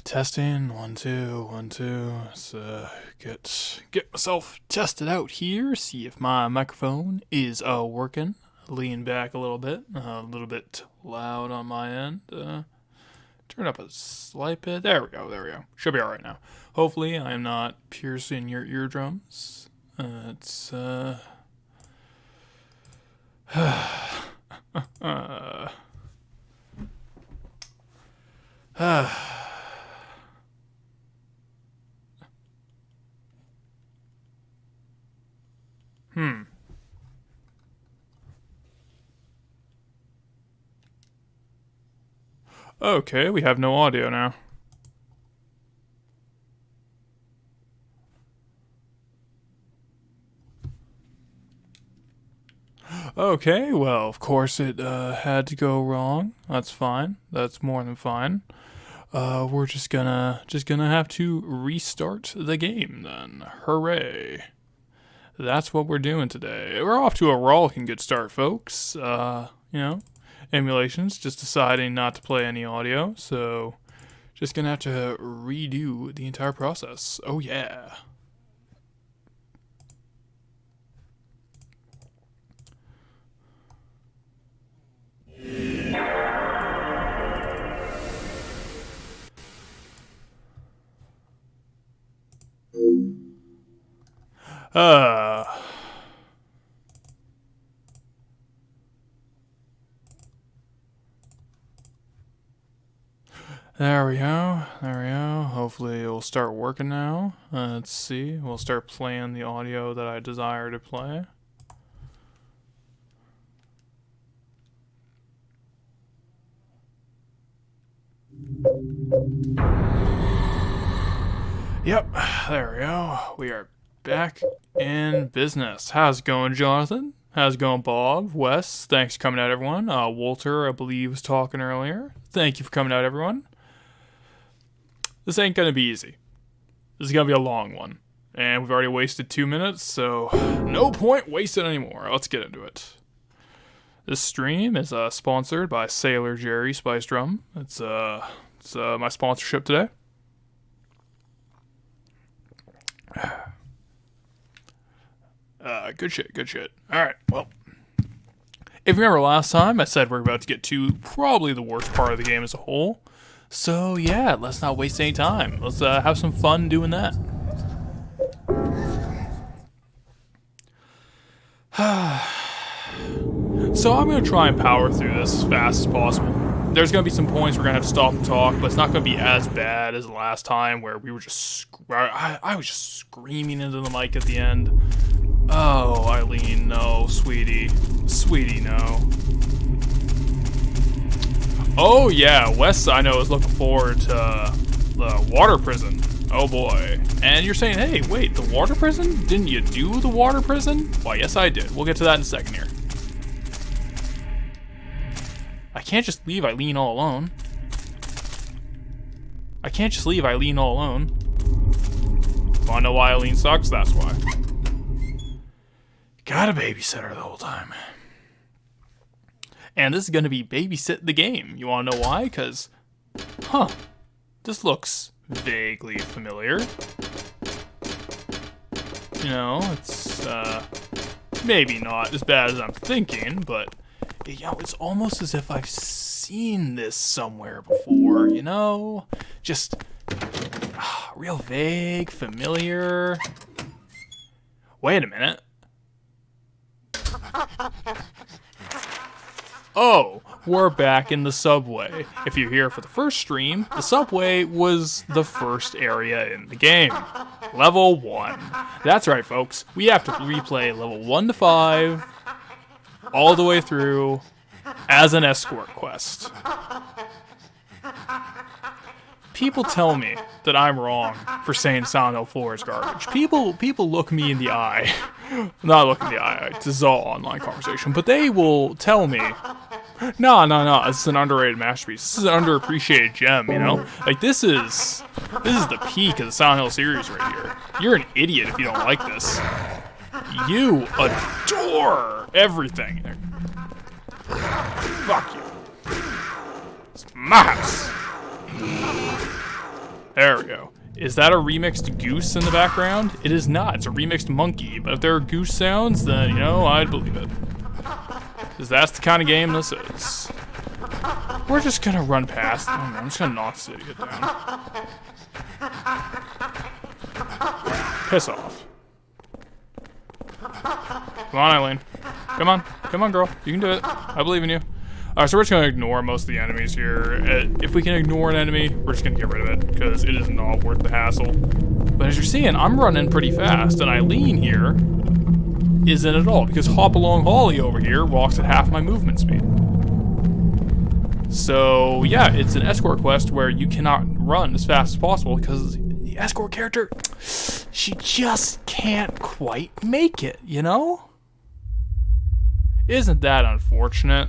Testing, 1 2 1 2. Let's get myself tested out here. See if my microphone is working. Lean back a little bit loud on my end. Turn up a slight bit. There we go. Should be all right now. Hopefully, I'm not piercing your eardrums. It's Okay, we have no audio now. Okay, well, of course it had to go wrong. That's fine. That's more than fine. We're just gonna have to restart the game then. Hooray! That's what we're doing today. We're off to a rollicking good start, folks. Emulations, just deciding not to play any audio, so just gonna have to redo the entire process. Oh yeah. There we go. Hopefully it will start working now. Let's see. We'll start playing the audio that I desire to play. Yep, there we go. We are back in business. How's it going, Jonathan? How's it going, Bob? Wes? Thanks for coming out, everyone. Walter, I believe, was talking earlier. Thank you for coming out, everyone. This ain't gonna be easy. This is gonna be a long one. And we've already wasted 2 minutes, so no point wasting anymore. Let's get into it. This stream is sponsored by Sailor Jerry Spice Drum. It's my sponsorship today. Good shit. Alright, well. If you remember last time, I said we're about to get to probably the worst part of the game as a whole. So yeah, let's not waste any time. Let's have some fun doing that. So I'm going to try and power through this as fast as possible. There's going to be some points we're going to have to stop and talk, but it's not going to be as bad as the last time where we were just... I was just screaming into the mic at the end. Oh, Eileen, no, sweetie. Sweetie, no. Oh yeah, Wes, I know, is looking forward to the water prison. Oh boy. And you're saying, hey, wait, the water prison? Didn't you do the water prison? Why, yes I did. We'll get to that in a second here. I can't just leave Eileen all alone. Wanna know why Eileen sucks? That's why. Gotta babysit her the whole time. And this is gonna be babysit the game. You wanna know why? Because, this looks vaguely familiar. You know, it's, maybe not as bad as I'm thinking, but, it's almost as if I've seen this somewhere before, you know? Just, real vague, familiar. Wait a minute. Oh, we're back in the subway. If you're here for the first stream, the subway was the first area in the game. Level 1. That's right, folks. We have to replay level 1 to 5, all the way through, as an escort quest. People tell me that I'm wrong for saying Silent Hill 4 is garbage. People look me in the eye. Not look in the eye, it's a all online conversation, but they will tell me, no, this is an underrated masterpiece. This is an underappreciated gem, you know? Like, this is the peak of the Silent Hill series right here. You're an idiot if you don't like this. You adore everything. Fuck you. It's my house. There we go. Is that a remixed goose in the background? It is not. It's a remixed monkey. But if there are goose sounds, then, you know, I'd believe it. Because that's the kind of game this is. We're just gonna run past. Oh, man, I'm just gonna knock this idiot down. Piss off. Come on, Eileen. Come on. Come on, girl. You can do it. I believe in you. Alright, so we're just going to ignore most of the enemies here. If we can ignore an enemy, we're just going to get rid of it, because it is not worth the hassle. But as you're seeing, I'm running pretty fast, and Eileen here isn't at all, because Hop Along Holly over here walks at half my movement speed. So, yeah, it's an escort quest where you cannot run as fast as possible, because the escort character, she just can't quite make it, you know? Isn't that unfortunate?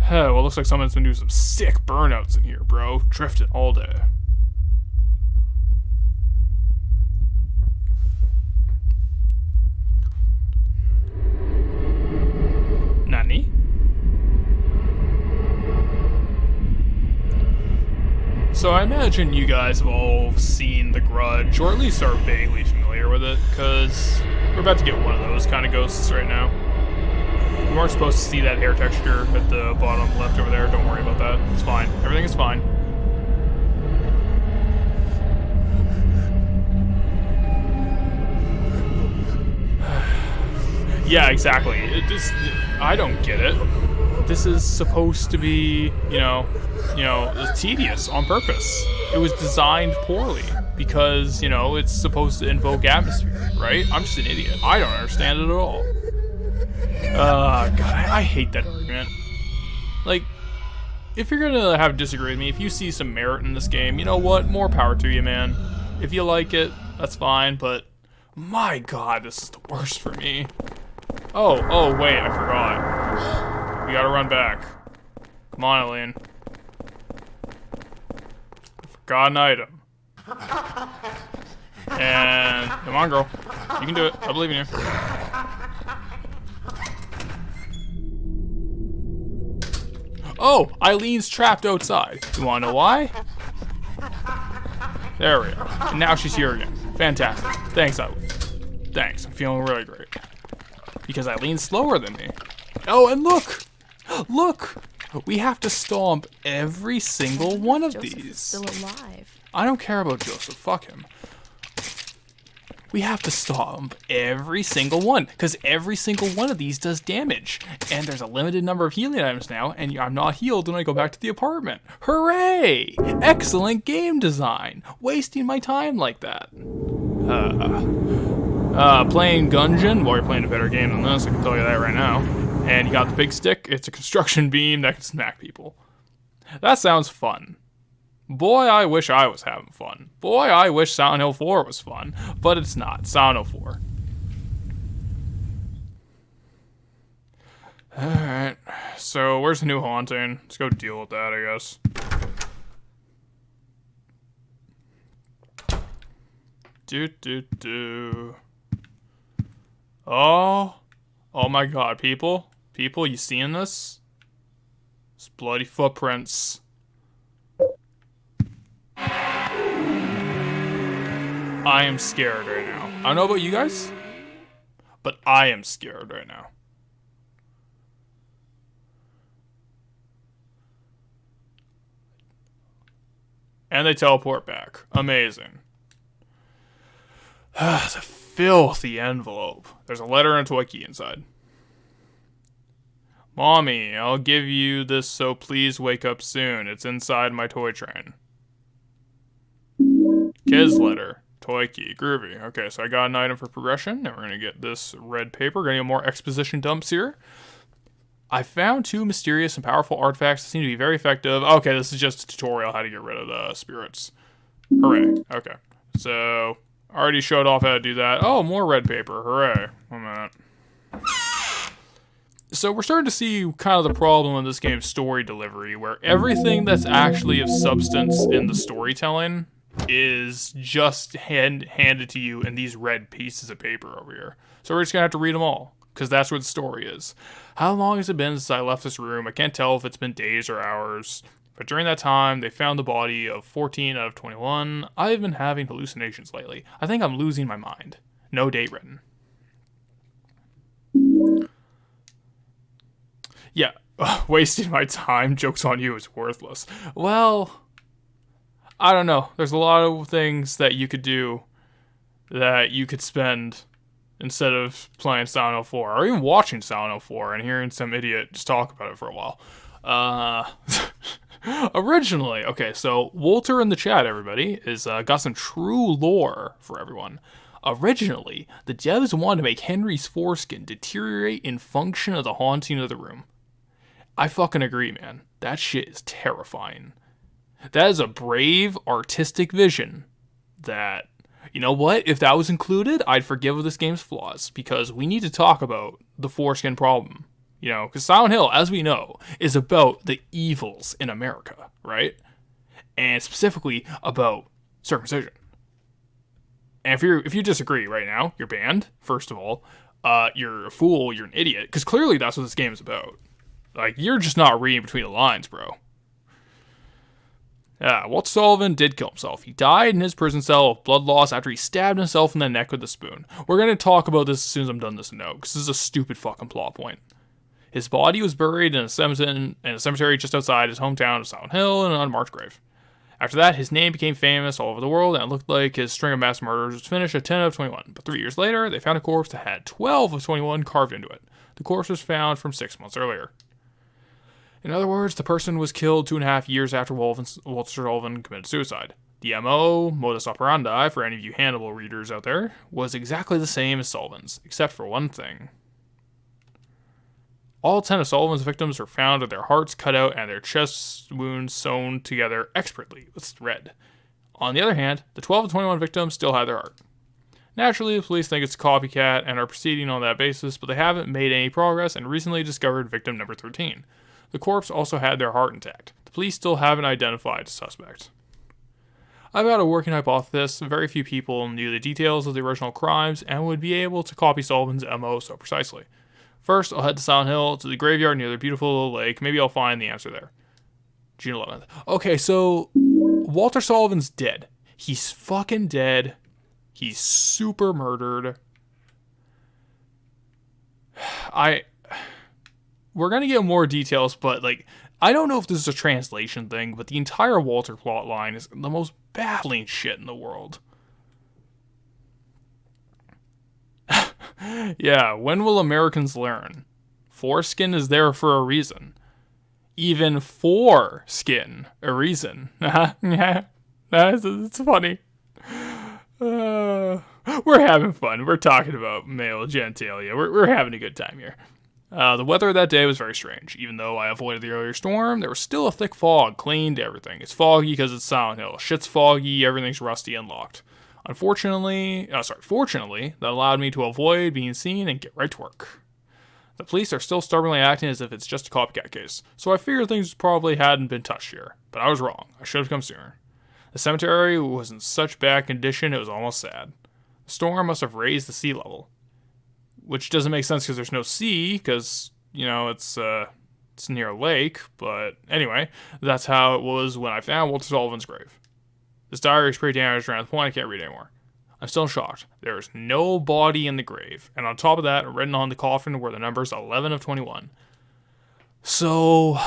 Well, looks like someone's been doing some sick burnouts in here, bro. Drifting all day. Nani? So I imagine you guys have all seen The Grudge, or at least are vaguely familiar with it, because we're about to get one of those kind of ghosts right now. You weren't supposed to see that hair texture at the bottom left over there. Don't worry about that. It's fine. Everything is fine. Yeah, exactly. I don't get it. This is supposed to be, you know, tedious on purpose. It was designed poorly because, you know, it's supposed to invoke atmosphere, right? I'm just an idiot. I don't understand it at all. God, I hate that argument. Like, if you're gonna have disagree with me, if you see some merit in this game, you know what? More power to you, man. If you like it, that's fine, but my God, this is the worst for me. Oh, wait, I forgot. We gotta run back. Come on, Eileen. Forgotten item. And, come on, girl. You can do it. I believe in you. Oh, Eileen's trapped outside. You wanna know why? There we go. And now she's here again. Fantastic. Thanks, Eileen. Thanks, I'm feeling really great. Because Eileen's slower than me. Oh, and look! Look! We have to stomp every single one of Joseph these. is still alive. I don't care about Joseph, fuck him. We have to stomp every single one, because every single one of these does damage. And there's a limited number of healing items now, and I'm not healed when I go back to the apartment. Hooray! Excellent game design! Wasting my time like that. Playing Gungeon, well, you're playing a better game than this, I can tell you that right now. And you got the big stick, it's a construction beam that can smack people. That sounds fun. Boy, I wish I was having fun. Boy, I wish Silent Hill 4 was fun. But it's not. Silent Hill 4. Alright. So, where's the new haunting? Let's go deal with that, I guess. Oh my God, people. People, you seeing this? It's bloody footprints. I am scared right now. I don't know about you guys, but I am scared right now. And they teleport back. Amazing. It's a filthy envelope. There's a letter and a toy key inside. Mommy, I'll give you this, so please wake up soon. It's inside my toy train. Kid's letter. Toy key. Groovy. Okay, so I got an item for progression. Now we're going to get this red paper. We're going to get more exposition dumps here. I found 2 mysterious and powerful artifacts that seem to be very effective. Okay, this is just a tutorial how to get rid of the spirits. Hooray. Okay. So, I already showed off how to do that. Oh, more red paper. Hooray. 1 minute. So we're starting to see kind of the problem in this game's story delivery, where everything that's actually of substance in the storytelling is just handed to you in these red pieces of paper over here. So we're just gonna have to read them all, because that's what the story is. How long has it been since I left this room? I can't tell if it's been days or hours. But during that time, they found the body of 14 out of 21. I've been having hallucinations lately. I think I'm losing my mind. No date written. Yeah, wasting my time, joke's on you, is worthless. Well, I don't know. There's a lot of things that you could do that you could spend instead of playing Silent Hill 4, or even watching Silent Hill 4 and hearing some idiot just talk about it for a while. Originally, okay, so Walter in the chat, everybody, is got some true lore for everyone. Originally, the devs wanted to make Henry's foreskin deteriorate in function of the haunting of the room. I fucking agree, man. That shit is terrifying. That is a brave, artistic vision that, you know what? If that was included, I'd forgive this game's flaws, because we need to talk about the foreskin problem. You know, because Silent Hill, as we know, is about the evils in America, right? And specifically about circumcision. And if you disagree right now, you're banned, first of all. You're a fool, you're an idiot, because clearly that's what this game is about. Like, you're just not reading between the lines, bro. Yeah, Walter Sullivan did kill himself. He died in his prison cell of blood loss after he stabbed himself in the neck with a spoon. We're going to talk about this as soon as I'm done this note, because this is a stupid fucking plot point. His body was buried in a cemetery just outside his hometown of Silent Hill in an unmarked grave. After that, his name became famous all over the world, and it looked like his string of mass murders was finished at 10 out of 21. But 3 years later, they found a corpse that had 12 of 21 carved into it. The corpse was found from 6 months earlier. In other words, the person was killed 2.5 years after Walter Sullivan committed suicide. The MO, modus operandi, for any of you Hannibal readers out there, was exactly the same as Sullivan's, except for one thing. All 10 of Sullivan's victims were found with their hearts cut out and their chest wounds sewn together expertly with thread. On the other hand, the 12 of 21 victims still had their heart. Naturally, the police think it's a copycat and are proceeding on that basis, but they haven't made any progress and recently discovered victim number 13. The corpse also had their heart intact. The police still haven't identified the suspect. I've got a working hypothesis. Very few people knew the details of the original crimes and would be able to copy Sullivan's MO so precisely. First, I'll head to Silent Hill, to the graveyard near the beautiful little lake. Maybe I'll find the answer there. June 11th. Okay, so Walter Sullivan's dead. He's fucking dead. He's super murdered. We're gonna get more details, but like, I don't know if this is a translation thing, but the entire Walter plot line is the most baffling shit in the world. Yeah, when will Americans learn? Foreskin is there for a reason. Even foreskin, a reason. It's funny. We're having fun. We're talking about male genitalia. We're having a good time here. The weather that day was very strange. Even though I avoided the earlier storm, there was still a thick fog clinging to everything. It's foggy because it's Silent Hill. Shit's foggy, everything's rusty and locked. Fortunately, that allowed me to avoid being seen and get right to work. The police are still stubbornly acting as if it's just a copycat case, so I figured things probably hadn't been touched here. But I was wrong. I should have come sooner. The cemetery was in such bad condition it was almost sad. The storm must have raised the sea level. Which doesn't make sense because there's no sea, because, you know, it's near a lake, but anyway, that's how it was when I found Walter Sullivan's grave. This diary is pretty damaged around the point I can't read anymore. I'm still shocked. There is no body in the grave, and on top of that, written on the coffin were the numbers 11 of 21. So,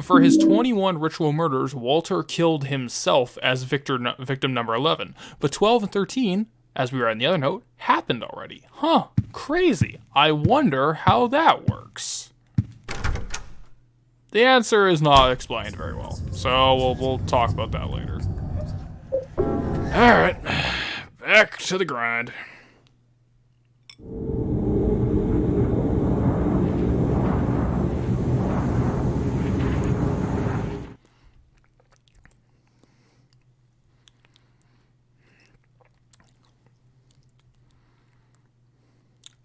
for his 21 ritual murders, Walter killed himself as victim number 11, but 12 and 13, as we read in the other note, happened already. Huh, crazy. I wonder how that works. The answer is not explained very well, so we'll talk about that later. Alright, back to the grind.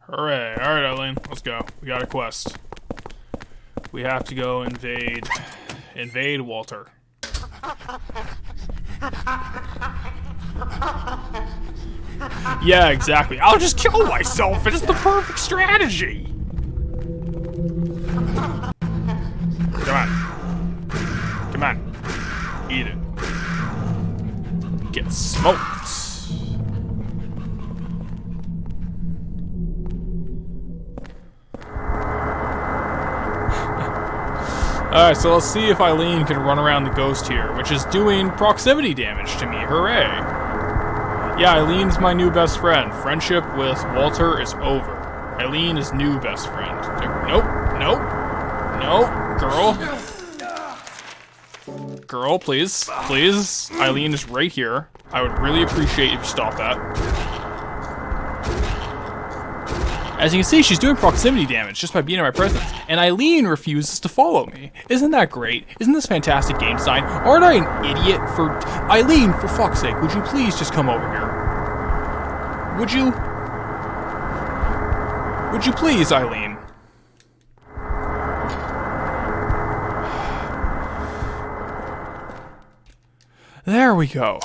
Hooray. Alright, Eileen, let's go. We got a quest. We have to go invade Walter. Yeah, exactly. I'll just kill myself. It is the perfect strategy. Come on. Come on. Smoked. Alright, so let's see if Eileen can run around the ghost here, which is doing proximity damage to me. Hooray. Yeah, Eileen's my new best friend. Friendship with Walter is over. Eileen is new best friend. Nope, nope, nope, girl. Girl, please, please. Eileen is right here. I would really appreciate if you stop that. As you can see, she's doing proximity damage just by being in my presence, and Eileen refuses to follow me. Isn't that great? Isn't this fantastic game design? Aren't I an idiot for... Eileen, for fuck's sake, would you please just come over here? Would you? Would you please, Eileen? There we go.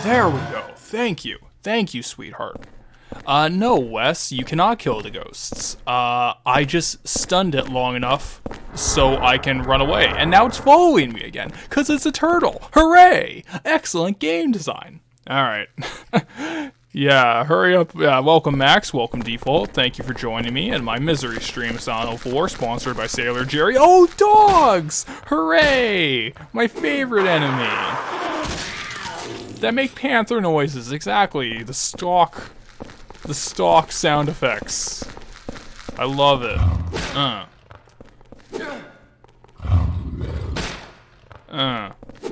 There we go. Thank you. Thank you, sweetheart. No, Wes, you cannot kill the ghosts. I just stunned it long enough so I can run away. And now it's following me again, because it's a turtle. Hooray! Excellent game design. Alright. Yeah, hurry up. Yeah, welcome, Max. Welcome, Default. Thank you for joining me in my misery stream, Son 04, sponsored by Sailor Jerry. Oh, dogs! Hooray! My favorite enemy. That make panther noises, exactly. The stock sound effects. I love it.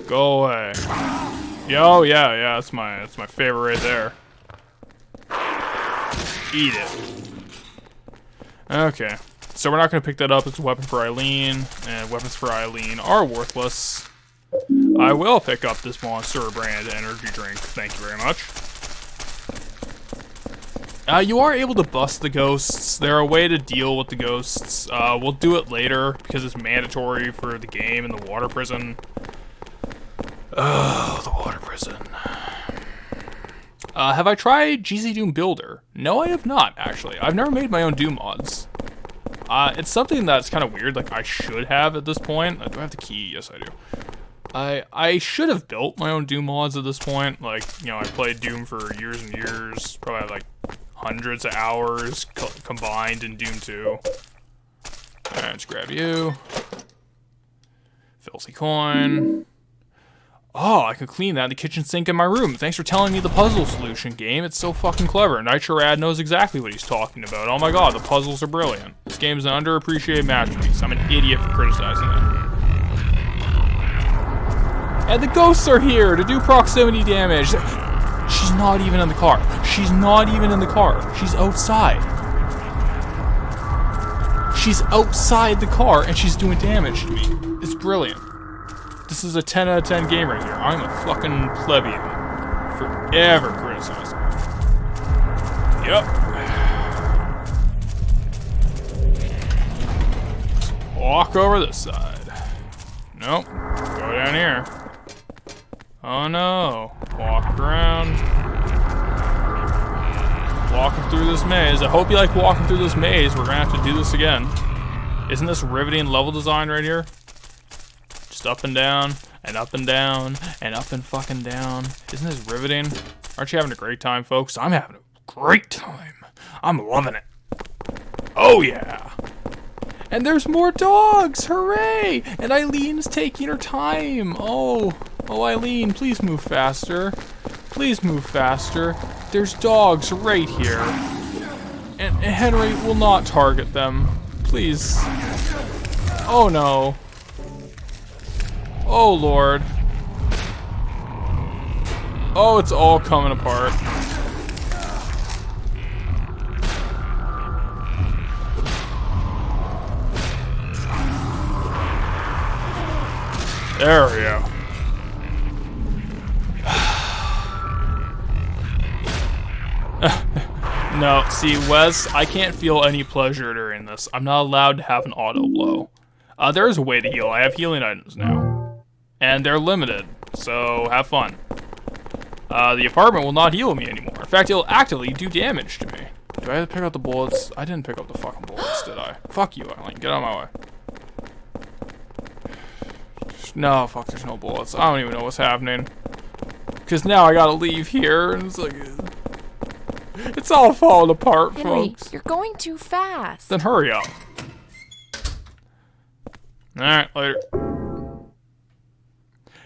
Go away. Yo, yeah, that's my favorite right there. Eat it. Okay. So we're not gonna pick that up. It's a weapon for Eileen, and weapons for Eileen are worthless. I will pick up this Monster brand energy drink. Thank you very much. You are able to bust the ghosts. They're a way to deal with the ghosts. We'll do it later because it's mandatory for the game in the water prison. Oh, the water prison. Have I tried GZ Doom Builder? No, I have not, actually. I've never made my own Doom mods. It's something that's kind of weird, like I should have at this point. Do I have the key? Yes, I do. I should have built my own Doom mods at this point. Like, you know, I played Doom for years and years. Probably had like hundreds of hours combined in Doom 2. Alright, let's grab you. Filthy coin. Oh, I can clean that in the kitchen sink in my room. Thanks for telling me the puzzle solution, game. It's so fucking clever. Nitrorad knows exactly what he's talking about. Oh my god, the puzzles are brilliant. This game is an underappreciated masterpiece. I'm an idiot for criticizing it. And the ghosts are here to do proximity damage. She's not even in the car. She's not even in the car. She's outside. She's outside the car and she's doing damage to me. It's brilliant. This is a 10 out of 10 game right here. I'm a fucking plebeian. Forever criticizing. Yep. Walk over this side. Nope. Go down here. Oh no. Walk around. Walking through this maze. I hope you like walking through this maze. We're gonna have to do this again. Isn't this riveting level design right here? Just up and down, and up and down, and up and fucking down. Isn't this riveting? Aren't you having a great time, folks? I'm having a great time. I'm loving it. Oh yeah. And there's more dogs, hooray! And Eileen's taking her time. Oh, Eileen, please move faster. Please move faster. There's dogs right here. And Henry will not target them. Please. Oh no. Oh lord. Oh, it's all coming apart. There we go. No, see, Wes, I can't feel any pleasure during this. I'm not allowed to have an auto blow. There is a way to heal. I have healing items now. And they're limited, so have fun. The apartment will not heal me anymore. In fact, it'll actively do damage to me. Do I have to pick up the bullets? I didn't pick up the fucking bullets, did I? Fuck you, Eileen. Get out of my way. No, fuck, there's no bullets. I don't even know what's happening. Because now I gotta leave here, and it's like... It's all falling apart, Henry, folks. you're going too fast. Then hurry up. Alright, later.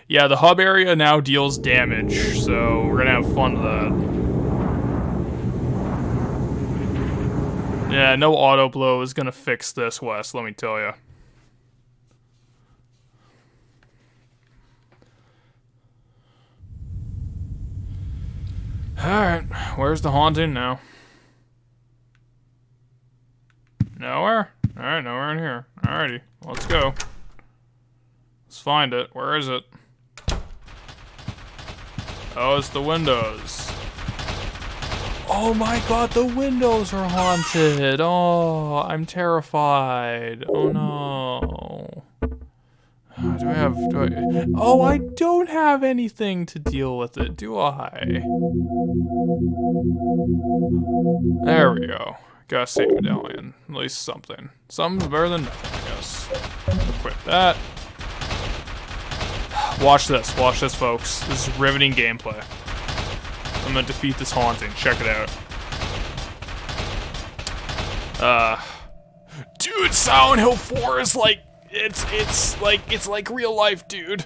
Yeah, the hub area now deals damage, so we're gonna have fun with that. Yeah, no auto blow is gonna fix this, Wes, let me tell you. Alright, where's the haunting now? Nowhere? Alright, nowhere in here. Alrighty, let's go. Let's find it. Where is it? Oh, it's the windows. Oh my god, the windows are haunted. Oh, I'm terrified. Oh no. Oh, I don't have anything to deal with it, do I? There we go. Got a save medallion. At least something. Something's better than nothing, I guess. Equip that. Watch this, folks. This is riveting gameplay. I'm gonna defeat this haunting. Check it out. Dude, Silent Hill 4 is like, it's like real life, dude.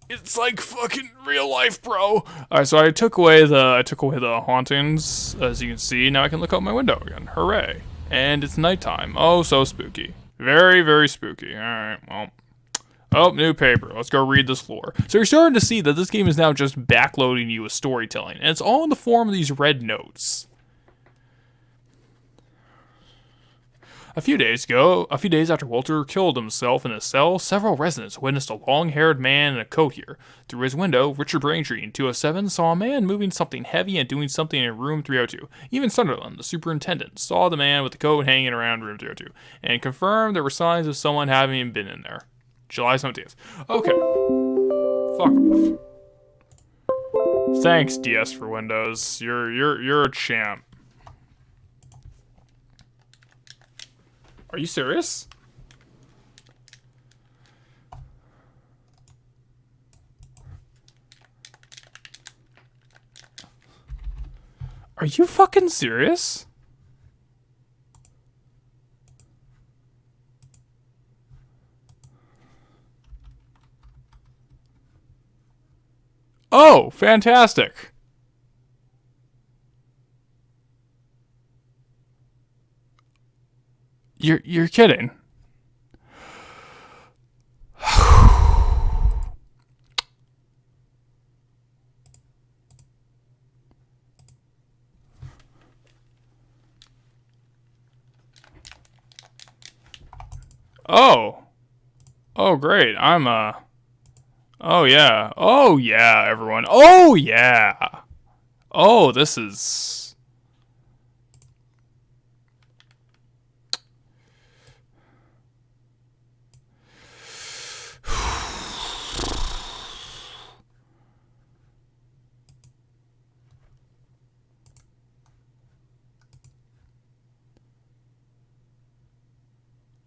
It's like fucking real life, bro. Alright, so I took away the hauntings, as you can see. Now I can look out my window again. Hooray. And it's nighttime. Oh, so spooky. Very, very spooky. Alright, well. Oh, new paper. Let's go read this floor. So you're starting to see that this game is now just backloading you with storytelling. And it's all in the form of these red notes. A few days after Walter killed himself in his cell, several residents witnessed a long-haired man in a coat here. Through his window, Richard Braintree in 207 saw a man moving something heavy and doing something in room 302. Even Sunderland, the superintendent, saw the man with the coat hanging around room 302 and confirmed there were signs of someone having been in there. July 17th. Okay. Fuck off. Thanks, DS for Windows. You're a champ. Are you serious? Are you fucking serious? Oh, fantastic. You're kidding. Oh. Oh, great. Oh, yeah. Oh, yeah, everyone. Oh, yeah. Oh, this is...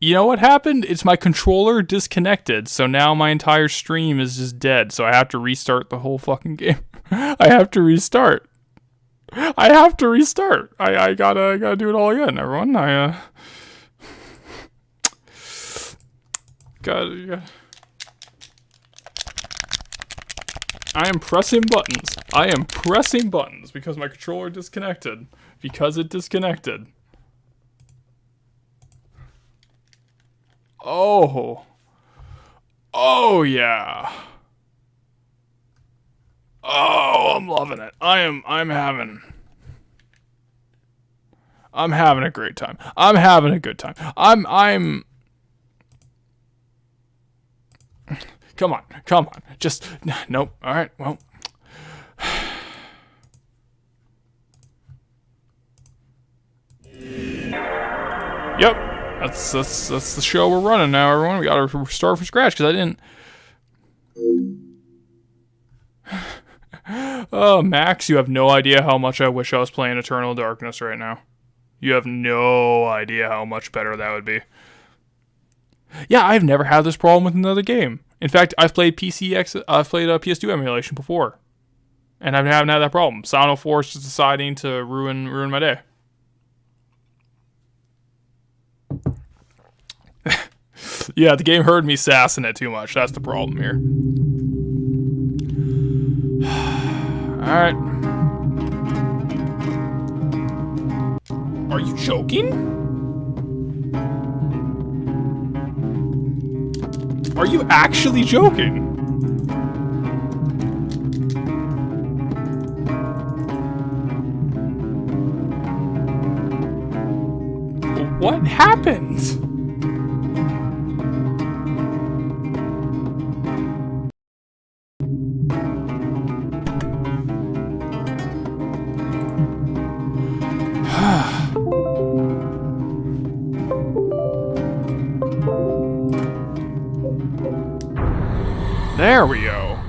You know what happened? It's my controller disconnected, so now my entire stream is just dead, so I have to restart the whole fucking game. I have to restart. I gotta do it all again, everyone. I am pressing buttons. I am pressing buttons because my controller disconnected. Because it disconnected. Oh. Oh, yeah. Oh, I'm loving it. I'm having a great time. I'm having a good time. I'm Come on. Just nope. All right. Well. Yep. That's the show we're running now, everyone. We gotta start from scratch because I didn't. Oh, Max, you have no idea how much I wish I was playing Eternal Darkness right now. You have no idea how much better that would be. Yeah, I've never had this problem with another game. In fact, I've played I've played a PS2 emulation before, and I haven't had that problem. Silent Hill 4 is just deciding to ruin my day. Yeah, the game heard me sassing it too much. That's the problem here. Alright. Are you joking? Are you actually joking? What happened? There we go.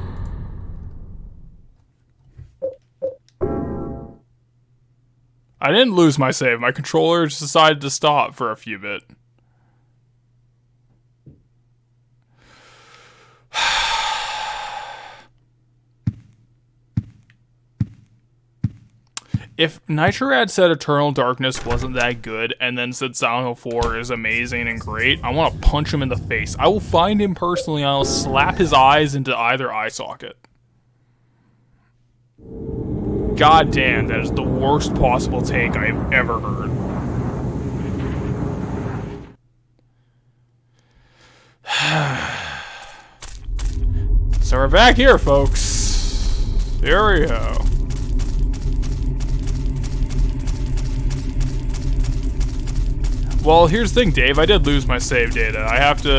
I didn't lose my save. My controller just decided to stop for a few bit. If Nitro had said Eternal Darkness wasn't that good and then said Silent Hill 4 is amazing and great, I want to punch him in the face. I will find him personally and I'll slap his eyes into either eye socket. God damn, that is the worst possible take I've ever heard. So we're back here, folks. Here we go. Well, here's the thing, Dave. I did lose my save data. I have to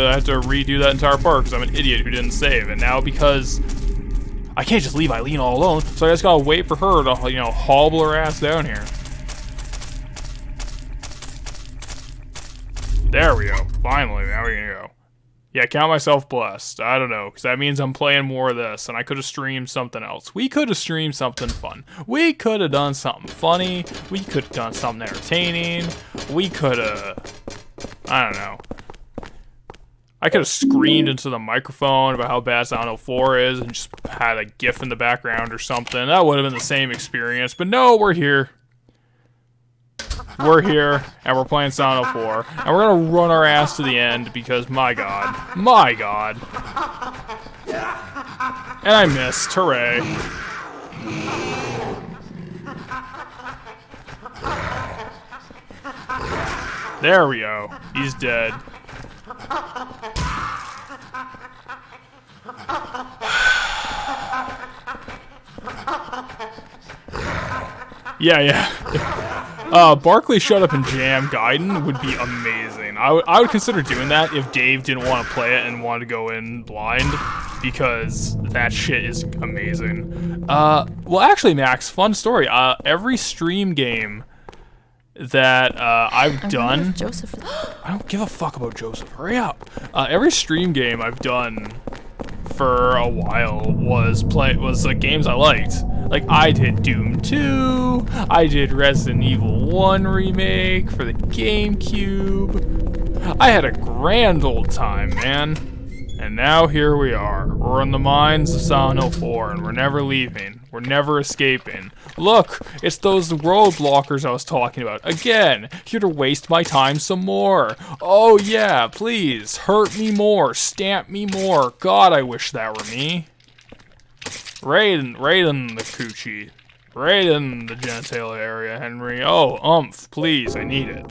redo that entire part because I'm an idiot who didn't save. And now because I can't just leave Eileen all alone, so I just gotta wait for her to, you know, hobble her ass down here. There we go. Finally, now we can go. Yeah, count myself blessed. I don't know, because that means I'm playing more of this, and I could have streamed something else. We could have streamed something fun. We could have done something funny. We could have done something entertaining. We could have... I don't know. I could have screamed into the microphone about how bad Silent Hill 4 is and just had a GIF in the background or something. That would have been the same experience, but no, we're here. We're here, and we're playing Silent Hill 4, and we're gonna run our ass to the end because, my god. And I missed, hooray. There we go, he's dead. Yeah. Barkley Shut Up and Jam Gaiden would be amazing. I would consider doing that if Dave didn't want to play it and wanted to go in blind, because that shit is amazing. Well, actually, Max, fun story. Every stream game that I've done... Joseph... I don't give a fuck about Joseph. Hurry up. Every stream game I've done for a while was games I liked. Like, I did Doom 2, I did Resident Evil 1 remake for the GameCube. I had a grand old time, man. And now here we are. We're in the mines of Silent Hill 4, and we're never leaving. We're never escaping. Look, it's those roadblockers I was talking about. Again, here to waste my time some more. Oh yeah, please, hurt me more, stamp me more. God, I wish that were me. Right in the coochie. Right in the genitalia area, Henry. Oh, please, I need it.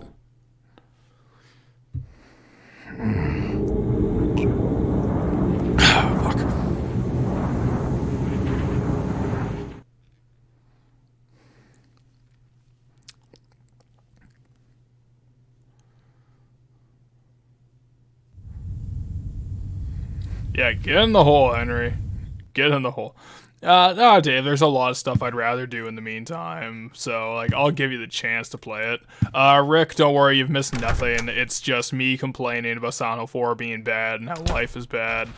Fuck. Yeah, get in the hole, Henry. Get in the hole. No, Dave, there's a lot of stuff I'd rather do in the meantime, so, like, I'll give you the chance to play it. Rick, don't worry, you've missed nothing. It's just me complaining about Silent Hill 4 being bad and how life is bad.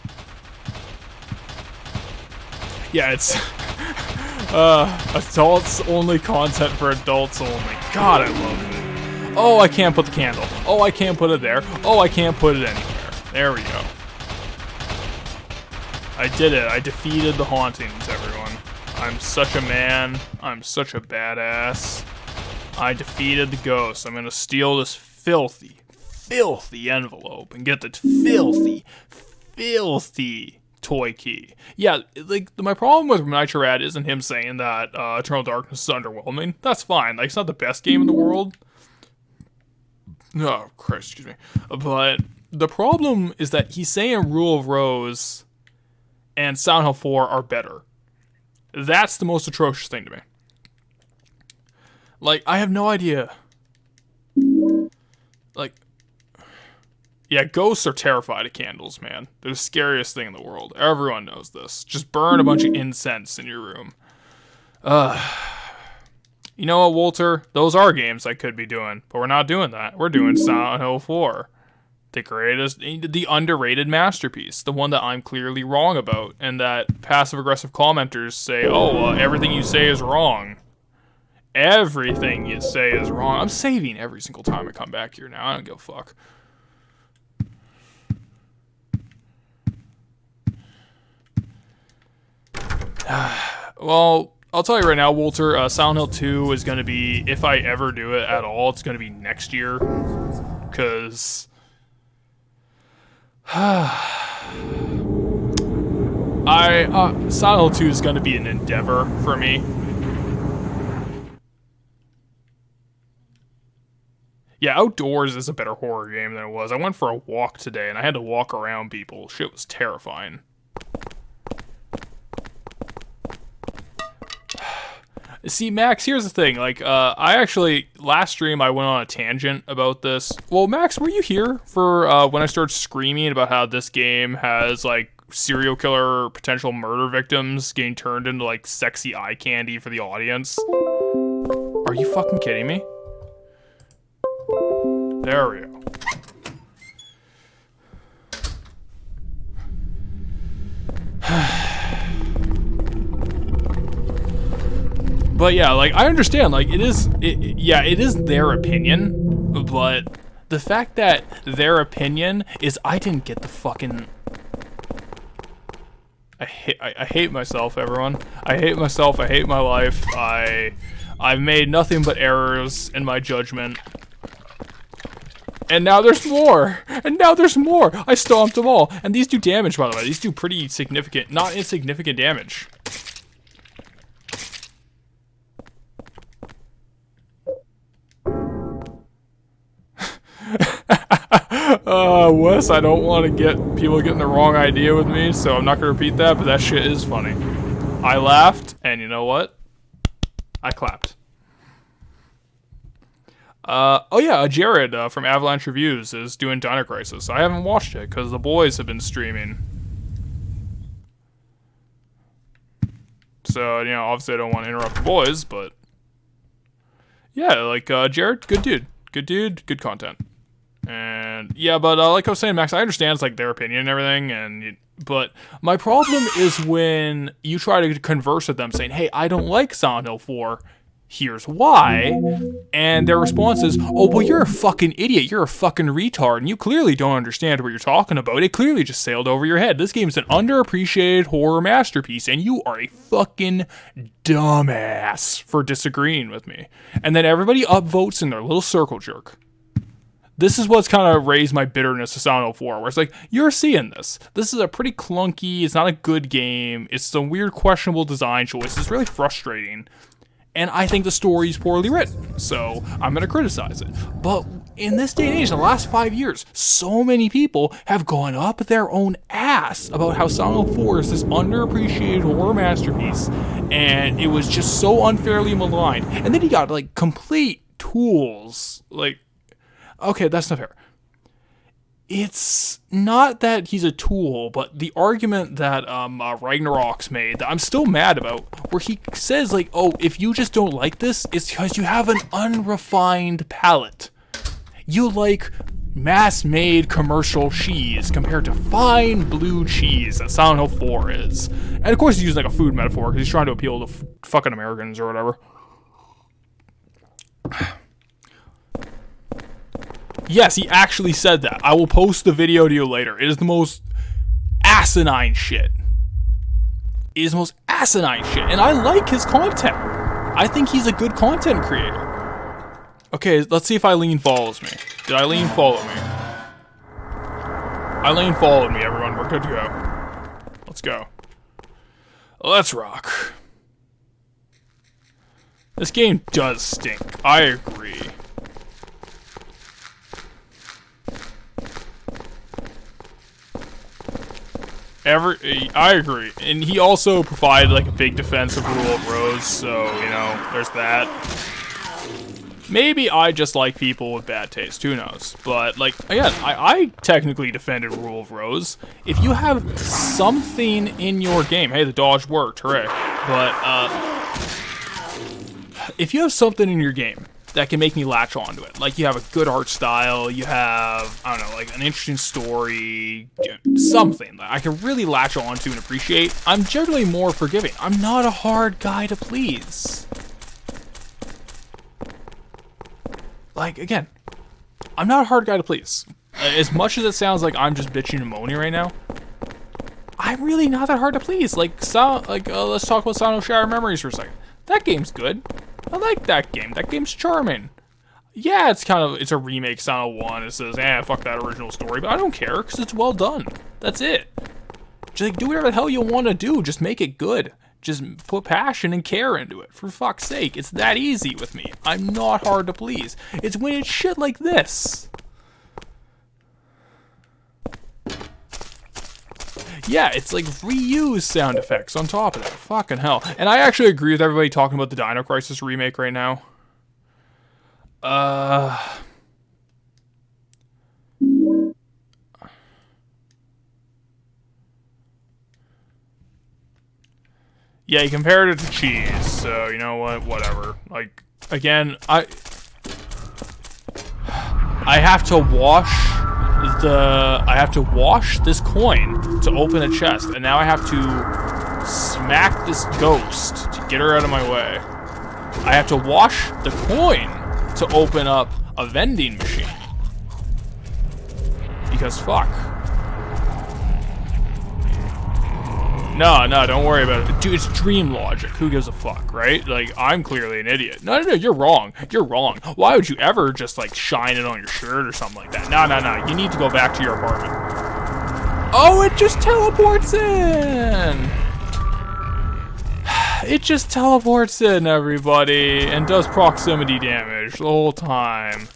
Yeah, it's... adults-only content for adults only. God, I love it. Oh, I can't put the candle. Oh, I can't put it there. Oh, I can't put it anywhere. There we go. I did it. I defeated the hauntings, everyone. I'm such a man. I'm such a badass. I defeated the ghost. I'm gonna steal this filthy, filthy envelope and get the filthy, filthy toy key. Yeah, like, my problem with Nitro Rad isn't him saying that Eternal Darkness is underwhelming. That's fine. Like, it's not the best game in the world. Oh, Christ, excuse me. But the problem is that he's saying Rule of Rose and Silent Hill 4 are better. That's the most atrocious thing to me. Like, I have no idea. Like, yeah, ghosts are terrified of candles, man. They're the scariest thing in the world. Everyone knows this. Just burn a bunch of incense in your room. You know what, Walter? Those are games I could be doing, but we're not doing that. We're doing Silent Hill 4. The greatest, the underrated masterpiece. The one that I'm clearly wrong about, and that passive-aggressive commenters say, oh, everything you say is wrong. Everything you say is wrong. I'm saving every single time I come back here now. I don't give a fuck. Well, I'll tell you right now, Walter, Silent Hill 2 is going to be, if I ever do it at all, it's going to be next year. Because Silent Hill 2 is going to be an endeavor for me. Yeah, Outdoors is a better horror game than it was. I went for a walk today, and I had to walk around people. Shit was terrifying. See, Max, here's the thing. Like, I actually, last stream, I went on a tangent about this. Well, Max, were you here for when I started screaming about how this game has, like, serial killer potential murder victims getting turned into, like, sexy eye candy for the audience? Are you fucking kidding me? There we go. But yeah, like, I understand, like, it is their opinion, but the fact that their opinion is I didn't get the fucking... I hate myself, everyone. I hate myself, I hate my life, I've made nothing but errors in my judgment. And now there's more! And now there's more! I stomped them all! And these do damage, by the way. These do pretty significant, not insignificant damage. Wes, I don't want to get people getting the wrong idea with me, so I'm not going to repeat that, but that shit is funny. I laughed, and you know what? I clapped. Oh yeah, Jared from Avalanche Reviews is doing Dino Crisis. I haven't watched it, because the boys have been streaming. So, you know, obviously I don't want to interrupt the boys, but... yeah, like, Jared, good dude. Good dude, good content. And yeah, but like I was saying, Max, I understand it's like their opinion and everything, but my problem is when you try to converse with them saying, hey, I don't like Silent Hill 4, here's why, and their response is, oh, well, you're a fucking idiot, you're a fucking retard, and you clearly don't understand what you're talking about, it clearly just sailed over your head, this game's an underappreciated horror masterpiece, and you are a fucking dumbass for disagreeing with me. And then everybody upvotes in their little circle jerk. This is what's kind of raised my bitterness to Silent Hill 4, where it's like, you're seeing this. This is a pretty clunky, it's not a good game, it's some weird questionable design choice, it's really frustrating, and I think the story's poorly written, so I'm going to criticize it. But in this day and age, in the last 5 years, so many people have gone up their own ass about how Silent Hill 4 is this underappreciated horror masterpiece, and it was just so unfairly maligned. And then you got, like, complete tools, like, okay, that's not fair. It's not that he's a tool, but the argument that Ragnarok's made that I'm still mad about, where he says, like, oh, if you just don't like this, it's because you have an unrefined palate. You like mass-made commercial cheese compared to fine blue cheese that Silent Hill 4 is. And of course he's using like a food metaphor because he's trying to appeal to fucking Americans or whatever. Yes, he actually said that. I will post the video to you later. It is the most asinine shit. It is the most asinine shit. And I like his content. I think he's a good content creator. Okay, let's see if Eileen follows me. Did Eileen follow me? Eileen followed me, everyone. We're good to go. Let's go. Let's rock. This game does stink. I agree. I agree. And he also provided like a big defensive rule of rose, so, you know, there's that. Maybe I just like people with bad taste, who knows? But, like, again, I technically defended rule of rose. If you have something in your game, hey, the dodge worked, hooray. But, if you have something in your game that can make me latch onto it, like you have a good art style, you have, I don't know, like an interesting story, something that I can really latch onto and appreciate, I'm generally more forgiving. I'm not a hard guy to please. Like, again, I'm not a hard guy to please. As much as it sounds like I'm just bitching and moaning right now, I'm really not that hard to please. Like, let's talk about Sound of Shattered Memories for a second. That game's good. I like that game. That game's charming. Yeah, it's a remake, Sound of 1. It says, fuck that original story, but I don't care, because it's well done. That's it. Just, like, do whatever the hell you want to do. Just make it good. Just put passion and care into it. For fuck's sake, it's that easy with me. I'm not hard to please. It's when it's shit like this. Yeah, it's like reused sound effects on top of that. Fucking hell. And I actually agree with everybody talking about the Dino Crisis remake right now. Yeah, he compared it to cheese, so you know what? Whatever. Like, again, I have to wash this coin to open a chest, and now I have to smack this ghost to get her out of my way. I have to wash the coin to open up a vending machine. Because fuck. No, don't worry about it. Dude, it's dream logic. Who gives a fuck, right? Like, I'm clearly an idiot. No, you're wrong. You're wrong. Why would you ever just, like, shine it on your shirt or something like that? No. You need to go back to your apartment. Oh, it just teleports in! It just teleports in, everybody, and does proximity damage the whole time.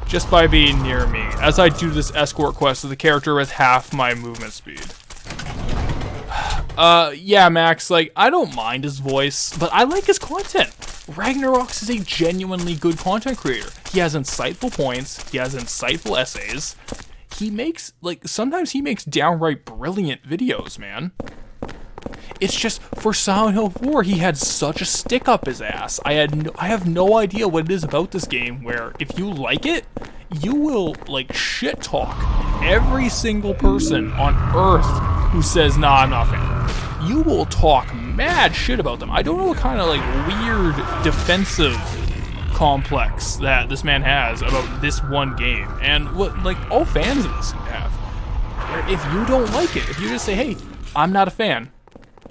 Just by being near me. As I do this escort quest with the character with half my movement speed. Yeah, Max, like, I don't mind his voice, but I like his content. Ragnarox is a genuinely good content creator. He has insightful points, he has insightful essays. He makes, like, sometimes he makes downright brilliant videos, man. It's just, for Silent Hill 4, he had such a stick up his ass. I have no idea what it is about this game where, if you like it, you will, like, shit talk every single person on Earth who says, nah, I'm not a fan. You will talk mad shit about them. I don't know what kind of, like, weird defensive complex that this man has about this one game. And what, like, all fans of this have. Where if you don't like it, if you just say, hey, I'm not a fan,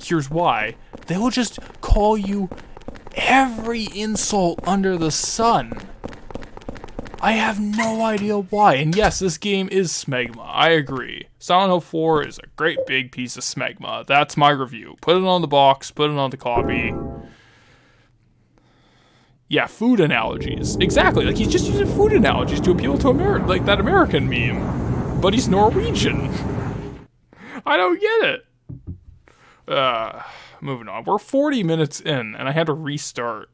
here's why, they will just call you every insult under the sun. I have no idea why. And yes, this game is smegma. I agree. Silent Hill 4 is a great big piece of smegma. That's my review. Put it on the box. Put it on the copy. Yeah, food analogies. Exactly. Like, he's just using food analogies to appeal to like that American meme. But he's Norwegian. I don't get it. Moving on. We're 40 minutes in, and I had to restart.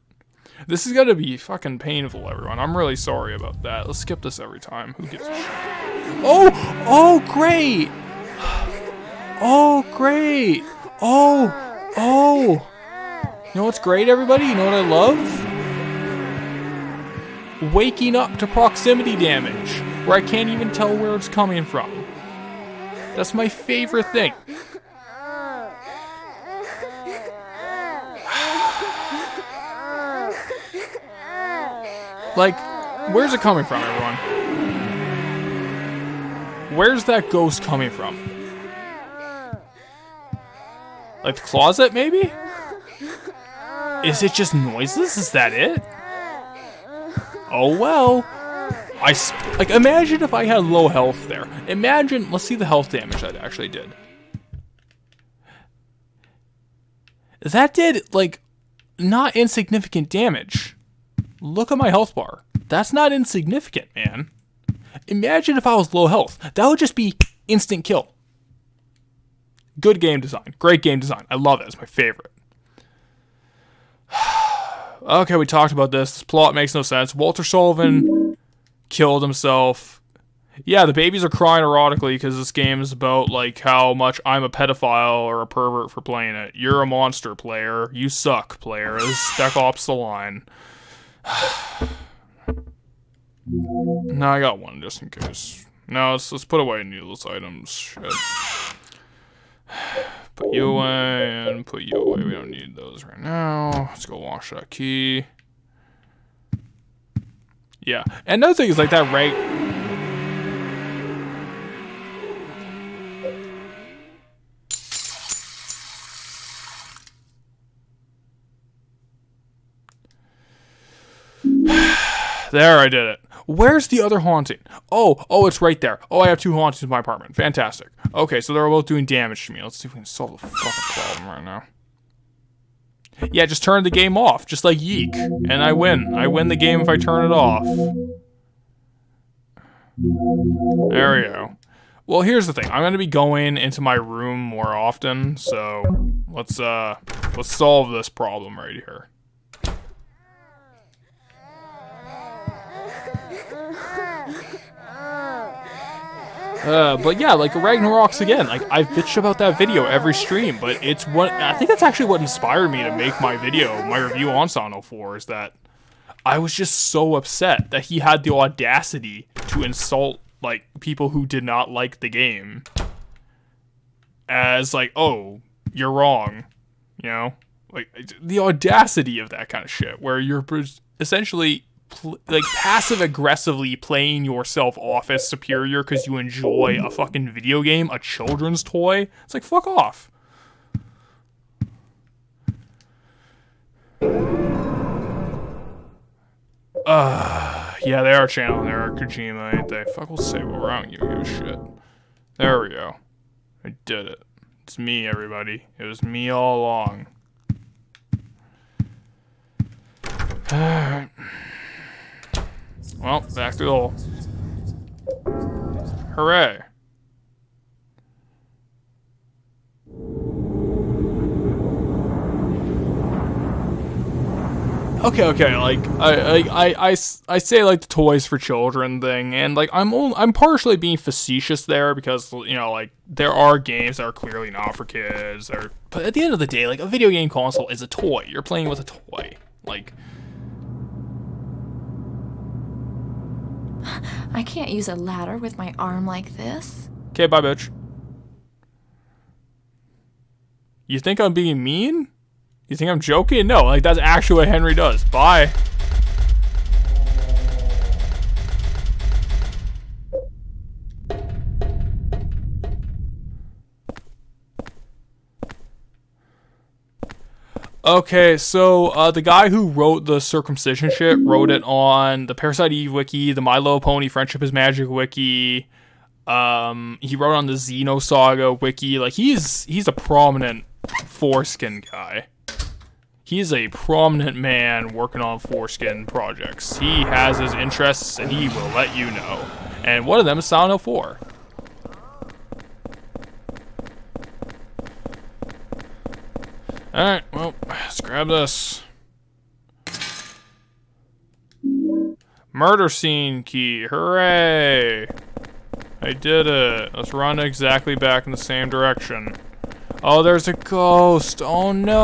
This is gonna be fucking painful, everyone. I'm really sorry about that. Let's skip this every time. Who gives a shit? Oh, great! Oh, great! Oh! You know what's great, everybody? You know what I love? Waking up to proximity damage, where I can't even tell where it's coming from. That's my favorite thing. Like, where's it coming from, everyone? Where's that ghost coming from? Like the closet, maybe? Is it just noises? Is that it? Oh well. Like, imagine if I had low health there. Imagine, let's see the health damage that actually did. That did, like, not insignificant damage. Look at my health bar. That's not insignificant, man. Imagine if I was low health. That would just be instant kill. Good game design. Great game design. I love it. It's my favorite. Okay, we talked about this. This plot makes no sense. Walter Sullivan killed himself. Yeah, the babies are crying erotically because this game is about, like, how much I'm a pedophile or a pervert for playing it. You're a monster, player. You suck, player. Spec Ops the line. No, I got one just in case. No, let's put away needless items. Shit. Put you away and put you away. We don't need those right now. Let's go wash that key. Yeah. And another thing is like that right. There, I did it. Where's the other haunting? Oh, it's right there. Oh, I have 2 hauntings in my apartment. Fantastic. Okay, so they're both doing damage to me. Let's see if we can solve the fucking problem right now. Yeah, just turn the game off, just like Yeek, and I win. I win the game if I turn it off. There we go. Well, here's the thing. I'm gonna be going into my room more often, so let's solve this problem right here. But yeah, like Ragnarok's again, like I've bitched about that video every stream, but it's what, I think that's actually what inspired me to make my video, my review on Sonic 04, is that I was just so upset that he had the audacity to insult, like, people who did not like the game as, like, oh, you're wrong, you know? Like, the audacity of that kind of shit, where you're essentially like passive aggressively playing yourself off as superior because you enjoy a fucking video game, a children's toy. It's like, fuck off. Yeah, they are channeling their Kojima, ain't they? Fuck, we'll say what we're on. You give a shit. There we go. I did it. It's me, everybody. It was me all along. Alright. Well, back to the hole. Hooray. Okay, like, I say, like, the toys for children thing, and, like, I'm partially being facetious there, because, you know, like, there are games that are clearly not for kids, but at the end of the day, like, a video game console is a toy. You're playing with a toy. Like, I can't use a ladder with my arm like this. Okay, bye, bitch. You think I'm being mean? You think I'm joking? No, like, that's actually what Henry does. Bye. Okay, so the guy who wrote the circumcision shit wrote it on the Parasite Eve wiki, the My Little Pony Friendship is Magic wiki. He wrote on the Xenosaga wiki. Like, he's a prominent foreskin guy. He's a prominent man working on foreskin projects. He has his interests, and he will let you know. And one of them is Sonic 04. Alright, well, let's grab this. Murder scene key, hooray! I did it. Let's run exactly back in the same direction. Oh, there's a ghost. Oh no!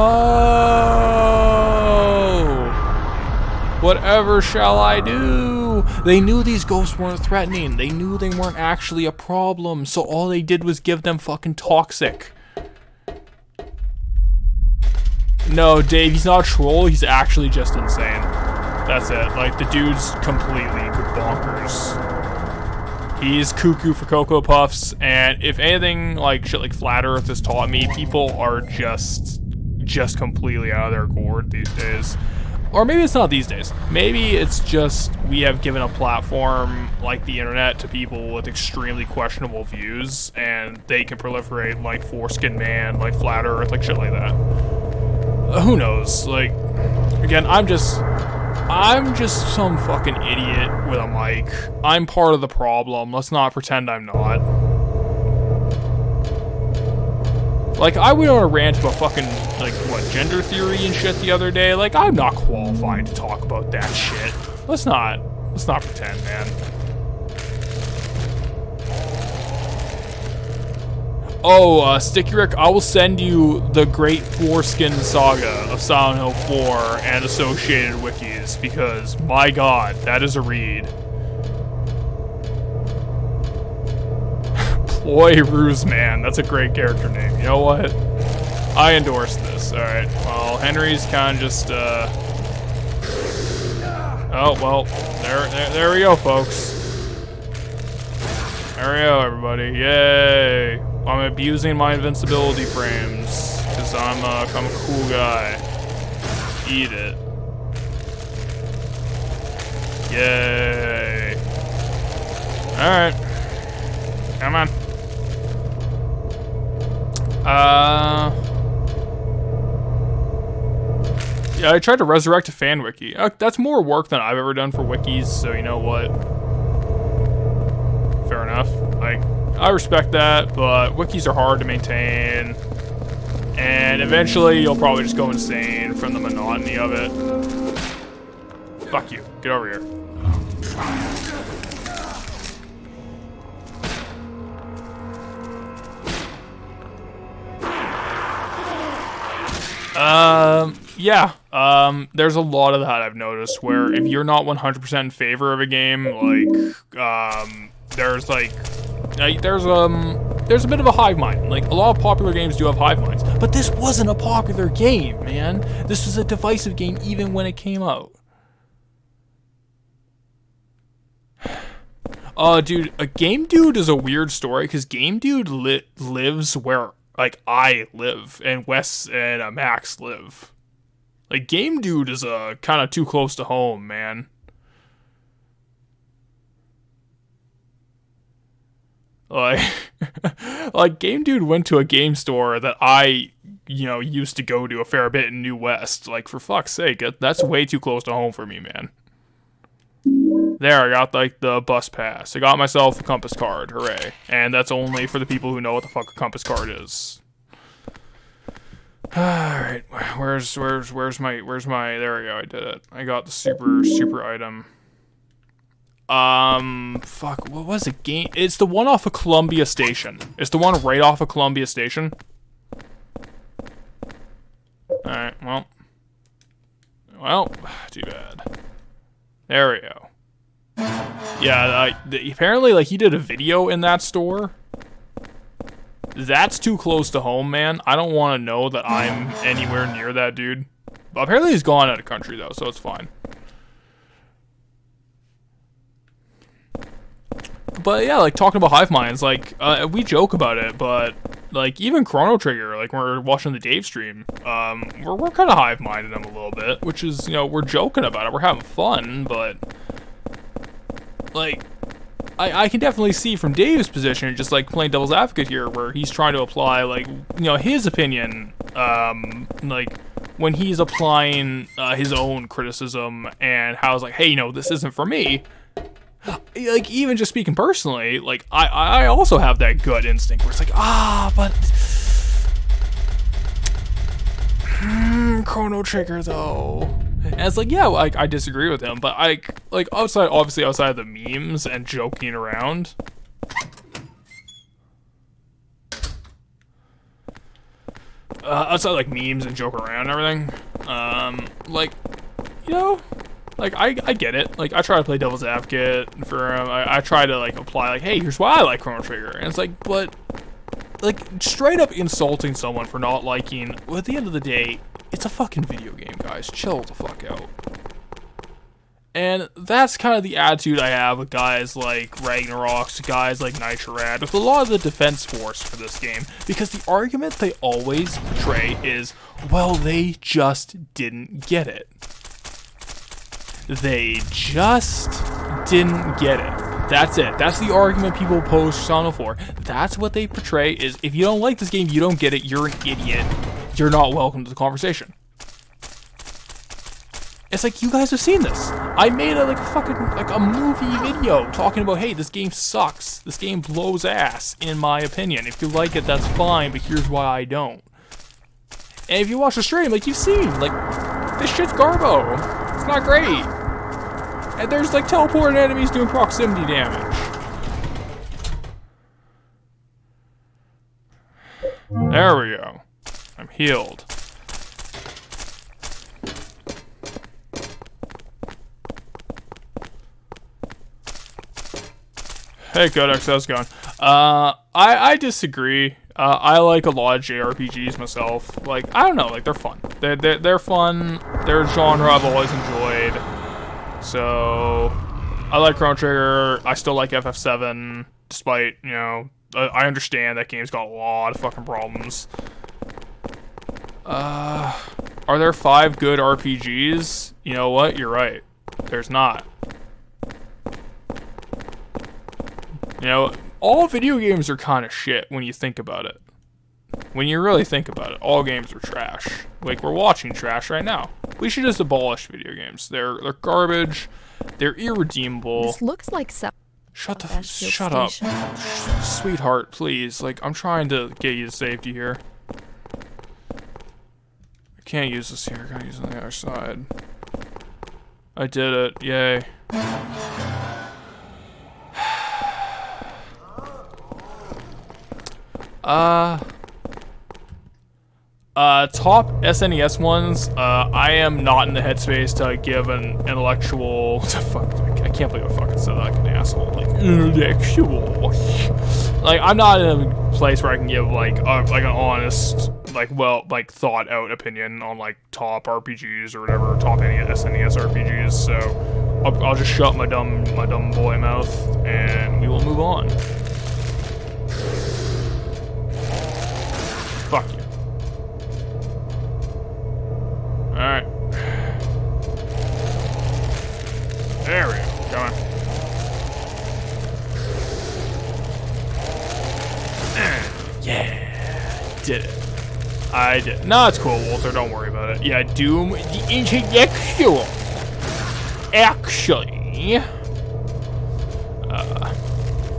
Whatever shall I do? They knew these ghosts weren't threatening. They knew they weren't actually a problem. So all they did was give them fucking toxic. No, Dave, he's not a troll. He's actually just insane. That's it. Like, the dude's completely bonkers. He's cuckoo for Cocoa Puffs, and if anything like shit like Flat Earth has taught me, people are just completely out of their gourd these days. Or maybe it's not these days. Maybe it's just we have given a platform like the internet to people with extremely questionable views, and they can proliferate like Foreskin Man, like Flat Earth, like shit like that. Who knows? Like, again, I'm just some fucking idiot with a mic. I'm part of the problem. Let's not pretend I'm not. Like, I went on a rant about fucking, like, what, gender theory and shit the other day. Like, I'm not qualified to talk about that shit. Let's not pretend, man. Oh, Sticky Rick, I will send you the Great Foreskin Saga of Silent Hill 4 and associated wikis, because, my god, that is a read. Ploy Ruseman, that's a great character name. You know what? I endorse this. Alright, well, Henry's kind of just, oh, well, there we go, folks. There we go, everybody. Yay! I'm abusing my invincibility frames, because I'm a cool guy. Eat it. Yay. Alright. Come on. Yeah, I tried to resurrect a fan wiki. That's more work than I've ever done for wikis, so you know what? Fair enough. Like, I respect that, but wikis are hard to maintain, and eventually you'll probably just go insane from the monotony of it. Fuck you. Get over here. Yeah. There's a lot of that I've noticed where if you're not 100% in favor of a game, like, there's a bit of a hive mind. Like, a lot of popular games do have hive minds, but this wasn't a popular game, man. This was a divisive game even when it came out. Dude, a Game Dude is a weird story, because Game Dude lives where, like, I live, and Wes and Max live. Like, Game Dude is kind of too close to home, man. Like, like, Game Dude went to a game store that I, used to go to a fair bit in New West. Like, for fuck's sake, that's way too close to home for me, man. There, I got, like, the bus pass. I got myself a compass card, hooray. And that's only for the people who know what the fuck a compass card is. Alright, where's my, there we go, I did it. I got the super item. Fuck, what was it? It's the one off of Columbia Station. It's the one right off of Columbia Station. Alright, well, too bad. There we go. Yeah, apparently, like, he did a video in that store. That's too close to home, man. I don't want to know that I'm anywhere near that dude. But apparently he's gone out of country, though, so it's fine. But yeah, like, talking about hive minds, like, we joke about it, but, like, even Chrono Trigger, like, when we're watching the Dave stream, we're kind of hive-minded him a little bit, which is, we're joking about it, we're having fun, but, like, I can definitely see from Dave's position, just, like, playing devil's advocate here, where he's trying to apply, like, his opinion, like, when he's applying his own criticism, and how it's like, hey, this isn't for me. Like, even just speaking personally, like, I also have that gut instinct where it's like, but Chrono Trigger, though. And it's like, yeah, like, I disagree with him, but obviously outside of the memes and joking around, outside, like, memes and joke around and everything, like, like, I get it. Like, I try to play devil's advocate for him. I try to, like, apply, like, hey, here's why I like Chrono Trigger. And it's like, but, like, straight up insulting someone for not liking, well, at the end of the day, it's a fucking video game, guys. Chill the fuck out. And that's kind of the attitude I have with guys like Ragnaroks, guys like Nitrorad, with a lot of the defense force for this game. Because the argument they always portray is, well, they just didn't get it. They just didn't get it. That's it. That's the argument people pose Persona 4. That's what they portray is, if you don't like this game, you don't get it, you're an idiot. You're not welcome to the conversation. It's like, you guys have seen this. I made a a movie video talking about, hey, this game sucks. This game blows ass, in my opinion. If you like it, that's fine, but here's why I don't. And if you watch the stream, like, you've seen, like, this shit's garbo. It's not great. And there's, like, teleported enemies doing proximity damage. There we go. I'm healed. Hey Codex, how's it going? I disagree. I like a lot of JRPGs myself. Like, I don't know, like, they're fun. They're fun. They're a genre I've always enjoyed. So, I like Chrono Trigger. I still like FF7, despite, you know, I understand that game's got a lot of fucking problems. Are there 5 good RPGs? You know what? You're right. There's not. You know, all video games are kind of shit when you think about it. When you really think about it, all games are trash. Like, we're watching trash right now. We should just abolish video games. They're garbage. They're irredeemable. This looks like Shut up, sweetheart, please. Like, I'm trying to get you to safety here. I can't use this here. I gotta use it on the other side. I did it. Yay. Top SNES ones, I am not in the headspace to give an intellectual, I can't believe I fucking said that like an asshole, like, intellectual. Like, I'm not in a place where I can give, like an honest, thought out opinion on, like, top RPGs or whatever, top any SNES RPGs, so I'll just shut my dumb boy mouth, and we will move on. Fuck you. Alright. There we go. Come on. Yeah. Did it. I did. No, it's cool, Walter. Don't worry about it. Yeah, Doom the Intellectual. Actually.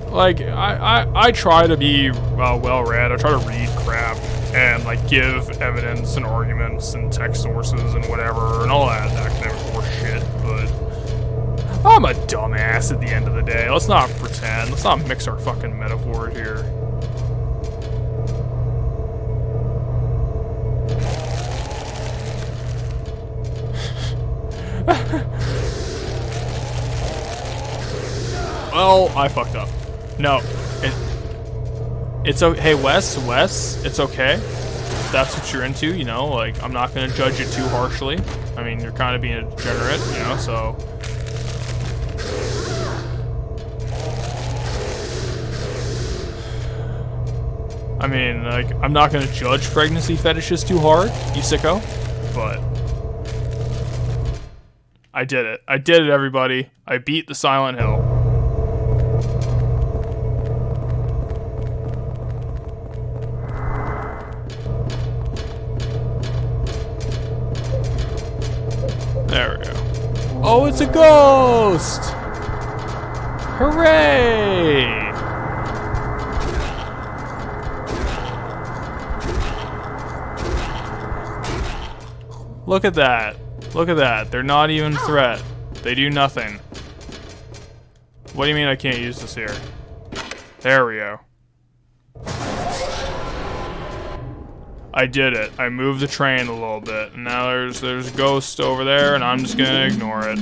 Like, I try to be well-read. I try to read crap and, like, give evidence and arguments and text sources and whatever and all that academic horse shit, but I'm a dumbass at the end of the day. Let's not pretend. Let's not mix our fucking metaphors here. Well, I fucked up. No, it's okay. Hey, Wes, it's okay. If that's what you're into, you know, like, I'm not gonna judge it too harshly. I mean, you're kind of being a degenerate, you know, so. I mean, like, I'm not gonna judge pregnancy fetishes too hard, you sicko, but I did it. I did it, everybody. I beat the Silent Hill. There we go. Oh, it's a ghost! Hooray! Look at that. Look at that. They're not even a threat. They do nothing. What do you mean I can't use this here? There we go. I did it. I moved the train a little bit. And now there's a ghost over there, and I'm just gonna ignore it.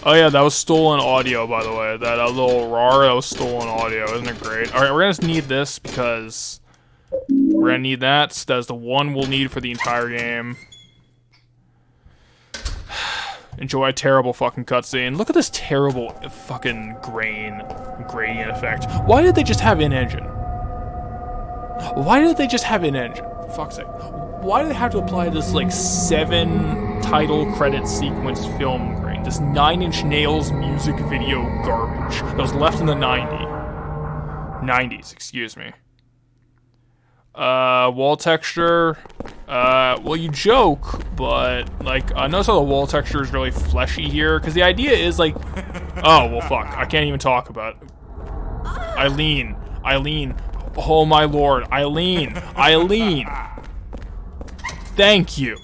Oh yeah, that was stolen audio, by the way. That little rar, that was stolen audio. Isn't it great? Alright, we're gonna need this because we're gonna need that. That's the one we'll need for the entire game. Enjoy a terrible fucking cutscene. Look at this terrible fucking gradient effect. Why did they just have in-engine? Why did they just have in-engine? Fuck's sake. Why do they have to apply this, like, 7 title credit sequence film grain? This 9 Inch Nails music video garbage that was left in the 90s, excuse me. Wall texture. Well, you joke, but, like, notice how the wall texture is really fleshy here, because the idea is, like, oh, well, fuck, I can't even talk about it. Eileen, oh my lord, Eileen, thank you.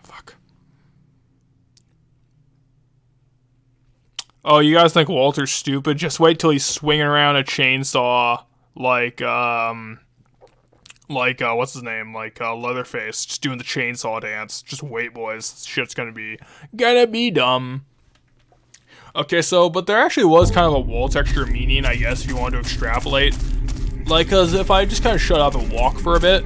Fuck. Oh, you guys think Walter's stupid? Just wait till he's swinging around a chainsaw like what's his name? Like, Leatherface, just doing the chainsaw dance. Just wait, boys. This shit's gonna be dumb. Okay, so, but there actually was kind of a wall texture meaning, I guess, if you wanted to extrapolate. Like, cause if I just kind of shut up and walk for a bit,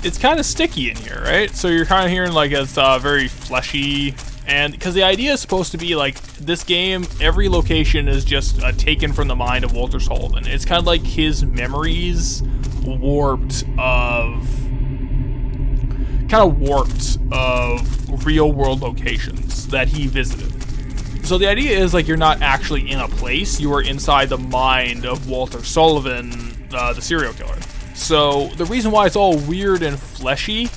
it's kind of sticky in here, right? So you're kind of hearing, like, it's, very fleshy. And because the idea is supposed to be like this game, every location is just taken from the mind of Walter Sullivan. It's kind of like his memories warped of real world locations that he visited. So the idea is like you're not actually in a place, you are inside the mind of Walter Sullivan, the serial killer. So the reason why it's all weird and fleshy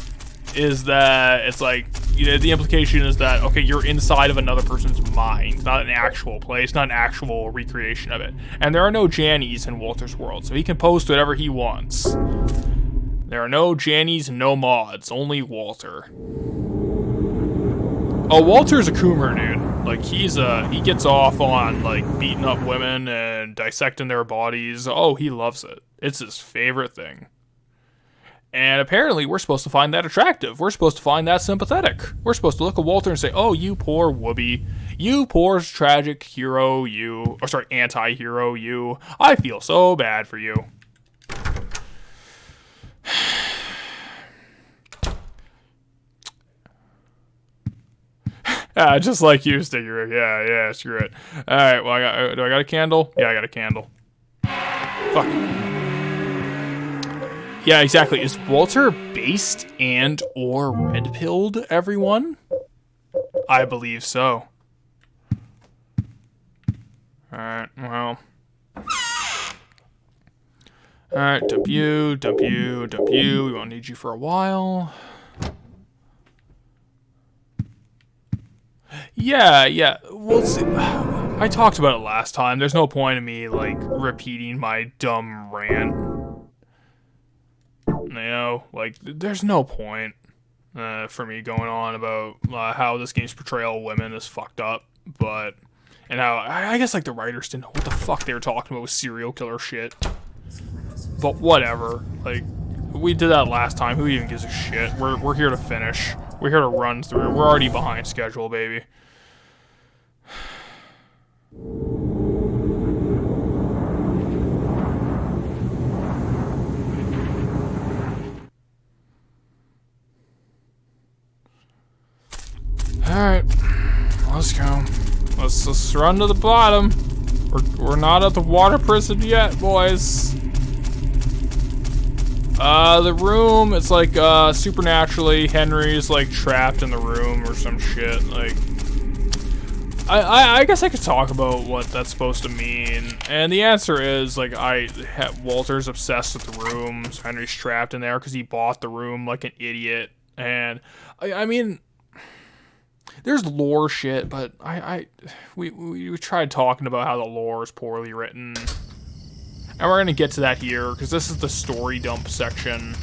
is that it's like, you know, the implication is that, okay, you're inside of another person's mind, not an actual place, not an actual recreation of it. And there are no Jannies in Walter's world, so he can post whatever he wants. There are no Jannies and no mods, only Walter. Oh, Walter's a coomer, dude. Like, he gets off on, like, beating up women and dissecting their bodies. Oh, he loves it. It's his favorite thing. And apparently, we're supposed to find that attractive. We're supposed to find that sympathetic. We're supposed to look at Walter and say, oh, you poor whoopee. You poor tragic hero, you. Or sorry, anti-hero, you. I feel so bad for you. Just like you, Sticky Rick. Yeah, screw it. Alright, well, do I got a candle? Yeah, I got a candle. Fuck. Yeah, exactly. Is Walter based and or red-pilled, everyone? I believe so. Alright, well. Alright, dump you. We won't need you for a while. Yeah. We'll see. I talked about it last time. There's no point in me, like, repeating my dumb rant. You know, like, there's no point for me going on about how this game's portrayal of women is fucked up, but, and how, I guess, like, the writers didn't know what the fuck they were talking about with serial killer shit. But whatever, like, we did that last time, who even gives a shit? We're here to finish. We're here to run through. We're already behind schedule, baby. Alright, let's go. Let's run to the bottom. We're not at the water prison yet, boys. The room, it's like, supernaturally, Henry's, like, trapped in the room or some shit, like... I guess I could talk about what that's supposed to mean, and the answer is, like, Walter's obsessed with the room, so Henry's trapped in there because he bought the room like an idiot, and, I mean... There's lore shit, but we tried talking about how the lore is poorly written. And we're gonna get to that here, because this is the story dump section.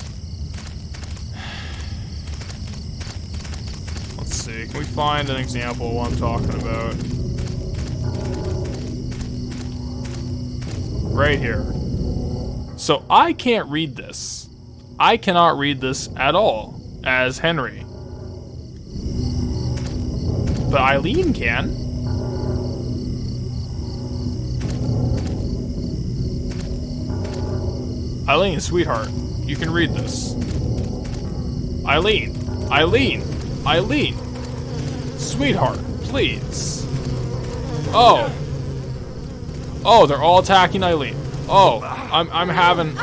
Let's see, can we find an example of what I'm talking about? Right here. So I can't read this. I cannot read this at all as Henry. But Eileen can. Eileen, sweetheart, you can read this. Eileen, Eileen, Eileen, sweetheart, please. Oh, oh, they're all attacking Eileen. Oh, I'm having.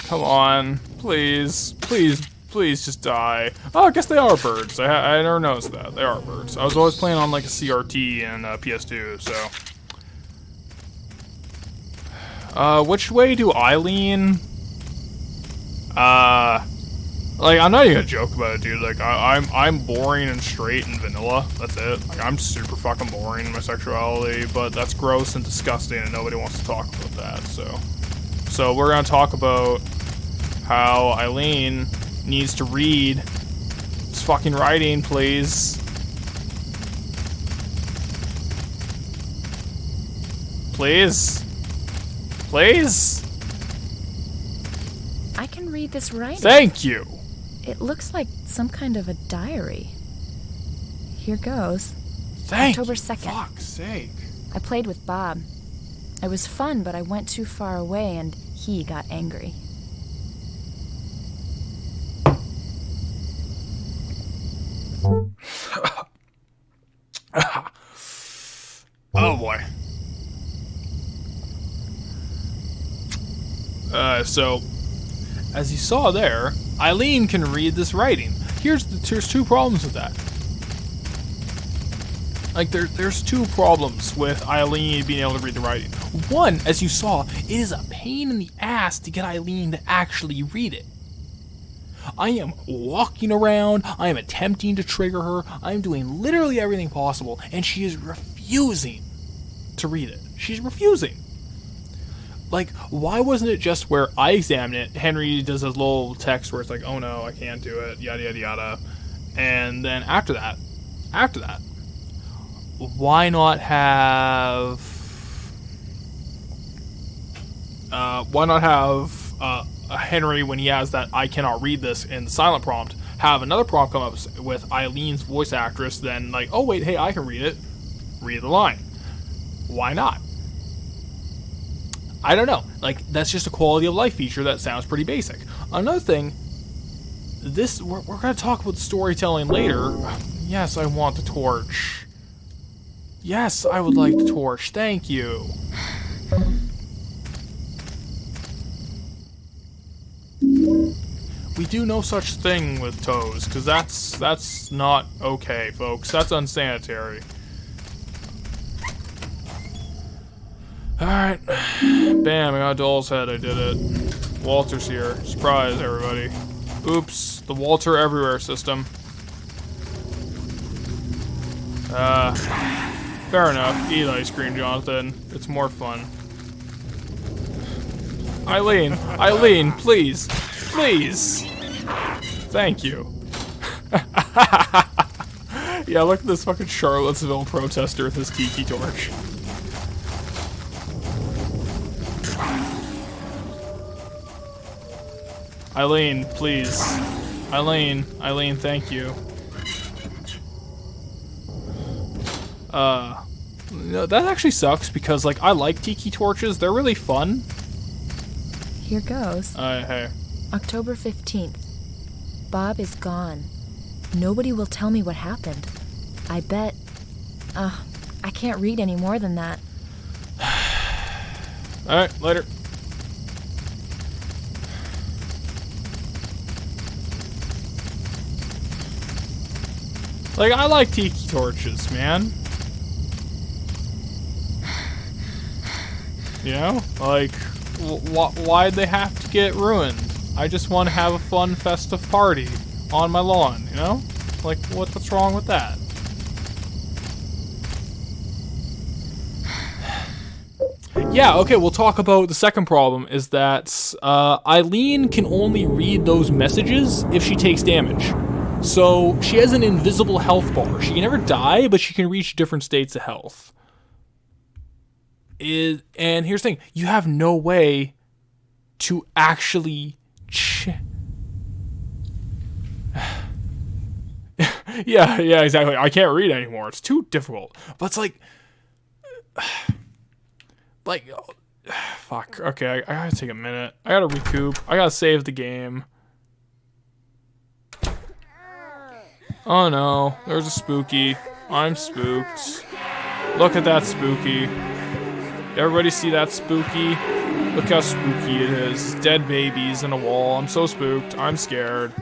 Come on, please, please, please just die. Oh, I guess they are birds. I never noticed that. They are birds. I was always playing on like a CRT and PS2, so. Which way do Eileen? Like, I'm not even gonna joke about it, dude. Like, I'm boring and straight and vanilla. That's it. Like, I'm super fucking boring in my sexuality, but that's gross and disgusting, and nobody wants to talk about that. So we're gonna talk about how Eileen needs to read this fucking writing, please. Please? Please? I can read this writing. Thank you! It looks like some kind of a diary. Here goes. Thank October you, 2nd. fuck's sake. I played with Bob. It was fun, but I went too far away and he got angry. Oh boy. So, as you saw there, Eileen can read this writing. There's two problems with that. Like, there's two problems with Eileen being able to read the writing. One, as you saw, it is a pain in the ass to get Eileen to actually read it. I am walking around, I am attempting to trigger her, I am doing literally everything possible, and she is refusing to read it. She's refusing. Like, why wasn't it just where I examine it, Henry does his little text where it's like, oh no, I can't do it, yada yada yada, and then after that, why not have Henry, when he has that I cannot read this in the silent prompt, have another prompt come up with Eileen's voice actress, then like, oh wait, hey, I can read it, read the line. Why not? I don't know. Like, that's just a quality of life feature that sounds pretty basic. Another thing, we're going to talk about storytelling later. Yes, I want the torch. Yes, I would like the torch. Thank you. We do no such thing with toes, because that's not okay, folks. That's unsanitary. Alright. Bam, I got a doll's head. I did it. Walter's here. Surprise, everybody. Oops. The Walter Everywhere system. Fair enough. Eat ice cream, Jonathan. It's more fun. Eileen, please. Please. Thank you. Yeah, look at this fucking Charlottesville protester with his tiki torch. Eileen, please. Eileen, thank you. No, that actually sucks because, like, I like tiki torches. They're really fun. Here goes. Hey. October 15th. Bob is gone. Nobody will tell me what happened. I bet... I can't read any more than that. Alright, later. Like, I like tiki torches, man. You know? Like, why'd they have to get ruined? I just want to have a fun festive party on my lawn, you know? Like, what's wrong with that? Yeah, okay, we'll talk about the second problem is that Eileen can only read those messages if she takes damage. So she has an invisible health bar. She can never die, but she can reach different states of health. And here's the thing, you have no way to actually yeah, exactly. I can't read anymore. It's too difficult. But it's like fuck. Okay, I gotta take a minute. I gotta recoup. I gotta save the game. Oh no, there's a spooky. I'm spooked. Look at that spooky. Everybody see that spooky? Look how spooky it is. Dead babies in a wall. I'm so spooked. I'm scared.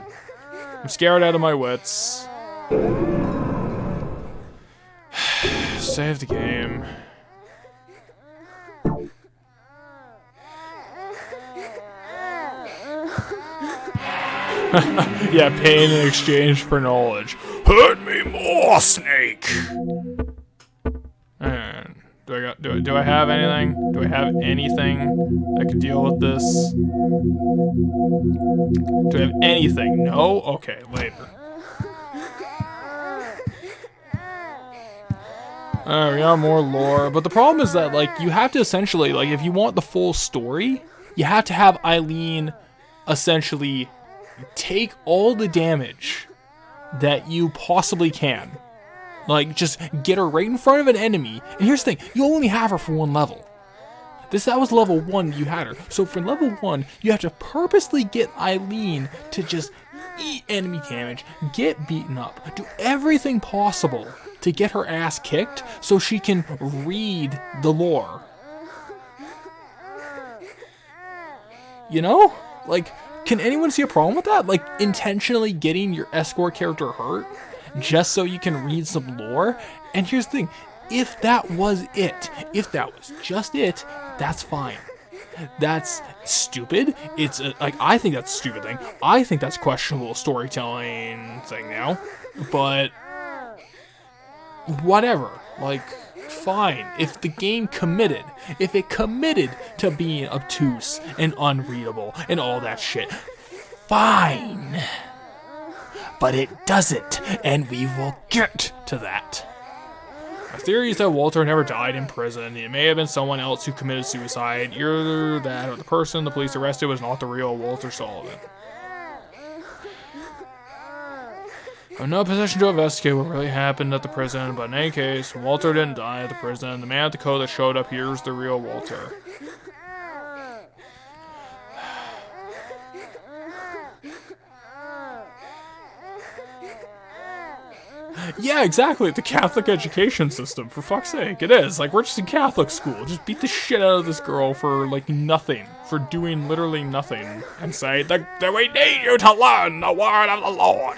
I'm scared out of my wits. Save the game. Yeah, pain in exchange for knowledge. Hurt me more, Snake. And do I have anything? Do I have anything that could deal with this? Do I have anything? No? Okay, later. We got more lore, but the problem is that, like, you have to essentially, like, if you want the full story, you have to have Eileen essentially take all the damage that you possibly can. Like, just get her right in front of an enemy. And here's the thing, you only have her for one level. That was level 1 you had her. So for level 1, you have to purposely get Eileen to just eat enemy damage, get beaten up, do everything possible to get her ass kicked so she can read the lore. You know? Like, can anyone see a problem with that? Like, intentionally getting your escort character hurt just so you can read some lore? And here's the thing, if that was it, if that was just it, that's fine. That's stupid. It's like, I think that's a stupid thing. I think that's questionable storytelling thing now. But whatever. Like, fine. If the game committed, if it committed to being obtuse and unreadable and all that shit, fine. But it doesn't, and we will get to that. The theory is that Walter never died in prison. It may have been someone else who committed suicide. Either that or the person the police arrested was not the real Walter Sullivan. I'm not in a position to investigate what really happened at the prison, but in any case, Walter didn't die at the prison. The man at the coat that showed up here is the real Walter. Yeah, exactly. The Catholic education system, for fuck's sake. It is. Like, we're just in Catholic school. Just beat the shit out of this girl for, like, nothing. For doing literally nothing. And say, that we need you to learn the word of the Lord.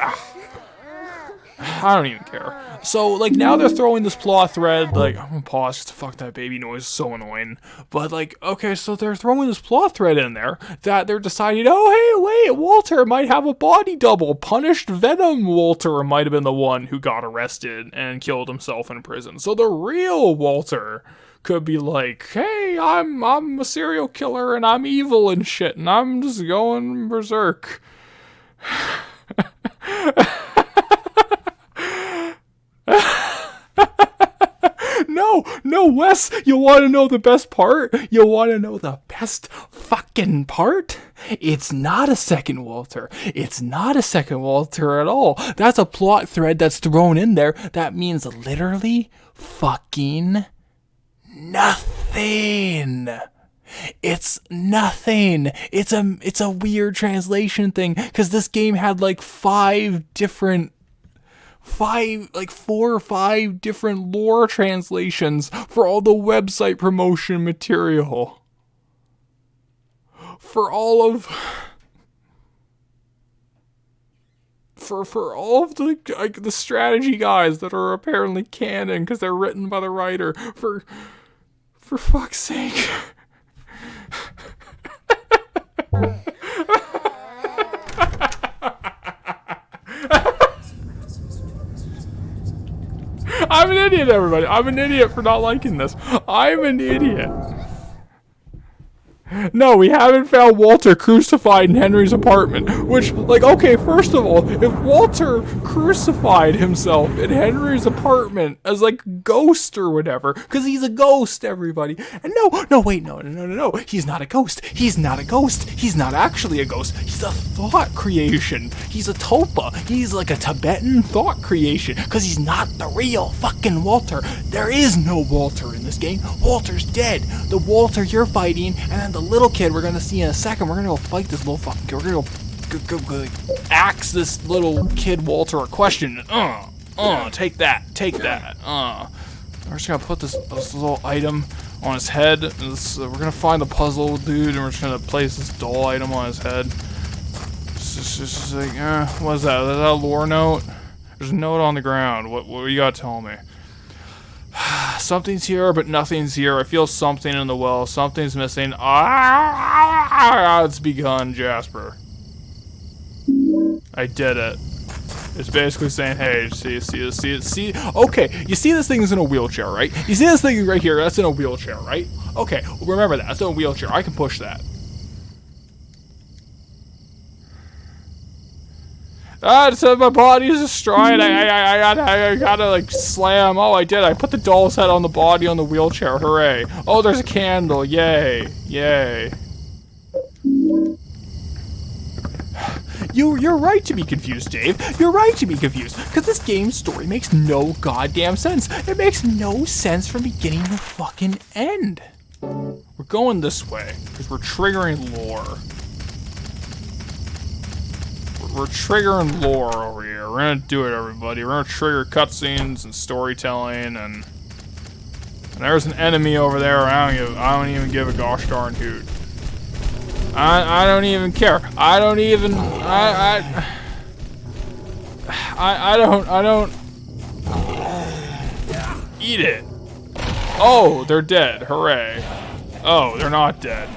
I don't even care. So, like, now they're throwing this plot thread, like, I'm gonna pause just to fuck that baby noise is so annoying. But, like, okay, so they're throwing this plot thread in there that they're deciding, oh, hey, wait, Walter might have a body double. Punished Venom Walter might have been the one who got arrested and killed himself in prison. So the real Walter could be like, hey, I'm a serial killer and I'm evil and shit and I'm just going berserk. No, Wes, you want to know the best part? You want to know the best fucking part? It's not a second Walter. It's not a second Walter at all. That's a plot thread that's thrown in there that means literally fucking nothing. It's nothing. It's a weird translation thing because this game had like four or five different lore translations for all the website promotion material. For all of the strategy guides that are apparently canon because they're written by the writer. For fuck's sake. idiot, everybody. I'm an idiot for not liking this. I'm an idiot. No, we haven't found Walter crucified in Henry's apartment. Which, like, okay, first of all, if Walter crucified himself in Henry's apartment as, like, ghost or whatever, because he's a ghost, everybody. And no, he's not a ghost. He's not a ghost. He's not actually a ghost. He's a thought creation. He's a tulpa. He's like a Tibetan thought creation, because he's not the real fucking Walter. There is no Walter in this game. Walter's dead. The Walter you're fighting, and then the little kid we're gonna see in a second, we're gonna go fight this little fucking kid. We're gonna go ask this little kid Walter a question. Take that. We're just gonna put this little item on his head. We're gonna find the puzzle dude, and we're just gonna place this doll item on his head. It's just like, what is that? Is that a lore note? There's a note on the ground. What you gotta tell me? Something's here, but nothing's here. I feel something in the well. Something's missing. It's begun, Jasper. I did it. It's basically saying, hey, see. Okay, you see this thing is in a wheelchair, right? You see this thing right here? That's in a wheelchair, right? Okay, remember that. That's in a wheelchair. I can push that. It said my body is destroyed. I gotta like slam. Oh, I did. I put the doll's head on the body on the wheelchair. Hooray. Oh, there's a candle. Yay. You're right to be confused, Dave. You're right to be confused. Because this game's story makes no goddamn sense. It makes no sense from beginning to fucking end. We're going this way. Because we're triggering lore. We're triggering lore over here. We're gonna do it, everybody. We're gonna trigger cutscenes and storytelling, and there's an enemy over there. I don't even give a gosh darn hoot. I don't even care. I don't eat it. Oh, they're dead. Hooray. Oh, they're not dead.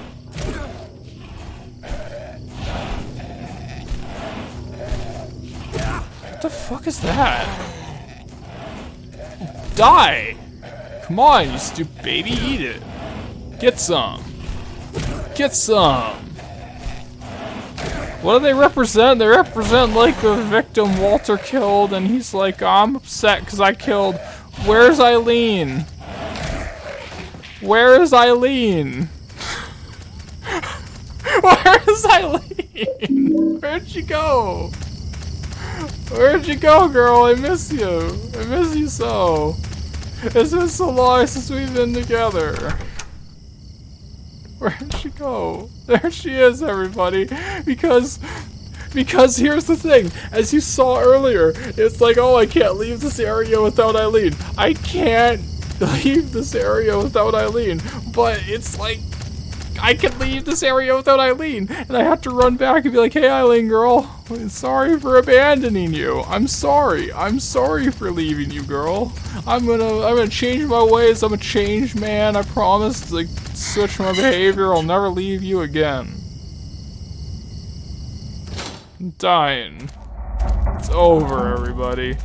What the fuck is that? Die! Come on, you stupid baby, eat it. Get some. Get some. What do they represent? They represent like a victim Walter killed, and he's like, I'm upset because I killed. Where's Eileen? Where is Eileen? Where's Eileen? Where'd she go? Where'd you go, girl? I miss you. I miss you so. It's been so long since we've been together. Where'd she go? There she is, everybody. Because here's the thing. As you saw earlier, it's like, oh, I can't leave this area without Eileen. I can't leave this area without Eileen. But it's like, I can leave this area without Eileen, and I have to run back and be like, hey, Eileen girl, sorry for abandoning you. I'm sorry for leaving you, girl. I'm gonna change my ways. I'm a changed man. I promise to like, switch my behavior. I'll never leave you again. I'm dying. It's over, everybody.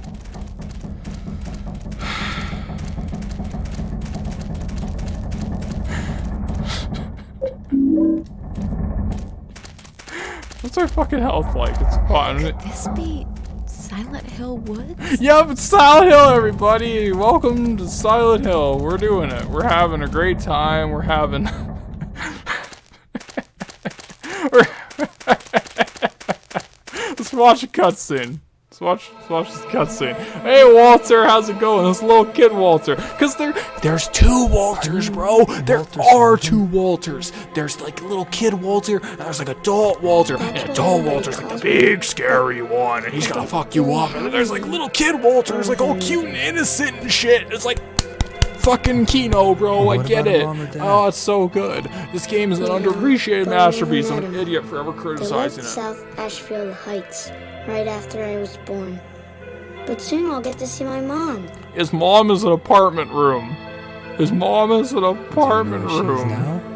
What's our fucking health like? It's fun. Could this be Silent Hill Woods? Yep, it's Silent Hill, everybody. Welcome to Silent Hill. We're doing it. We're having a great time. We're having... Let's watch a cutscene. Let's watch this cutscene. Hey, Walter, how's it going? This little kid Walter. Because there's two Walters, bro. There are two Walters. There's like a little kid Walter, and there's like adult Walter. And adult Walter's like the big, scary one, and he's gonna fuck you up. And then there's like little kid Walter's like all cute and innocent and shit. It's like fucking Kino, bro. I get it. Oh, it's so good. This game is an underappreciated masterpiece. I'm an idiot for ever criticizing it. South Ashfield Heights, right after I was born. But soon I'll get to see my mom. His mom is an apartment room. His mom is an apartment room.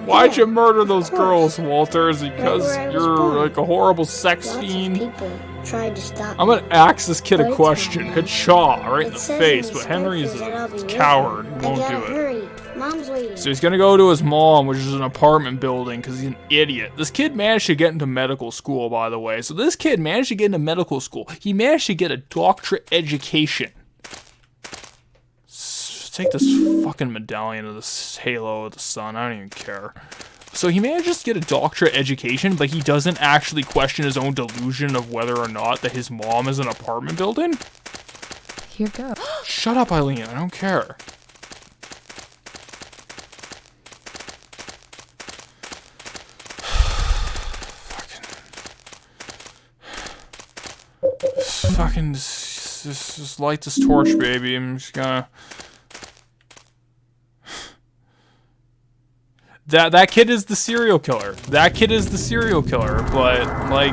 Why'd you murder those girls, Walter? Is it because you're like a horrible sex fiend? tried to stop I'm me. gonna ask this kid a But it's question. Henry. Hacha, right in It the says face, in but the Henry's scriptures that I'll be a with coward. you. He I won't gotta do it. hurry. Mom's waiting. So he's gonna go to his mom, which is an apartment building, because he's an idiot. This kid managed to get into medical school, by the way. So this kid managed to get into medical school. He managed to get a doctorate education. Take this fucking medallion of this halo of the sun. I don't even care. So he manages to get a doctorate education, but he doesn't actually question his own delusion of whether or not that his mom is an apartment building? Here goes. Shut up, Eileen. I don't care. Fucking just light this torch, baby. I'm just gonna... That kid is the serial killer. That kid is the serial killer, but, like,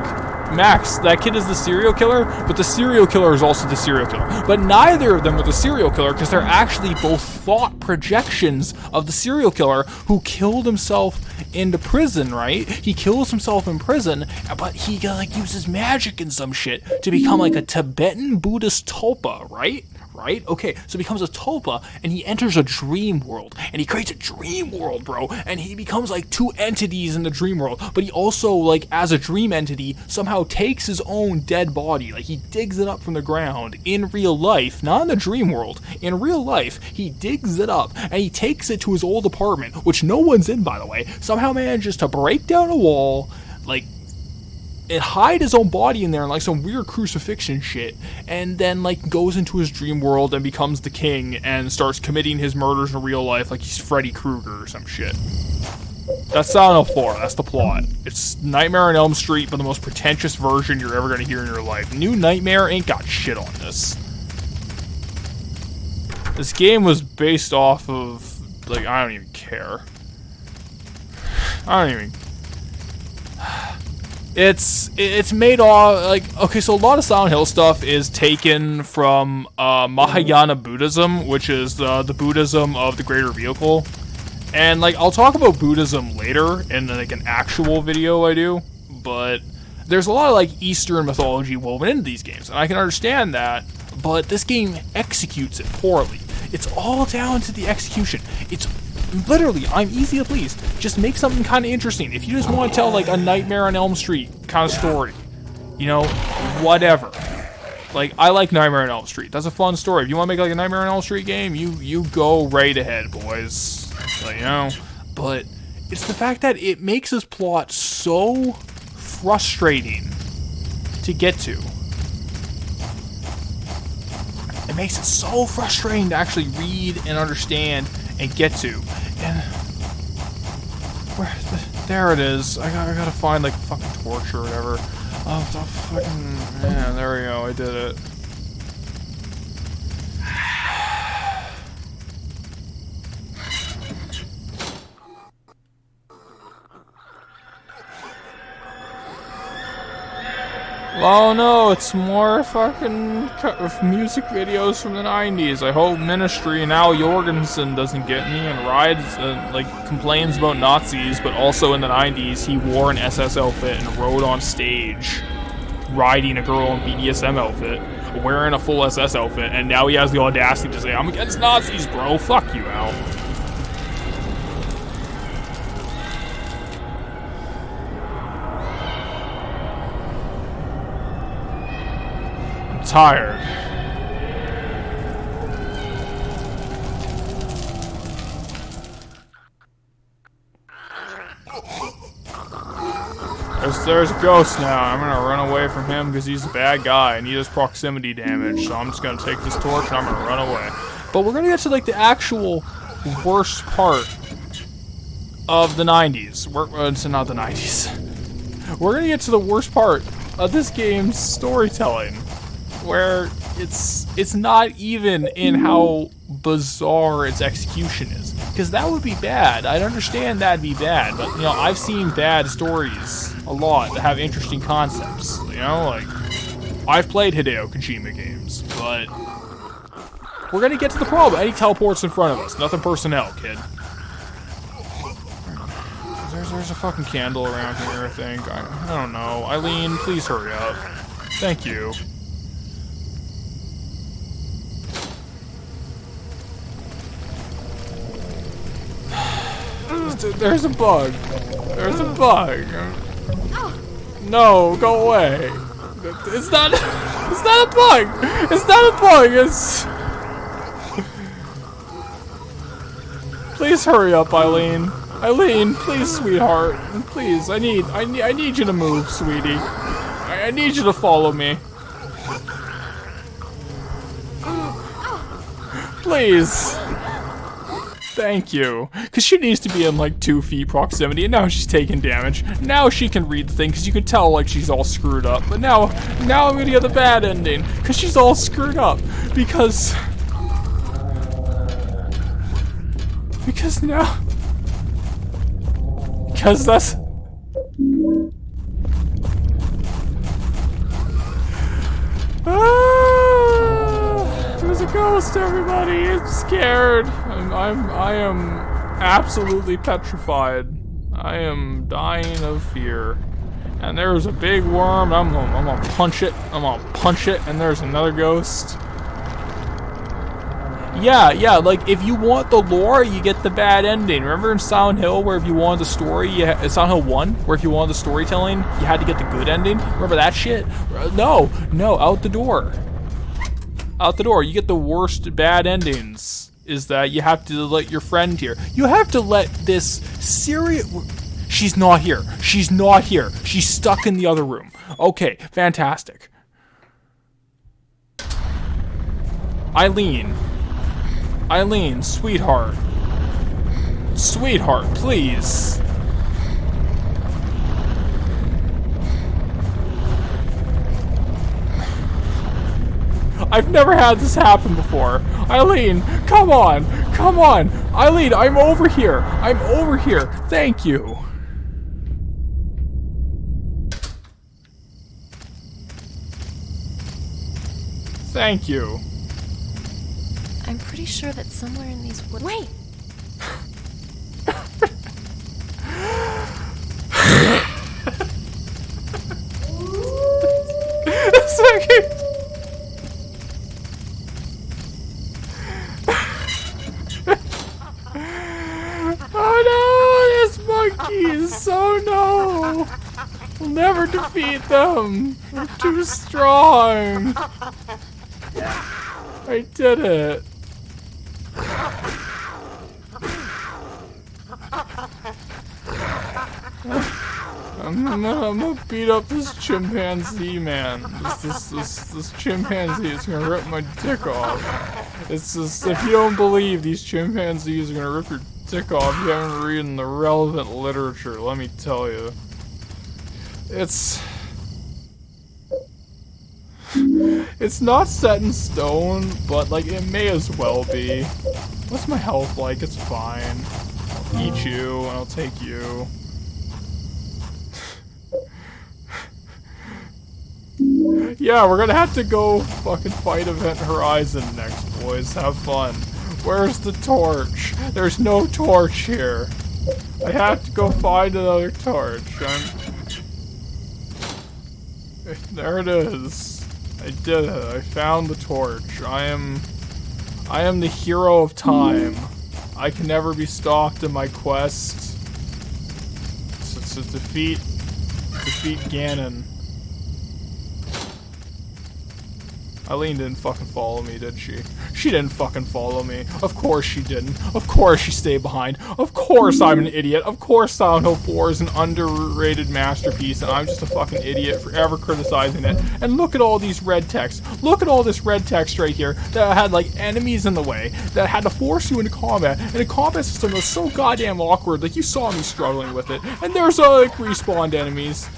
Max, that kid is the serial killer, but the serial killer is also the serial killer. But neither of them are the serial killer, because they're actually both thought projections of the serial killer who killed himself into prison, right? He kills himself in prison, but he, like, uses magic and some shit to become, like, a Tibetan Buddhist tulpa, right? Right? Okay, so he becomes a tulpa, and he enters a dream world, and he creates a dream world, bro, and he becomes, like, two entities in the dream world, but he also, like, as a dream entity, somehow takes his own dead body, like, he digs it up from the ground in real life, not in the dream world, in real life, he digs it up, and he takes it to his old apartment, which no one's in, by the way, somehow manages to break down a wall, like, and hide his own body in there in like some weird crucifixion shit, and then like goes into his dream world and becomes the king and starts committing his murders in real life like he's Freddy Krueger or some shit. That's Silent Hill 4, that's the plot. It's Nightmare on Elm Street, but the most pretentious version you're ever gonna hear in your life. New Nightmare ain't got shit on this. This game was based off of, like, I don't even care. I don't even... It's made off, like, okay, so a lot of Silent Hill stuff is taken from Mahayana Buddhism, which is the Buddhism of the greater vehicle. And, like, I'll talk about Buddhism later in, like, an actual video I do, but there's a lot of, like, Eastern mythology woven into these games, and I can understand that, but this game executes it poorly. It's all down to the execution. It's literally, I'm easy to please. Just make something kind of interesting. If you just want to tell, like, a Nightmare on Elm Street kind of story, you know, whatever. Like, I like Nightmare on Elm Street. That's a fun story. If you want to make, like, a Nightmare on Elm Street game, you go right ahead, boys. Like, you know, but it's the fact that it makes this plot so frustrating to get to. It makes it so frustrating to actually read and understand and get to. And there it is. I gotta find like a fucking torch or whatever. Oh, the fucking man. There we go. I did it. Oh no, it's more fucking music videos from the 90s. I hope Ministry and Al Jorgensen doesn't get me and rides, like, complains about Nazis, but also in the 90s he wore an SS outfit and rode on stage riding a girl in BDSM outfit, wearing a full SS outfit, and now he has the audacity to say, I'm against Nazis, bro. Fuck you, Al. Tired. There's a ghost now. I'm gonna run away from him because he's a bad guy and he does proximity damage. So I'm just gonna take this torch and I'm gonna run away. But we're gonna get to like the actual worst part of the 90s. It's not the 90s. We're gonna get to the worst part of this game's storytelling, where it's not even in how bizarre its execution is, because that would be bad. I'd understand that'd be bad, but you know, I've seen bad stories a lot that have interesting concepts. You know, like I've played Hideo Kojima games, but we're gonna get to the problem. And he teleports in front of us. Nothing personnel, kid. There's a fucking candle around here, I think. I don't know. Eileen, please hurry up. Thank you. There's a bug. There's a bug. No, go away. It's not. It's not a bug. It's not a bug. It's. Please hurry up, Eileen. Eileen, please, sweetheart. Please, I need you to move, sweetie. I need you to follow me. Please. Thank you. Because she needs to be in like 2 feet proximity, and now she's taking damage. Now she can read the thing, because you can tell like she's all screwed up. But now I'm gonna get the bad ending, because she's all screwed up. Because now. Because that's. There's a ghost, everybody. I'm scared. I am absolutely petrified. I am dying of fear. And there's a big worm. I'm gonna punch it. I'm gonna punch it. And there's another ghost. Yeah, like, if you want the lore, you get the bad ending. Remember in Silent Hill, where if you wanted the story, Silent Hill 1, where if you wanted the storytelling, you had to get the good ending? Remember that shit? No, out the door. Out the door. You get the worst bad endings. Is that you have to let your friend here. You have to let this serious... She's not here. She's not here. She's stuck in the other room. Okay, fantastic. Eileen, sweetheart. Sweetheart, please. I've never had this happen before. Eileen, come on. Eileen, I'm over here. Thank you. Thank you. I'm pretty sure that somewhere in these woods. Wait! Oh no, there's monkeys! Oh no! We'll never defeat them! We're too strong! I did it! I'm gonna beat up this chimpanzee, man. This chimpanzee is gonna rip my dick off. It's just, if you don't believe these chimpanzees are gonna rip your dick off, you haven't read the relevant literature, let me tell you. It's not set in stone, but like it may as well be. What's my health like? It's fine. I'll eat you, and I'll take you. Yeah, we're gonna have to go fucking fight Event Horizon next, boys. Have fun. Where's the torch? There's no torch here. I have to go find another torch. There it is. I did it. I found the torch. I am the hero of time. I can never be stopped in my quest to defeat Ganon. Eileen didn't fucking follow me, did she? She didn't fucking follow me. Of course she didn't. Of course she stayed behind. Of course I'm an idiot. Of course Silent Hill 4 is an underrated masterpiece, and I'm just a fucking idiot for ever criticizing it. And look at all these red text. Look at all this red text right here that had, like, enemies in the way, that had to force you into combat, and the combat system was so goddamn awkward, like, you saw me struggling with it. And there's, like, respawned enemies.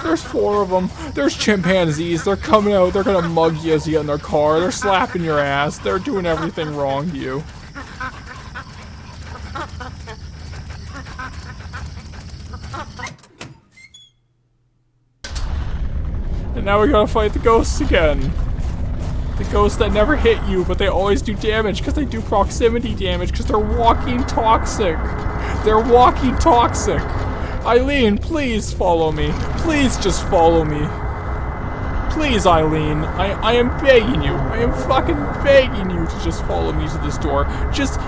There's 4 of them. There's chimpanzees. They're coming out. They're gonna mug you as you get in their car. They're slapping your ass. They're doing everything wrong to you. And now we gotta fight the ghosts again. The ghosts that never hit you, but they always do damage because they do proximity damage because they're walking toxic. They're walking toxic. Eileen, please follow me. Please just follow me. Please, Eileen, I am begging you. I am fucking begging you to just follow me to this door. Just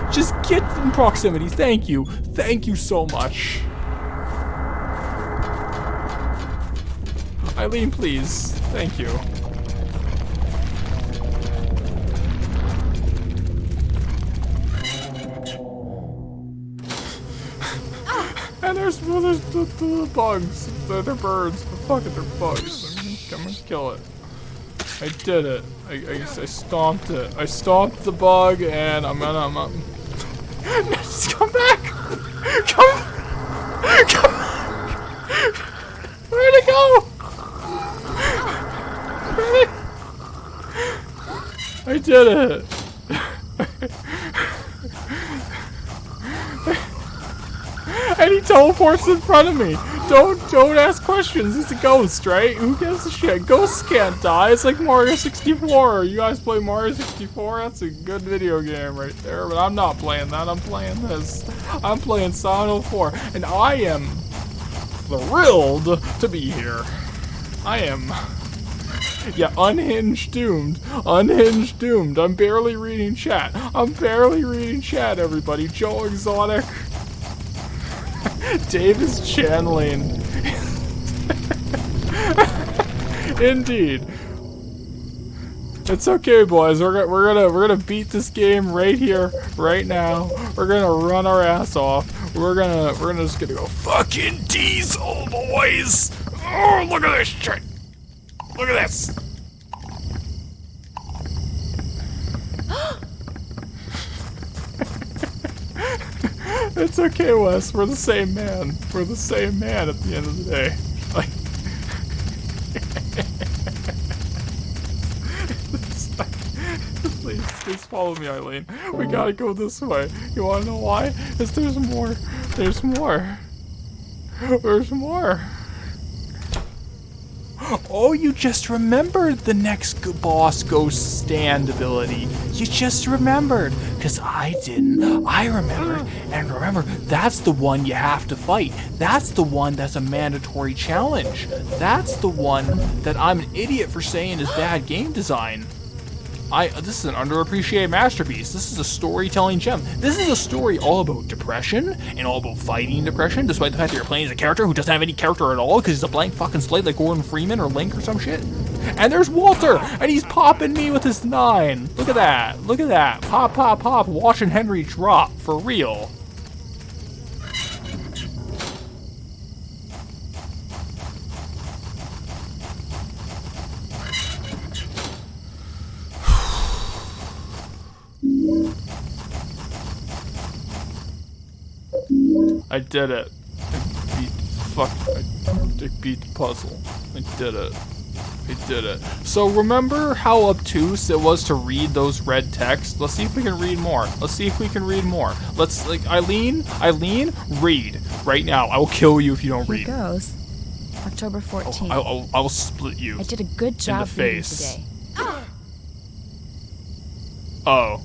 get in proximity. Thank you. Thank you so much. Eileen, please. Thank you. And there's the bugs. They're birds. Fucking they're bugs. I'm gonna kill it. I did it. I stomped it. I stomped the bug, and I'm just come back. Come back. Where'd it go? I did it. And he teleports in front of me. Don't ask questions. He's a ghost, right? Who gives a shit? Ghosts can't die. It's like Mario 64. You guys play Mario 64? That's a good video game right there. But I'm not playing that. I'm playing this. I'm playing Silent Hill 4. And I am thrilled to be here. I am... Yeah, unhinged doomed. Unhinged doomed. I'm barely reading chat. I'm barely reading chat, everybody. Joe Exotic. Dave is channeling. Indeed. It's okay, boys. We're gonna beat this game right here, right now. We're gonna run our ass off. We're just gonna go fucking diesel, boys. Oh, look at this shit. Look at this. It's okay, Wes. We're the same man. We're the same man at the end of the day. Like, please follow me, Eileen. We gotta go this way. You wanna know why? Because there's more. There's more. There's more. Oh, you just remembered the next boss ghost stand ability. You just remembered. Because I didn't. I remembered. And remember, that's the one you have to fight. That's the one that's a mandatory challenge. That's the one that I'm an idiot for saying is bad game design. This is an underappreciated masterpiece. This is a storytelling gem. This is a story all about depression and all about fighting depression, despite the fact that you're playing as a character who doesn't have any character at all because he's a blank fucking slate like Gordon Freeman or Link or some shit. And there's Walter, and he's popping me with his 9. Look at that. Look at that. Pop, pop, pop. Watching Henry drop for real. I did it. I beat the puzzle. I did it. I did it. So remember how obtuse it was to read those red texts? Let's see if we can read more. Let's see if we can read more. Let's, like, Eileen, read. Right now. I will kill you if you don't read. Here goes. October 14th. I will split you. I did a good job reading today. Oh.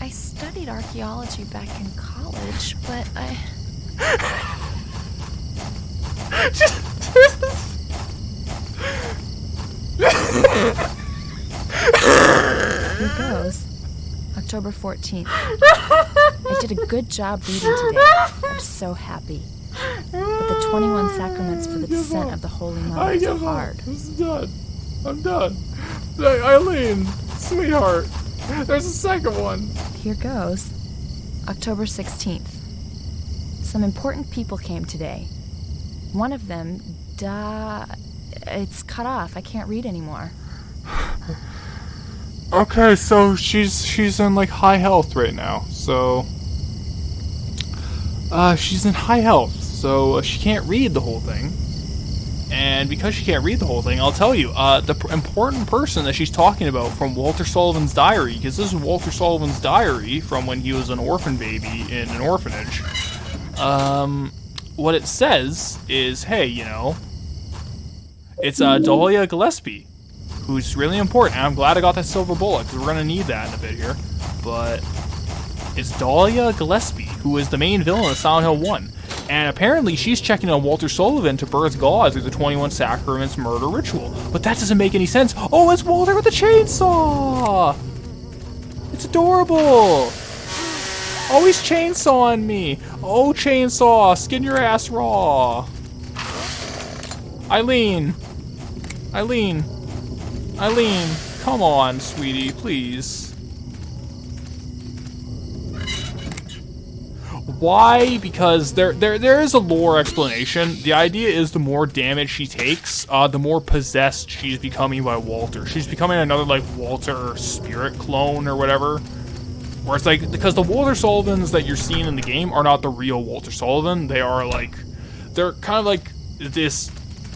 I studied archaeology back in college, but I... Here goes. October 14th. I did a good job reading today. I'm so happy. But the 21 sacraments for the descent of the Holy Mother is hard. This is done. I'm done. Eileen, sweetheart. There's a second one. Here goes. October 16th. Some important people came today. One of them, it's cut off. I can't read anymore. Okay, so she's in like high health right now. So she's in high health. So she can't read the whole thing. And because she can't read the whole thing, I'll tell you, the important person that she's talking about from Walter Sullivan's diary, because this is Walter Sullivan's diary from when he was an orphan baby in an orphanage. What it says is, hey, you know, it's Dahlia Gillespie, who's really important. And I'm glad I got that silver bullet, because we're going to need that in a bit here. But it's Dahlia Gillespie, who is the main villain of Silent Hill 1. And apparently she's checking on Walter Sullivan to birth God through the 21 Sacraments murder ritual. But that doesn't make any sense. Oh, it's Walter with the chainsaw! It's adorable! Oh, he's chainsawing me! Oh, chainsaw, skin your ass raw! Eileen! Eileen! Eileen! Come on, sweetie, please. Why? Because there is a lore explanation. The idea is the more damage she takes, the more possessed she's becoming by Walter. She's becoming another, like, Walter spirit clone or whatever. Where it's like, because the Walter Sullivans that you're seeing in the game are not the real Walter Sullivan. They are like, they're kind of like this,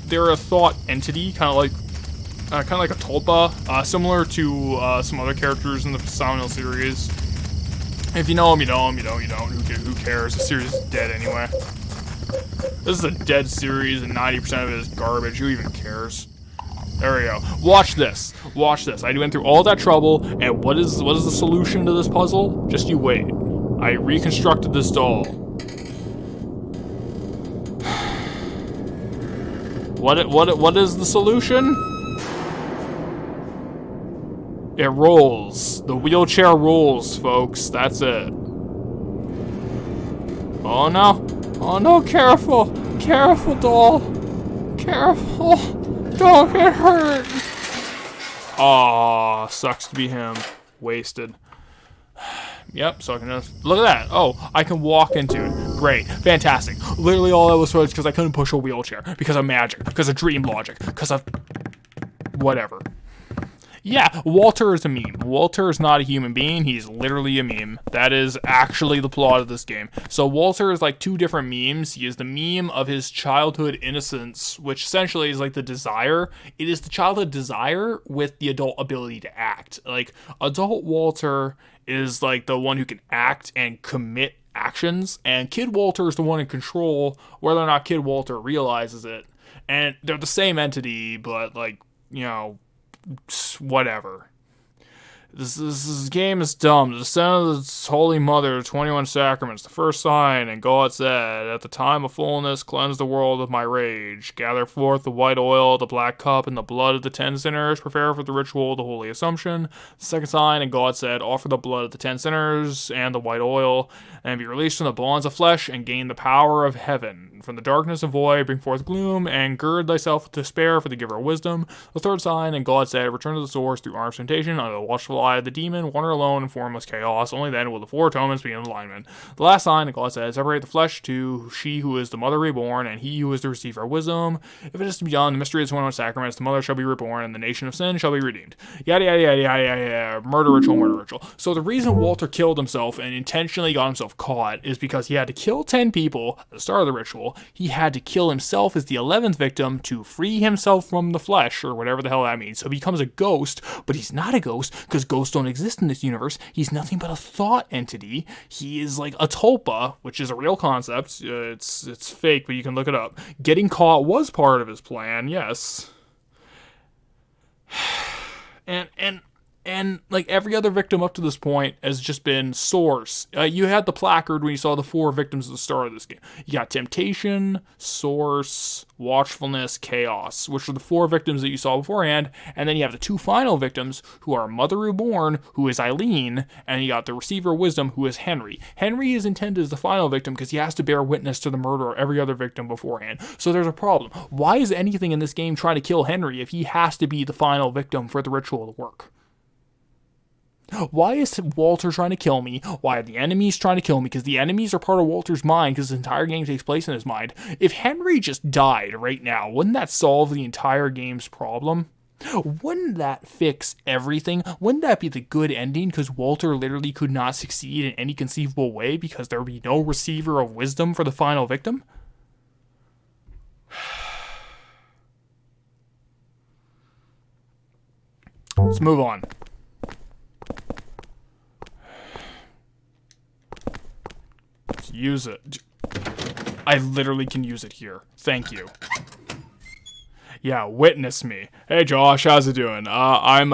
they're a thought entity, kind of like a tulpa, similar to some other characters in the Silent Hill series. If you know him, you know him. You don't, you don't. Who cares? The series is dead anyway. This is a dead series, and 90% of it is garbage. Who even cares? There we go. Watch this. Watch this. I went through all that trouble, and what is the solution to this puzzle? Just you wait. I reconstructed this doll. What is the solution? It rolls. The wheelchair rolls, folks. That's it. Oh no. Oh no, careful. Careful, doll. Careful. Don't get hurt. Aw, sucks to be him. Wasted. Yep, so I can just, look at that. Oh, I can walk into it. Great. Fantastic. Literally all that was for because I couldn't push a wheelchair. Because of magic. Because of dream logic. Because of whatever. Yeah, Walter is a meme. Walter is not a human being. He's literally a meme. That is actually the plot of this game. So Walter is like two different memes. He is the meme of his childhood innocence, which essentially is like the desire. It is the childhood desire with the adult ability to act. Like, adult Walter is like the one who can act and commit actions, and Kid Walter is the one in control, whether or not Kid Walter realizes it. And they're the same entity, but like, you know, whatever. This game is dumb. The descent of the Holy Mother, 21 Sacraments, the first sign, and God said, at the time of fullness, cleanse the world of my rage. Gather forth the white oil, the black cup, and the blood of the 10 sinners. Prepare for the ritual of the Holy Assumption. The second sign, and God said, offer the blood of the 10 sinners and the white oil, and be released from the bonds of flesh, and gain the power of heaven. From the darkness of void, bring forth gloom, and gird thyself with despair for the giver of wisdom. The third sign, and God said, return to the source through armed temptation, under the watchful eye of the demon, wander alone in formless chaos. Only then will the four atonements be in alignment. The last sign, and God said, separate the flesh to she who is the mother reborn, and he who is the receiver of wisdom. If it is to be done, the mystery of the 21 Sacraments, the mother shall be reborn, and the nation of sin shall be redeemed. Yada yada yada yada yada. Murder ritual, murder ritual. So the reason Walter killed himself and intentionally got himself caught is because he had to kill 10 people at the start of the ritual. He had to kill himself as the 11th victim to free himself from the flesh, or whatever the hell that means. So he becomes a ghost, but he's not a ghost, because ghosts don't exist in this universe. He's nothing but a thought entity. He is like a tulpa, which is a real concept. It's fake, but you can look it up. Getting caught was part of his plan, yes. And like every other victim up to this point has just been source. You had the placard when you saw the 4 victims at the start of this game. You got temptation, source, watchfulness, chaos, which are the 4 victims that you saw beforehand. And then you have the 2 final victims, who are Mother Reborn, who is Eileen, and you got the Receiver of Wisdom, who is Henry. Henry is intended as the final victim because he has to bear witness to the murder of every other victim beforehand. So there's a problem. Why is anything in this game trying to kill Henry if he has to be the final victim for the ritual to work? Why is Walter trying to kill me? Why are the enemies trying to kill me? Because the enemies are part of Walter's mind, because this entire game takes place in his mind. If Henry just died right now, wouldn't that solve the entire game's problem? Wouldn't that fix everything? Wouldn't that be the good ending? Because Walter literally could not succeed in any conceivable way because there would be no receiver of wisdom for the final victim? Let's move on. Use it. I literally can use it here. Thank you. Yeah, witness me. Hey Josh, how's it doing? I'm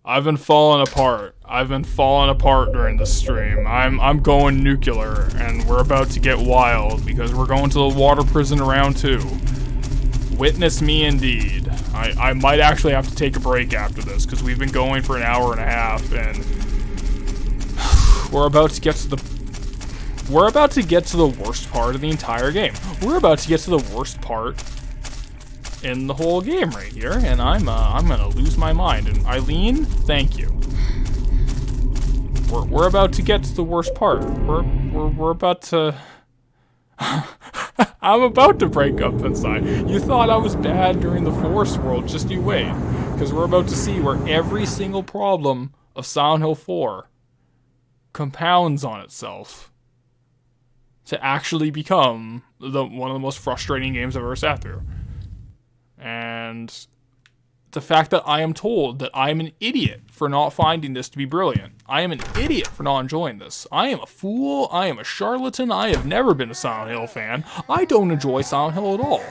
I've been falling apart. I've been falling apart during the stream. I'm going nuclear, and we're about to get wild because we're going to the water prison round 2. Witness me indeed. I might actually have to take a break after this because we've been going for an hour and a half, and we're about to get to the worst part of the entire game. We're about to get to the worst part in the whole game right here, and I'm gonna lose my mind. And Eileen, thank you. We're about to get to the worst part. We're about to. I'm about to break up inside. You thought I was bad during the Forest World, just you wait, because we're about to see where every single problem of Silent Hill 4 compounds on itself to actually become one of the most frustrating games I've ever sat through. And the fact that I am told that I am an idiot for not finding this to be brilliant. I am an idiot for not enjoying this. I am a fool. I am a charlatan. I have never been a Silent Hill fan. I don't enjoy Silent Hill at all.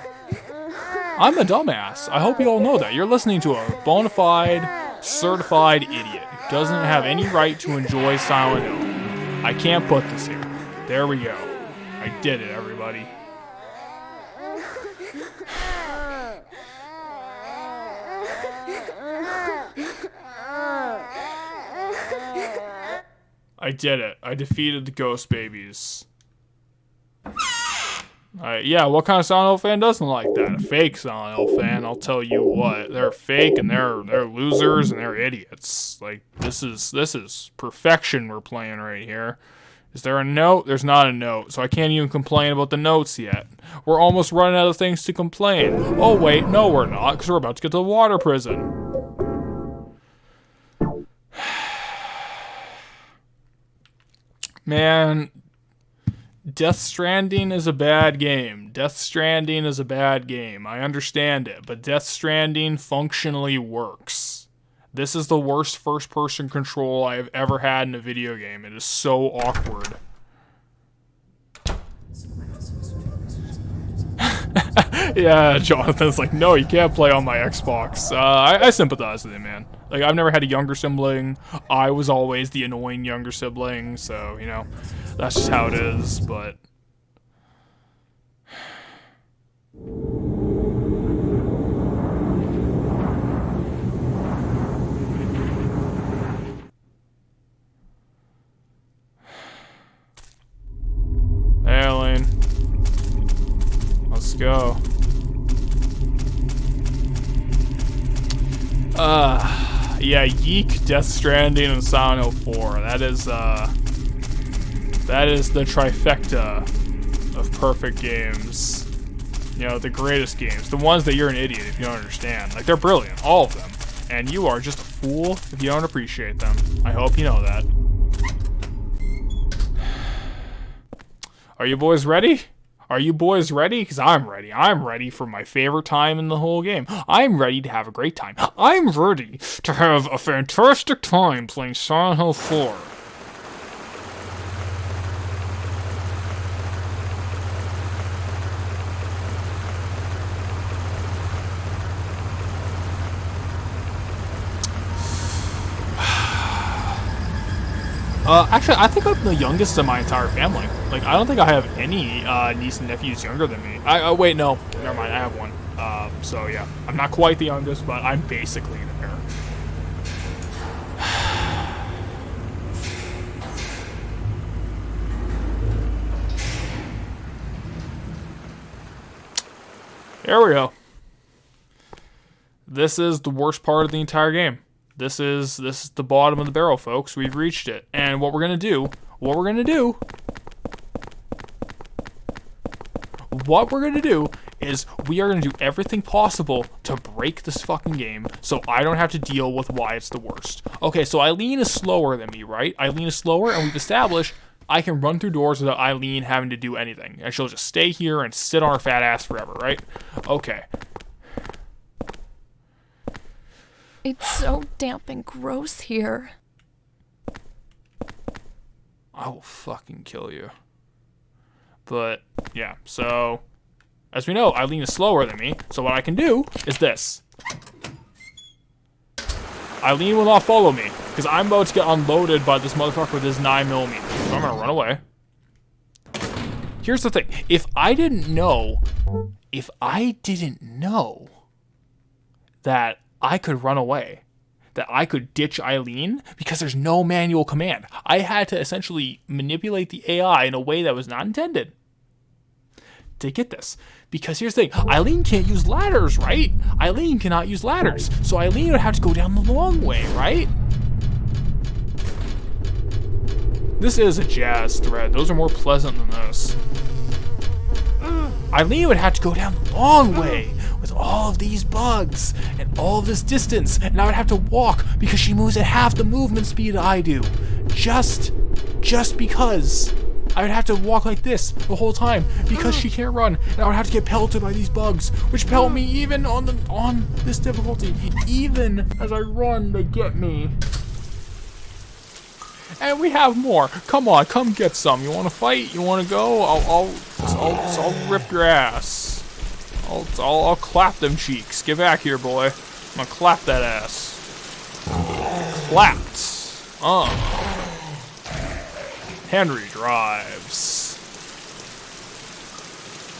I'm a dumbass. I hope you all know that. You're listening to a bona fide, certified idiot who doesn't have any right to enjoy Silent Hill. I can't put this here. There we go. I did it, everybody. I did it. I defeated the ghost babies. Yeah, what kind of Silent Hill fan doesn't like that? A fake Silent Hill fan, I'll tell you what. They're fake and they're losers and they're idiots. Like, this is perfection we're playing right here. Is there a note? There's not a note, so I can't even complain about the notes yet. We're almost running out of things to complain. Oh wait, no we're not, because we're about to get to the water prison. Man, Death Stranding is a bad game. Death Stranding is a bad game. I understand it, but Death Stranding functionally works. This is the worst first-person control I have ever had in a video game. It is so awkward. Yeah, Jonathan's like, no, you can't play on my Xbox. I sympathize with him, man. Like, I've never had a younger sibling. I was always the annoying younger sibling, so, you know, that's just how it is, but... Hey, Elaine. Let's go. Yeah, Yeek, Death Stranding, and Silent Hill 4. That is the trifecta of perfect games. You know, the greatest games. The ones that you're an idiot if you don't understand. Like, they're brilliant, all of them. And you are just a fool if you don't appreciate them. I hope you know that. Are you boys ready? Are you boys ready? Because I'm ready. I'm ready for my favorite time in the whole game. I'm ready to have a great time. I'm ready to have a fantastic time playing Silent Hill 4. Actually, I think I'm the youngest in my entire family. Like, I don't think I have any niece and nephews younger than me. Wait, no. Never mind, I have one. So, yeah. I'm not quite the youngest, but I'm basically there. There we go. This is the worst part of the entire game. This is the bottom of the barrel, folks. We've reached it. And what we're gonna do is we are gonna do everything possible to break this fucking game so I don't have to deal with why it's the worst. Okay, so Eileen is slower than me, right? Eileen is slower, and we've established I can run through doors without Eileen having to do anything. And she'll just stay here and sit on her fat ass forever, right? Okay. It's so damp and gross here. I will fucking kill you. But, yeah, so... As we know, Eileen is slower than me, so what I can do is this. Eileen will not follow me, because I'm about to get unloaded by this motherfucker with his 9mm. So I'm gonna run away. Here's the thing. If I didn't know that I could run away, that I could ditch Eileen, because there's no manual command. I had to essentially manipulate the AI in a way that was not intended to get this. Because here's the thing, Eileen can't use ladders, right? Eileen cannot use ladders. So Eileen would have to go down the long way, right? This is a jazz thread. Those are more pleasant than this. Eileen would have to go down the long way with all of these bugs and all of this distance, and I would have to walk because she moves at half the movement speed I do. Just because I would have to walk like this the whole time because she can't run, and I would have to get pelted by these bugs, which pelt me even on this difficulty. Even as I run, they get me. And we have more. Come on, come get some. You want to fight? You want to go? I'll rip your ass. I'll clap them cheeks. Get back here, boy. I'm gonna clap that ass. Clapped. Henry drives.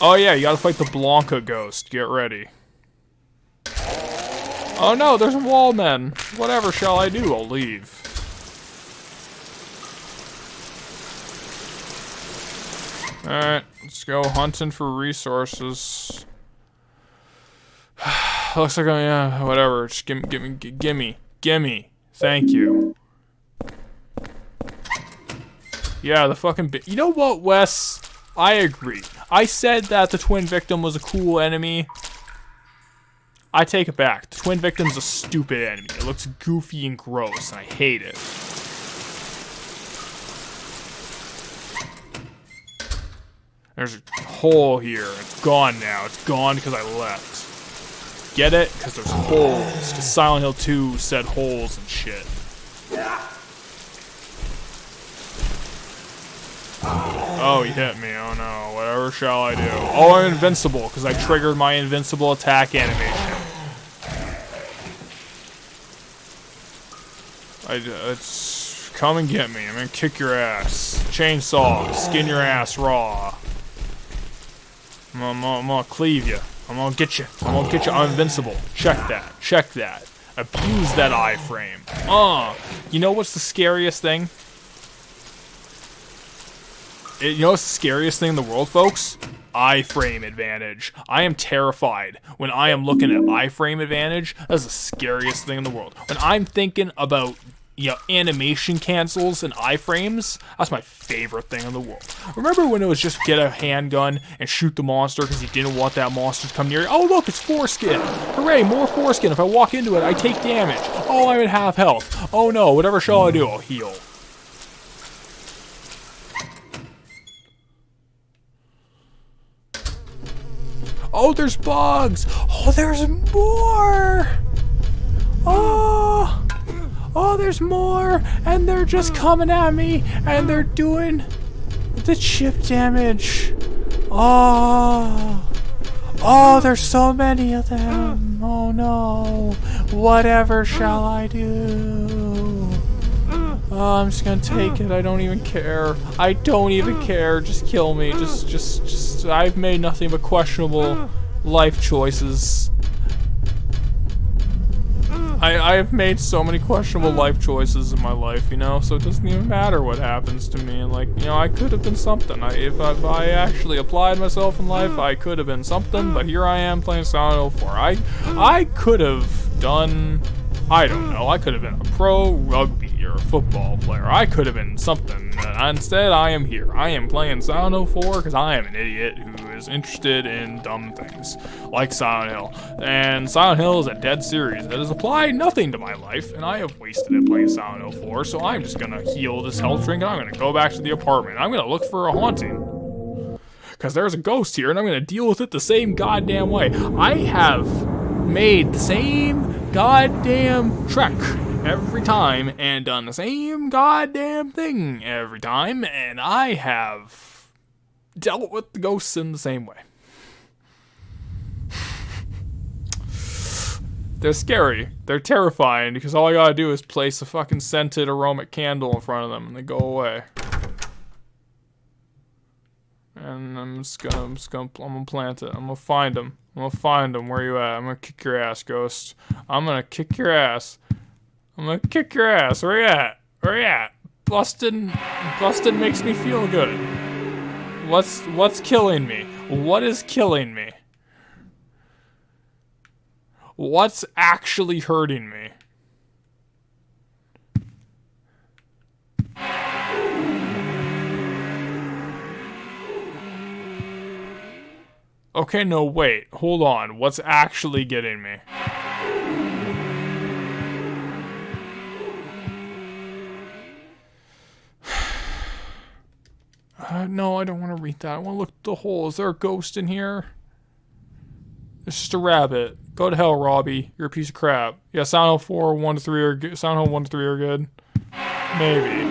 Oh yeah, you gotta fight the Blanca ghost. Get ready. Oh no, there's wallmen. Whatever shall I do? I'll leave. Alright, let's go hunting for resources. Looks like yeah, whatever. Just gimme. Thank you. Yeah, the fucking you know what, Wes? I agree. I said that the twin victim was a cool enemy. I take it back. The twin victim's a stupid enemy. It looks goofy and gross, and I hate it. There's a hole here. It's gone now. It's gone because I left. Get it? Because there's holes. Because Silent Hill 2 said holes and shit. Oh, he hit me. Oh no. Whatever shall I do? Oh, I'm invincible because I triggered my invincible attack animation. It's come and get me. I'm gonna kick your ass. Chainsaw. Skin your ass raw. I'm gonna cleave you. I'm gonna get you. I'm invincible. Check that. Abuse that iframe. You know what's the scariest thing? You know what's the scariest thing in the world, folks? Iframe advantage. I am terrified when I am looking at iframe advantage. That's the scariest thing in the world. When I'm thinking about, you know, animation cancels and iframes, that's my favorite thing in the world. Remember when it was just get a handgun and shoot the monster because you didn't want that monster to come near you? Oh look, it's foreskin. Hooray, more foreskin. If I walk into it, I take damage. Oh, I'm at half health. Oh no, whatever shall I do? I'll heal. Oh, there's bugs. Oh, there's more. Oh, there's more, and they're just coming at me, and they're doing the chip damage. Oh, there's so many of them. Oh no, whatever shall I do? Oh, I'm just gonna take it. I don't even care. Just kill me. Just. I've made nothing but questionable life choices. I have made so many questionable life choices in my life, you know, so it doesn't even matter what happens to me. And like, you know, I could have been something. If I actually applied myself in life, I could have been something, but here I am playing Silent Hill 4. I could have done, I don't know, I could have been a pro rugby or a football player. I could have been something. Instead, I am here. I am playing Silent Hill 4 because I am an idiot who is interested in dumb things like Silent Hill. And Silent Hill is a dead series that has applied nothing to my life, and I have wasted it playing Silent Hill 4, so I'm just gonna heal this health drink and I'm gonna go back to the apartment. I'm gonna look for a haunting. Because there's a ghost here, and I'm gonna deal with it the same goddamn way. I have made the same goddamn trek every time and done the same goddamn thing every time, and I have dealt with the ghosts in the same way. They're scary. They're terrifying because all I gotta do is place a fucking scented aromatic candle in front of them and they go away. And I'm gonna plant it. I'm gonna find them. Where you at? I'm gonna kick your ass, ghost. I'm gonna kick your ass. Where you at? Bustin' makes me feel good. What's killing me? What is killing me? What's actually hurting me? Okay, no, wait. Hold on. What's actually getting me? No, I don't want to read that. I want to look at the hole. Is there a ghost in here? It's just a rabbit. Go to hell, Robbie. You're a piece of crap. Yeah, Sound 4, 1 to 3 are good. Sound 1 to 3 are good. Maybe.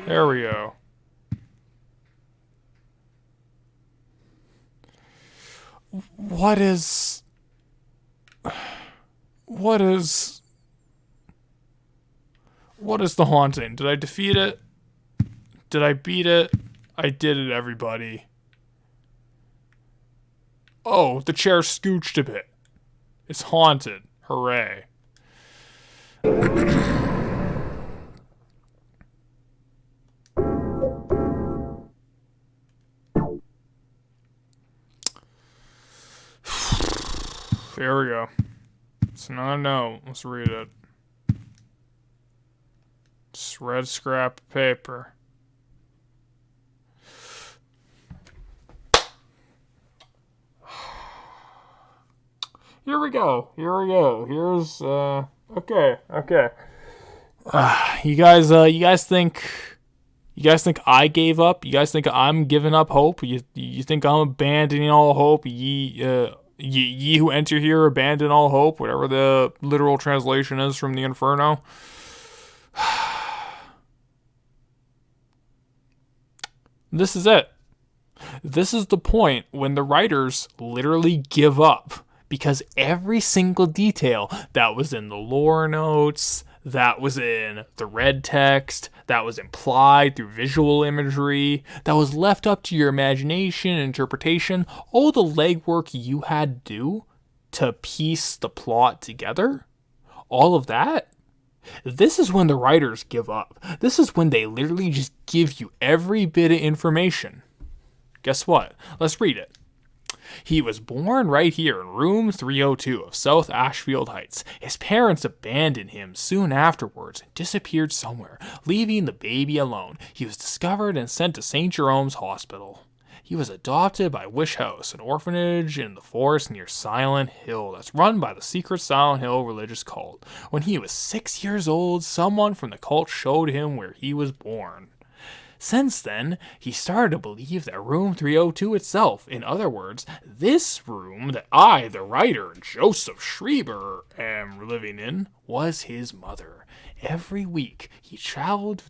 There we go. What is the haunting? Did I defeat it? Did I beat it? I did it, everybody. Oh, the chair scooched a bit. It's haunted. Hooray. There we go. It's not a note. Let's read it. Just red scrap of paper. Here we go. Here's okay. You guys think I gave up? You guys think I'm giving up hope? You think I'm abandoning all hope? Ye who enter here abandon all hope, whatever the literal translation is from the Inferno. This is it. This is the point when the writers literally give up, because every single detail that was in the lore notes, that was in the red text, that was implied through visual imagery, that was left up to your imagination and interpretation, all the legwork you had to do to piece the plot together, all of that, this is when the writers give up. This is when they literally just give you every bit of information. Guess what? Let's read it. He was born right here in room 302 of South Ashfield Heights. His parents abandoned him soon afterwards and disappeared somewhere, leaving the baby alone. He was discovered and sent to St. Jerome's Hospital. He was adopted by Wish House, an orphanage in the forest near Silent Hill that's run by the secret Silent Hill religious cult. When he was 6 years old, someone from the cult showed him where he was born. Since then, he started to believe that room 302 itself, in other words, this room that I, the writer, Joseph Schreiber, am living in, was his mother. Every week, he traveled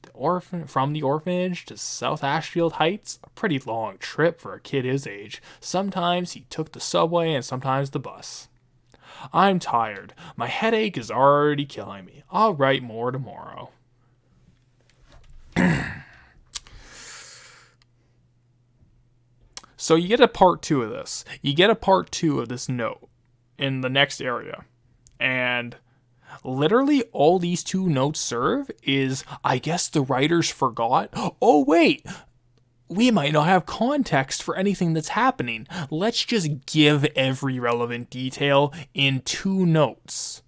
from the orphanage to South Ashfield Heights, a pretty long trip for a kid his age. Sometimes he took the subway and sometimes the bus. I'm tired. My headache is already killing me. I'll write more tomorrow. So you get a part 2 of this. You get a part 2 of this note in the next area. And literally all these 2 notes serve is, I guess the writers forgot. Oh, wait. We might not have context for anything that's happening. Let's just give every relevant detail in 2 notes.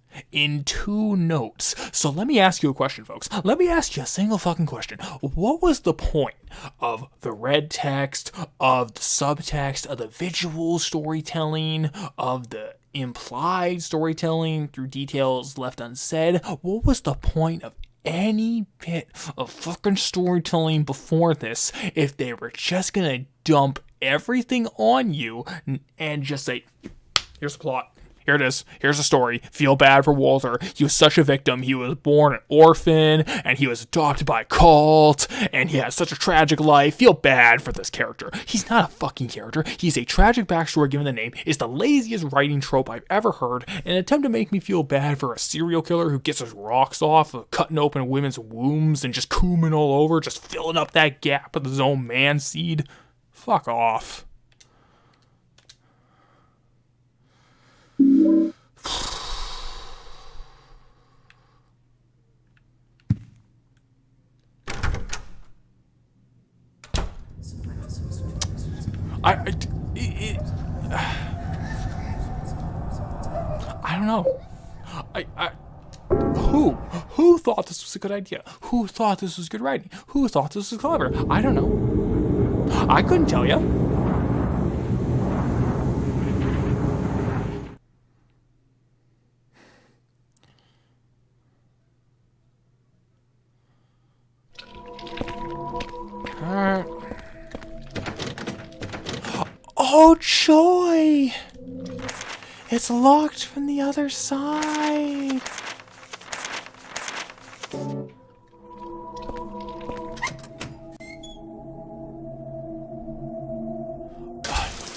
So let me ask you a question, folks. Let me ask you a single fucking question. What was the point of the red text, of the subtext, of the visual storytelling, of the implied storytelling through details left unsaid? What was the point of any bit of fucking storytelling before this if they were just gonna dump everything on you and just say, here's the plot. here it is. Here's the story. Feel bad for Walter. He was such a victim. He was born an orphan, and he was adopted by a cult, and he had such a tragic life. Feel bad for this character. He's not a fucking character. He's a tragic backstory given the name. It's the laziest writing trope I've ever heard, an attempt to make me feel bad for a serial killer who gets his rocks off of cutting open women's wombs and just cooming all over, just filling up that gap with his own man seed. Fuck off. I don't know. Who thought this was a good idea? Who thought this was good writing? Who thought this was clever? I don't know. I couldn't tell you. Alright. Oh, joy! It's locked from the other side.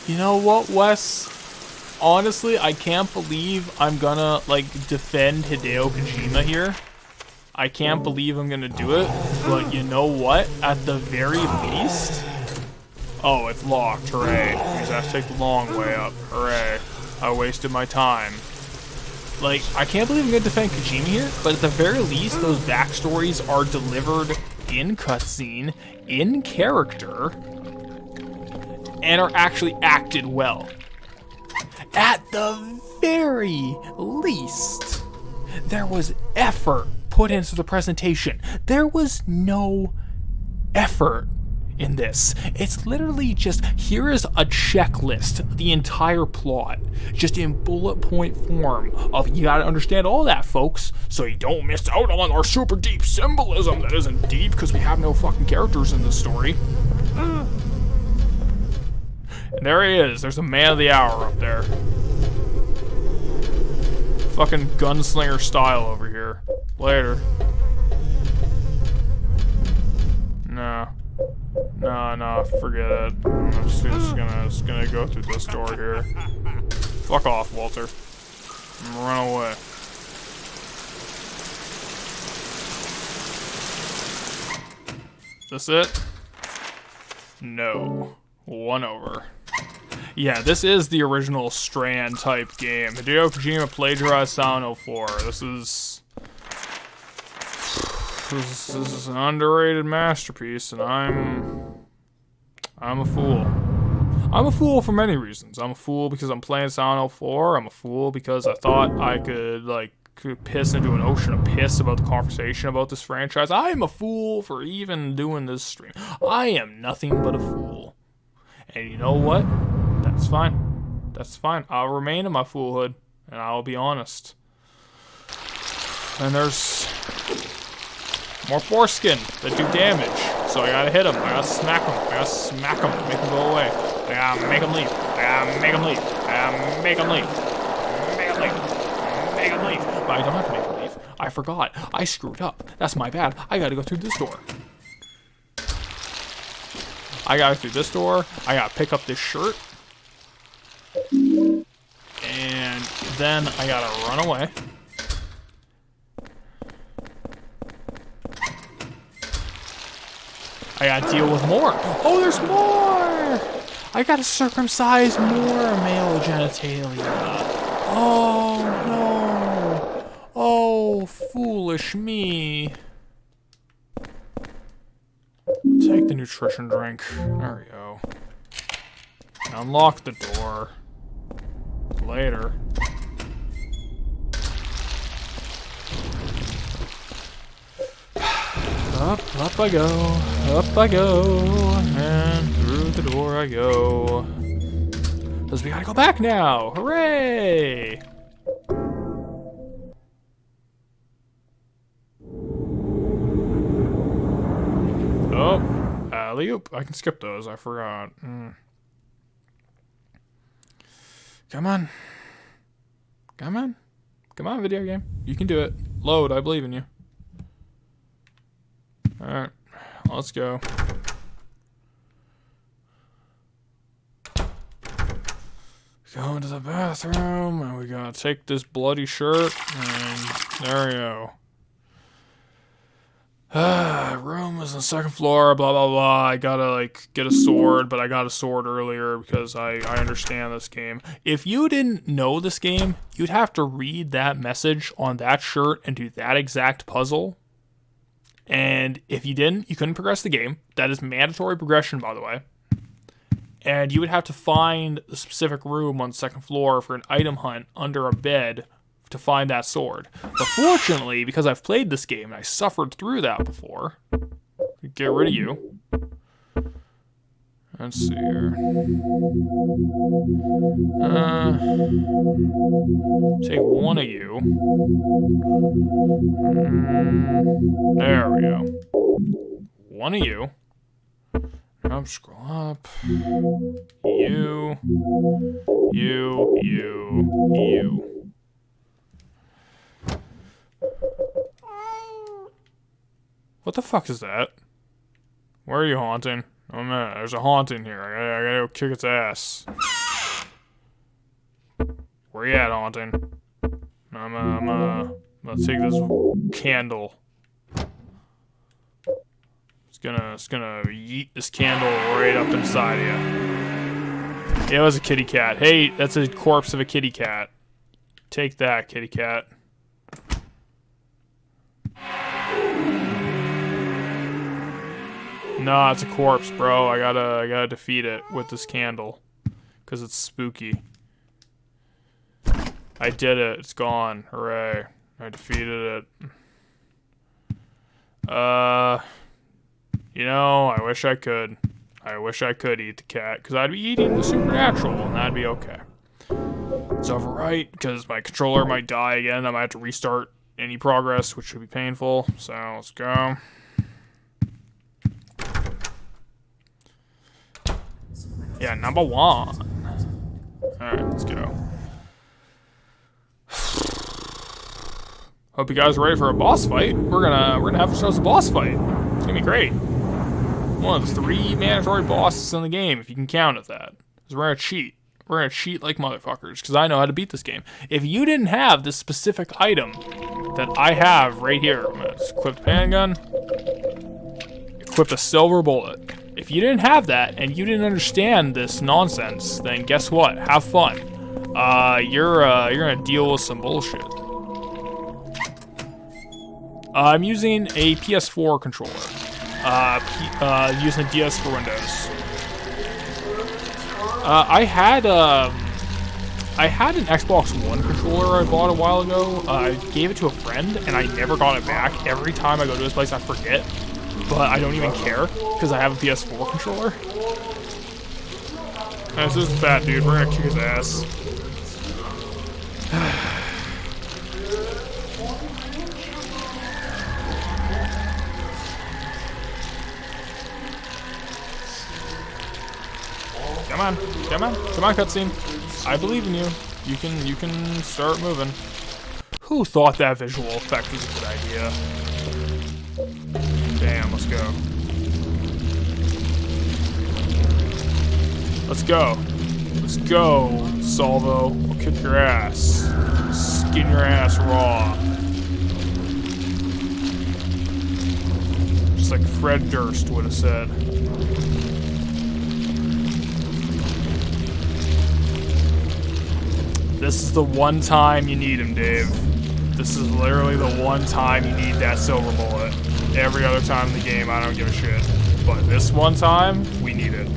You know what, Wes? Honestly, I can't believe I'm gonna, like, defend Hideo Kojima here. I can't believe I'm gonna do it, but you know what? At the very least... Oh, it's locked. Hooray. Means I have to take the long way up. Hooray. I wasted my time. Like, I can't believe I'm gonna defend Kojima here, but at the very least, those backstories are delivered in cutscene, in character, and are actually acted well. At the very least, there was effort put into the presentation. There was no effort in this. It's literally just, here is a checklist, the entire plot, just in bullet point form of, you gotta understand all that, folks, so you don't miss out on our super deep symbolism that isn't deep because we have no fucking characters in this story. And there he is. There's a man of the hour up there. Fucking gunslinger style over here. Later. No. No, forget it. I'm just gonna go through this door here. Fuck off, Walter. Run away. Is this it? No. One over. Yeah, this is the original Strand type game. Hideo Kojima plagiarized Silent Hill 4. This is an underrated masterpiece, and I'm a fool. I'm a fool for many reasons. I'm a fool because I'm playing Silent Hill 4. I'm a fool because I thought I could piss into an ocean of piss about the conversation about this franchise. I am a fool for even doing this stream. I am nothing but a fool. And you know what? That's fine. That's fine. I'll remain in my foolhood, and I'll be honest. And there's more foreskin that do damage, so I gotta hit them. I gotta smack them. I gotta smack them. Make them go away. I gotta make them leave. I gotta make them leave. I gotta make them leave. Make them leave. Make them leave. But I don't have to make them leave. I forgot. I screwed up. That's my bad. I gotta go through this door. I gotta go through this door. I gotta pick up this shirt. And then I gotta run away. I gotta deal with more. Oh, there's more! I gotta circumcise more male genitalia. Oh, no. Oh, foolish me. Take the nutrition drink. There we go. Unlock the door. Later. Up I go. Up I go. And through the door I go. Because we gotta go back now. Hooray! Oh, alley-oop. I can skip those. I forgot. Come on. Come on. Come on, video game. You can do it. Load, I believe in you. Alright, let's go. Go into the bathroom, and we gotta take this bloody shirt, and there we go. Room is on the second floor, blah, blah, blah. I gotta, like, get a sword, but I got a sword earlier because I understand this game. If you didn't know this game, you'd have to read that message on that shirt and do that exact puzzle. And if you didn't, you couldn't progress the game. That is mandatory progression, by the way. And you would have to find the specific room on the second floor for an item hunt under a bed to find that sword. But fortunately, because I've played this game and I suffered through that before, get rid of you. Let's see here. Take one of you. There we go. One of you. Now scroll up. You. What the fuck is that? Where are you haunting? Oh man, there's a haunting here. I gotta go kick its ass. Where you at, haunting? I'm gonna take this candle. It's gonna yeet this candle right up inside of you. Yeah, it was a kitty cat. Hey, that's a corpse of a kitty cat. Take that, kitty cat. Nah, it's a corpse, bro. I gotta defeat it with this candle. 'Cause it's spooky. I did it. It's gone. Hooray. I defeated it. You know, I wish I could. I wish I could eat the cat, because I'd be eating the supernatural, and that'd be okay. It's overwrite, because my controller might die again. I might have to restart any progress, which would be painful. So, let's go. Yeah, number 1. Alright, let's go. Hope you guys are ready for a boss fight. We're gonna have ourselves a boss fight. It's gonna be great. One of the 3 mandatory bosses in the game, if you can count it that. Because we're gonna cheat. We're gonna cheat like motherfuckers, because I know how to beat this game. If you didn't have this specific item that I have right here, I'm gonna equip the handgun, equip a silver bullet. If you didn't have that, and you didn't understand this nonsense, then guess what? Have fun. You're gonna deal with some bullshit. I'm using a PS4 controller. Using a DS for Windows. I had an Xbox One controller I bought a while ago. I gave it to a friend, and I never got it back. Every time I go to his place, I forget. But I don't even care, because I have a PS4 controller. This is fat dude, we're gonna kick his ass. Come on, cutscene. I believe in you. You can start moving. Who thought that visual effect was a good idea? Damn, let's go. Let's go, Salvo. I'll kick your ass. Skin your ass raw. Just like Fred Durst would have said. This is the one time you need him, Dave. This is literally the one time you need that silver bullet. Every other time in the game, I don't give a shit. But this one time, we need it.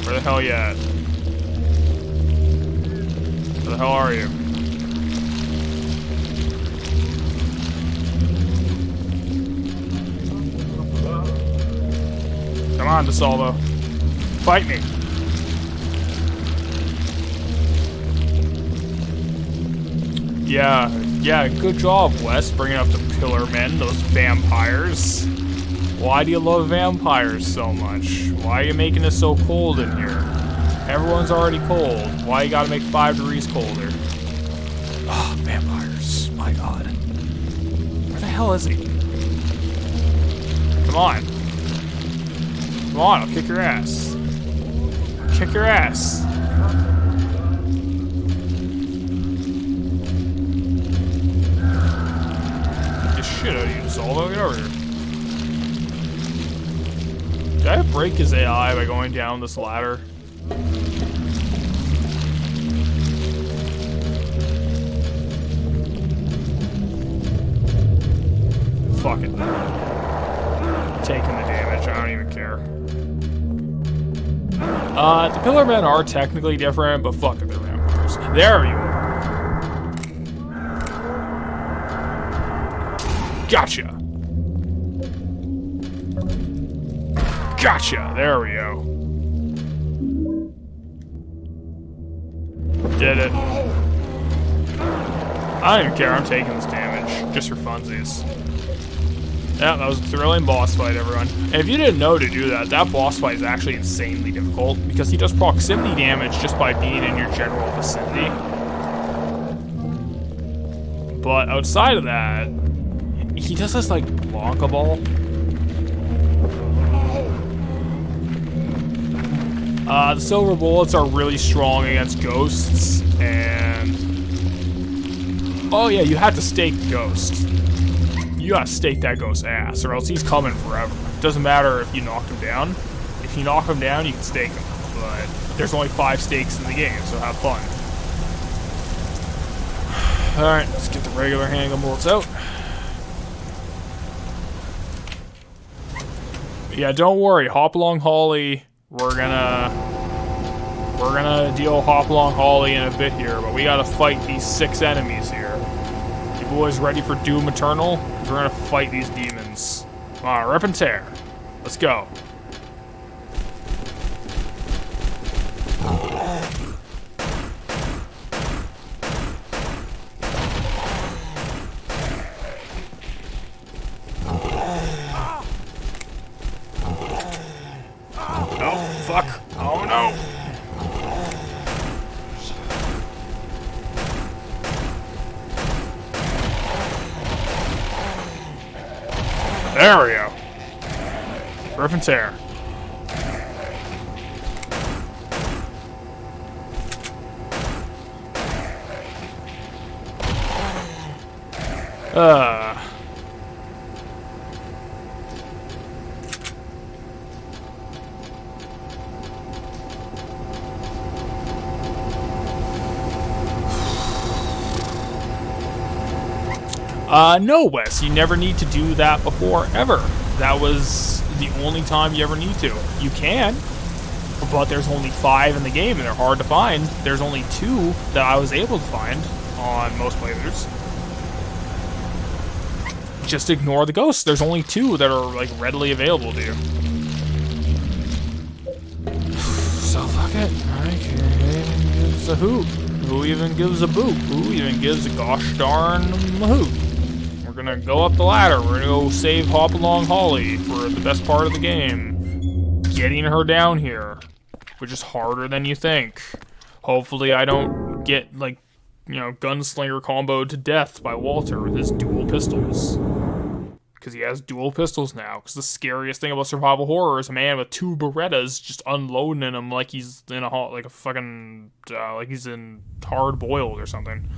Where the hell you at? Where the hell are you? Come on, DeSalvo. Fight me. Yeah, good job, Wes, bringing up the Pillar Men, those vampires. Why do you love vampires so much? Why are you making it so cold in here? Everyone's already cold. Why you gotta make 5 degrees colder? Oh, vampires. My god. Where the hell is he? Come on. Come on, I'll kick your ass. I'll kick your ass. Get the shit out of you, Zoldo. Get over here. Did I break his AI by going down this ladder? Fuck it. Taking the damage, I don't even care. The Pillar Men are technically different, but fuck it, they're vampires. There you are. Gotcha. Gotcha! There we go. Did it. I don't even care, I'm taking this damage. Just for funsies. Yeah, that was a thrilling boss fight, everyone. And if you didn't know to do that, that boss fight is actually insanely difficult because he does proximity damage just by being in your general vicinity. But outside of that, he does this like Blanca ball. The silver bullets are really strong against ghosts, and oh yeah, you have to stake the ghost. You gotta stake that ghost's ass, or else he's coming forever. Doesn't matter if you knocked him down. If you knock him down, you can stake him, but there's only 5 stakes in the game, so have fun. Alright, let's get the regular handgun bullets out. Yeah, don't worry, Hopalong Holly, we're gonna deal Hopalong Holly in a bit here, but we gotta fight these 6 enemies here. You boys ready for Doom Eternal? We're gonna fight these demons. Come on, rip and tear. Let's go. Oh, fuck. Oh, no. There we go. Rip and tear. No, Wes, you never need to do that before, ever. That was the only time you ever need to. You can, but there's only 5 in the game, and they're hard to find. There's only 2 that I was able to find on most playthroughs. Just ignore the ghosts. There's only 2 that are, like, readily available to you. So, fuck it. Who gives a hoot? Who even gives a boot? Who even gives a gosh darn hoot? We're gonna go up the ladder. We're gonna go save Hopalong Holly for the best part of the game. Getting her down here, which is harder than you think. Hopefully I don't get, like, you know, gunslinger comboed to death by Walter with his dual pistols. Because he has dual pistols now. Because the scariest thing about survival horror is a man with 2 Berettas just unloading in him like he's in like he's in Hard Boiled or something.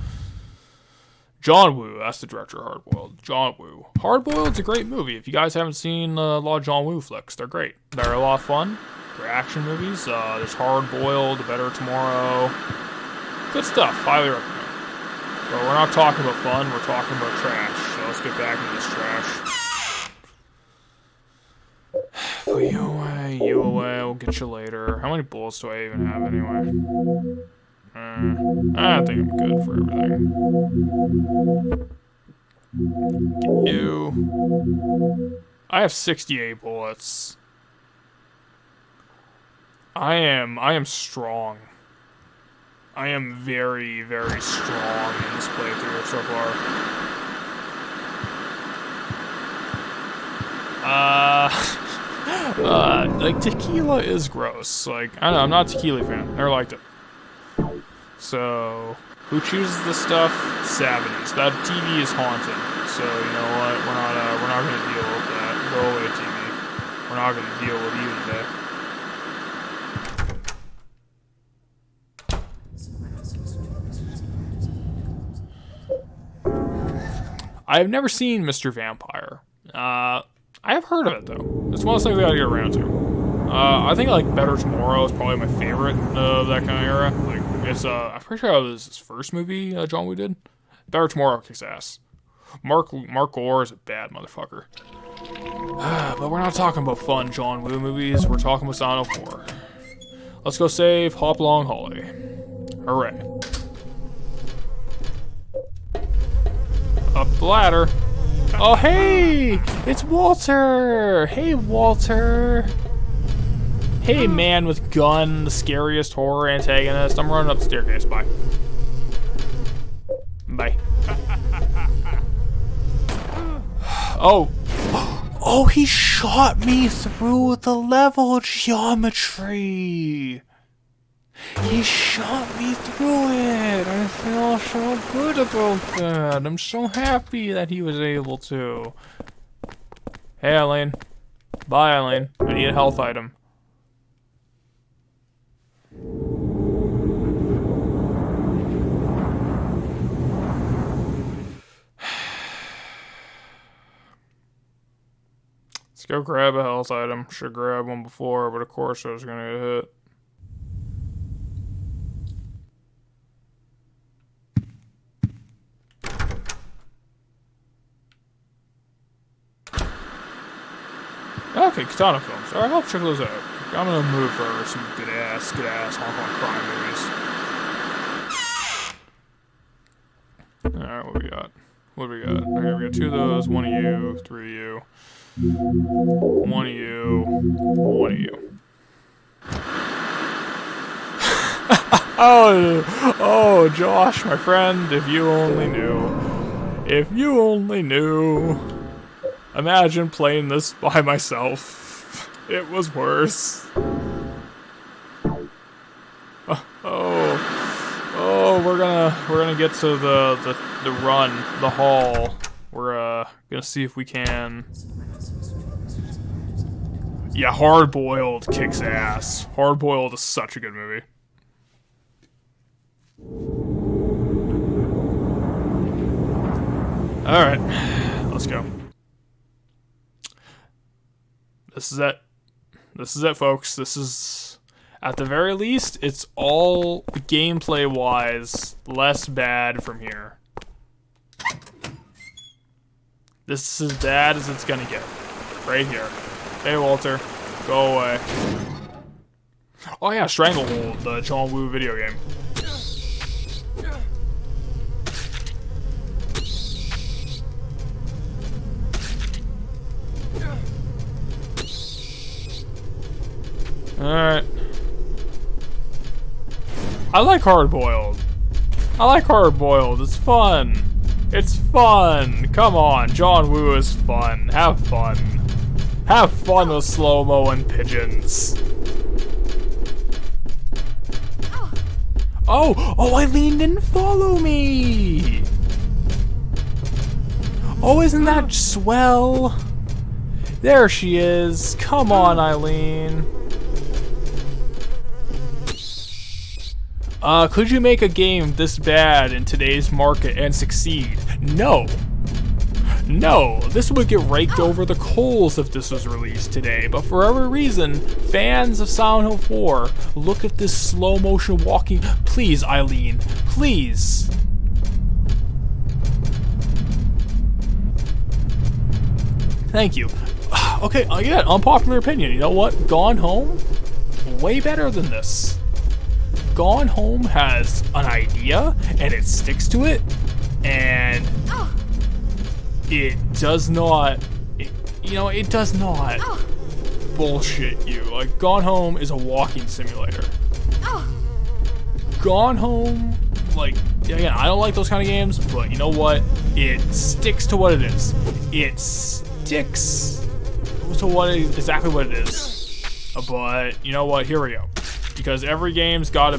John Woo, that's the director of Hard Boiled. John Woo. Hard Boiled's a great movie. If you guys haven't seen a lot of John Woo flicks, they're great. They're a lot of fun. They're action movies. There's Hard Boiled, A Better Tomorrow. Good stuff. Highly recommend. But we're not talking about fun, we're talking about trash. So let's get back into this trash. Put you away, we'll get you later. How many bullets do I even have anyway? I think I'm good for everything. Get you. I have 68 bullets. I am strong. I am very, very strong in this playthrough so far. Like, tequila is gross. Like, I don't know, I'm not a tequila fan. Never liked it. So, who chooses this stuff? Savages. That TV is haunted. So, you know what? We're not gonna deal with that. Go away, TV. We're not gonna deal with you today. I have never seen Mr. Vampire. I have heard of it though. It's one of those things I gotta get around to. I think like Better Tomorrow is probably my favorite of that kind of era. Like it's I'm pretty sure it was his first movie John Woo did. Better Tomorrow kicks ass. Mark Gore is a bad motherfucker. But we're not talking about fun John Woo movies. We're talking about Silent Hill 4. Let's go save Hop Long Holly. Hooray. Up the ladder. Oh, hey! It's Walter! Hey, Walter! Hey, man with gun, the scariest horror antagonist. I'm running up the staircase. Bye. Bye. Oh. Oh, he shot me through the level geometry! He shot me through it! I feel so good about that. I'm so happy that he was able to. Hey, Eileen. Bye, Eileen. I need a health item. Let's go grab a health item. Should grab one before, but of course I was gonna get hit. Okay, Katana films. Alright, I'll check those out. I'm gonna move for some good ass Hong Kong crime movies. Alright, what we got? What do we got? Okay, we got 2 of those, 1 of you, 3 of you. 1 of you, 1 of you. Oh, Josh, my friend, if you only knew. If you only knew. Imagine playing this by myself. It was worse. Oh, we're gonna get to the run, the hall. We're gonna see if we can. Yeah, Hard Boiled kicks ass. Hard Boiled is such a good movie. Alright, let's go. This is it. This is it, folks. This is, at the very least, it's all gameplay-wise less bad from here. This is as bad as it's gonna get. Right here. Hey, Walter. Go away. Oh yeah, Stranglehold, the John Woo video game. Alright. I like Hard Boiled. I like Hard Boiled. It's fun. It's fun. Come on. John Woo is fun. Have fun. Have fun with slow-mo and pigeons. Oh, Eileen didn't follow me. Oh, isn't that swell? There she is. Come on, Eileen. Could you make a game this bad in today's market and succeed? No. No, this would get raked over the coals if this was released today, but for every reason, fans of Silent Hill 4, look at this slow motion walking. Please, Eileen, please. Thank you. Okay, yeah, unpopular opinion. You know what? Gone Home, way better than this. Gone Home has an idea, and it sticks to it, and it does not, it does not bullshit you. Like, Gone Home is a walking simulator. Gone Home, like, again, I don't like those kind of games, but you know what? It sticks to what it is. It sticks exactly what it is, but you know what? Here we go. Because every game's gotta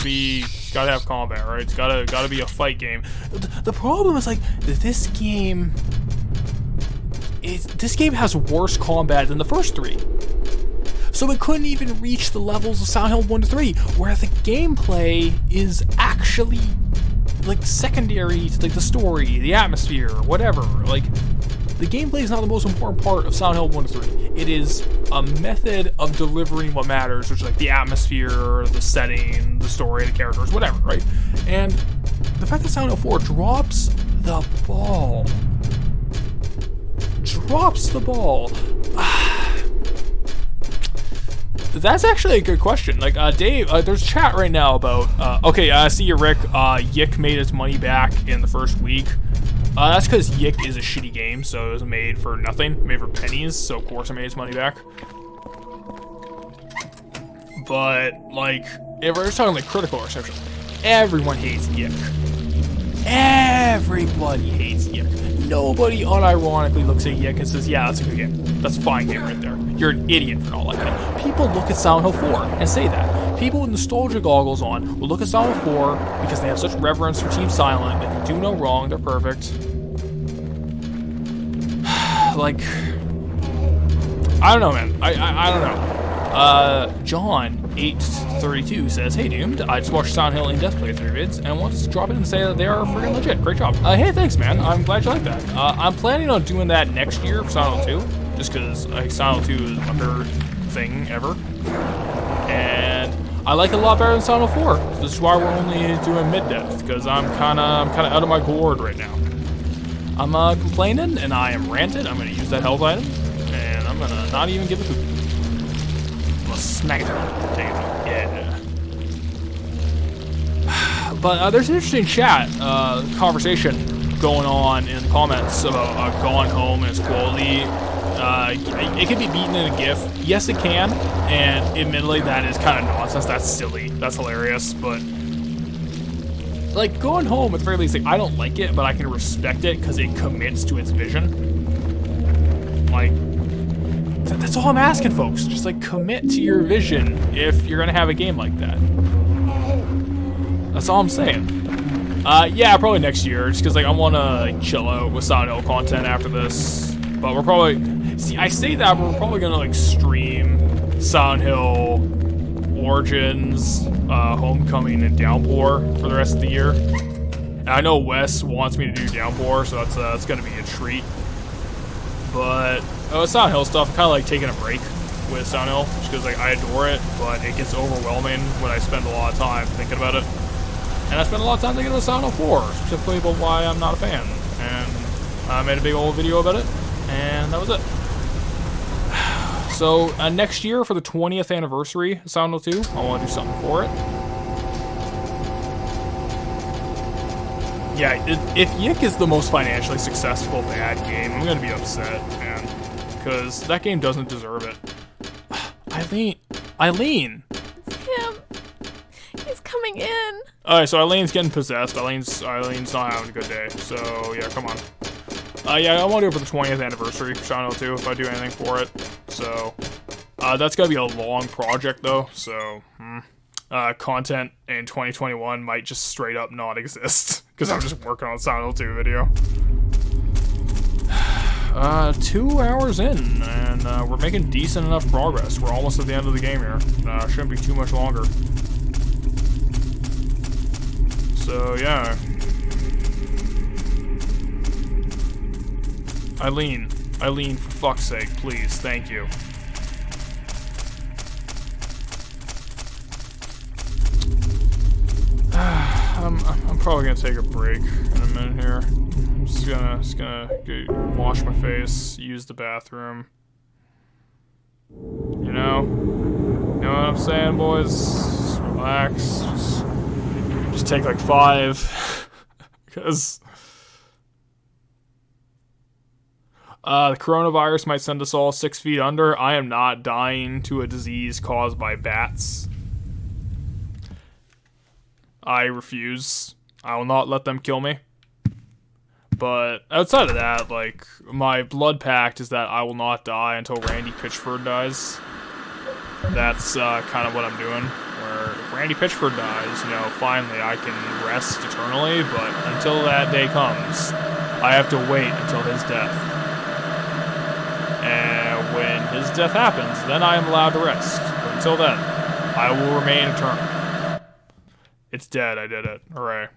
have combat, right? It's gotta be a fight game. The problem is like this game has worse combat than the first 3. So it couldn't even reach the levels of Silent Hill 1 to 3, where the gameplay is actually like secondary to like the story, the atmosphere, whatever. Like the gameplay is not the most important part of Silent Hill 1 to 3. It is a method of delivering what matters, which is like the atmosphere, the setting, the story, the characters, whatever, right? And the fact that Silent Hill 4 drops the ball. That's actually a good question. Like, Dave, there's chat right now about, okay, I see you, Rick. Yick made its money back in the first week. That's because Yick is a shitty game, so it was made for nothing, made for pennies, so of course it made its money back. But, like, if we're just talking like critical reception, everyone hates Yick. Everybody hates Yick. Nobody unironically looks at Yick and says, yeah, that's a good game. That's a fine game right there. You're an idiot for not liking it. People look at Silent Hill 4 and say that. People with nostalgia goggles on will look at Silent Hill 4 because they have such reverence for Team Silent. They can do no wrong. They're perfect. Like, I don't know, man. I don't know. John832 says, hey, Doomed, I just watched Silent Hill in-depth playthrough vids and wanted to drop in and say that they are freaking legit. Great job. Hey, thanks, man. I'm glad you like that. I'm planning on doing that next year for Silent Hill 2, just because Silent Hill 2 is my favorite thing ever. And I like it a lot better than Silent Hill 4. This is why we're only doing mid-depth, because I'm kind of out of my gourd right now. I'm complaining, and I am ranted. I'm going to use that health item, and I'm going to not even give a hoot. I'm going to smack it down. Take it. Yeah. But there's an interesting chat, conversation going on in the comments about Gone Home and its quality. It can be beaten in a GIF. Yes, it can, and admittedly, that is kind of nonsense. That's silly. That's hilarious, but like, Going Home, at the very least, like, I don't like it, but I can respect it because it commits to its vision. Like, that's all I'm asking, folks. Just, like, commit to your vision if you're gonna have a game like that. That's all I'm saying. Yeah, probably next year, just because, like, I want to, like, chill out with Silent Hill content after this. But we're probably... See, I say that, but we're probably gonna, like, stream Silent Hill Origins, Homecoming, and Downpour for the rest of the year. And I know Wes wants me to do Downpour, so that's gonna be a treat. But Silent Hill stuff, I'm kind of like taking a break with Silent Hill, just because like I adore it, but it gets overwhelming when I spend a lot of time thinking about it. And I spent a lot of time thinking about Silent Hill 4, specifically about why I'm not a fan. And I made a big old video about it, and that was it. So, next year, for the 20th anniversary of Silent Hill 2, I want to do something for it. Yeah, if Yick is the most financially successful bad game, I'm going to be upset, man. Because that game doesn't deserve it. Eileen! It's him. He's coming in. Alright, so Eileen's getting possessed. Eileen's not having a good day. So, yeah, come on. Yeah, I want to do it for the 20th anniversary for Silent Hill 2 if I do anything for it. So, that's going to be a long project, though. So, content in 2021 might just straight up not exist. Because I'm just working on Silent Hill 2 video. 2 hours in, and we're making decent enough progress. We're almost at the end of the game here. Shouldn't be too much longer. So, yeah. Eileen, for fuck's sake, please, thank you. I'm probably gonna take a break in a minute here. I'm just gonna wash my face, use the bathroom. You know what I'm saying, boys? Just relax. Just take like 5, because the coronavirus might send us all 6 feet under. I am not dying to a disease caused by bats. I refuse. I will not let them kill me. But outside of that, like, my blood pact is that I will not die until Randy Pitchford dies. That's kind of what I'm doing. Where if Randy Pitchford dies, you know, finally I can rest eternally. But until that day comes, I have to wait until his death. And when his death happens, then I am allowed to rest. But until then, I will remain eternal. It's dead. I did it. Hooray.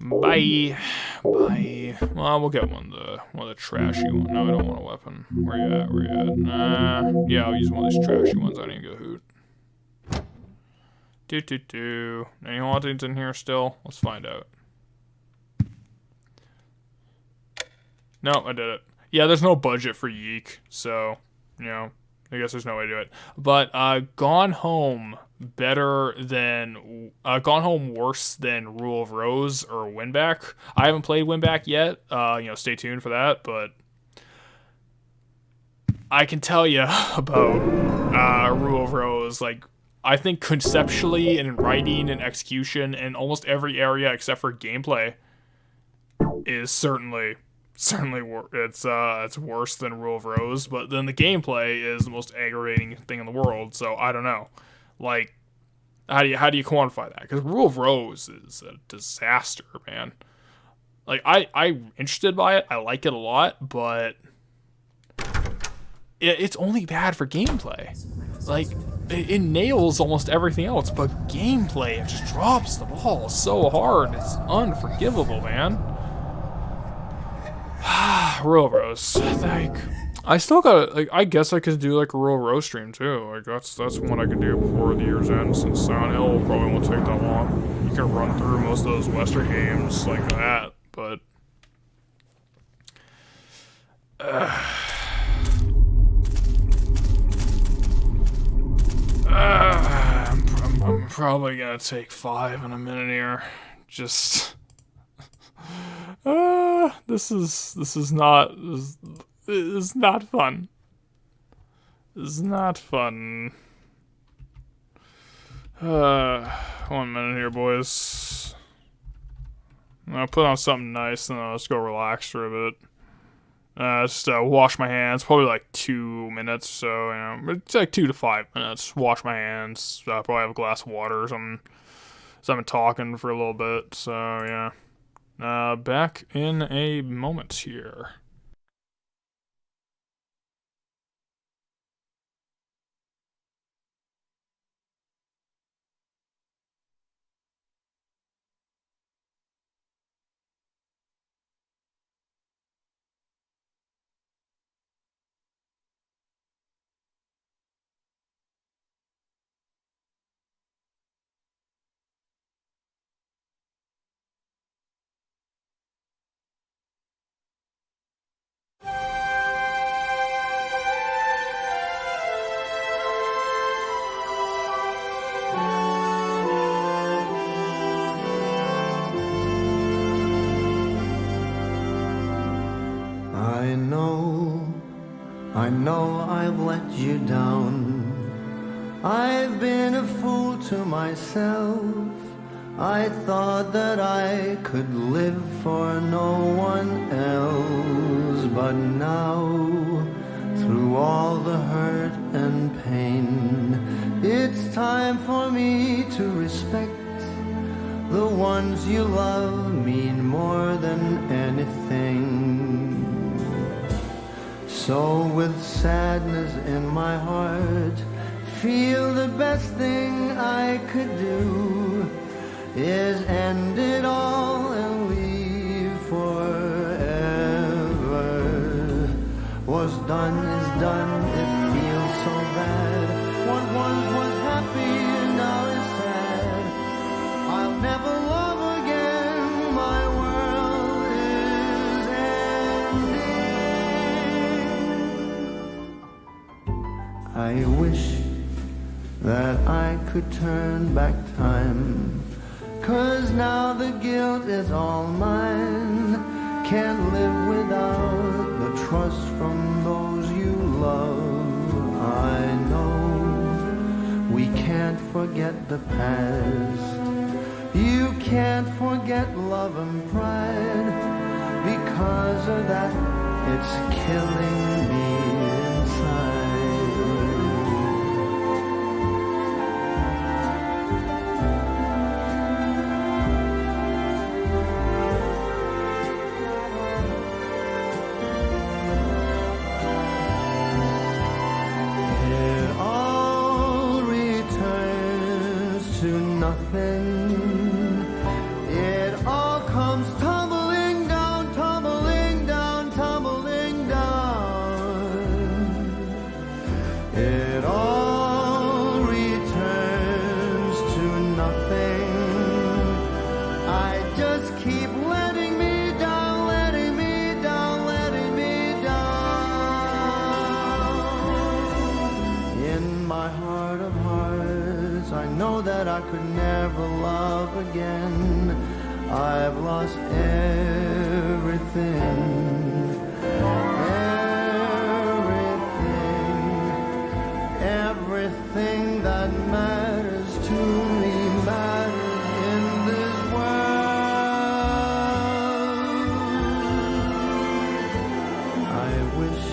Bye. Bye. Well, we'll get one of the trashy ones. No, I don't want a weapon. Where you at? Where you at? Yeah, I'll use one of these trashy ones. I need to go hoot. Any hauntings in here still? Let's find out. No, I did it. Yeah, there's no budget for Yeek, so, you know, I guess there's no way to do it. But Gone Home Gone Home worse than Rule of Rose or Winback. I haven't played Winback yet. You know, stay tuned for that. But I can tell you about Rule of Rose. Like, I think conceptually and in writing and execution and almost every area except for gameplay is certainly it's worse than Rule of Rose. But then the gameplay is the most aggravating thing in the world. So I don't know. Like, how do you quantify that? Because Rule of Rose is a disaster, man. Like, I'm interested by it. I like it a lot, but it's only bad for gameplay. Like, it nails almost everything else, but gameplay, it just drops the ball so hard. It's unforgivable, man. Rule of Rose. Like, I still gotta, like, I guess I could do, like, a Rule of Rose stream, too. Like, that's what I could do before the year's end, since Silent Hill probably won't take that long. You can run through most of those Western games like that, but I'm probably gonna take 5 in a minute here. Just this is not fun. This is not fun. 1 minute here, boys. I'll put on something nice and then let's go relax for a bit. Just wash my hands. Probably like 2 minutes, so, you know, it's like 2 to 5 minutes. Wash my hands. Probably have a glass of water or something. So I've been talking for a little bit, so yeah. Back in a moment here. I know I've let you down. I've been a fool to myself. I thought that I could live for no one else. But now, through all the hurt and pain, it's time for me to respect the ones you love mean more than anything. So with sadness in my heart, feel the best thing I could do is end it all and leave forever. What's done is done, it feels so bad. What once was happy now is sad. I'll never love again, my world is ending. I wish that I could turn back time, 'cause now the guilt is all mine. Can't live without the trust from those you love. I know we can't forget the past. You can't forget love and pride. Because of that, it's killing me inside. It all returns to nothing. It all comes tumbling down, tumbling down, tumbling down. It all returns to nothing. I just keep letting me down, letting me down, letting me down. In my heart of hearts, I know that I could never love again. I've lost everything, everything that matters to me matters in this world. I wish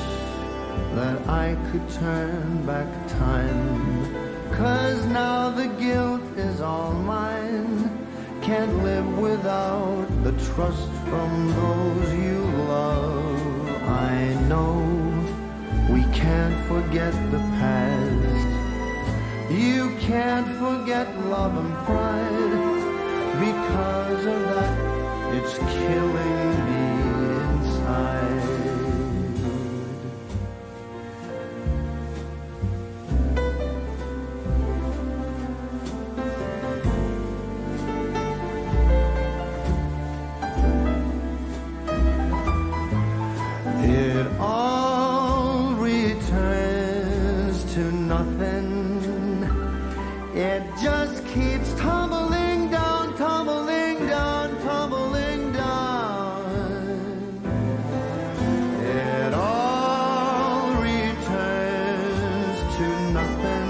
that I could turn back time, 'cause now the guilt is all mine. Can't live without the trust from those you love. I know we can't forget the past. You can't forget love and pride. Because of that, it's killing me inside. It all returns to nothing. It just keeps tumbling down, tumbling down, tumbling down. It all returns to nothing.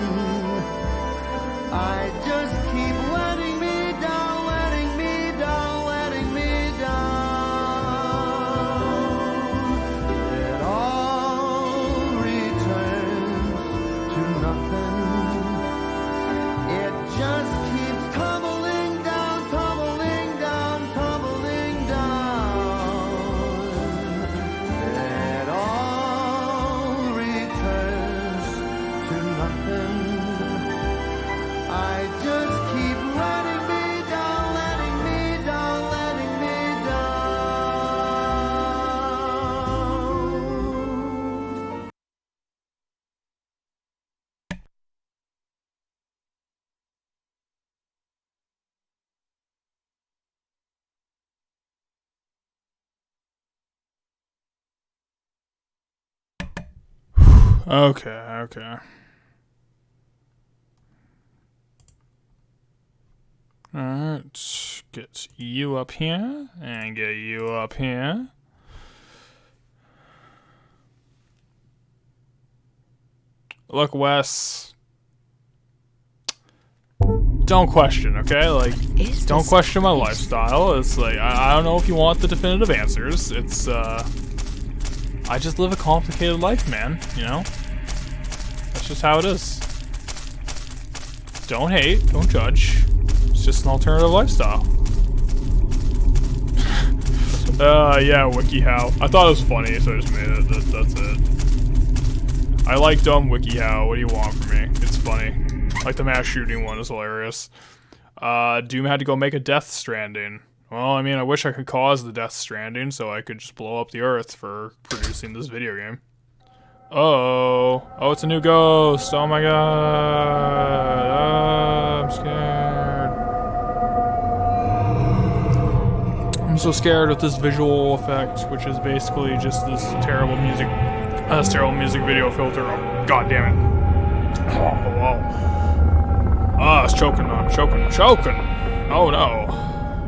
I just keep letting me down, letting me down, letting me down. It all returns to nothing. It just keeps tumbling down, tumbling down, tumbling down. It all returns to nothing. I just keep letting me down, letting me down, letting me down. Okay. Alright, get you up here, and get you up here. Look, Wes. Don't question, okay? Like, don't question my lifestyle. It's like, I don't know if you want the definitive answers. It's, I just live a complicated life, man, you know? That's just how it is. Don't hate, don't judge. It's just an alternative lifestyle. Yeah, WikiHow. I thought it was funny, so I just made it. That's it. I like dumb WikiHow. What do you want from me? It's funny. Like the mass shooting one is hilarious. Doom had to go make a Death Stranding. Well, I mean, I wish I could cause the Death Stranding so I could just blow up the Earth for producing this video game. Oh, it's a new ghost. Oh my god. I'm scared. I'm so scared with this visual effect, which is basically just this terrible music video filter. Oh, god damn it. Oh, wow. It's choking. Choking. Oh no.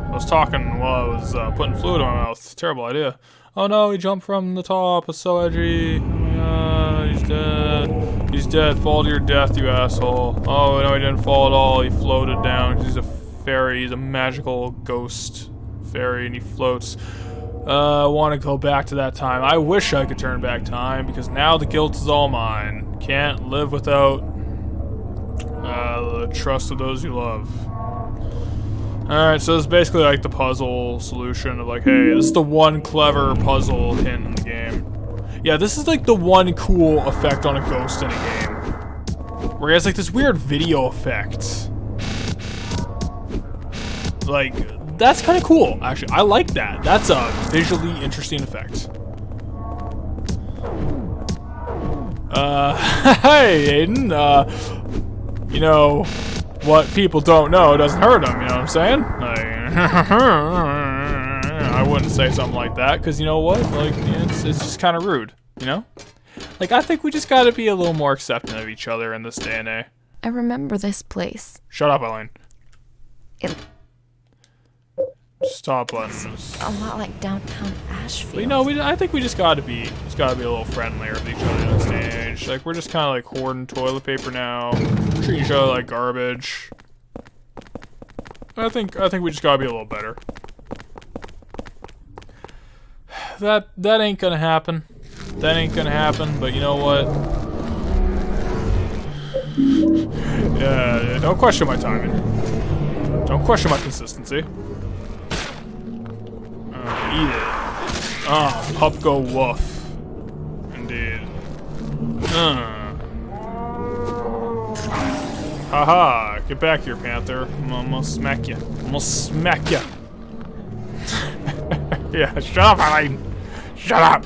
I was talking while I was putting fluid in my mouth. Terrible idea. Oh no, he jumped from the top. It's so edgy. Oh my god, he's dead. He's dead. Fall to your death, you asshole. Oh no, he didn't fall at all. He floated down. He's a fairy. He's a magical ghost fairy, and he floats. I want to go back to that time. I wish I could turn back time, because now the guilt is all mine. Can't live without the trust of those you love. Alright, so it's basically like the puzzle solution of like, hey, this is the one clever puzzle hint in the game. Yeah, this is like the one cool effect on a ghost in a game. Where he has like this weird video effect. Like, that's kind of cool, actually. I like that. That's a visually interesting effect. Hey, Aiden, you know, what people don't know doesn't hurt them, you know what I'm saying? Like, I wouldn't say something like that, because you know what? Like, it's just kind of rude, you know? Like, I think we just gotta be a little more accepting of each other in this day and age. I remember this place. Shut up, Elaine. It Stop letting us. a lot like downtown Ashfield. But, you know, I think we just gotta be a little friendlier with each other in this day and age. Like, we're just kind of like hoarding toilet paper now, treating each other like garbage. I think we just gotta be a little better. That ain't gonna happen. That ain't gonna happen. But you know what? Yeah, don't question my timing. Don't question my consistency. Eat it. Pup go woof. Indeed. Haha, get back here, Panther. I'm gonna smack you. I'm gonna smack you. Yeah, shut up, Eileen. Shut up.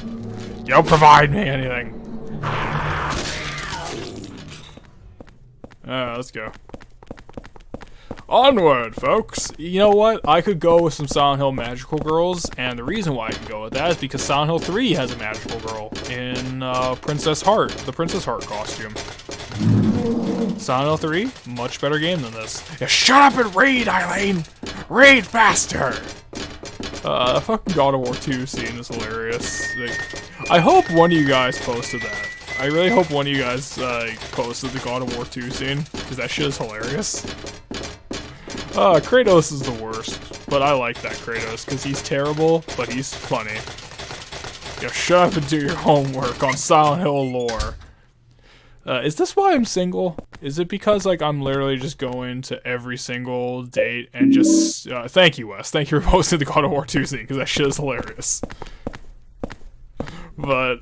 You don't provide me anything. Let's go. Onward, folks! You know what? I could go with some Silent Hill magical girls, and the reason why I can go with that is because Silent Hill 3 has a magical girl in Princess Heart, the Princess Heart costume. Silent Hill 3, much better game than this. Yeah, shut up and read, Eileen! Read faster! The fucking God of War 2 scene is hilarious. Like, I hope one of you guys posted that. I really hope one of you guys posted the God of War 2 scene, because that shit is hilarious. Kratos is the worst, but I like that Kratos, because he's terrible, but he's funny. Yeah, shut up and do your homework on Silent Hill lore. Is this why I'm single? Is it because, like, I'm literally just going to every single date and just, thank you, Wes. Thank you for posting the God of War 2 scene, because that shit is hilarious. But,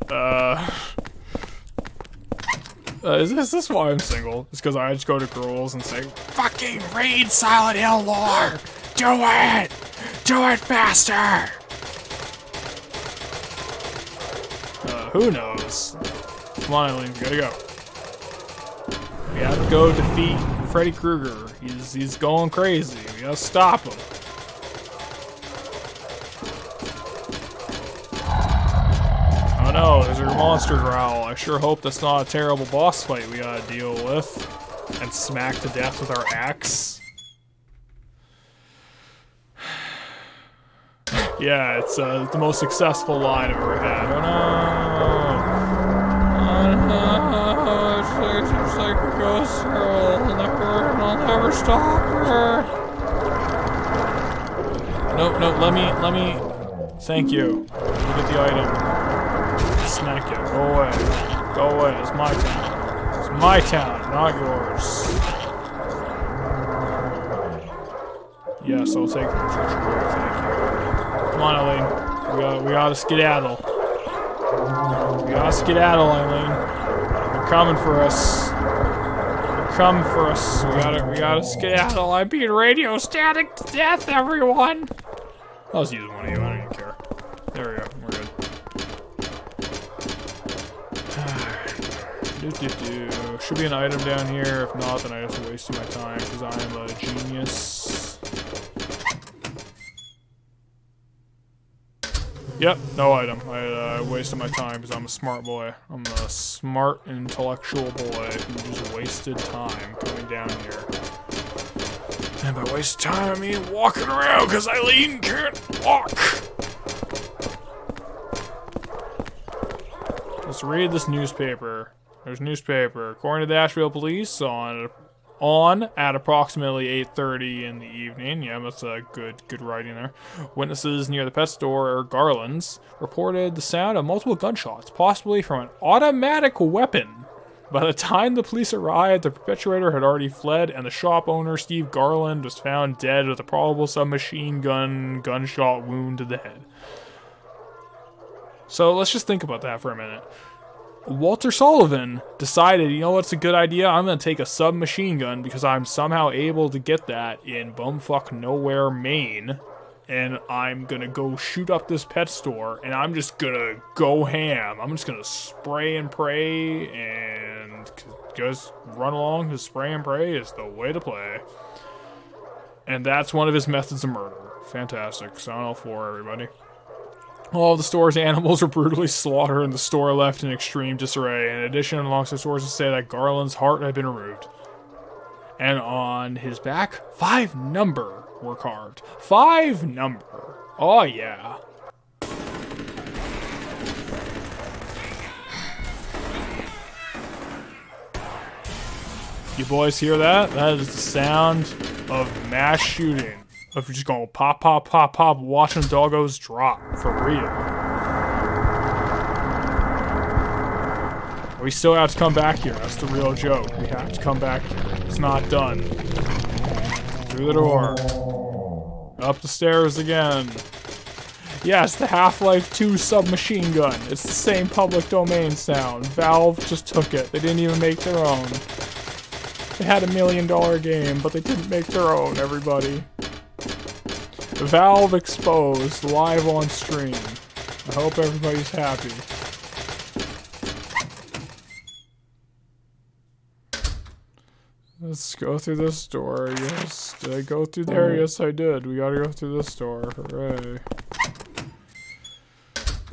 is this why I'm single? It's because I just go to girls and say, fucking read Silent Hill lore! Do it! Do it faster! Who knows? Come on, Eileen, we gotta go. We have to go defeat Freddy Krueger. He's going crazy. We gotta stop him. Oh no, there's a monster growl. I sure hope that's not a terrible boss fight we gotta deal with and smack to death with our axe. Yeah, it's the most successful line I've ever had. Oh no! It's like a ghost girl. I'll never stop her. No, let me. Thank you. Look at the item. Smack it. Go away. Go away. It's my town. It's my town, not yours. Yes, I'll take the treasure away. Thank you. Come on, Eileen. We gotta skedaddle. We gotta skedaddle, Eileen. They're coming for us. They're coming for us. We gotta skedaddle. I'm being radio static to death, everyone. I was using one of you. I don't even care. There we go. We're good. Should be an item down here. If not, then I just wasted my time because I am a genius. Yep, no item. I wasted my time because I'm a smart boy. I'm a smart, intellectual boy who just wasted time coming down here. And by wasted time, I mean walking around because Eileen can't walk. Let's read this newspaper. There's a newspaper. According to the Asheville police, on On at approximately 8:30 in the evening, yeah, that's good writing there. Witnesses near the pet store, Garland's, reported the sound of multiple gunshots, possibly from an automatic weapon. By the time the police arrived, the perpetrator had already fled, and the shop owner, Steve Garland, was found dead with a probable submachine gun gunshot wound to the head. So let's just think about that for a minute. Walter Sullivan decided, you know what's a good idea? I'm going to take a submachine gun because I'm somehow able to get that in bumfuck nowhere, Maine. And I'm going to go shoot up this pet store and I'm just going to go ham. I'm just going to spray and pray and just run along because spray and pray is the way to play. And that's one of his methods of murder. Fantastic. Sign all for everybody. All of the store's animals were brutally slaughtered and the store left in extreme disarray. In addition, alongside sources say that Garland's heart had been removed. And on his back, 5 number were carved. 5 number. Oh yeah. You boys hear that? That is the sound of mass shooting. Of just going pop, pop, pop, pop, watching doggos drop, for real. We still have to come back here, that's the real joke. We have to come back here. It's not done. Through the door. Up the stairs again. Yes, the Half-Life 2 submachine gun. It's the same public domain sound. Valve just took it. They didn't even make their own. They had $1 million game, but they didn't make their own, everybody. Valve exposed, live on stream. I hope everybody's happy. Let's go through this door, yes. Did I go through there? Yes, I did. We gotta go through this door. Hooray.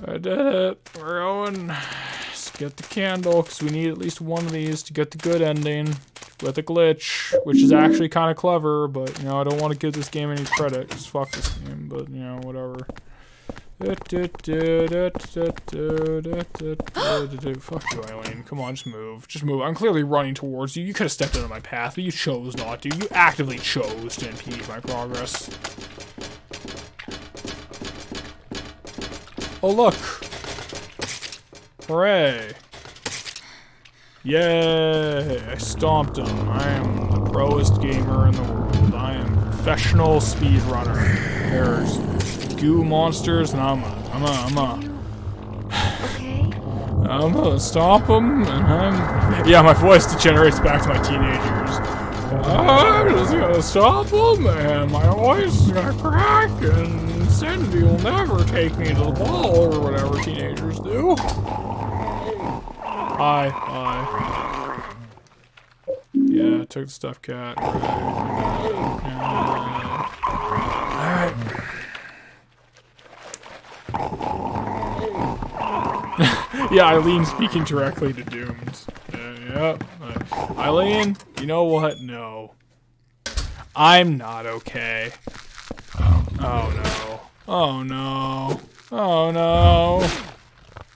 I did it. We're going. Let's get the candle, because we need at least one of these to get the good ending. With a glitch, which is actually kind of clever, but, you know, I don't want to give this game any credit, because fuck this game, but, you know, whatever. Fuck you, Eileen. Come on, just move. Just move. I'm clearly running towards you. You could have stepped into my path, but you chose not to. You actively chose to impede my progress. Oh, look. Hooray. Yay! I stomped him. I am the proest gamer in the world. I am a professional speedrunner. There's goo monsters, and I'm gonna stomp them, and yeah, my voice degenerates back to my teenagers. I'm just gonna stomp them, and my voice is gonna crack, and insanity will never take me to the ball, or whatever teenagers do. Hi. Yeah, took the stuffed cat. Alright. Yeah, Eileen speaking directly to Doomed. Yep. Eileen, you know what? No. I'm not okay. Oh no. Oh no. Oh no.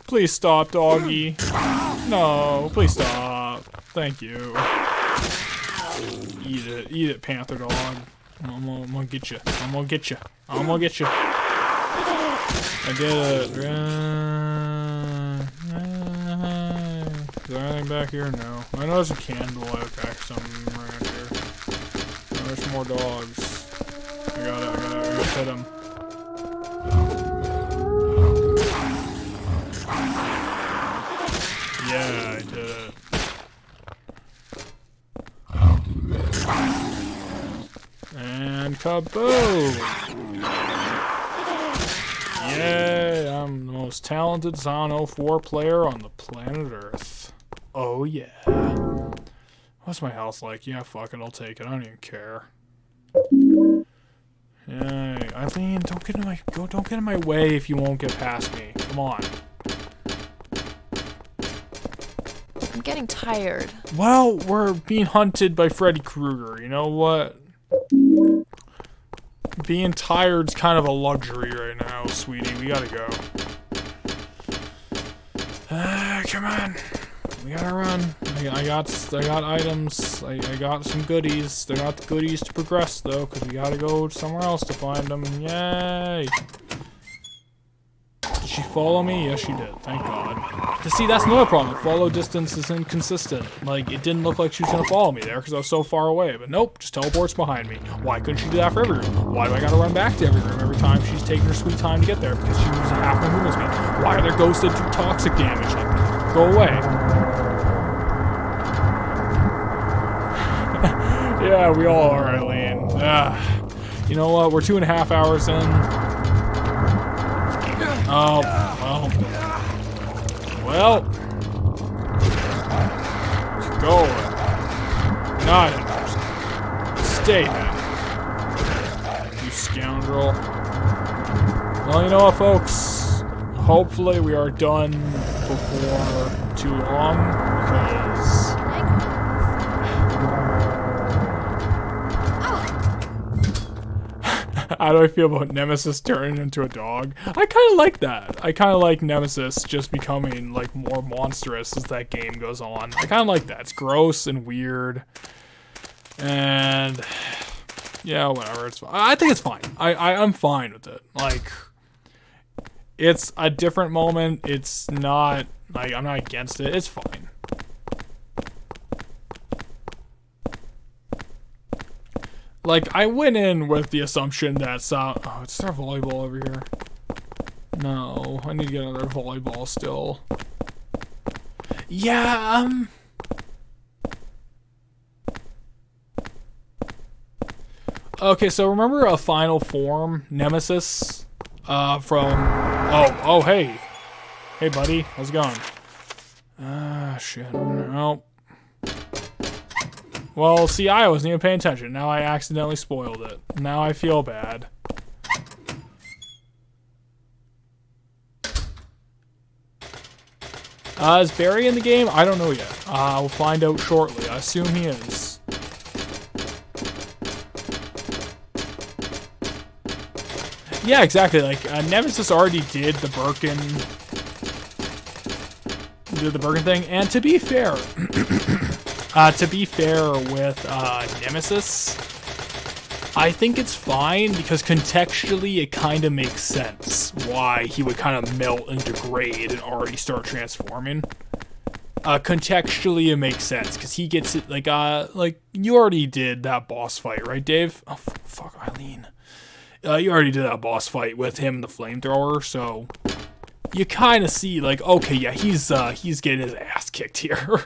Please stop, doggy. No, please stop. Thank you. Eat it, panther dog. I'm gonna get you. I'm gonna get you. I'm gonna get you. I did it. Is there anything back here? No. I know there's a candle. I've got something around here. Oh, there's more dogs. I gotta hit them. Yeah, I did it. And kaboom! Yay, I'm the most talented Zon 04 player on the planet Earth. Oh yeah. What's my health like? Yeah, fuck it, I'll take it. I don't even care. Yay, Eileen, don't get in my way if you won't get past me. Come on. I'm getting tired. Well, we're being hunted by Freddy Krueger. You know what? Being tired's kind of a luxury right now, sweetie. We gotta go. Come on. We gotta run. I got items. I got some goodies. They're not the goodies to progress though, because we gotta go somewhere else to find them. Yay! Did she follow me? Yes, she did. Thank God. To see, that's another problem. Follow distance is inconsistent. Like, it didn't look like she was gonna follow me there because I was so far away. But nope, just teleports behind me. Why couldn't she do that for every room? Why do I gotta run back to every room every time she's taking her sweet time to get there? Because she uses half my movement speed. Why are there ghosts that do toxic damage? Like, go away. Yeah, we all are, Eileen. You know what? We're 2.5 hours in. Oh, well. Go. Not interested. Stay then. You scoundrel. Well, you know what, folks? Hopefully we are done before too long, because... How do I feel about Nemesis turning into a dog? I kind of like that. I kind of like Nemesis just becoming, like, more monstrous as that game goes on. I kind of like that. It's gross and weird. And, yeah, whatever. It's fine. I think it's fine. I'm fine with it. Like, it's a different moment. It's not, like, I'm not against it. It's fine. Like, I went in with the assumption that oh, it's our volleyball over here. No, I need to get another volleyball still. Yeah, okay, so remember a final form, Nemesis? Oh, hey. Hey, buddy, how's it going? Shit, no. Well, see, I wasn't even paying attention. Now I accidentally spoiled it. Now I feel bad. Is Barry in the game? I don't know yet. We'll find out shortly. I assume he is. Yeah, exactly. Like, Nemesis already did the Birkin thing. And to be fair... with Nemesis, I think it's fine because contextually it kind of makes sense why he would kind of melt and degrade and already start transforming. Contextually it makes sense because he gets it like you already did that boss fight, right, Dave? Oh fuck, Eileen. You already did that boss fight with him and the flamethrower, so you kind of see like, okay, yeah, he's getting his ass kicked here.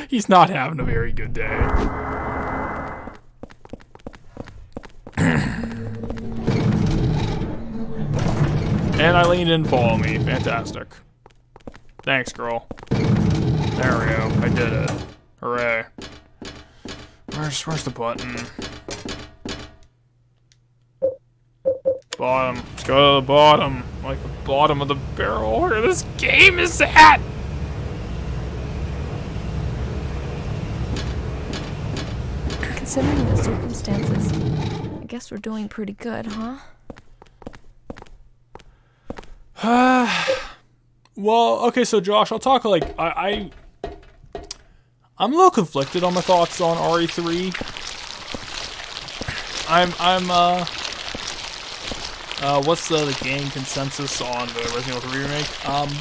He's not having a very good day. And Eileen didn't follow me. Fantastic. Thanks, girl. There we go. I did it. Hooray. Where's the button? Bottom. Let's go to the bottom. Like the bottom of the barrel where this game is at! Considering the circumstances, I guess we're doing pretty good, huh? Well, okay, so Josh, I'll talk like I'm a little conflicted on my thoughts on RE3. What's the game consensus on the Resident Evil 3 remake?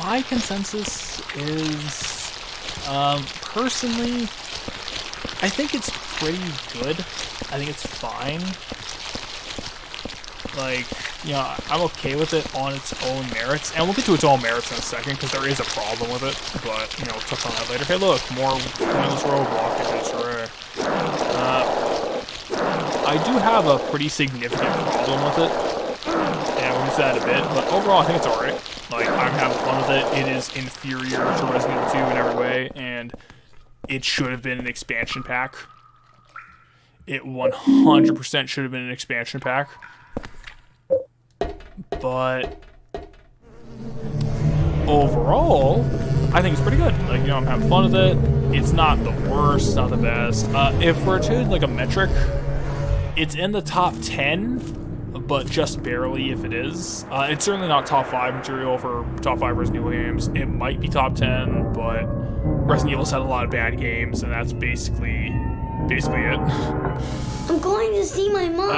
My consensus is, personally, I think it's pretty good. I think it's fine. Like, you know, I'm okay with it on its own merits. And we'll get to its own merits in a second, because there is a problem with it. But, you know, we'll touch on that later. Hey, look, more pointless road blockages. Hooray. I do have a pretty significant problem with it. And we'll get to that in a bit. But overall, I think it's alright. Like, I'm having fun with it. It is inferior to Resident Evil 2 in every way. And it should have been an expansion pack. It 100% should have been an expansion pack. But overall, I think it's pretty good. Like, you know, I'm having fun with it. It's not the worst, it's not the best. If we're to like a metric, it's in the top 10, but just barely if it is. It's certainly not top 5 material for top 5 Resident Evil games. It might be top 10, but Resident Evil's had a lot of bad games, and that's basically it. I'm going to see my mom.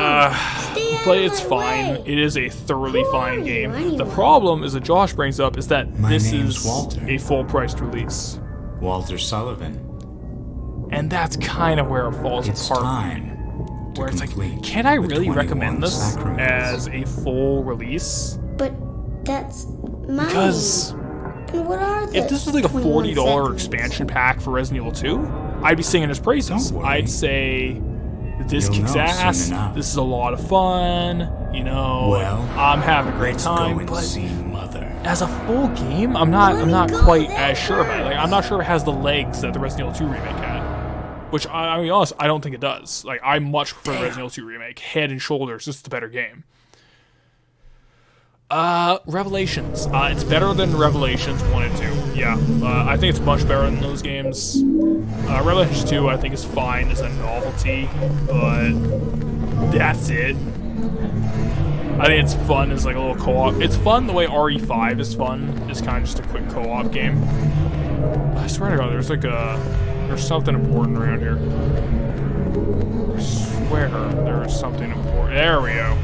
Stay out But of it's my fine. way. It is a thoroughly Who fine are you, game. anyway? The problem is that Josh brings up is that My this name's is Walter. a full-priced release. Walter Sullivan. And that's kind of where it falls It's apart. time. Where it's like, complete can I the really 21 recommend this sacraments. as a full release? But that's mine. Because And what are the if this was like a 21 $40 sacraments? expansion pack for Resident Evil 2, I'd be singing his praises. Don't worry. I'd say, this You'll kicks know ass, soon enough. this is a lot of fun, you know, Well, I'm having a great Let's time, go and but see Mother. as a full game, I'm not go quite there as sure about it. Like, I'm not sure it has the legs that the Resident Evil 2 remake had. Which, I mean, honest, I don't think it does. Like, I much prefer the Resident Evil 2 remake. Head and shoulders, this is the better game. Revelations. It's better than Revelations 1 and 2. Yeah, I think it's much better than those games. Revelations 2, I think, is fine as a novelty, but that's it. I think it's fun as like a little co-op. It's fun the way RE5 is fun. It's kind of just a quick co-op game. I swear to God, there's something important around here. I swear there is something important. There we go.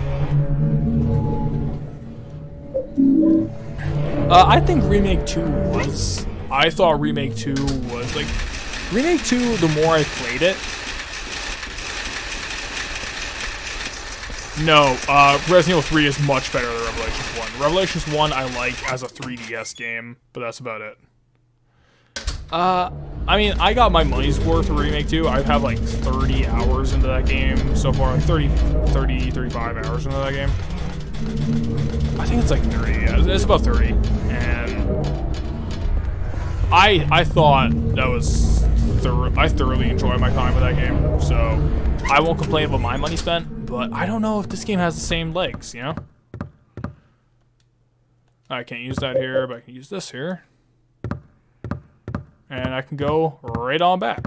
I think Remake 2 was. I thought Remake 2 was like. Remake 2, the more I played it. No, Resident Evil 3 is much better than Revelations 1. Revelations 1 I like as a 3DS game, but that's about it. I mean, I got my money's worth for Remake 2. I have like 30 hours into that game so far. 35 hours into that game. I think it's like 30. Yeah, it's about 30. And I thought that was... I thoroughly enjoyed my time with that game. So I won't complain about my money spent. But I don't know if this game has the same legs, you know? I can't use that here, but I can use this here. And I can go right on back.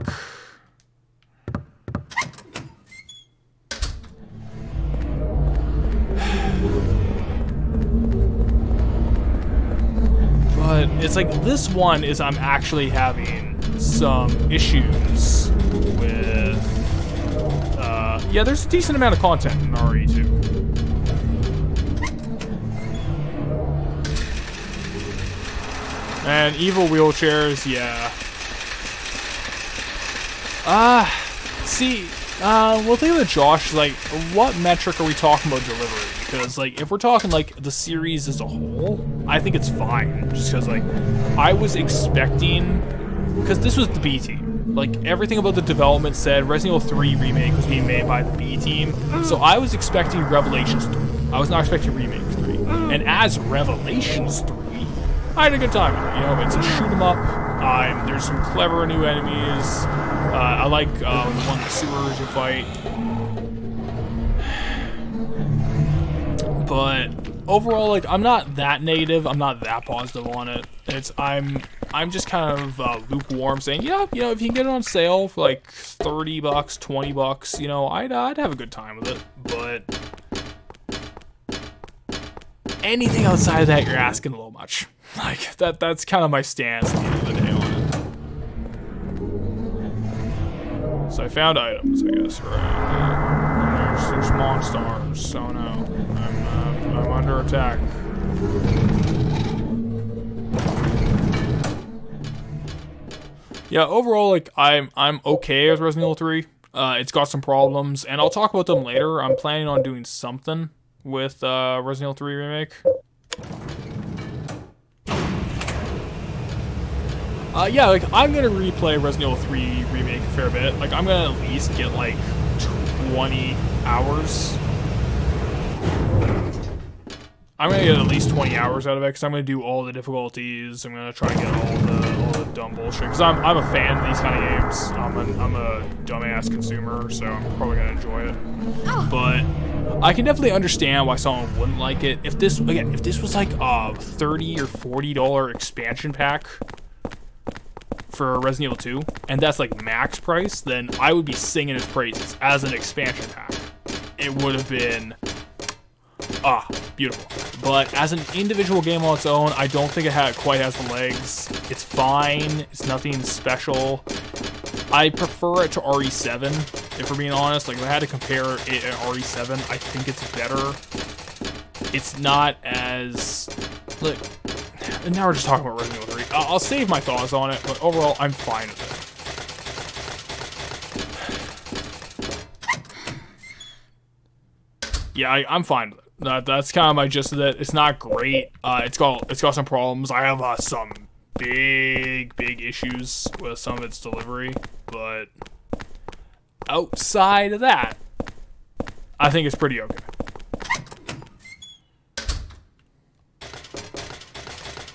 But it's like this one is I'm actually having some issues with... yeah, there's a decent amount of content in RE2. And evil wheelchairs, yeah. Well, think with Josh, like, what metric are we talking about delivery? Because, like, if we're talking, like, the series as a whole, I think it's fine. Just because, like, I was expecting... Because this was the B team. Like, everything about the development said Resident Evil 3 Remake was being made by the B team. So I was expecting Revelations 3. I was not expecting Remake 3. And as Revelations 3, I had a good time. You know, it's a shoot 'em up. There's some clever new enemies. I like the one in the sewers you fight. But overall, like, I'm not that negative. I'm not that positive on it. I'm just kind of lukewarm, saying, yeah, you know, if you can get it on sale for like $30, $20, you know, I'd have a good time with it. But anything outside of that, you're asking a little much. Like, that's kind of my stance at the end of the day on it. So I found items, I guess, right? There's monsters, so no. I'm under attack. Yeah, overall, like, I'm okay with Resident Evil 3. It's got some problems, and I'll talk about them later. I'm planning on doing something with Resident Evil 3 Remake. Yeah, like, I'm gonna replay Resident Evil 3 Remake a fair bit. Like, I'm gonna at least get, like, 20 hours. I'm gonna get at least 20 hours out of it, because I'm gonna do all the difficulties. I'm gonna try and get all the dumb bullshit, because I'm a fan of these kind of games. I'm a dumbass consumer, so I'm probably gonna enjoy it. But I can definitely understand why someone wouldn't like it. If this was like a $30 or $40 expansion pack for Resident Evil 2, and that's like max price, then I would be singing its praises as an expansion pack. It would have been beautiful. But as an individual game on its own, I don't think it quite has the legs. It's fine. It's nothing special. I prefer it to RE7, if we're being honest. Like, if I had to compare it and RE7, I think it's better. It's not as... Look, and now we're just talking about Resident Evil 3. I'll save my thoughts on it, but overall, I'm fine with it. Yeah, I'm fine with it. That's kind of my gist of it. It's not great. It's got some problems. I have some big issues with some of its delivery, but outside of that, I think it's pretty okay.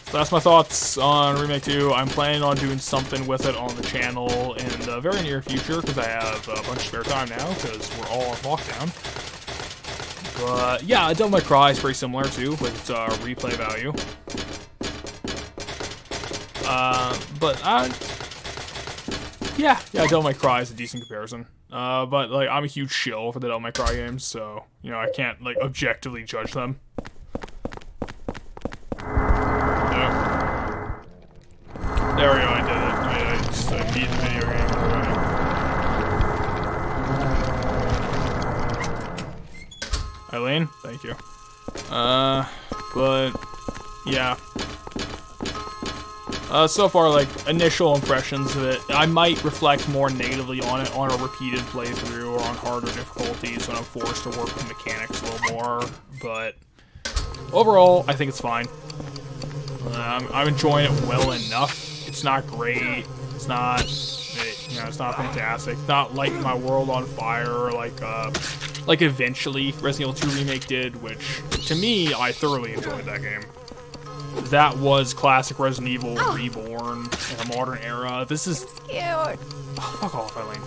So that's my thoughts on Remake 2. I'm planning on doing something with it on the channel in the very near future because I have a bunch of spare time now because we're all on lockdown. But yeah, Devil May Cry is pretty similar too with its replay value. Yeah, Devil May Cry is a decent comparison. But like, I'm a huge shill for the Devil May Cry games, so you know I can't like objectively judge them. Yeah. There we go, I did it. I just beat the video game already. Eileen, thank you. But yeah. So far, like, initial impressions of it, I might reflect more negatively on it on a repeated playthrough or on harder difficulties when I'm forced to work with mechanics a little more, but overall, I think it's fine. I'm enjoying it well enough. It's not great. It's not, it's not fantastic. It's not lighting my world on fire like eventually Resident Evil 2 Remake did, which, to me, I thoroughly enjoyed that game. That was classic Resident Evil reborn in a modern era. This is... Scared. Oh, fuck off, Eileen.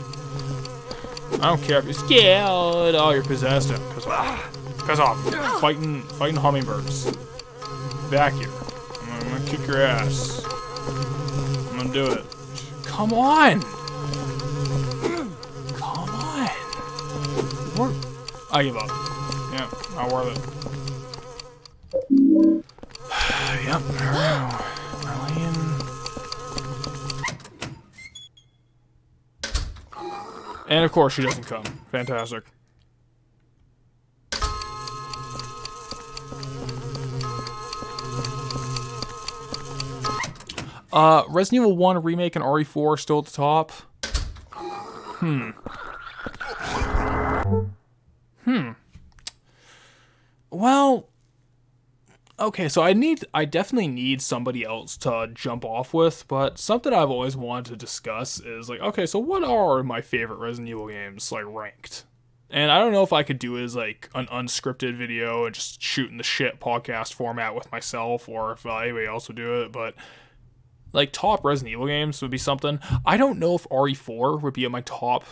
I don't care if you're scared. Oh, you're possessed. Piss off. Piss off. Fighting hummingbirds. Back here. I'm gonna kick your ass. I'm gonna do it. Come on! Come on! I give up. Yeah, not worth it. Yep, Eileen. And of course she doesn't come. Fantastic. Resident Evil 1 Remake and RE4 still at the top. Well, okay, so I definitely need somebody else to jump off with, but something I've always wanted to discuss is like, okay, so what are my favorite Resident Evil games, like, ranked? And I don't know if I could do it as like an unscripted video and just shooting the shit podcast format with myself, or if anybody else would do it, but like top Resident Evil games would be something. I don't know if RE4 would be in my top.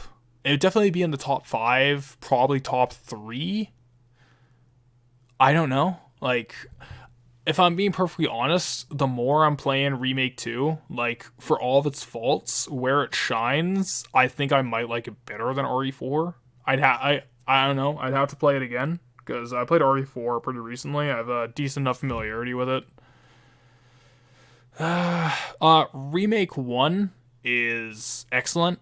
It would definitely be in the top 5, probably top 3. I don't know. Like, if I'm being perfectly honest, the more I'm playing Remake 2, like, for all of its faults, where it shines, I think I might like it better than RE4. I don't know. I'd have to play it again, because I played RE4 pretty recently. I have a decent enough familiarity with it. Remake 1 is excellent.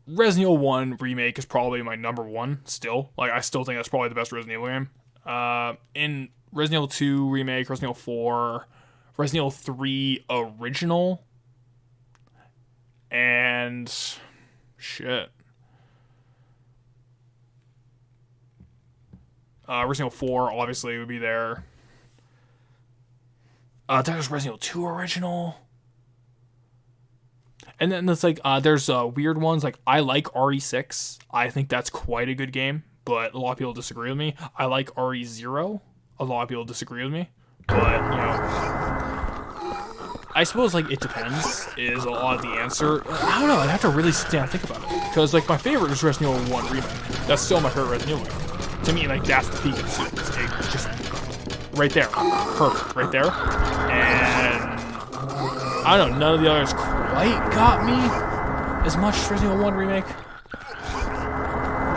Resident Evil 1 Remake is probably my number 1 still. Like, I still think that's probably the best Resident Evil game. In Resident Evil 2 Remake, Resident Evil 4, Resident Evil 3 Original, and shit. Resident Evil 4 obviously would be there. There's Resident Evil 2 Original. And then it's like, there's weird ones, like, I like RE6. I think that's quite a good game, but a lot of people disagree with me. I like RE0. A lot of people disagree with me. But, you know, I suppose, like, it depends is a lot of the answer. I don't know, I'd have to really sit down and think about it. Because, like, my favorite is Resident Evil 1 Remake. That's still my favorite Resident Evil game. To me, like, that's the peak of the series. It just, right there. Perfect. Right there. And I don't know, none of the others quite got me as much as Resident Evil 1 Remake.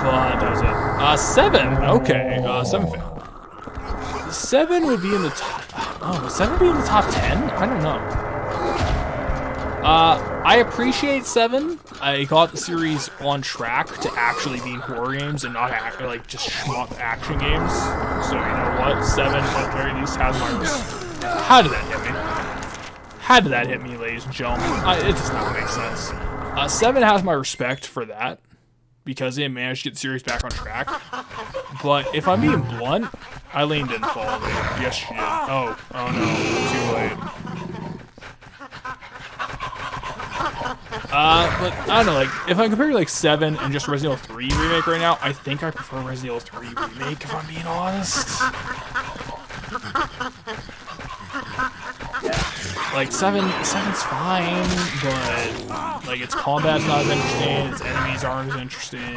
But that was it. 7. Okay. 7 failed. 7 would be in the top. Oh, would 7 be in the top 10? I don't know. I appreciate 7. I got the series on track to actually being horror games and not like just shmup action games. So you know what? 7 at the very least has my respect. How did that hit me? How did that hit me, ladies and gentlemen? It does not make sense. 7 has my respect for that because it managed to get the series back on track. But if I'm being blunt, Eileen didn't follow me. Yes, she did. Oh no, too late. But I don't know, like, if I compare like 7 and just Resident Evil 3 Remake right now, I think I prefer Resident Evil 3 Remake, if I'm being honest. Like, 7's fine, but, like, its combat's not as interesting, its enemies aren't as interesting.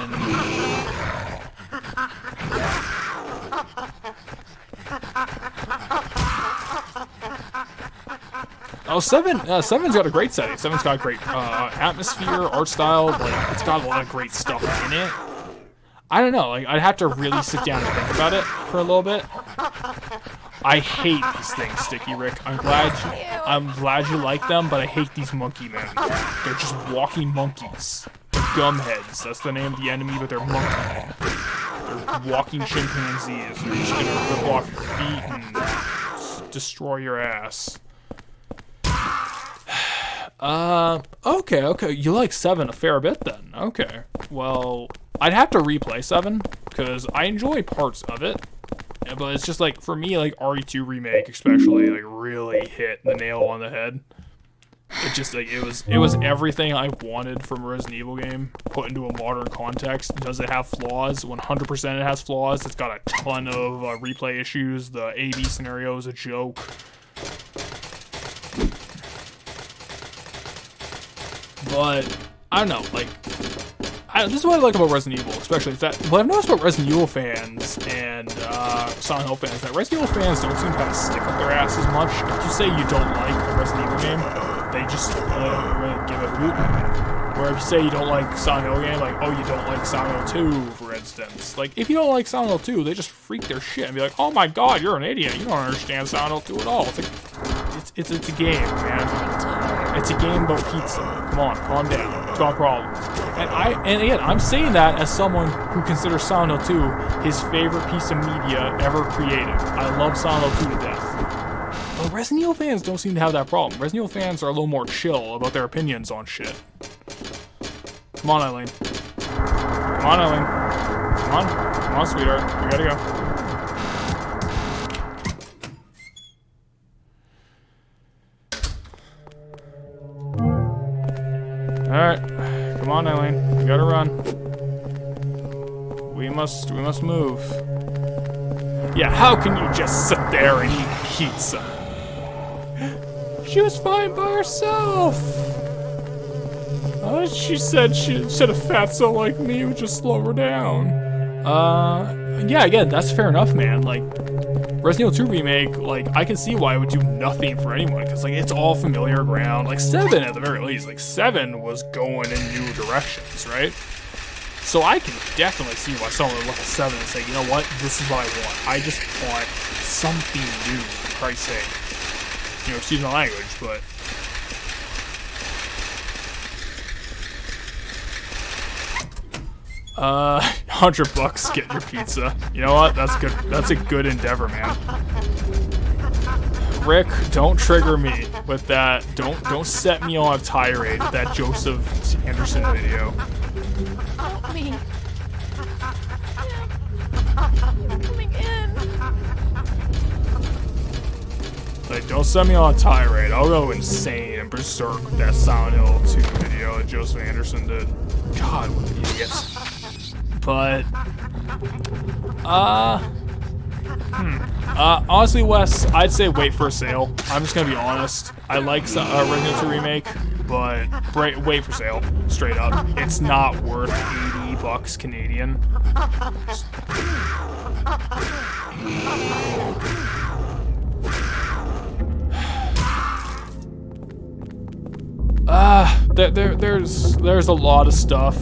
Oh, 7's got a great setting. 7's got a great atmosphere, art style. Like, it's got a lot of great stuff in it. I don't know. Like, I'd have to really sit down and think about it for a little bit. I hate these things, Sticky Rick. I'm glad you like them, but I hate these monkey men. They're just walking monkeys. They're gumheads. That's the name of the enemy, but they're monkey men. They're walking chimpanzees. They're just gonna rip off your feet and destroy your ass. Okay. You like 7 a fair bit then. Okay. Well, I'd have to replay 7 because I enjoy parts of it. Yeah, but it's just like, for me, like, RE2 Remake especially, like, really hit the nail on the head. It just, like, it was everything I wanted from a Resident Evil game put into a modern context. Does it have flaws? 100% it has flaws. It's got a ton of replay issues. The AV scenario is a joke. But, I don't know, like, this is what I like about Resident Evil, especially, is that what I've noticed about Resident Evil fans and Silent Hill fans, that Resident Evil fans don't seem to kind of stick up their ass as much. If you say you don't like a Resident Evil game, they just don't really give a hoot. Where if you say you don't like Silent Hill game, like, oh, you don't like Silent Hill 2, for instance. Like, if you don't like Silent Hill 2, they just freak their shit and be like, oh my god, you're an idiot, you don't understand Silent Hill 2 at all. It's like, it's a game, man. It's a game about pizza. Come on, calm down. It's got problems. And again, I'm saying that as someone who considers Silent Hill 2 his favorite piece of media ever created. I love Silent Hill 2 to death. But Resident Evil fans don't seem to have that problem. Resident Evil fans are a little more chill about their opinions on shit. Come on, Eileen. Come on, Eileen. Come on. Come on, sweetheart. We gotta go. Alright, come on, Eileen. We gotta run. We must move. Yeah, how can you just sit there and eat pizza? She was fine by herself. She said a fatso like me would just slow her down. Yeah, again, that's fair enough, man. Like, Resident Evil 2 Remake, like, I can see why it would do nothing for anyone, because, like, it's all familiar ground. Like, 7 at the very least, like, 7 was going in new directions, right? So I can definitely see why someone would look at 7 and say, you know what, this is what I want. I just want something new, for Christ's sake. You know, excuse my language, but... $100 get your pizza. You know what? That's good. That's a good endeavor, man. Rick, don't trigger me with that. Don't set me on a tirade with that Joseph Anderson video. Help me. He's coming in. Like, don't set me on a tirade. I'll go insane and berserk with that Silent Hill 2 video that Joseph Anderson did. God, what an idiot. But, honestly, Wes, I'd say wait for a sale. I'm just gonna be honest. I like Resident Evil 2 Remake, but wait for sale, straight up. It's not worth $80 Canadian. There's a lot of stuff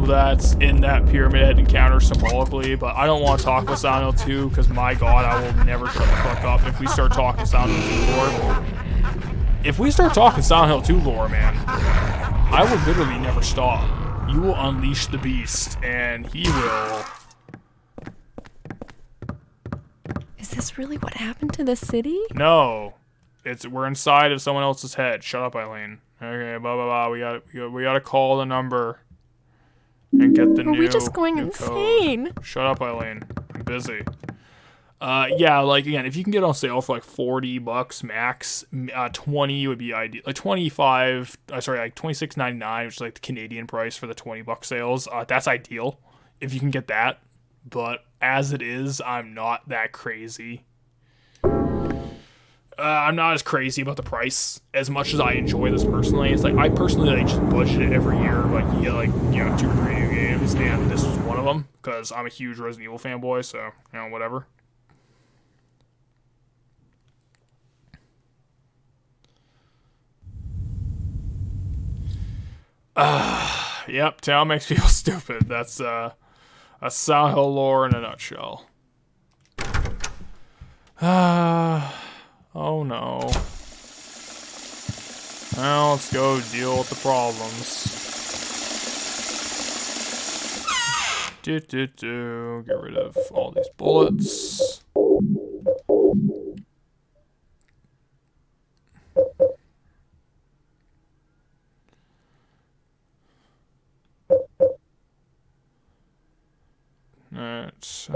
that's in that Pyramid Head encounter symbolically, but I don't want to talk about Silent Hill 2 because my god, I will never shut the fuck up if we start talking Silent Hill 2 lore. If we start talking Silent Hill 2 lore, man, I will literally never stop. You will unleash the beast, and he will... Is this really what happened to the city? No. We're inside of someone else's head. Shut up, Eileen. Okay, blah blah blah. We gotta call the number and get the Are new. we just going new insane? Code. Shut up, Eileen. I'm busy. Yeah, like again, if you can get on sale for like $40 max, 20 would be ideal. Like 25, sorry, like $26.99, which is like the Canadian price for the $20 sales. That's ideal if you can get that. But as it is, I'm not that crazy. I'm not as crazy about the price as much as I enjoy this personally. It's like I personally like just budget it every year, like you get like 2 or 3 new games, and this was one of them because I'm a huge Resident Evil fanboy. So whatever. Yep, town makes people stupid. That's a Silent Hill lore in a nutshell. Oh no. Well, let's go deal with the problems. Get rid of all these bullets. Alright,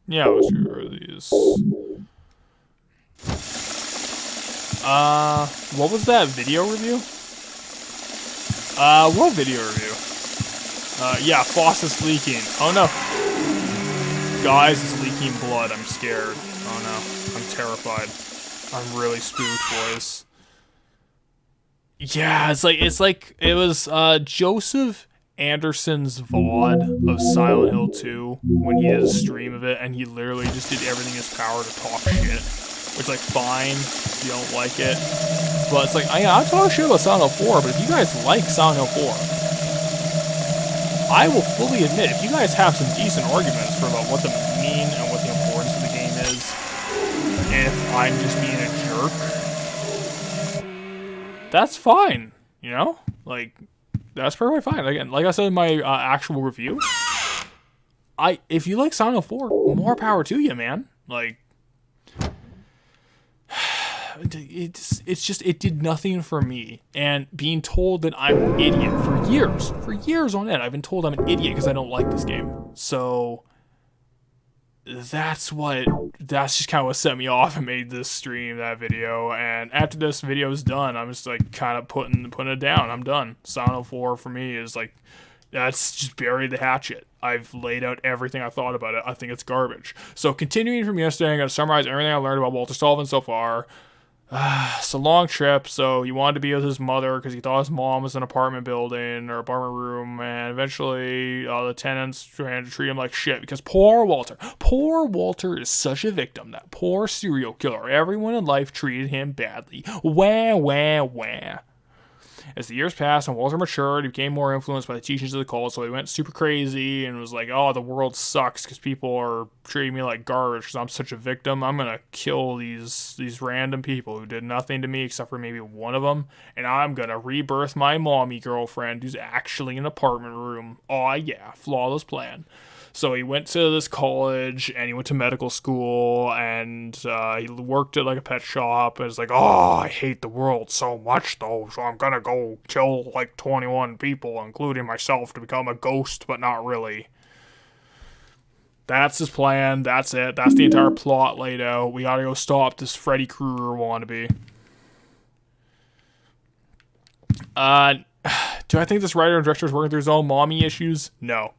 yeah, let's get rid of these. What was that video review? What video review? Yeah, faucet's leaking. Oh no. Guys, it's leaking blood. I'm scared. Oh no. I'm terrified. I'm really spooked, boys. Yeah, it's like it was, Joseph Anderson's VOD of Silent Hill 2 when he did a stream of it, and he literally just did everything in his power to talk shit. Which, like, fine if you don't like it. But it's like, I'm talking shit about Silent Hill 4, but if you guys like Silent Hill 4, I will fully admit, if you guys have some decent arguments for about what the mean and what the importance of the game is, and if I'm just being a jerk, that's fine, you know? Like, that's perfectly fine. Again, like I said in my actual review, if you like Silent Hill 4, more power to you, man. Like, it did nothing for me, and being told that I'm an idiot for years on end, I've been told I'm an idiot because I don't like this game. So that's just kind of what set me off and made this stream, that video. And after this video is done, I'm just like kind of putting it down. I'm done. Silent Hill 4 for me is like, that's just bury the hatchet. I've laid out everything I thought about it. I think it's garbage. So continuing from yesterday, I'm going to summarize everything I learned about Walter Sullivan so far. It's a long trip, so he wanted to be with his mother because he thought his mom was in an apartment building or apartment room, and eventually the tenants tried to treat him like shit because poor Walter is such a victim. That poor serial killer. Everyone in life treated him badly. Wah, wah, wah. As the years passed and Walter matured, he became more influenced by the teachings of the cult, so he went super crazy and was like, oh, the world sucks because people are treating me like garbage because I'm such a victim. I'm going to kill these random people who did nothing to me except for maybe one of them, and I'm going to rebirth my mommy girlfriend who's actually in an apartment room. Oh, yeah, flawless plan. So he went to this college, and he went to medical school, and he worked at like a pet shop, and it's like, oh, I hate the world so much, though, so I'm gonna go kill like 21 people, including myself, to become a ghost, but not really. That's his plan, that's it, that's the entire plot laid out. We gotta go stop this Freddy Krueger wannabe. Do I think this writer and director is working through his own mommy issues? No.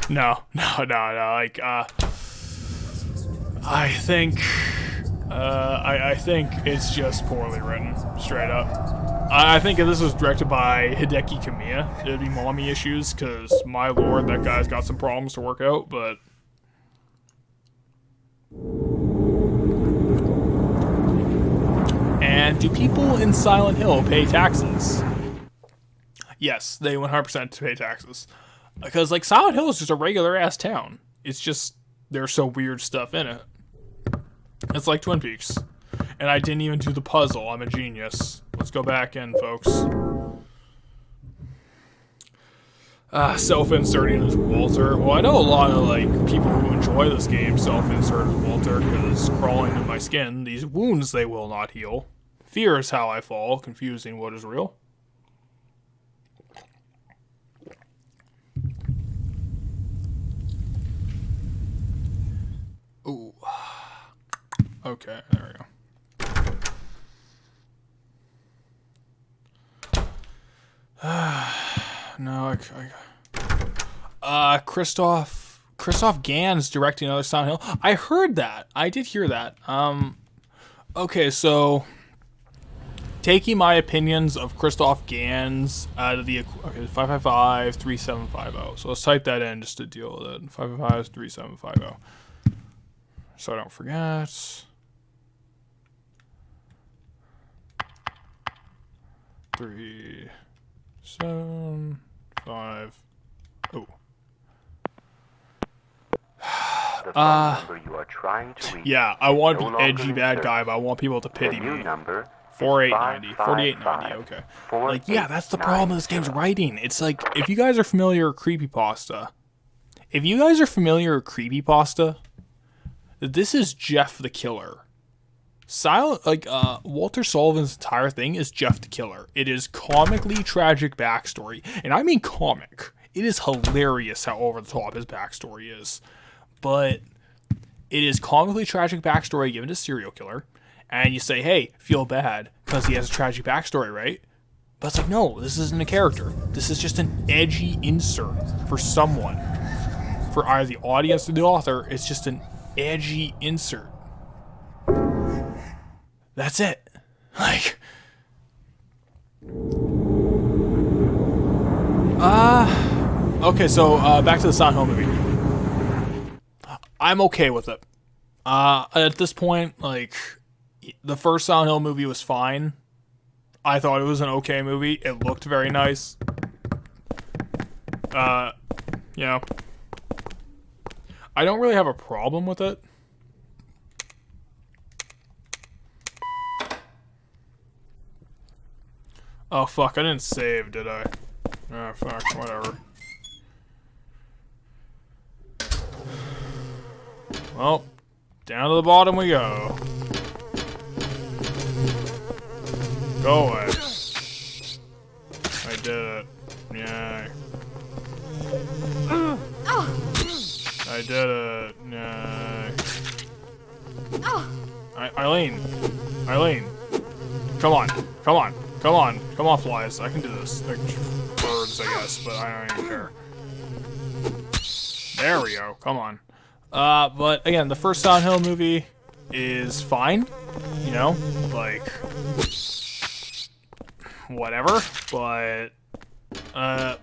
No, like, I think it's just poorly written, straight up. I think if this was directed by Hideki Kamiya, it'd be mommy issues, because, my lord, that guy's got some problems to work out, but... And Do people in Silent Hill pay taxes? Yes, they 100% pay taxes. Because, like, Silent Hill is just a regular-ass town. It's just, there's some weird stuff in it. It's like Twin Peaks. And I didn't even do the puzzle. I'm a genius. Let's go back in, folks. Self-inserting as Walter. Well, I know a lot of, like, people who enjoy this game self-insert as Walter, because crawling in my skin, these wounds they will not heal. Fear is how I fall, confusing what is real. Ooh. Okay, there we go. No, Christoph Gans directing another Silent Hill. I heard that. I did hear that. Okay, so taking my opinions of Christoph Gans out of the 555-3750. So let's type that in just to deal with it. 555-3750. So I don't forget. 3, 7, 5. Oh. Yeah, I want to be edgy bad guy, but I want people to pity me. 4890, 4890, okay. Like, yeah, that's the problem with this game's writing. It's like, if you guys are familiar with creepypasta, this is Jeff the Killer. Walter Sullivan's entire thing is Jeff the Killer. It is comically tragic backstory, and I mean comic. It is hilarious how over the top his backstory is, but it is comically tragic backstory given to serial killer, and you say, hey, feel bad because he has a tragic backstory, right? But it's like, no, this isn't a character. This is just an edgy insert for someone. For either the audience or the author, it's just an edgy insert. That's it. Like, okay, so back to the Silent Hill movie. I'm okay with it. At this point, like, the first Silent Hill movie was fine. I thought it was an okay movie. It looked very nice. You know, I don't really have a problem with it. Oh, fuck, I didn't save, did I? Oh, fuck, whatever. Well, down to the bottom we go. Go away. I did it. Yay. I did it. Yay. Eileen. Come on, flies. I can do this. Like, birds, I guess, but I don't even care. There we go. Come on. But again, the first Silent Hill movie is fine. You know, like, whatever. But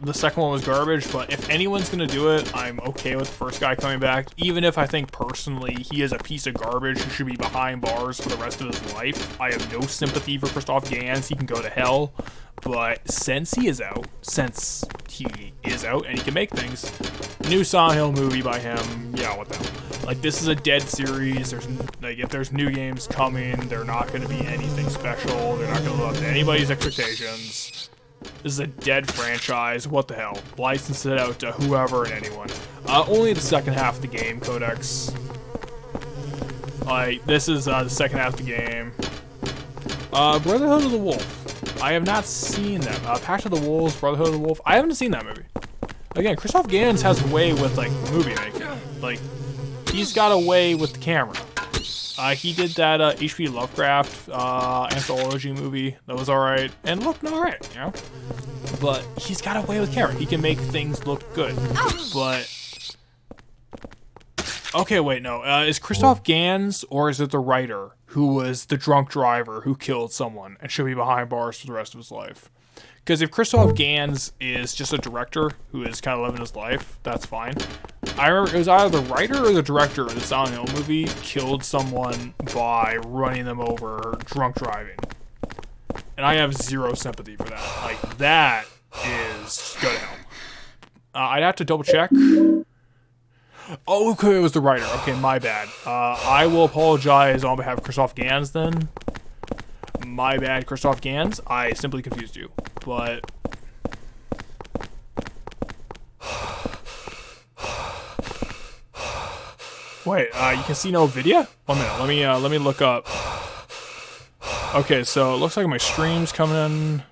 the second one was garbage. But if anyone's gonna do it, I'm okay with the first guy coming back. Even if I think personally he is a piece of garbage who should be behind bars for the rest of his life. I have no sympathy for Christoph Gans. He can go to hell. But since he is out and he can make things, new Silent Hill movie by him, yeah, what the hell. Like, this is a dead series. If there's new games coming, they're not going to be anything special. They're not going to live up to anybody's expectations. This is a dead franchise. What the hell? License it out to whoever and anyone. Only the second half of the game, Codex. Like, this is the second half of the game. Brotherhood of the Wolf. I have not seen them. Pact of the Wolves, Brotherhood of the Wolf. I haven't seen that movie. Again, Christoph Gans has a way with, like, movie making. Like, he's got a way with the camera. He did that H.P. Lovecraft anthology movie that was alright, and looked alright, you know? But he's got a way with camera. He can make things look good. But... okay, wait, no. Is Christoph Gans, or is it the writer who was the drunk driver who killed someone and should be behind bars for the rest of his life? Because if Christoph Gans is just a director who is kind of living his life, that's fine. I remember it was either the writer or the director of the Silent Hill movie killed someone by running them over drunk driving. And I have zero sympathy for that. Like, that is go to hell. I'd have to double check. Oh, okay, it was the writer. Okay, my bad. I will apologize on behalf of Christoph Gans then. My bad, Christoph Gans. I simply confused you. But... Wait, you can see no video? 1 minute, let me look up. Okay, so it looks like my stream's coming in...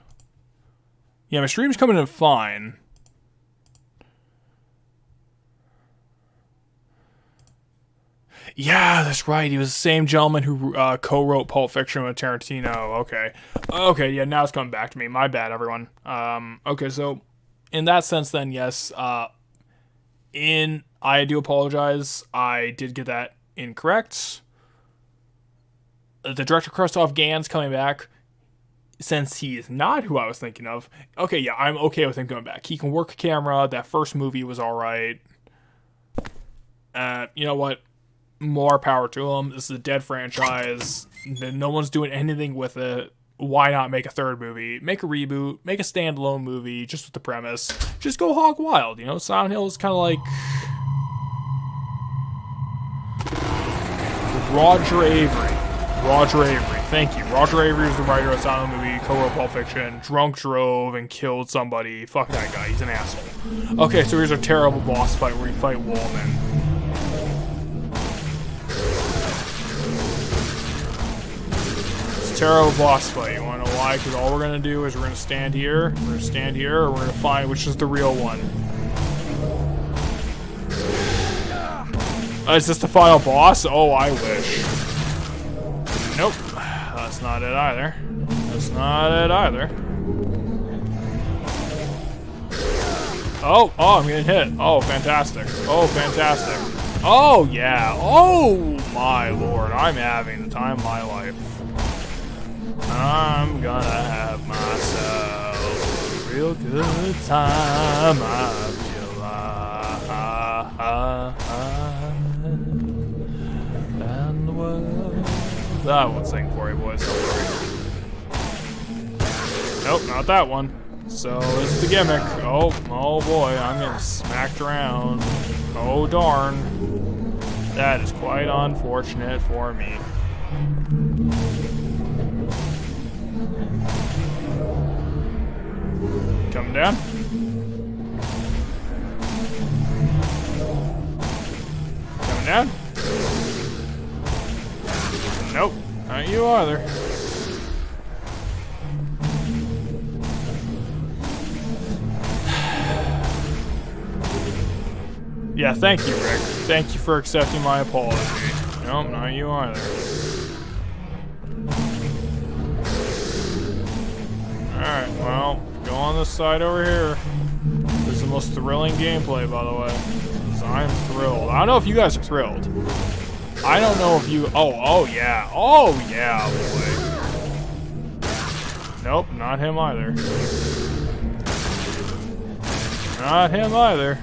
Yeah, my stream's coming in fine. Yeah, that's right. He was the same gentleman who co-wrote Pulp Fiction with Tarantino. Okay. Okay, yeah, now it's coming back to me. My bad, everyone. Okay, so in that sense then, yes, I do apologize. I did get that incorrect. The director Christoph Gans coming back, since he is not who I was thinking of, okay, yeah, I'm okay with him coming back. He can work a camera. That first movie was alright. You know what? More power to him. This is a dead franchise. No one's doing anything with it. Why not make a third movie? Make a reboot. Make a standalone movie just with the premise. Just go hog wild. You know, Silent Hill is kind of like Roger Avery. Roger Avery. Thank you. Roger Avery is the writer of Silent Hill movie, co-wrote Pulp Fiction, drunk drove and killed somebody. Fuck that guy. He's an asshole. Okay, so here's a terrible boss fight where you fight Wallman. Terrible boss fight. You wanna know why? Because all we're gonna do is we're gonna stand here, or we're gonna find which is the real one. Is this the final boss? Oh, I wish. Nope. That's not it either. That's not it either. Oh, I'm getting hit. Oh, fantastic. Oh, fantastic. Oh, yeah. Oh, my lord. I'm having the time of my life. I'm gonna have myself a real good time. I feel and the world. I won't sing for you, boys. Don't worry. Nope, not that one. So this is the gimmick. Oh boy, I'm getting smacked around. Oh darn. That is quite unfortunate for me. Coming down. Coming down. Nope, not you either. Yeah, thank you, Rick. Thank you for accepting my apology. Nope, not you either. Alright, well, go on this side over here. This is the most thrilling gameplay, by the way. So I'm thrilled. I don't know if you guys are thrilled. I don't know if you... Oh, yeah. Oh, yeah, boy. Nope, not him either. Not him either.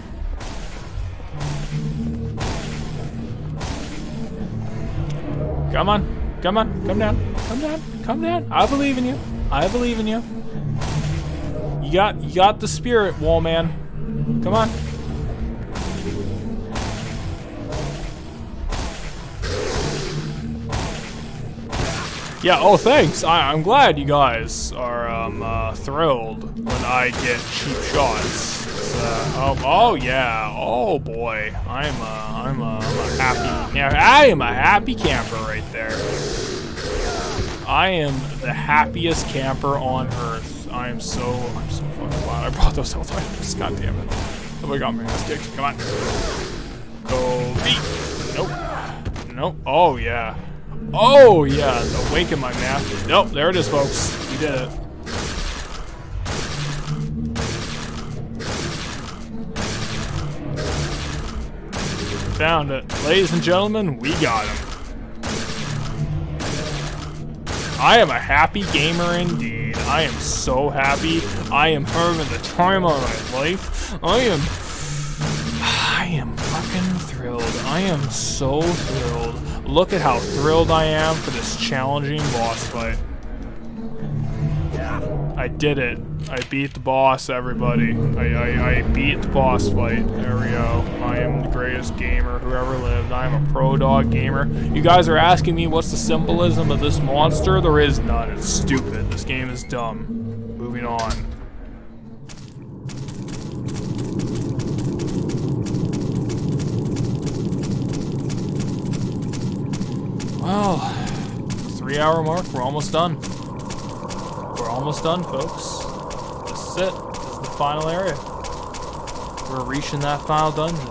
Come on. Come on. Come down. Come down. Come down. I believe in you. I believe in you. You got the spirit, wall man. Come on. Yeah, oh thanks. I'm glad you guys are thrilled when I get cheap shots. Oh yeah. Oh boy. I'm a happy, yeah, I am a happy camper right there. I am the happiest camper on earth. I'm so fucking glad I brought those health items. God damn it. Oh, I got my ass kicked. Come on. Go beat. Nope. Nope. Oh yeah. Oh yeah. Awaken my master. Nope. There it is, folks. We did it. Found it. Ladies and gentlemen, we got him. I am a happy gamer indeed. I am so happy. I am having the time of my life. I am fucking thrilled. I am so thrilled. Look at how thrilled I am for this challenging boss fight. I did it. I beat the boss, everybody. I beat the boss fight. There we go. I am the greatest gamer who ever lived. I am a pro dog gamer. You guys are asking me what's the symbolism of this monster? There is none. It's stupid. This game is dumb. Moving on. Well, 3-hour mark. We're almost done. We're almost done, folks. This is it. This is the final area. We're reaching that final dungeon.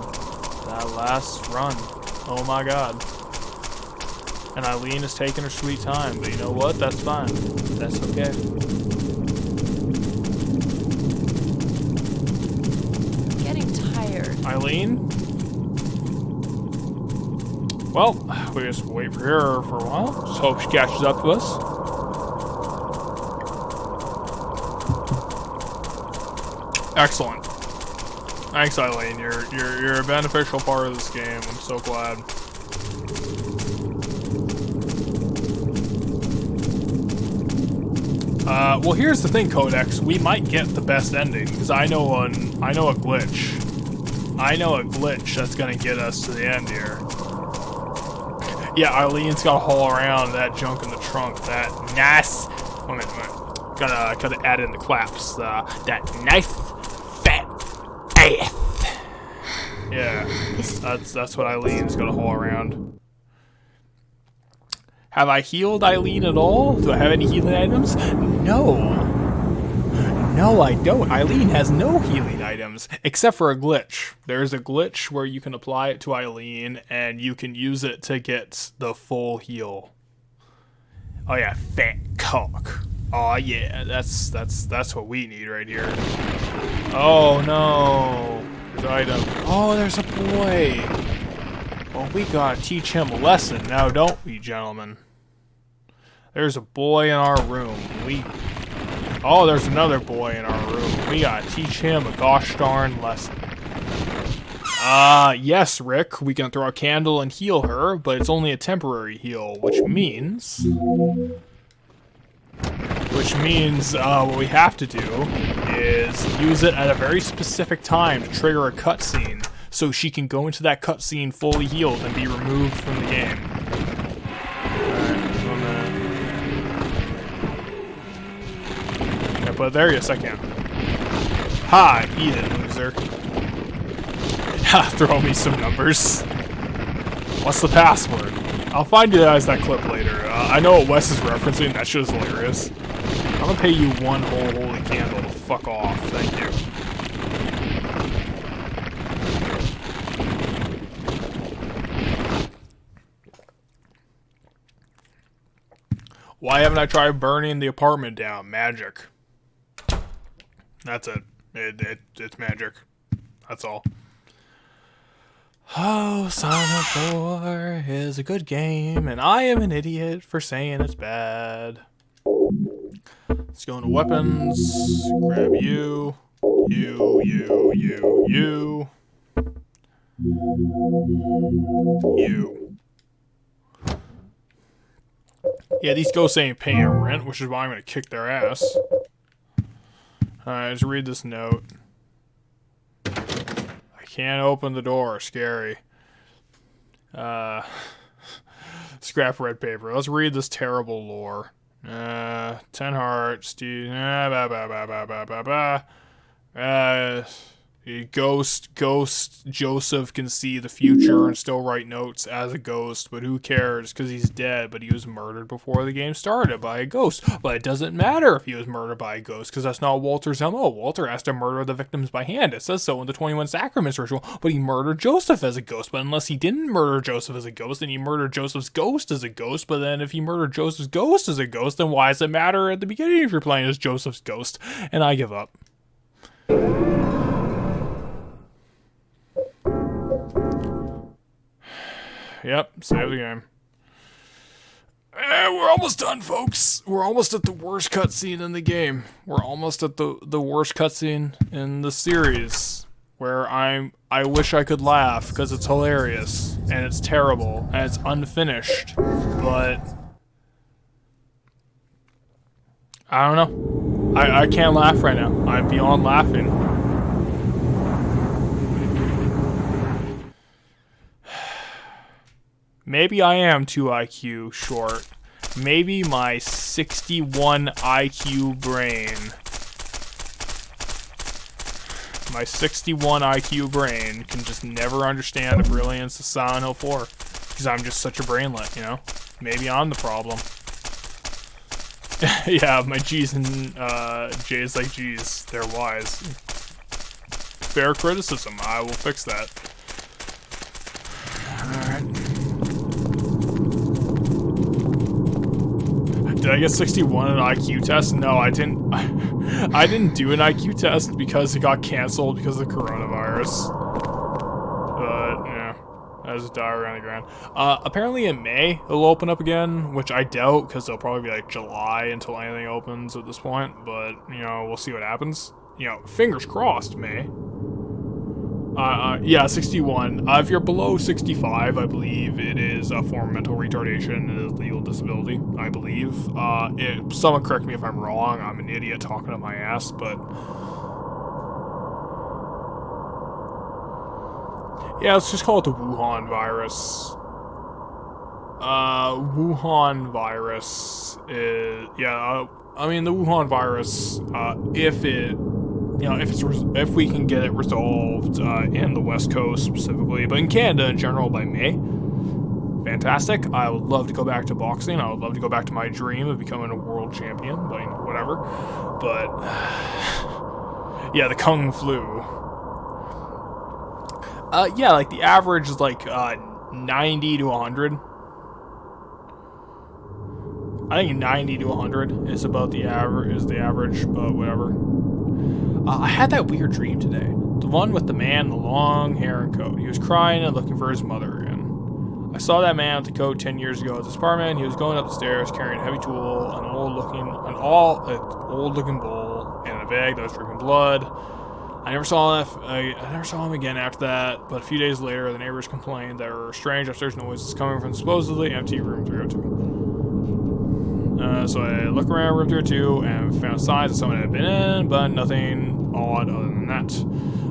That last run. Oh my god. And Eileen is taking her sweet time, but you know what? That's fine. That's okay. I'm getting tired. Eileen? Well, we just wait for her for a while. Just hope she catches up to us. Excellent. Thanks, Eileen. You're a beneficial part of this game. I'm so glad. Well, here's the thing, Codex. We might get the best ending because I know a glitch. I know a glitch that's gonna get us to the end here. Yeah, Eileen's gotta haul around that junk in the trunk. That nice. Wait. Gotta add in the claps. That nice fat ass. Yeah, that's what Eileen's gonna haul around. Have I healed Eileen at all? Do I have any healing items? No. No, I don't. Eileen has no healing items, except for a glitch. There's a glitch where you can apply it to Eileen, and you can use it to get the full heal. Oh yeah, fat cock. Oh yeah, that's what we need right here. Oh no. There's item. Oh, there's a boy. Well, we gotta teach him a lesson now, don't we, gentlemen? There's a boy in our room. Oh, there's another boy in our room. We gotta teach him a gosh darn lesson. Yes, Rick, we can throw a candle and heal her, but it's only a temporary heal, which means what we have to do is use it at a very specific time to trigger a cutscene, so she can go into that cutscene fully healed and be removed from the game. But there, yes, I can. Ha! Eat it, loser. Ha! Throw me some numbers. What's the password? I'll find you guys that clip later. I know what Wes is referencing. That shit is hilarious. I'm gonna pay you one whole holy candle to fuck off. Thank you. Why haven't I tried burning the apartment down? Magic. That's it. It's magic. That's all. Oh, Silent 4 is a good game, and I am an idiot for saying it's bad. Let's go into weapons. Grab you. You. Yeah, these ghosts ain't paying rent, which is why I'm gonna kick their ass. Alright, let's read this note. I can't open the door. Scary. Scrap red paper. Let's read this terrible lore. 10 hearts. Ghost Joseph can see the future and still write notes as a ghost, but who cares because he's dead, but he was murdered before the game started by a ghost. But it doesn't matter if he was murdered by a ghost because that's not Walter's MO. Walter has to murder the victims by hand. It says so in the 21 Sacraments ritual, but he murdered Joseph as a ghost. But unless he didn't murder Joseph as a ghost, then he murdered Joseph's ghost as a ghost. But then if he murdered Joseph's ghost as a ghost, then why does it matter at the beginning if you're playing as Joseph's ghost? And I give up. Yep, save the game. We're almost done, folks. We're almost at the worst cutscene in the game. We're almost at the worst cutscene in the series, where I wish I could laugh because it's hilarious and it's terrible and it's unfinished, but I don't know. I can't laugh right now. I'm beyond laughing. Maybe I am 2 IQ short. Maybe my 61 IQ brain. My 61 IQ brain can just never understand the brilliance of Silent Hill 4. Because I'm just such a brainlet, you know? Maybe I'm the problem. Yeah, my G's and J's like G's. They're wise. Fair criticism. I will fix that. Alright. Did I get 61 in an IQ test? No, I didn't. I didn't do an IQ test because it got canceled because of the coronavirus. But, yeah. As a die around the ground. Apparently in May, it'll open up again, which I doubt, because it'll probably be like July until anything opens at this point. But, you know, we'll see what happens. You know, fingers crossed, May. Yeah, 61. If you're below 65, I believe it is a form of mental retardation and a legal disability, I believe. Someone correct me if I'm wrong. I'm an idiot talking to my ass, but... yeah, let's just call it the Wuhan virus. Wuhan virus is... yeah, I mean, the Wuhan virus, if it... you know, if we can get it resolved in the West Coast specifically, but in Canada in general by May, fantastic. I would love to go back to boxing. I would love to go back to my dream of becoming a world champion, but you know, whatever. But yeah, the Kung Flu. Yeah, like the average is like 90 to 100. I think 90 to 100 is about the average, but whatever. I had that weird dream today. The one with the man in the long hair and coat. He was crying and looking for his mother again. I saw that man with the coat 10 years ago at this apartment. He was going up the stairs carrying a heavy tool, an old looking bowl, and a bag that was dripping blood. I never saw him again after that, but a few days later, the neighbors complained there were strange upstairs noises coming from supposedly empty room 302. So I looked around room 302 and found signs that someone had been in, but nothing odd other than that.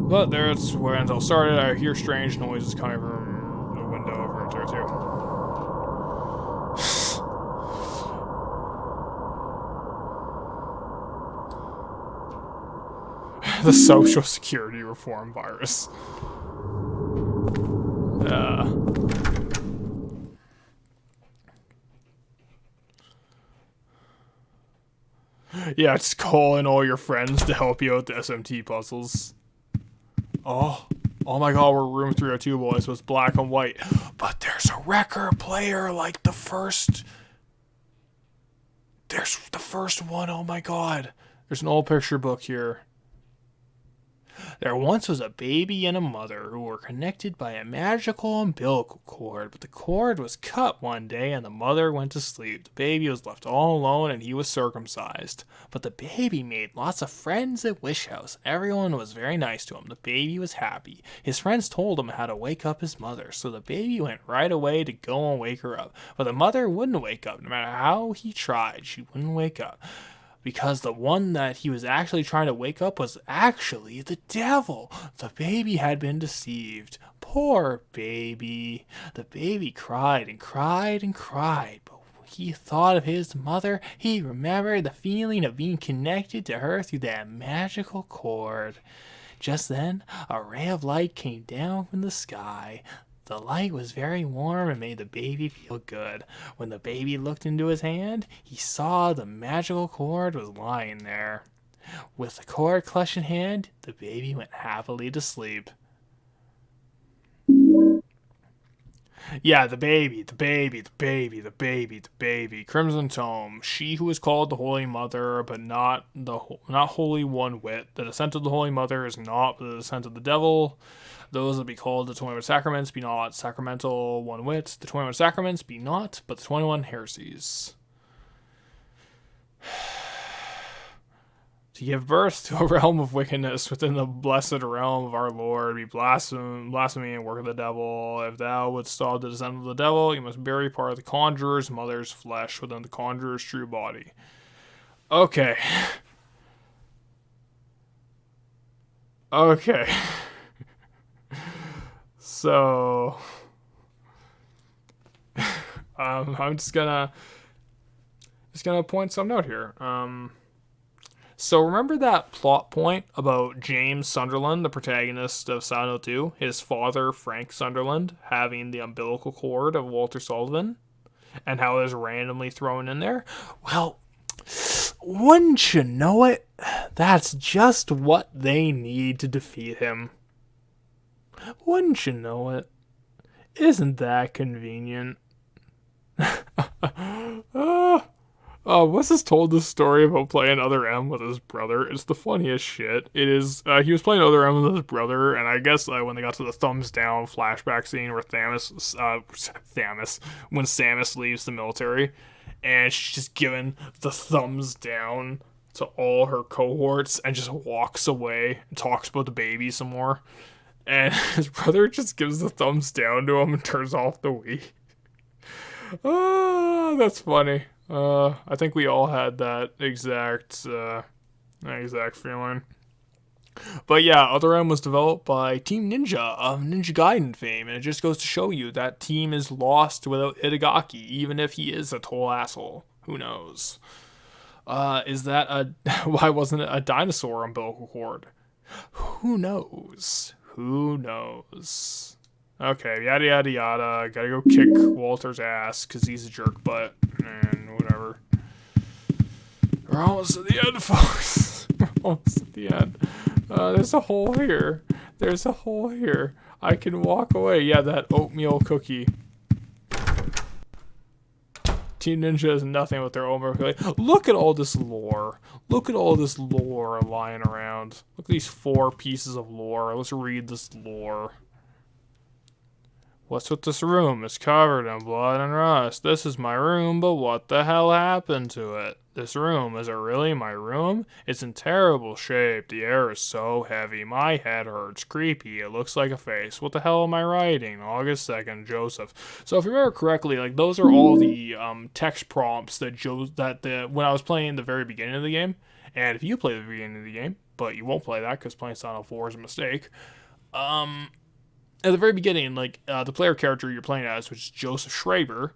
But there's where it all started. I hear strange noises coming from the window of room 302. The Social Security reform virus. Yeah, just call in all your friends to help you out with the SMT puzzles. Oh my god, we're room 302, boys, so it's black and white. But there's a record player like the first... there's the first one, oh my god. There's an old picture book here. There once was a baby and a mother who were connected by a magical umbilical cord, but the cord was cut one day and the mother went to sleep. The baby was left all alone and he was circumcised. But the baby made lots of friends at Wish House. Everyone was very nice to him. The baby was happy. His friends told him how to wake up his mother, so the baby went right away to go and wake her up. But the mother wouldn't wake up. No matter how he tried, she wouldn't wake up. Because the one that he was actually trying to wake up was actually the devil. The baby had been deceived. Poor baby. The baby cried and cried and cried. But when he thought of his mother, he remembered the feeling of being connected to her through that magical cord. Just then, a ray of light came down from the sky. The light was very warm and made the baby feel good. When the baby looked into his hand, he saw the magical cord was lying there. With the cord clutched in hand, the baby went happily to sleep. Yeah, the baby. Crimson Tome. She who is called the Holy Mother, but not Holy One Wit. The descent of the Holy Mother is not the descent of the devil. Those that be called the 21 Sacraments be not sacramental one whit. The 21 Sacraments be not, but the 21 heresies. To give birth to a realm of wickedness within the blessed realm of our Lord be blasphemy and work of the devil. If thou wouldst stop the descent of the devil, you must bury part of the conjurer's mother's flesh within the conjurer's true body. Okay. Okay. So, I'm just gonna point something out here. So remember that plot point about James Sunderland, the protagonist of Silent Hill 2, his father, Frank Sunderland, having the umbilical cord of Walter Sullivan, and how it was randomly thrown in there? Well, wouldn't you know it? That's just what they need to defeat him. Wouldn't you know it? Isn't that convenient? Wes has told this story about playing Other M with his brother. It's the funniest shit. It is, he was playing Other M with his brother, and I guess when they got to the thumbs down flashback scene where when Samus leaves the military, and she's just giving the thumbs down to all her cohorts and just walks away and talks about the baby some more. And his brother just gives the thumbs down to him and turns off the Wii. Oh, that's funny. I think we all had that exact feeling. But yeah, Other M was developed by Team Ninja of Ninja Gaiden fame, and it just goes to show you that team is lost without Itagaki, even if he is a total asshole. Who knows? Why wasn't it a dinosaur umbilical cord? Who knows? Who knows? Okay, yada yada yada. Gotta go kick Walter's ass because he's a jerk butt. And whatever. We're almost at the end, folks. We're almost at the end. There's a hole here. There's a hole here. I can walk away. Yeah, that oatmeal cookie. Team Ninja is nothing with their own cookie. Look at all this lore. Look at all this lore lying around. Look at these 4 pieces of lore. Let's read this lore. What's with this room? It's covered in blood and rust. This is my room, but what the hell happened to it? This room, is it really my room? It's in terrible shape. The air is so heavy. My head hurts. Creepy. It looks like a face. What the hell am I writing? August 2nd, Joseph. So if you remember correctly, like those are all the text prompts that when I was playing the very beginning of the game. And if you play the beginning of the game, but you won't play that because playing Silent Hill 4 is a mistake. At the very beginning, like, the player character you're playing as, which is Joseph Schreiber,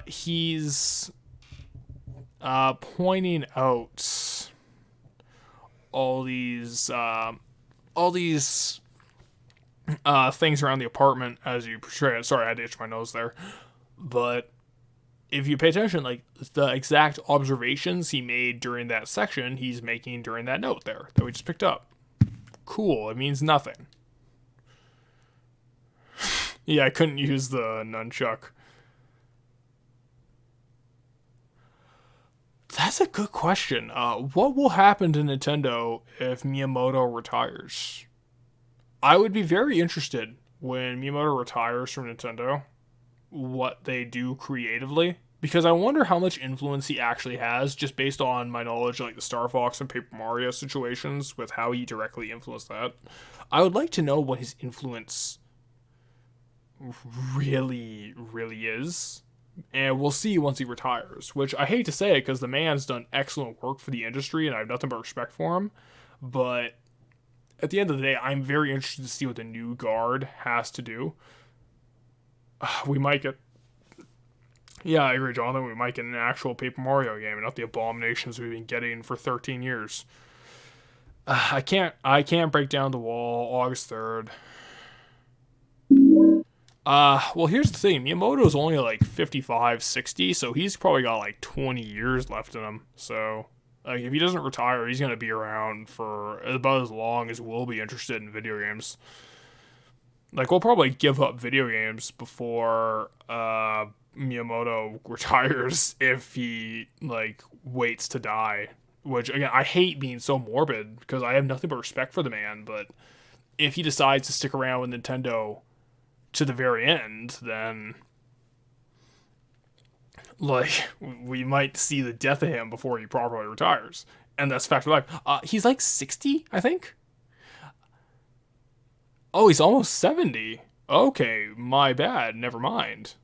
he's pointing out all these things around the apartment as you portray it. Sorry, I had to itch my nose there. But if you pay attention, like, the exact observations he made during that section, he's making during that note there that we just picked up. Cool. It means nothing. Yeah, I couldn't use the nunchuck. That's a good question. What will happen to Nintendo if Miyamoto retires? I would be very interested when Miyamoto retires from Nintendo, what they do creatively, because I wonder how much influence he actually has, just based on my knowledge of like the Star Fox and Paper Mario situations, with how he directly influenced that. I would like to know what his influence really is, and we'll see once he retires, which I hate to say because the man's done excellent work for the industry and I have nothing but respect for him, but at the end of the day, I'm very interested to see what the new guard has to do. We might get, yeah, I agree, Jonathan, we might get an actual Paper Mario game and not the abominations we've been getting for 13 years. I can't break down the wall. August 3rd. Well, here's the thing. Miyamoto's only like 55, 60, so he's probably got like 20 years left in him. So, like, if he doesn't retire, he's going to be around for about as long as we'll be interested in video games. Like, we'll probably give up video games before Miyamoto retires if he, like, waits to die. Which, again, I hate being so morbid because I have nothing but respect for the man, but if he decides to stick around with Nintendo to the very end, then like we might see the death of him before he properly retires, and that's fact of life. He's like 60, I think. Oh, he's almost 70. Okay, my bad. Never mind.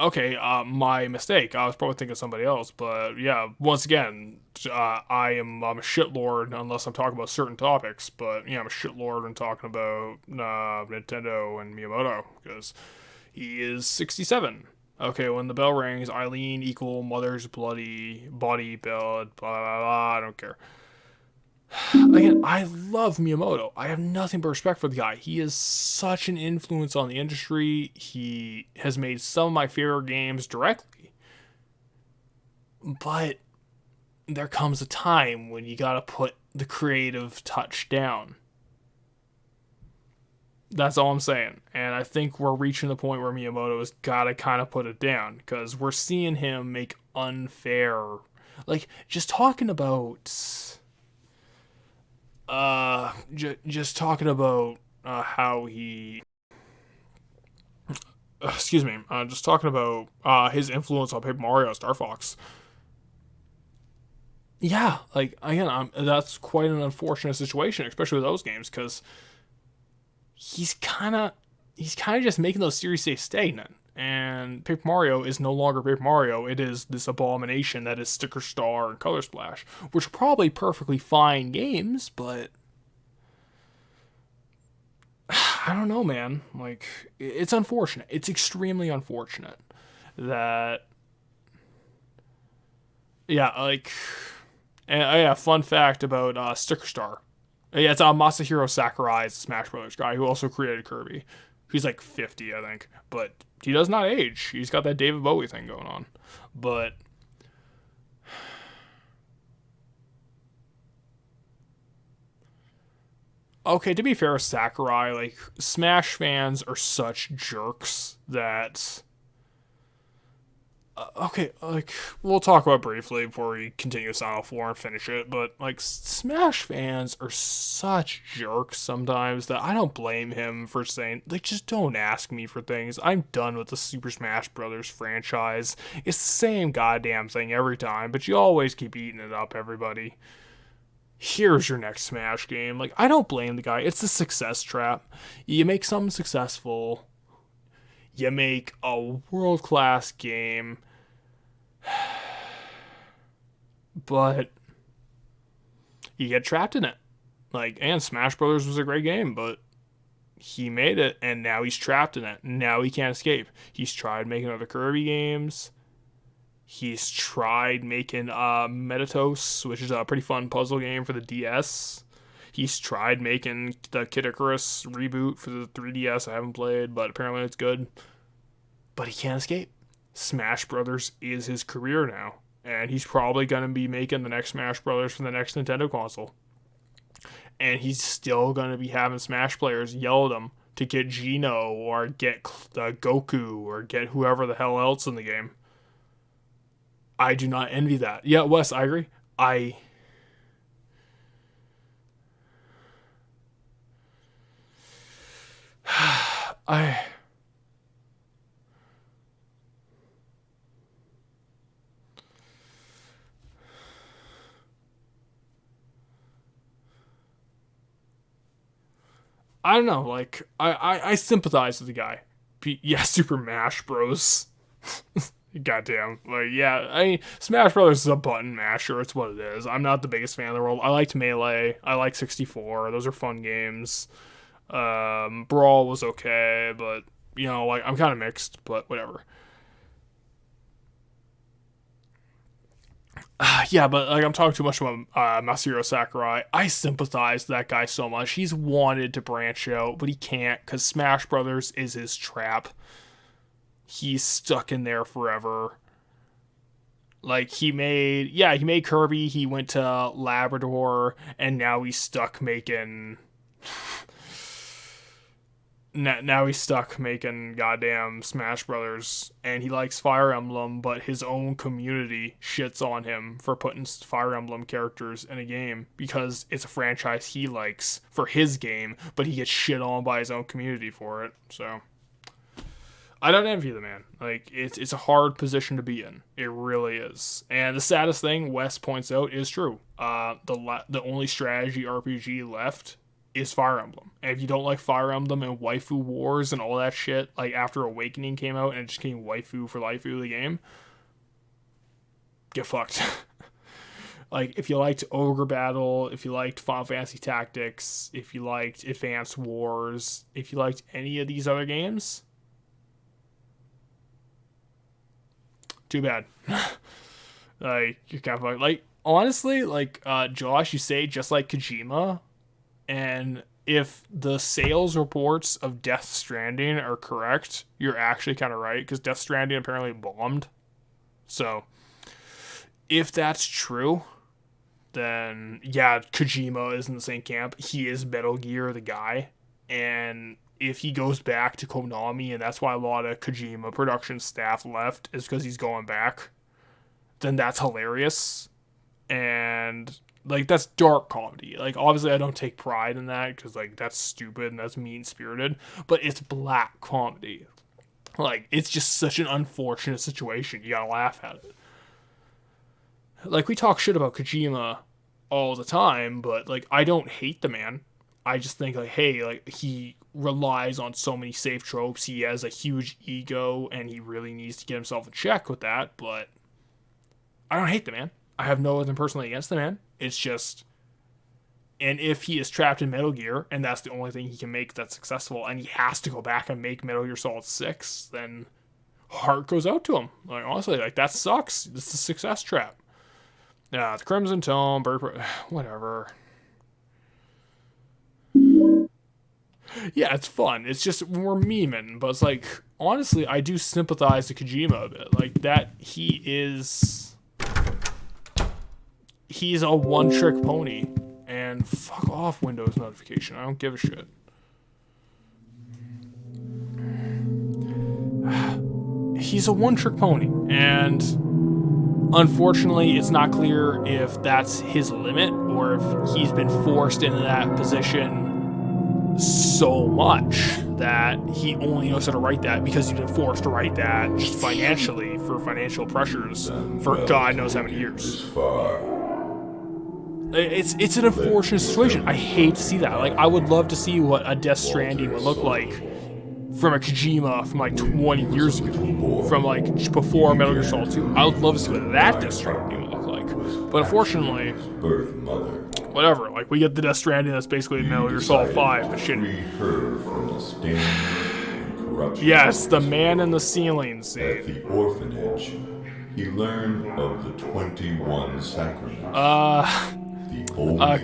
Okay, my mistake. I was probably thinking of somebody else, but yeah, once again, I'm a shitlord unless I'm talking about certain topics. But yeah, I'm a shitlord when talking about Nintendo and Miyamoto because he is 67. Okay, when the bell rings, Eileen equal mother's bloody body blood. Blah blah blah. I don't care. Again, I love Miyamoto. I have nothing but respect for the guy. He is such an influence on the industry. He has made some of my favorite games directly. But there comes a time when you gotta put the creative touch down. That's all I'm saying. And I think we're reaching the point where Miyamoto has gotta kind of put it down. Because we're seeing him make unfair... Like, just talking about... just talking about how he, excuse me, just talking about his influence on Paper Mario, Star Fox. Yeah, like again, that's quite an unfortunate situation, especially with those games, because he's kind of just making those series stay stagnant. And Paper Mario is no longer Paper Mario. It is this abomination that is Sticker Star and Color Splash, which are probably perfectly fine games, but I don't know, man. Like, it's unfortunate. It's extremely unfortunate that, yeah, like, and yeah, fun fact about Sticker Star. Yeah, it's Masahiro Sakurai, is the Smash Brothers guy who also created Kirby. He's like 50, I think, but he does not age. He's got that David Bowie thing going on. But okay, to be fair, Sakurai, like, Smash fans are such jerks that okay, like, we'll talk about it briefly before we continue Silent 4 and finish it, but, like, Smash fans are such jerks sometimes that I don't blame him for saying, like, just don't ask me for things. I'm done with the Super Smash Brothers franchise. It's the same goddamn thing every time, but you always keep eating it up, everybody. Here's your next Smash game. Like, I don't blame the guy. It's the success trap. You make something successful, you make a world-class game, but you get trapped in it. Like, and Smash Brothers was a great game, but he made it, and now he's trapped in it. Now he can't escape. He's tried making other Kirby games. He's tried making Metatos, which is a pretty fun puzzle game for the DS. He's tried making the Kid Icarus reboot for the 3DS. I haven't played, but apparently it's good. But he can't escape. Smash Brothers is his career now. And he's probably going to be making the next Smash Brothers for the next Nintendo console. And he's still going to be having Smash players yell at him to get Geno or get Goku or get whoever the hell else in the game. I do not envy that. Yeah, Wes, I agree. I don't know, like, I sympathize with the guy. Yeah, Super Mash Bros. Goddamn. Like, yeah, I mean, Smash Brothers is a button masher. It's what it is. I'm not the biggest fan in the world. I liked Melee. I like 64. Those are fun games. Brawl was okay, but, you know, like, I'm kind of mixed, but whatever. Yeah, but, like, I'm talking too much about Masahiro Sakurai. I sympathize with that guy so much. He's wanted to branch out, but he can't because Smash Brothers is his trap. He's stuck in there forever. Like, he made Kirby, he went to Labrador, and now he's stuck making... Now he's stuck making goddamn Smash Brothers, and he likes Fire Emblem, but his own community shits on him for putting Fire Emblem characters in a game because it's a franchise he likes for his game, but he gets shit on by his own community for it. So I don't envy the man. Like, it's a hard position to be in. It really is. And the saddest thing Wes points out is true. The only strategy RPG left is Fire Emblem. And if you don't like Fire Emblem and Waifu Wars and all that shit, like after Awakening came out and it just became waifu for life of the game, get fucked. Like, if you liked Ogre Battle, if you liked Final Fantasy Tactics, if you liked Advanced Wars, if you liked any of these other games, too bad. Like, you're kind of like, honestly, like, Josh, you say just like Kojima, and if the sales reports of Death Stranding are correct, you're actually kind of right, because Death Stranding apparently bombed. So, if that's true, then yeah, Kojima is in the same camp. He is Metal Gear, the guy. And if he goes back to Konami, and that's why a lot of Kojima production staff left, is because he's going back, then that's hilarious. And, like, that's dark comedy. Like, obviously I don't take pride in that, because, like, that's stupid and that's mean-spirited. But it's black comedy. Like, it's just such an unfortunate situation. You gotta laugh at it. Like, we talk shit about Kojima all the time, but, like, I don't hate the man. I just think, like, hey, like, he relies on so many safe tropes. He has a huge ego, and he really needs to get himself in check with that, but I don't hate the man. I have no other personally against the man. It's just, and if he is trapped in Metal Gear, and that's the only thing he can make that's successful, and he has to go back and make Metal Gear Solid 6, then heart goes out to him. Like, honestly, like, that sucks. This is a success trap. Yeah, the Crimson Tome, whatever. Yeah, it's fun. It's just, we're memeing, but it's like, honestly, I do sympathize to Kojima a bit. Like, that, he's a one-trick pony. And fuck off Windows notification. I don't give a shit. He's a one-trick pony, and unfortunately, it's not clear if that's his limit or if he's been forced into that position so much that he only knows how to write that because he's been forced to write that just financially for financial pressures for God knows how many years. It's an unfortunate situation. I hate to see that. Like, I would love to see what a Death Stranding would look like from a Kojima from like 20 years ago, from like before Metal Gear Solid 2. I would love to see what that Death Stranding would look like. But unfortunately, whatever. Like, we get the Death Stranding that's basically Metal Gear Solid 5, but shit. Yes, the man in the ceiling scene. At the orphanage, he learned of the 21 sacraments.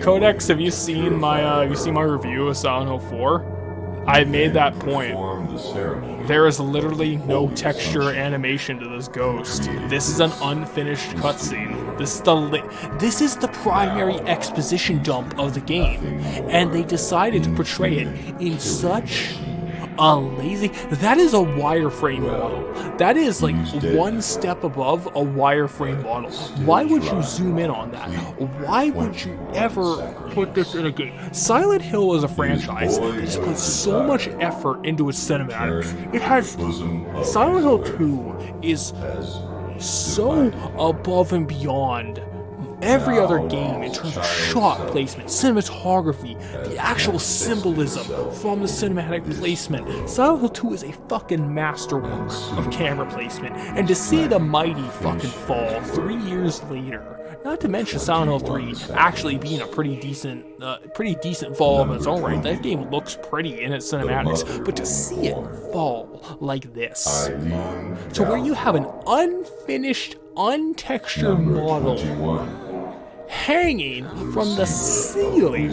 Codex, have you seen my review of Silent Hill 4? I made that point. There is literally no texture or animation to this ghost. This is an unfinished cutscene. This is the primary exposition dump of the game, and they decided to portray it in such a lazy. That is a wireframe model. That is like one step above a wireframe model. Why would you zoom in on that? Why would you ever put this in a game? Silent Hill is a franchise that just puts so much effort into its cinematics. It has Silent Hill 2 is so above and beyond every other game in terms of shot placement, cinematography, the actual symbolism from the cinematic placement. Silent Hill 2 is a fucking masterwork of camera placement, and to see the mighty fucking fall 3 years later, not to mention Silent Hill 3 actually being a pretty decent fall in its own right. That game looks pretty in its cinematics, but to see it fall like this, to where you have an unfinished, untextured model hanging from the ceiling,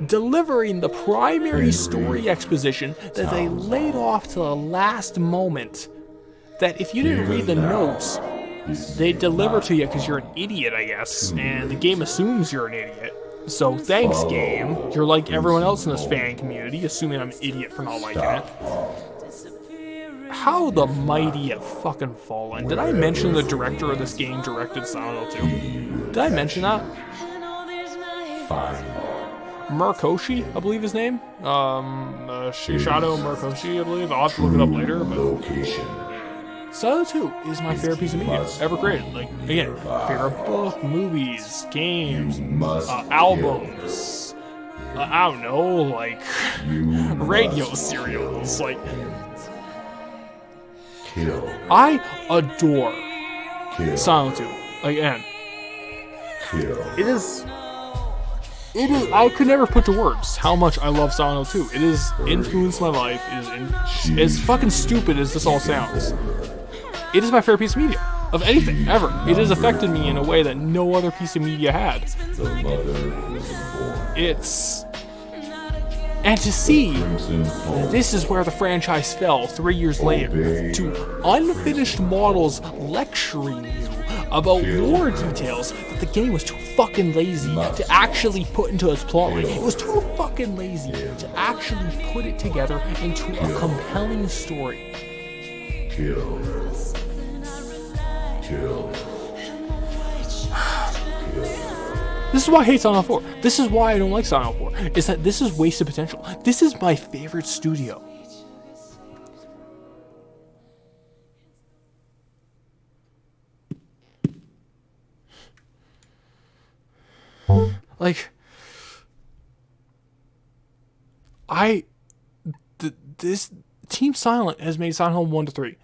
delivering the primary story exposition that they laid off to the last moment, that if you didn't read the notes, they deliver to you because you're an idiot, I guess, and the game assumes you're an idiot. So thanks, game. You're like everyone else in this fan community, assuming I'm an idiot for not liking it. How the mighty have fucking fallen. Did I mention the director of this game directed Silent Hill 2? Did I mention that? Fine. Murakoshi, I believe his name. Shadow Murakoshi, I believe. I'll have to look it up later. But Silent Hill 2 is my favorite piece of media ever created. Like, again, favorite book, movies, games, albums, I don't know, like radio serials. Like, Kill. I adore Kill. Silent Hill 2. Like, and Kill. it is. I could never put to words how much I love Silent Hill 2. It has influenced my life. As fucking stupid as this all sounds, it is my favorite piece of media of anything ever. It has affected me in a way that no other piece of media had. The mother was born. And to see Crimson Home. this is where the franchise fell 3 years later, to unfinished models lecturing you about lore details that the game was too fucking lazy to actually put into its plotline. It was too fucking lazy to actually put it together into a compelling story. Kill. Kill. This is why I hate Silent Hill 4. This is why I don't like Silent Hill 4. Is that this is wasted potential. This is my favorite studio. Like, this Team Silent has made Silent Hill 1 to 3.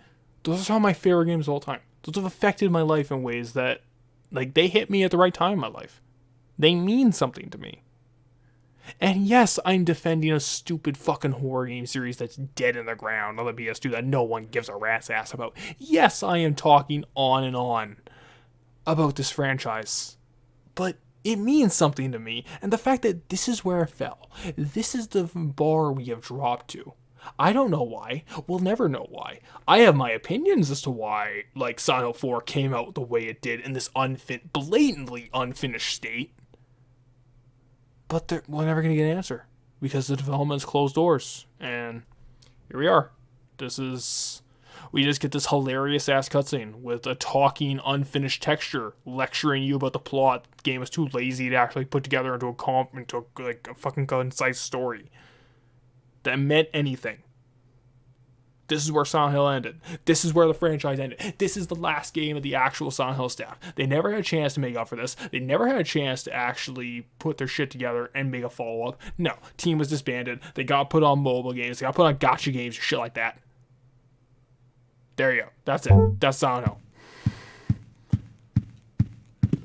Those are some of my favorite games of all time. Those have affected my life in ways that, like, they hit me at the right time in my life. They mean something to me. And yes, I'm defending a stupid fucking horror game series that's dead in the ground on the PS2 that no one gives a rat's ass about. Yes, I am talking on and on about this franchise. But it means something to me, and the fact that this is where it fell. This is the bar we have dropped to. I don't know why. We'll never know why. I have my opinions as to why, like, Silent Hill 4 came out the way it did in this blatantly unfinished state. But we're never going to get an answer because the development's closed doors. And here we are. We just get this hilarious ass cutscene with a talking, unfinished texture lecturing you about the plot. The game is too lazy to actually put together into a fucking concise story that meant anything. This is where Silent Hill ended. This is where the franchise ended. This is the last game of the actual Silent Hill staff. They never had a chance to make up for this. They never had a chance to actually put their shit together and make a follow-up. No, team was disbanded. They got put on mobile games. They got put on gacha games and shit like that. There you go. That's it. That's Silent Hill.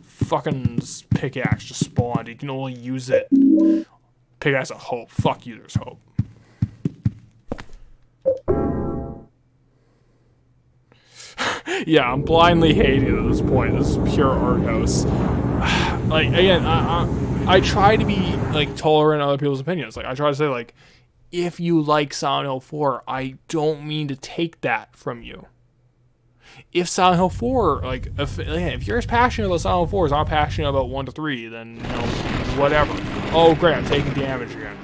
Fucking pickaxe just spawned. You can only use it. Pickaxe of hope. Fuck you, there's hope. Yeah, I'm blindly hating at this point. This is pure art house. Like, again, I try to be, like, tolerant of other people's opinions. Like, I try to say, like, if you like Silent Hill 4, I don't mean to take that from you. If Silent Hill 4, like, if you're as passionate about Silent Hill 4 as I'm passionate about 1 to 3, then, you know, whatever. Oh, great, I'm taking damage again.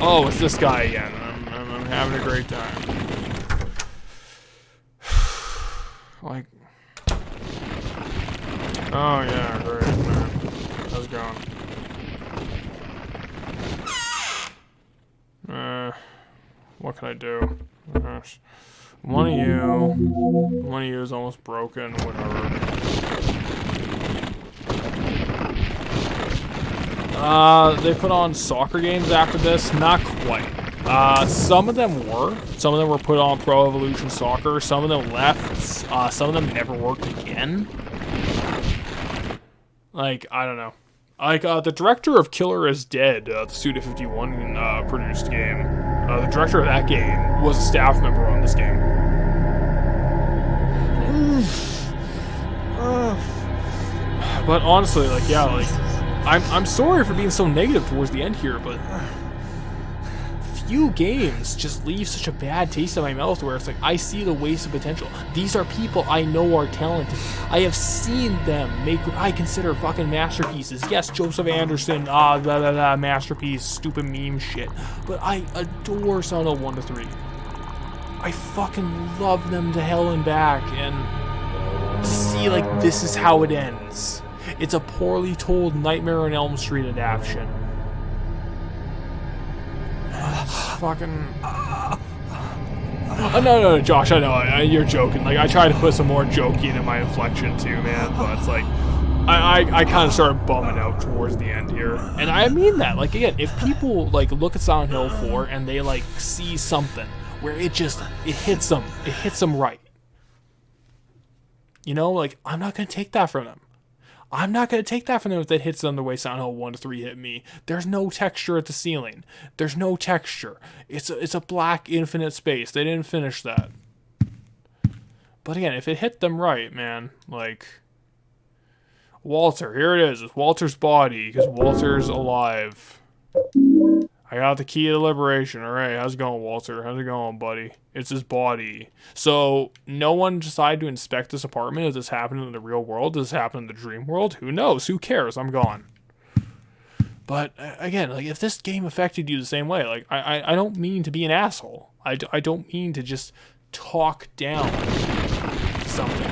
Oh, it's this guy again. I'm having a great time. Like, oh yeah, great, man. How's it going? What can I do? Gosh. One of you is almost broken, whatever. They put on soccer games after this? Not quite. Some of them were. Some of them were put on Pro Evolution Soccer. Some of them left. Some of them never worked again. Like, I don't know. Like, the director of Killer is Dead, the Suda51 produced game. The director of that game was a staff member on this game. But honestly, like, yeah, like, I'm sorry for being so negative towards the end here, but few games just leave such a bad taste in my mouth where it's like, I see the waste of potential. These are people I know are talented. I have seen them make what I consider fucking masterpieces. Yes, Joseph Anderson, masterpiece, stupid meme shit. But I adore Silent Hill 1 to 3. I fucking love them to hell and back, and to see, like, this is how it ends. It's a poorly told Nightmare on Elm Street adaptation. Fucking... no, Josh, I know, you're joking. Like, I try to put some more joking in my inflection too, man, but it's like, I kind of started bumming out towards the end here, and I mean that. Like, again, if people like look at Silent Hill 4 and they like see something where it hits them right, you know, like, I'm not gonna take that from them. I'm not gonna take that from them if that hits them the way Silent Hill 1 to 3 hit me. There's no texture at the ceiling. There's no texture. It's a black infinite space. They didn't finish that. But again, if it hit them right, man, like, Walter, here it is. It's Walter's body, because Walter's alive. I got the key to liberation. Alright, how's it going, Walter? How's it going, buddy? It's his body. So, no one decided to inspect this apartment. Does this happen in the real world? Does this happen in the dream world? Who knows? Who cares? I'm gone. But, again, like, if this game affected you the same way, like, I don't mean to be an asshole. I don't mean to just talk down something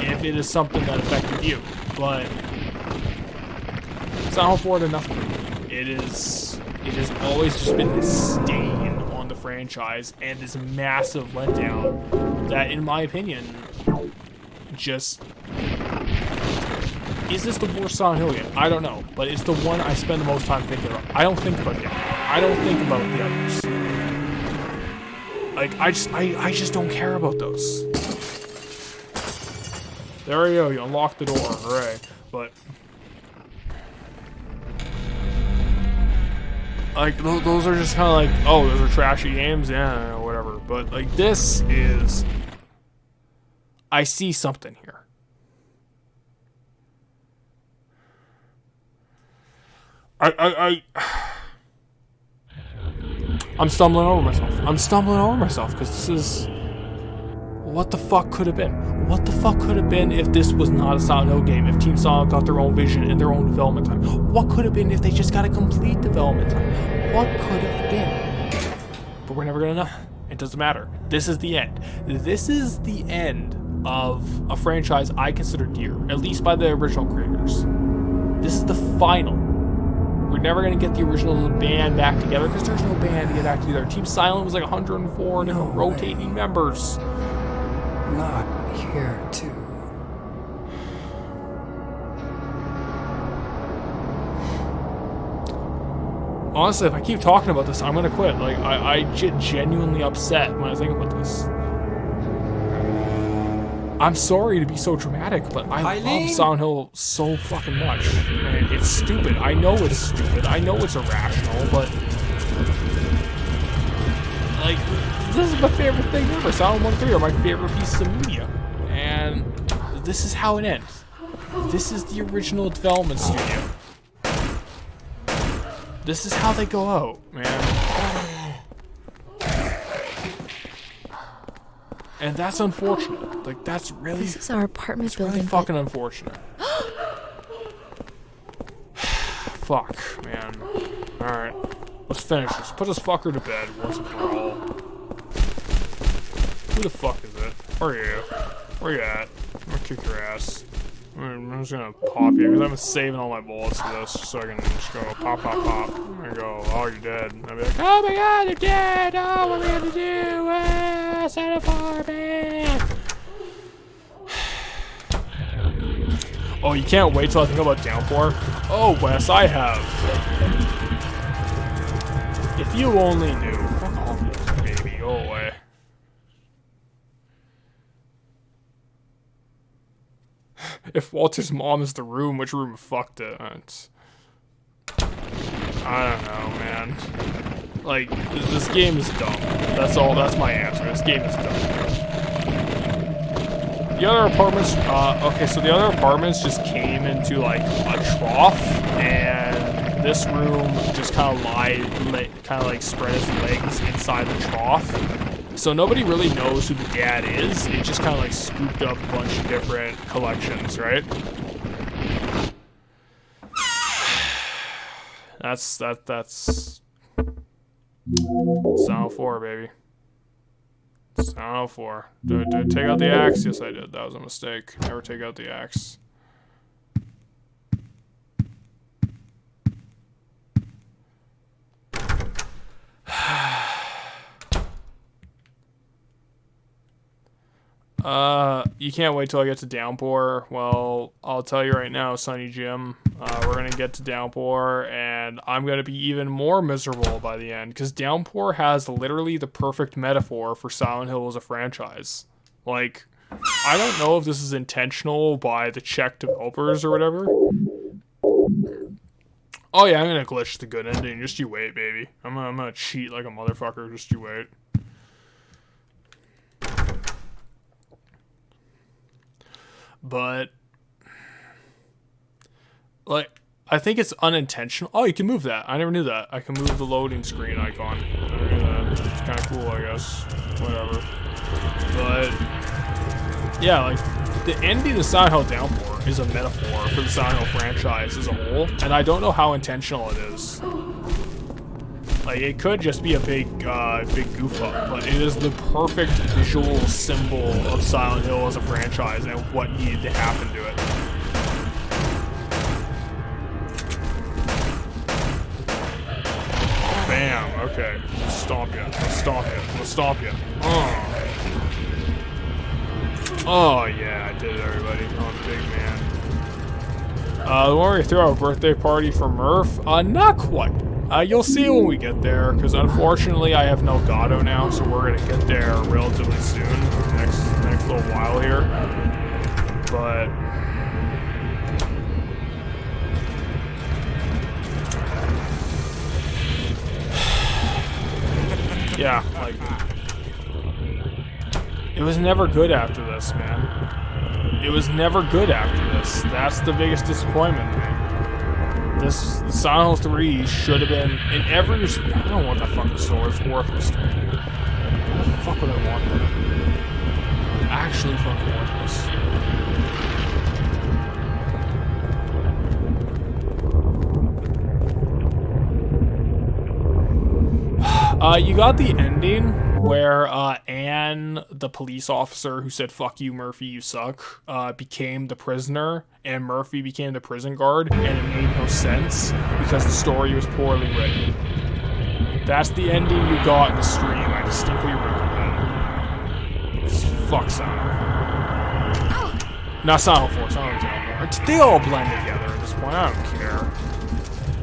if it is something that affected you. But it's not for it enough for me. It has always just been this stain on the franchise and this massive letdown that, in my opinion, just... Is this the worst Silent Hill game? I don't know, but it's the one I spend the most time thinking about. I don't think about it. I don't think about the others. Like, I just don't care about those. There we go, you unlocked the door, hooray. But, like, those are just kind of like, oh, those are trashy games, yeah, whatever. But, like, this is, I see something here. I'm stumbling over myself. Because this is... What the fuck could have been? What the fuck could have been if this was not a Silent Hill game? If Team Silent got their own vision and their own development time? What could have been if they just got a complete development time? What could have been? But we're never gonna know. It doesn't matter. This is the end. This is the end of a franchise I consider dear, at least by the original creators. This is the final. We're never going to get the original band back together because there's no band to get back together. Team Silent was like 104 different rotating members. Not here, too. Honestly, if I keep talking about this, I'm going to quit. Like, I get genuinely upset when I think about this. I'm sorry to be so dramatic, but I love Silent Hill so fucking much. And it's stupid. I know it's stupid. I know it's irrational, but... Like, this is my favorite thing ever. Silent 1 and 3 are my favorite pieces of media. And this is how it ends. This is the original development studio. This is how they go out, man. And that's unfortunate. Like, that's really... This is our apartment building. Really fucking unfortunate. Fuck, man. Alright. Let's finish this. Put this fucker to bed once and for all. Who the fuck is it? Where are you? Where you at? I'm gonna kick your ass. I'm just gonna pop you, because I'm saving all my bullets for this, so I can just go pop, pop, pop. And go, oh, you're dead. And I'll be like, oh my god, they're dead! Oh, what are we gonna do? Ah, set a fire, man! Oh, you can't wait till I think about Downpour? Oh, Wes, I have. If you only knew. Fuck off, baby. Go away. If Walter's mom is the room, which room fucked it? I don't know, man. Like, this game is dumb. That's all. That's my answer. This game is dumb. The other apartments, okay, so the other apartments just came into, like, a trough, and this room just kind of like spread its legs inside the trough. So nobody really knows who the dad is. It just kind of like scooped up a bunch of different collections, right? That's Silent 4, baby. Silent 4. Did I take out the axe? Yes, I did. That was a mistake. Never take out the axe. You can't wait till I get to Downpour. Well, I'll tell you right now, Sonny Jim, we're gonna get to Downpour, and I'm gonna be even more miserable by the end, because Downpour has literally the perfect metaphor for Silent Hill as a franchise. Like, I don't know if this is intentional by the Czech developers or whatever. Oh yeah, I'm gonna glitch the good ending. Just you wait, baby. I'm gonna cheat like a motherfucker. Just you wait. But, like, I think it's unintentional. Oh, you can move that. I never knew that. I can move the loading screen icon. I never knew that. It's kind of cool, I guess. Whatever. But, yeah, like, the ending of Silent Hill Downpour is a metaphor for the Silent Hill franchise as a whole, and I don't know how intentional it is. Like, it could just be a big goof up, but it is the perfect visual symbol of Silent Hill as a franchise and what needed to happen to it. Bam, okay. Let's stomp you. Let's stomp you. Let's stomp you. Oh yeah, I did it, everybody. I'm a big man. The one where we throw a birthday party for Murph? Not quite. You'll see when we get there, because unfortunately I have no Gato now, so we're gonna get there relatively soon, next little while here. But yeah, like, it was never good after this, man. It was never good after this. That's the biggest disappointment, man. This Silent Hill 3 should have been in every. I don't want that fucking sword. It's worthless to me. What the fuck would I want that? Actually, fucking worthless. You got the ending where Anne, the police officer who said "fuck you, Murphy, you suck," became the prisoner, and Murphy became the prison guard, and it made no sense because the story was poorly written. That's the ending you got in the stream. I distinctly remember that. Fuck Silent Hill. Not Silent Hill 4, Silent Hill. They all blend together at this point. I don't care.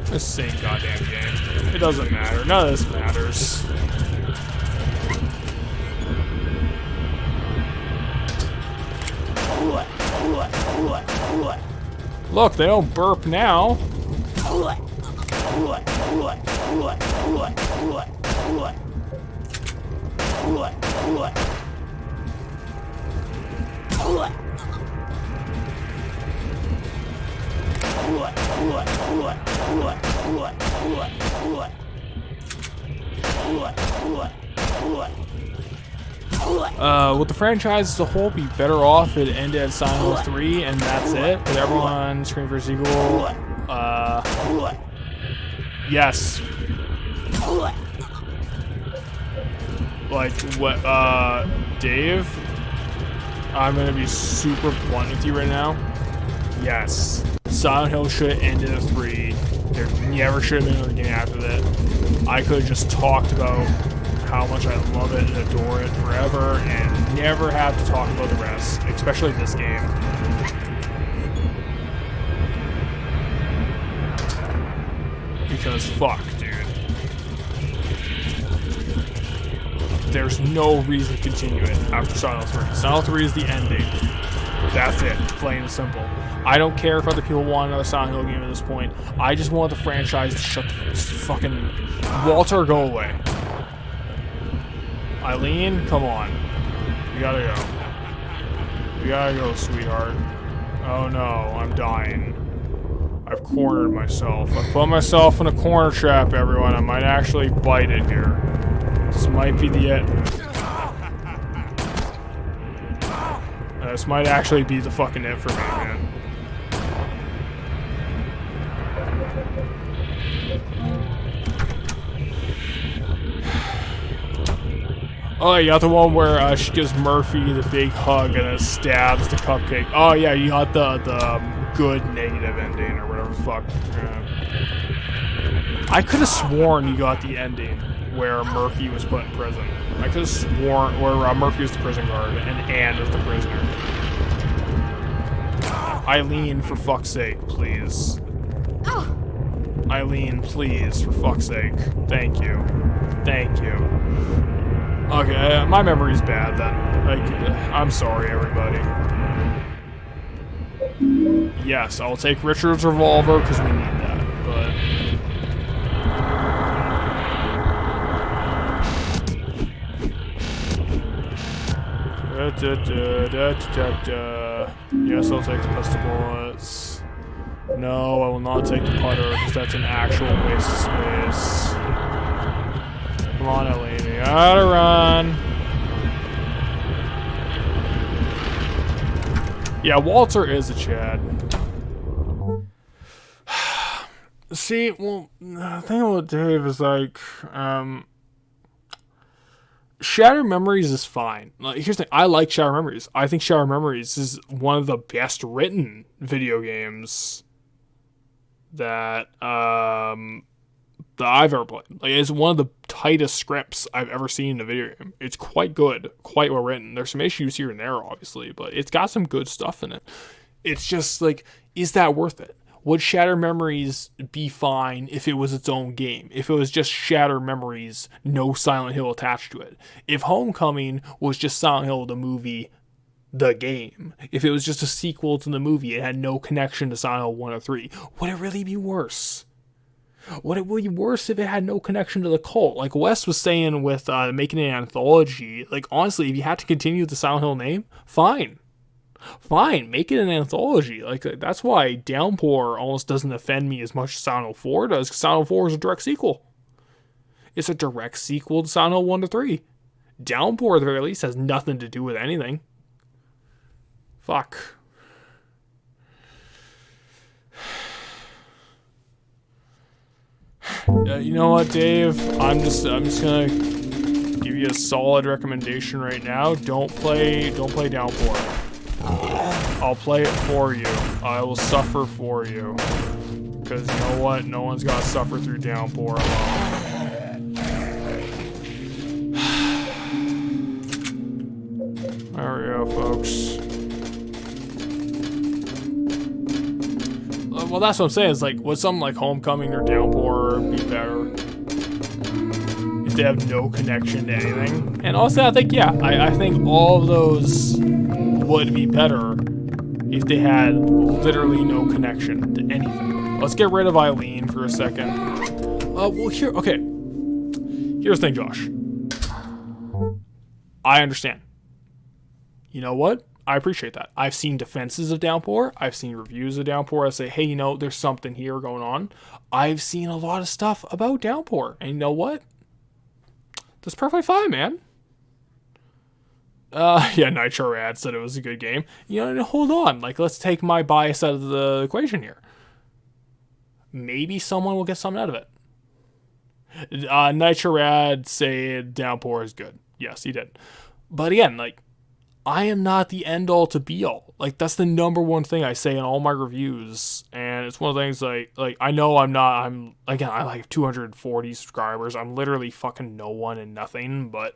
It's the same goddamn game. It doesn't matter. None of this matters. Look, they don't burp now. Would the franchise as a whole be better off if it ended at Silent Hill 3 and that's it? Would everyone scream for a sequel? Yes. Like, what, Dave? I'm gonna be super blunt with you right now. Yes. Silent Hill should have ended at 3. There never should have been another game after that. I could have just talked about how much I love it and adore it forever and never have to talk about the rest, especially this game. Because fuck, dude. There's no reason to continue it after Silent Hill 3. Silent Hill 3 is the ending. That's it, plain and simple. I don't care if other people want another Silent Hill game at this point. I just want the franchise to shut the fucking... Walter, go away. Eileen, come on. You gotta go. You gotta go, sweetheart. Oh no, I'm dying. I've cornered myself. I've put myself in a corner trap, everyone. I might actually bite it here. This might be the end. This might actually be the fucking it for me, man. Oh, you got the one where she gives Murphy the big hug and then stabs the cupcake. Oh yeah, you got the good negative ending or whatever the fuck. I could have sworn you got the ending where Murphy was put in prison. I could have sworn where Murphy was the prison guard and Anne was the prisoner. Eileen, for fuck's sake, please. Eileen, please, for fuck's sake. Thank you. Thank you. Okay, my memory's bad then. Like, I'm sorry, everybody. Yes, I'll take Richard's revolver because we need that, but... Yes, I'll take the pistol bullets. No, I will not take the putter because that's an actual waste of space. Come on, Eileen, you gotta run. Yeah, Walter is a Chad. See, well, the thing about Dave is like, Shattered Memories is fine. Like, here's the thing, I like Shattered Memories. I think Shattered Memories is one of the best written video games that I've ever played. Like, it's one of the tightest scripts I've ever seen in a video game. It's quite good, quite well written. There's some issues here and there, obviously, but it's got some good stuff in it. It's just like, is that worth it? Would Shattered Memories be fine if it was its own game? If it was just Shattered Memories, no Silent Hill attached to it? If Homecoming was just Silent Hill the movie, the game? If it was just a sequel to the movie, it had no connection to Silent Hill 1 or 3, would it really be worse? Would it be worse if it had no connection to the cult? Like Wes was saying with making an anthology, like honestly, if you had to continue the Silent Hill name, fine. Fine, make it an anthology. Like, that's why Downpour almost doesn't offend me as much as Silent Hill 4 does, because Silent Hill 4 is a direct sequel. It's a direct sequel to Silent Hill 1 to 3. Downpour, at the very least, has nothing to do with anything. Fuck. You know what, Dave? I'm just gonna give you a solid recommendation right now. Don't play Downpour. I'll play it for you. I will suffer for you. Because you know what? No one's got to suffer through Downpour alone. There we go, folks. Well, that's what I'm saying. It's like, would something like Homecoming or Downpour be better if they have no connection to anything? And also, I think, yeah, I think all of those would be better if they had literally no connection to anything. Let's get rid of Eileen for a second. Well, here's the thing, Josh. I understand. You know what? I appreciate that. I've seen defenses of Downpour. I've seen reviews of Downpour that say, hey, you know, there's something here going on. I've seen a lot of stuff about Downpour. And you know what? That's perfectly fine, man. Yeah, Nitro Rad said it was a good game. You know, hold on. Like, let's take my bias out of the equation here. Maybe someone will get something out of it. Nitro Rad said Downpour is good. Yes, he did. But again, like, I am not the end all to be all. Like, that's the number one thing I say in all my reviews. And it's one of the things like I know I like 240 subscribers. I'm literally fucking no one and nothing, but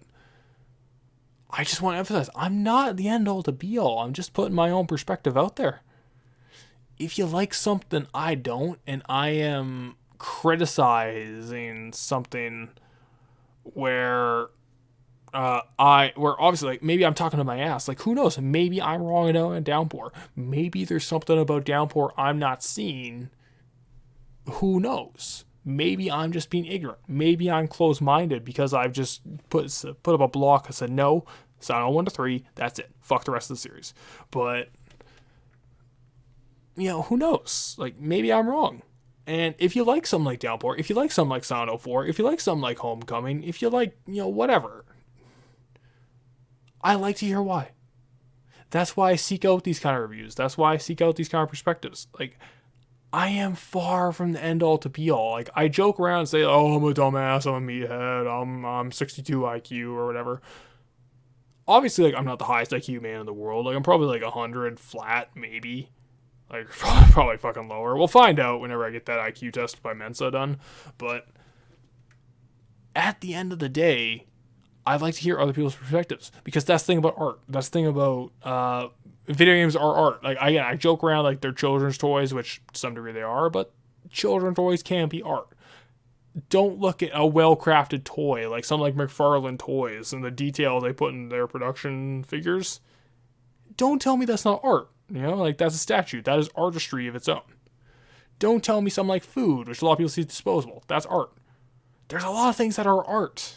I just want to emphasize, I'm not the end all to be all. I'm just putting my own perspective out there. If you like something I don't, and I am criticizing something where where obviously, like, maybe I'm talking to my ass. Like, who knows? Maybe I'm wrong about Downpour. Maybe there's something about Downpour I'm not seeing. Who knows? Maybe I'm just being ignorant. Maybe I'm closed-minded because I've just put up a block and said, no, Silent Hill 1 to 3, that's it. Fuck the rest of the series. But, you know, who knows? Like, maybe I'm wrong. And if you like something like Downpour, if you like something like Silent Hill 4, if you like something like Homecoming, if you like, you know, whatever, I like to hear why. That's why I seek out these kind of reviews. That's why I seek out these kind of perspectives. Like, I am far from the end all to be all. Like, I joke around and say, oh, I'm a dumbass, I'm a meathead, I'm 62 IQ or whatever. Obviously, like, I'm not the highest IQ man in the world. Like, I'm probably like 100 flat, maybe. Like, probably fucking lower. We'll find out whenever I get that IQ test by Mensa done. But at the end of the day, I like to hear other people's perspectives, because that's the thing about art. That's the thing about video games are art. Like, I joke around like they're children's toys, which to some degree they are, but children's toys can be art. Don't look at a well-crafted toy like some like McFarlane toys and the detail they put in their production figures. Don't tell me that's not art. You know, like, that's a statue. That is artistry of its own. Don't tell me something like food, which a lot of people see as disposable. That's art. There's a lot of things that are art.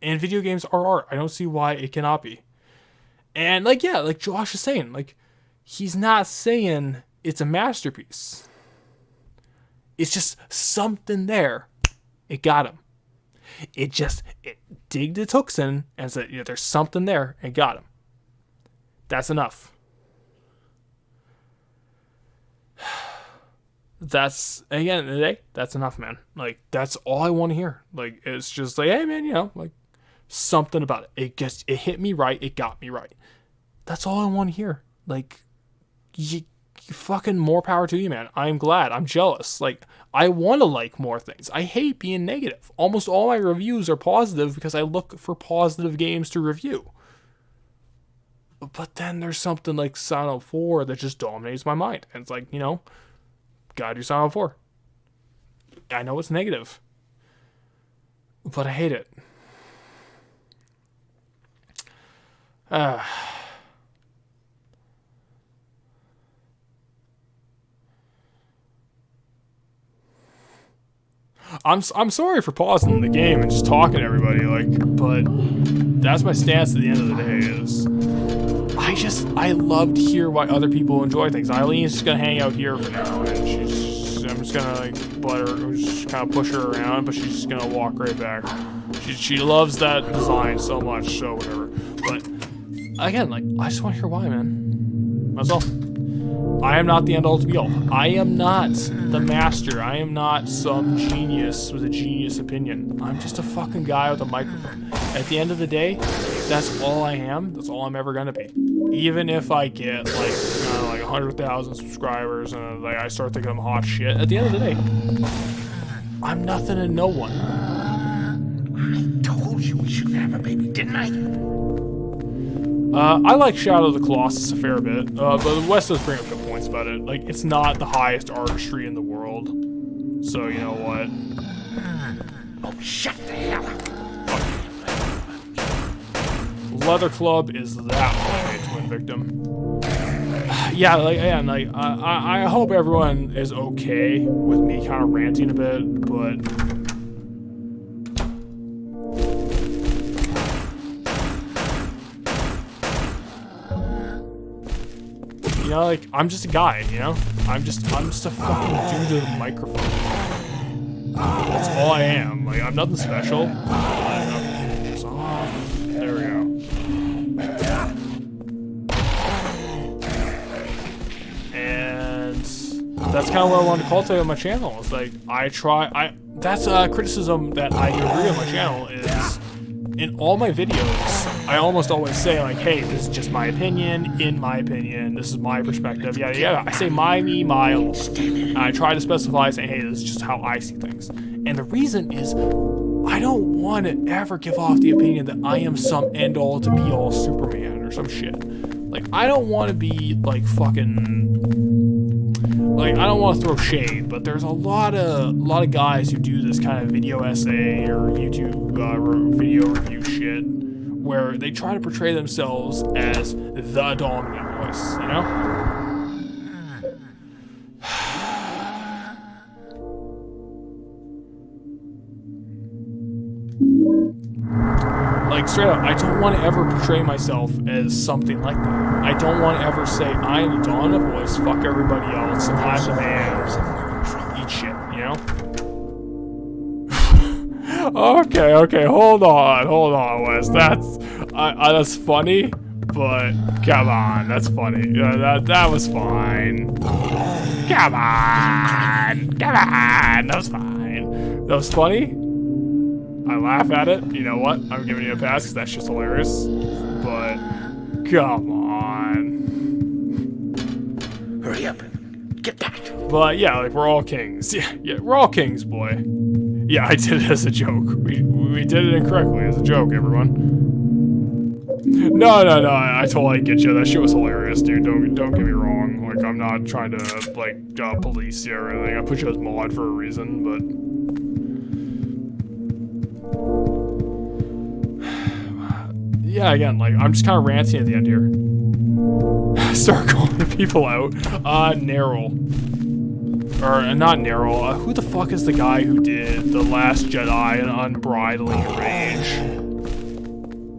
And video games are art. I don't see why it cannot be. And, like, yeah, like Josh is saying, like, he's not saying it's a masterpiece. It's just something there. It got him. It digged its hooks in and said, there's something there, and got him. That's enough. That's, again, at the end of the day, that's enough, man. Like, that's all I want to hear. Like, it's just like, hey, man, like, something about it. It hit me right. It got me right. That's all I want to hear. Like, you fucking more power to you, man. I'm glad. I'm jealous. Like, I want to like more things. I hate being negative. Almost all my reviews are positive because I look for positive games to review. But then there's something like Silent 4 that just dominates my mind. And it's like, gotta do Silent 4. I know it's negative, but I hate it. I'm sorry for pausing the game and just talking to everybody, but that's my stance at the end of the day is I love to hear why other people enjoy things. Eileen's just gonna hang out here for now, and I'm just gonna just kind of push her around, but she's just gonna walk right back. She loves that design so much, so whatever. But again, I just want to hear why, man. That's all. I am not the end all to be all. I am not the master. I am not some genius with a genius opinion. I'm just a fucking guy with a microphone. At the end of the day, that's all I am. That's all I'm ever gonna be. Even if I get like 100,000 subscribers and I start thinking I'm hot shit, at the end of the day, I'm nothing and no one. I told you we shouldn't have a baby, didn't I? I like Shadow of the Colossus a fair bit, but Wes does bring up good points about it. Like, it's not the highest artistry in the world, so you know what? Oh, shut the hell up! Leather Club is that way, Twin Victim. Yeah, I hope everyone is okay with me kind of ranting a bit, but I'm just a guy, I'm just a fucking dude with a microphone. That's all I am. I'm nothing special. It's off. There we go. And that's kind of what I wanted to cultivate on my channel. It's that's a criticism that I agree on my channel is in all my videos, I almost always say, hey, this is just my opinion, in my opinion, this is my perspective, yada yada. I say my, me, my, and I try to specify, saying, hey, this is just how I see things. And the reason is, I don't want to ever give off the opinion that I am some end-all to be-all Superman or some shit. I don't want to be, I don't want to throw shade, but there's a lot of guys who do this kind of video essay or YouTube video review shit where they try to portray themselves as the dominant voice, Straight up, I don't want to ever portray myself as something like that. I don't want to ever say, I am the dominant voice, fuck everybody else, I'm the man, eat shit, Okay, hold on, Wes. That's funny, but come on, that's funny. That was fine. Come on, that was fine. That was funny. I laugh at it. You know what? I'm giving you a pass because that's just hilarious. But come on. Hurry up. But yeah, like we're all kings. Yeah, we're all kings, boy. Yeah, I did it as a joke. We did it incorrectly as a joke, everyone. No, I totally get you. That shit was hilarious, dude. Don't get me wrong. Like, I'm not trying to like police you or anything. I put you as mod for a reason, but yeah, again, like I'm just kind of ranting at the end here. Start calling the people out. Neryl. Or not Neryl. Who the fuck is the guy who did The Last Jedi and Unbridling Rage?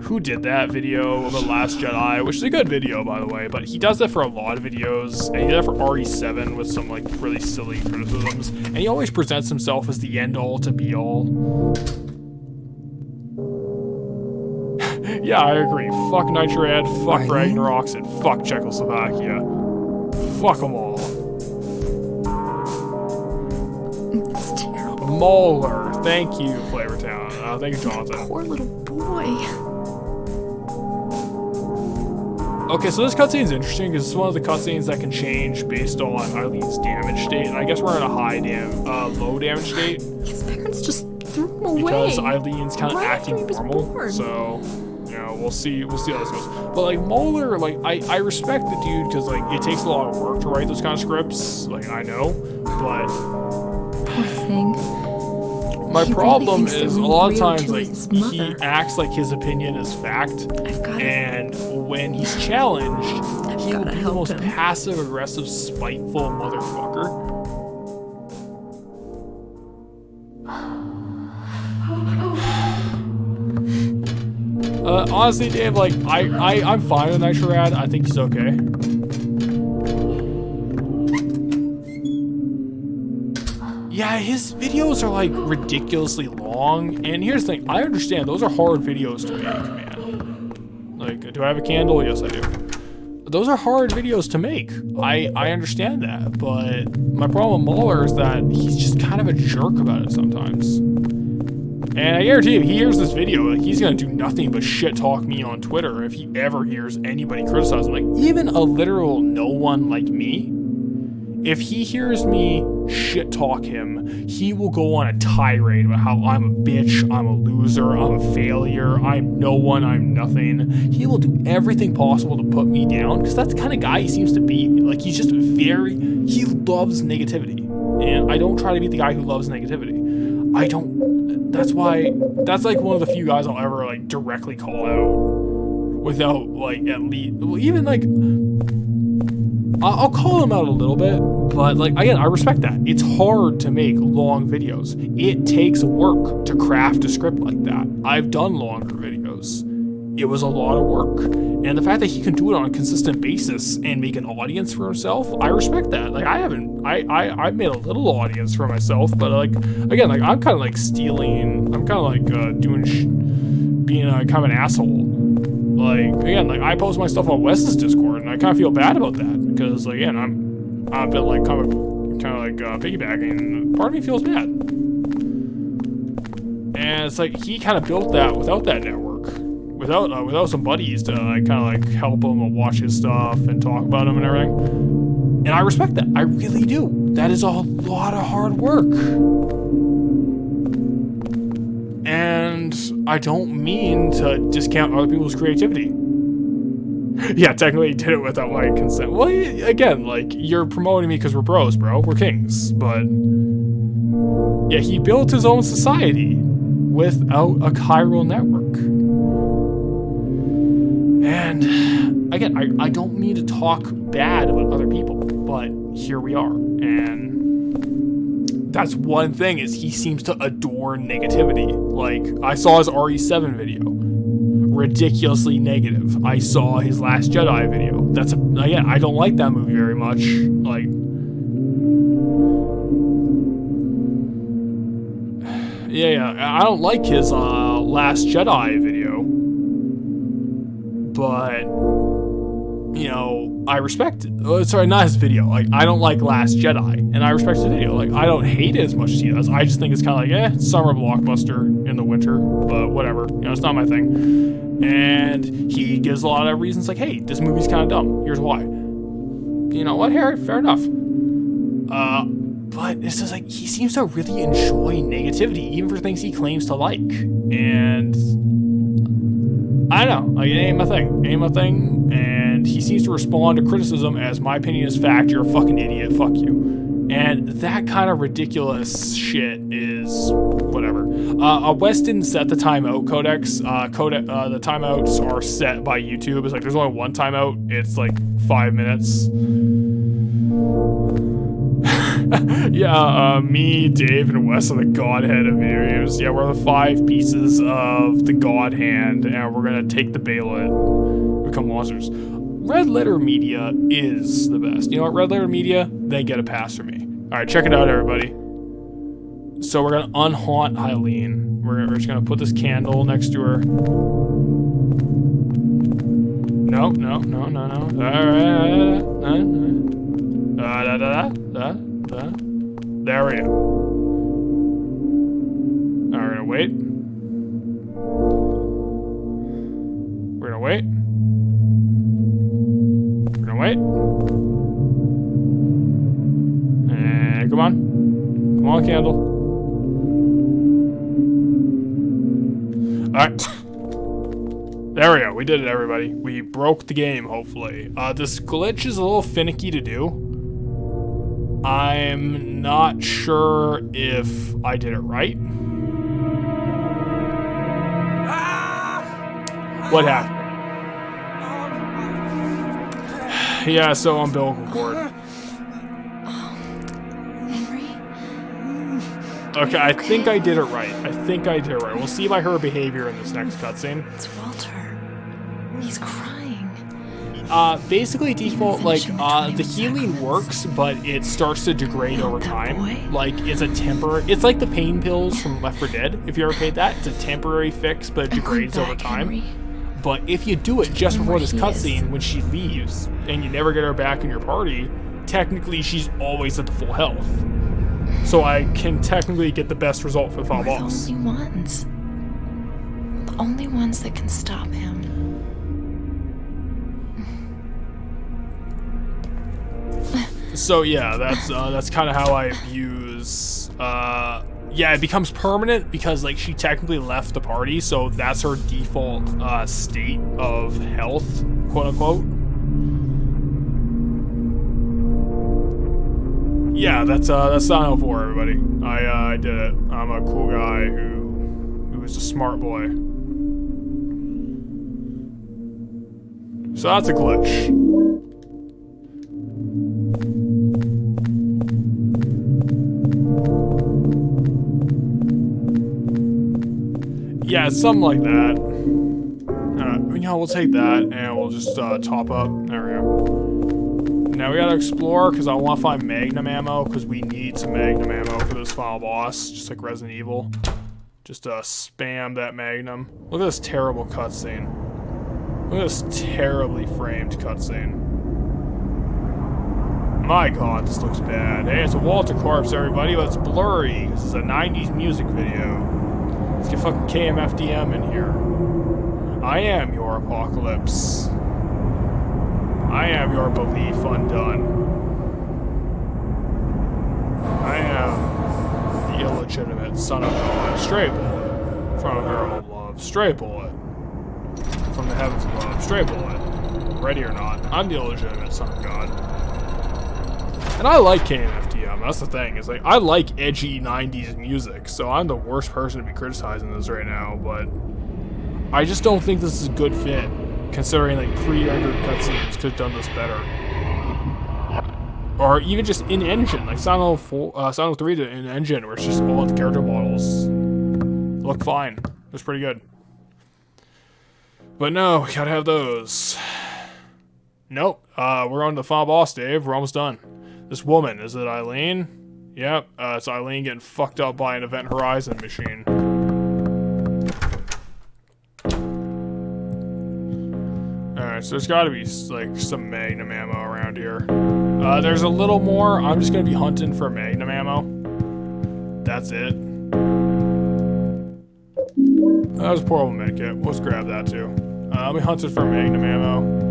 Who did that video, The Last Jedi, which is a good video, by the way, but he does that for a lot of videos, and he did that for RE7 with some, like, really silly criticisms, and he always presents himself as the end-all to be-all. Yeah, I agree. Fuck Nitrad, fuck Ragnaroks, and fuck Czechoslovakia. Fuck them all. It's terrible. Mauler, thank you, Flavortown. Thank you, Jonathan. Poor little boy. Okay, so this cutscene is interesting because it's one of the cutscenes that can change based on Eileen's damage state, and I guess we're in a low damage state. His parents just threw him away. Because Eileen's kind of Right acting after he was normal, born. so you know we'll see how this goes. But like Mauler, like I respect the dude because like it takes a lot of work to write those kind of scripts. Like I know, but Poor thing. my He problem really thinks is that a lot of Rio times killed like his he mother. acts like his opinion is fact, I've got it. and when he's challenged, he will gotta be the help most him. passive aggressive, spiteful motherfucker. Honestly, Dave, like I'm fine with Nitrad. I think he's okay. Yeah, his videos are like ridiculously long, and here's the thing, I understand those are hard videos to make, man. Like, do I have a candle? Yes, I do. Those are hard videos to make. I understand that, but my problem with Mauler is that he's just kind of a jerk about it sometimes. And I guarantee if he hears this video, like, he's gonna do nothing but shit talk me on Twitter if he ever hears anybody criticize him. Like, even a literal no one like me, if he hears me shit talk him, he will go on a tirade about how I'm a bitch, I'm a loser, I'm a failure, I'm no one, I'm nothing. He will do everything possible to put me down, because that's the kind of guy he seems to be. Like, he's just he loves negativity. And I don't try to be the guy who loves negativity. That's like one of the few guys I'll ever like directly call out without like at least, even like, I'll call him out a little bit, but like, again, I respect that. It's hard to make long videos. It takes work to craft a script like that. I've done longer videos. It was a lot of work. And the fact that he can do it on a consistent basis and make an audience for himself, I respect that. Like, I've made a little audience for myself, but like, again, like, I'm kind of like stealing, I'm kind of like being kind of an asshole. Like, again, like, I post my stuff on Wes's Discord, and I kind of feel bad about that, because, like, again, I'm a bit like, kind of like piggybacking. Part of me feels bad. And it's like, he kind of built that without that network. Without some buddies to like, kind of like help him and watch his stuff and talk about him and everything. And I respect that. I really do. That is a lot of hard work. And I don't mean to discount other people's creativity. Yeah, technically he did it without my consent. Well, again, like, you're promoting me because we're bros, bro. We're kings. But yeah, he built his own society without a chiral network. And again, I don't mean to talk bad about other people, but here we are. And that's one thing, is he seems to adore negativity. Like, I saw his RE7 video. Ridiculously negative. I saw his Last Jedi video. Again, I don't like that movie very much. Like, yeah, I don't like his Last Jedi video. But, you know, I respect it. Sorry, not his video. Like, I don't like Last Jedi, and I respect his video. Like, I don't hate it as much as he does. I just think it's kind of like, summer blockbuster in the winter, but whatever. You know, it's not my thing. And he gives a lot of reasons like, hey, this movie's kind of dumb. Here's why. You know what, Harry? Fair enough. But it's just like, he seems to really enjoy negativity, even for things he claims to like. And I don't know, like, it ain't my thing. It ain't my thing. And he seems to respond to criticism as, my opinion is fact, you're a fucking idiot, fuck you. And that kind of ridiculous shit is whatever. Wes didn't set the timeout codex. The timeouts are set by YouTube. It's like, there's only one timeout. It's like 5 minutes. Yeah, me, Dave, and Wes are the godhead of video games. Yeah, we're the 5 pieces of the god hand, and we're gonna take the Bailet, become monsters. Red Letter Media is the best. You know what, Red Letter Media, they get a pass from me. Alright, check it out, everybody. So we're gonna unhaunt Eileen. We're just gonna put this candle next to her. No. Alright. There we go. Alright, we're gonna wait. We're gonna wait. We're gonna wait. And come on. Come on, candle. Alright. There we go. We did it, everybody. We broke the game, hopefully. This glitch is a little finicky to do. I'm not sure if I did it right. What happened? Yeah, so umbilical cord. Henry? Okay, I think I did it right. We'll see by her behavior in this next cutscene. It's Walter. He's crying. Basically default, like, the healing works, but it starts to degrade over time. Like, it's a it's like the pain pills from Left 4 Dead, if you ever played that. It's a temporary fix, but it degrades over time. Henry. But if you do it just before this cutscene, when she leaves, and you never get her back in your party, technically she's always at the full health. So I can technically get the best result for the final boss. The only ones that can stop him. So yeah, that's kind of how I use. Yeah, it becomes permanent because like she technically left the party, so that's her default state of health, quote unquote. Yeah, that's Silent Hill 4, everybody. I did it. I'm a cool guy who's a smart boy. So that's a glitch. Yeah, something like that. We'll take that, and we'll just top up. There we go. Now we gotta explore, because I want to find Magnum ammo, because we need some Magnum ammo for this final boss, just like Resident Evil. Just spam that Magnum. Look at this terrible cutscene. Look at this terribly framed cutscene. My god, this looks bad. Hey, it's a Walter corpse, everybody, but it's blurry. This is a 90s music video. Let's get fucking KMFDM in here. I am your apocalypse. I am your belief undone. I am the illegitimate son of God. Stray bullet from a girl of love. Stray bullet from the heavens above. Stray bullet. Ready or not, I'm the illegitimate son of God. And I like KMFDM, that's the thing. It's like, I like edgy 90s music, so I'm the worst person to be criticizing this right now, but I just don't think this is a good fit, considering like pre-rendered cutscenes could have done this better. Or even just in-engine, like Silent Hill 3 did in-engine, where it's just all the character models look fine. It's pretty good. But no, we gotta have those. Nope, we're on to the final boss, Dave. We're almost done. This woman, is it Eileen? Yep, it's Eileen getting fucked up by an Event Horizon machine. Alright, so there's gotta be, like, some Magnum ammo around here. There's a little more. I'm just gonna be hunting for Magnum ammo. That's it. That was a portable medkit. Let's grab that, too. I'll be hunting for Magnum ammo.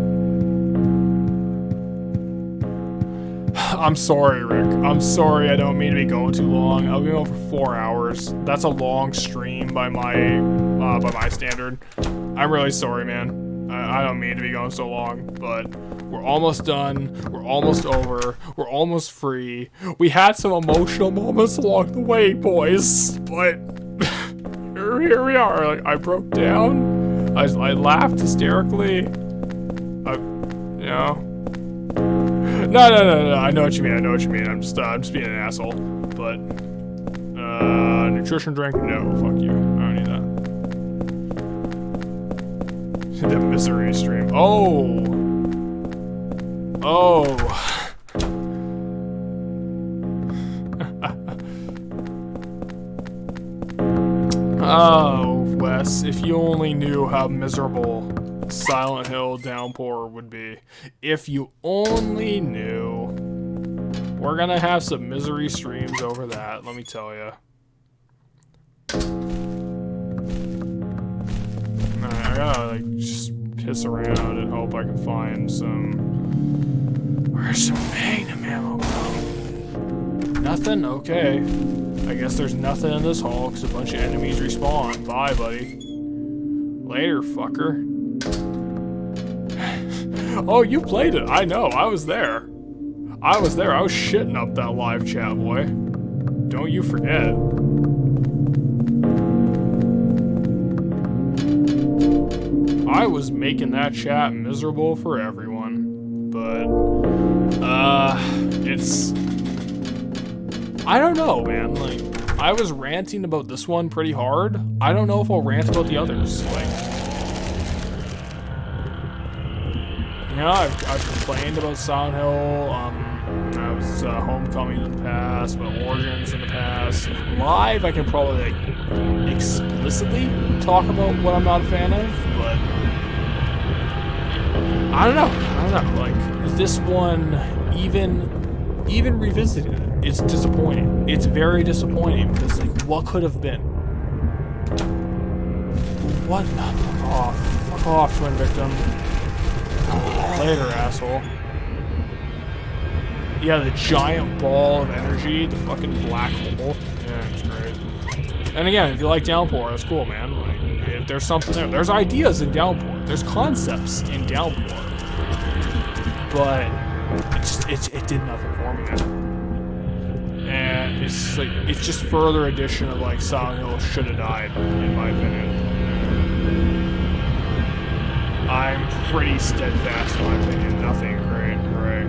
I'm sorry, Rick. I'm sorry. I don't mean to be going too long. I'll be going for 4 hours. That's a long stream by my standard. I'm really sorry, man. I don't mean to be going so long, but we're almost done. We're almost over. We're almost free. We had some emotional moments along the way, boys, but here we are. Like, I broke down. I laughed hysterically. You know. No. I know what you mean. I'm just being an asshole. But nutrition drink? No, fuck you. I don't need that. The misery stream. Oh. Oh, Wes, if you only knew how miserable Silent Hill Downpour would be. If you only knew. We're gonna have some misery streams over that, let me tell you. I gotta, like, just piss around and hope I can find some... Where's some magnum ammo, bro? Nothing? Okay. I guess there's nothing in this hall because a bunch of enemies respawn. Bye, buddy. Later, fucker. Oh, you played it. I know. I was there. I was shitting up that live chat, boy. Don't you forget. I was making that chat miserable for everyone. But, it's... I don't know, man. Like, I was ranting about this one pretty hard. I don't know if I'll rant about the others. Like... You know, I've complained about Silent Hill, I was Homecoming in the past, about Origins in the past. Live, I can probably, like, explicitly talk about what I'm not a fan of, but... I don't know, like, this one, even revisited it, it's disappointing. It's very disappointing, because, like, what could have been? What? Fuck off, twin victim. Later, asshole. Yeah, the giant ball of energy, the fucking black hole. Yeah, it's great. And again, if you like Downpour, that's cool, man. Like, if there's something there, there's ideas in Downpour, there's concepts in Downpour, but it did nothing for me, man. And it's like it's just further addition of like Silent Hill should have died, in my opinion. I'm pretty steadfast in my opinion. Nothing great, right?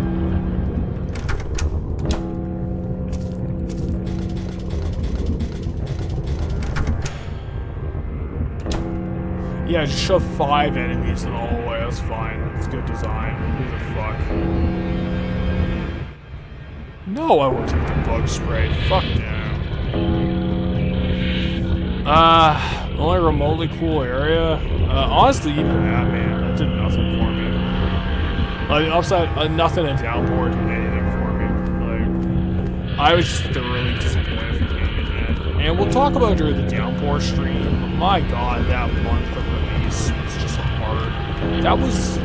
Yeah, just shove 5 enemies in the hallway. That's fine. That's good design. Who the fuck? No, I won't take the bug spray. Fuck yeah. The only remotely cool area. Honestly, even that, man, that did nothing for me. Like, upside, nothing in Downpour did anything for me. Like, I was just thoroughly disappointed from being in that. And we'll talk about it during the Downpour stream. My god, that month of release was just hard. That was...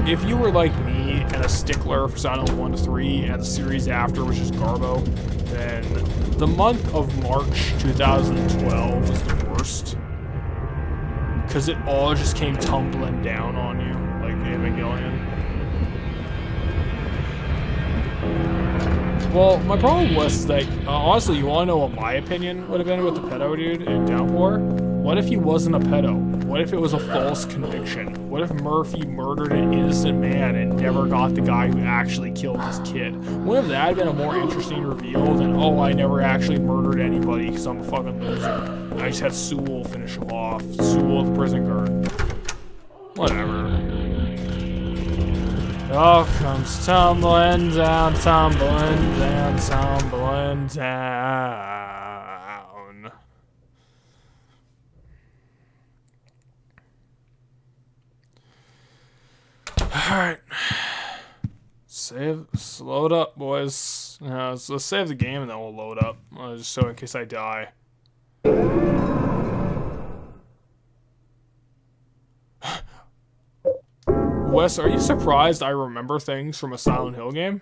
If you were like me and a stickler for Silent Hill 1 to 3 and the series after, which is Garbo, then the month of March 2012 was the worst. Because it all just came tumbling down on you, like Evangelion. Well, my problem was, like, honestly, you want to know what my opinion would have been with the pedo dude in Downpour? What if he wasn't a pedo? What if it was a false conviction? What if Murphy murdered an innocent man and never got the guy who actually killed his kid? Wouldn't that have been a more interesting reveal than, oh, I never actually murdered anybody because I'm a fucking loser. I just had Sewell finish him off. Sewell, the prison guard. Whatever. It all comes tumbling down, tumbling down, tumbling down. Alright. Load up, boys. Let's save the game and then we'll load up. Just so in case I die. Wes, are you surprised I remember things from a Silent Hill game?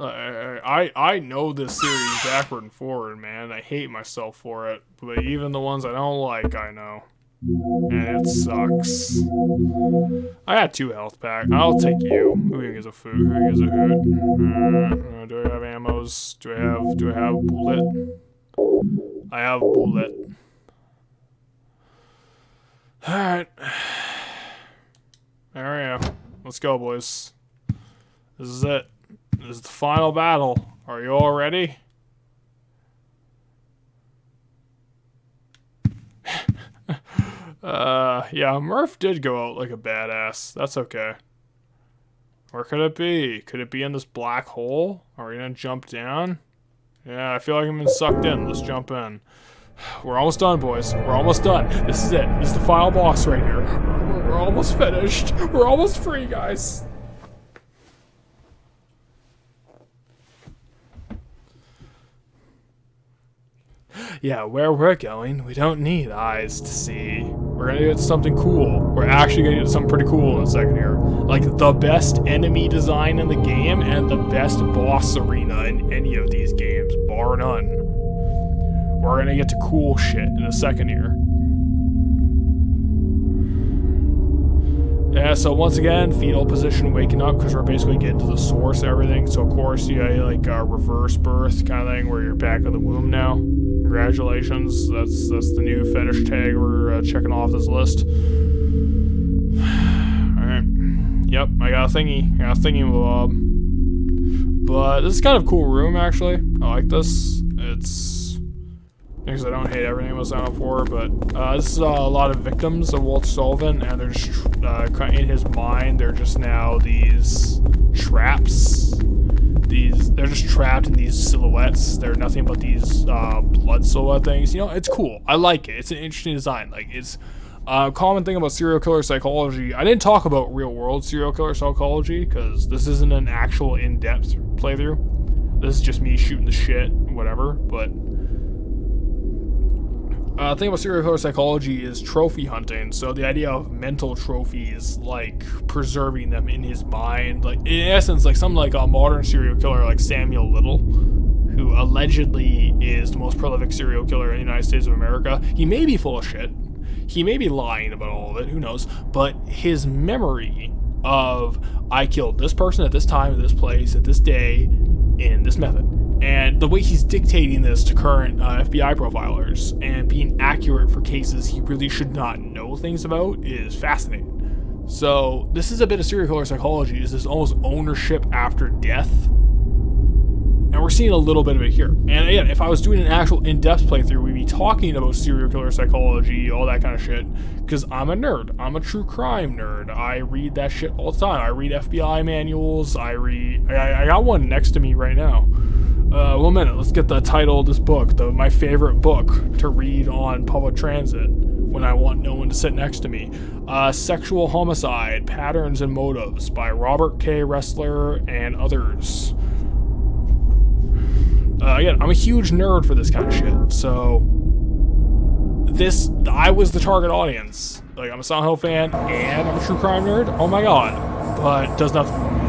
I know this series backward and forward, man. I hate myself for it, but even the ones I don't like, I know. And it sucks. I got 2 health pack. I'll take you. Who gives a food? Who gives a hoot? Do I have ammos? Do I have bullet? I have bullet. Alright. There we go. Let's go, boys. This is it. This is the final battle. Are you all ready? Yeah, Murph did go out like a badass. That's okay. Where could it be? Could it be in this black hole? Are we gonna jump down? Yeah, I feel like I'm been sucked in. Let's jump in. We're almost done, boys. We're almost done. This is it. This is the final boss right here. We're almost finished. We're almost free, guys. Yeah, where we're going, we don't need eyes to see. We're gonna get something cool. We're actually gonna get something pretty cool in a second here. Like the best enemy design in the game and the best boss arena in any of these games, bar none. We're gonna get to cool shit in a second here. Yeah, so once again, fetal position, waking up, because we're basically getting to the source of everything. So of course, you got like reverse birth kind of thing, where you're back in the womb now. Congratulations, that's the new fetish tag we're checking off this list. Alright. Yep, I got a thingy. Bob. But this is kind of a cool room, actually. I like this. It's... because I don't hate everything I was signing up for, but this is a lot of victims of Walter Sullivan, and they're just, in his mind, they're just now these traps. They're just trapped in these silhouettes. They're nothing but these blood silhouette things. You know, it's cool. I like it. It's an interesting design. Like, it's a common thing about serial killer psychology. I didn't talk about real world serial killer psychology, because this isn't an actual in-depth playthrough. This is just me shooting the shit, whatever, but... the thing about serial killer psychology is trophy hunting. So the idea of mental trophies, like preserving them in his mind, like in essence, like some like a modern serial killer like Samuel Little, who allegedly is the most prolific serial killer in the United States of America. He may be full of shit. He may be lying about all of it. Who knows? But his memory of I killed this person at this time, at this place, at this day, in this method. And the way he's dictating this to current FBI profilers and being accurate for cases he really should not know things about is fascinating. So this is a bit of serial killer psychology, is this almost ownership after death. And we're seeing a little bit of it here. And again, if I was doing an actual in-depth playthrough, we'd be talking about serial killer psychology, all that kind of shit. Because I'm a nerd. I'm a true crime nerd. I read that shit all the time. I read FBI manuals. I got one next to me right now. One minute, let's get the title of this book, my favorite book to read on public transit when I want no one to sit next to me. Sexual Homicide, Patterns and Motives by Robert K. Ressler and others. Again, I'm a huge nerd for this kind of shit, so I was the target audience. Like, I'm a Silent Hill fan, and I'm a true crime nerd, oh my god, but does nothing for me.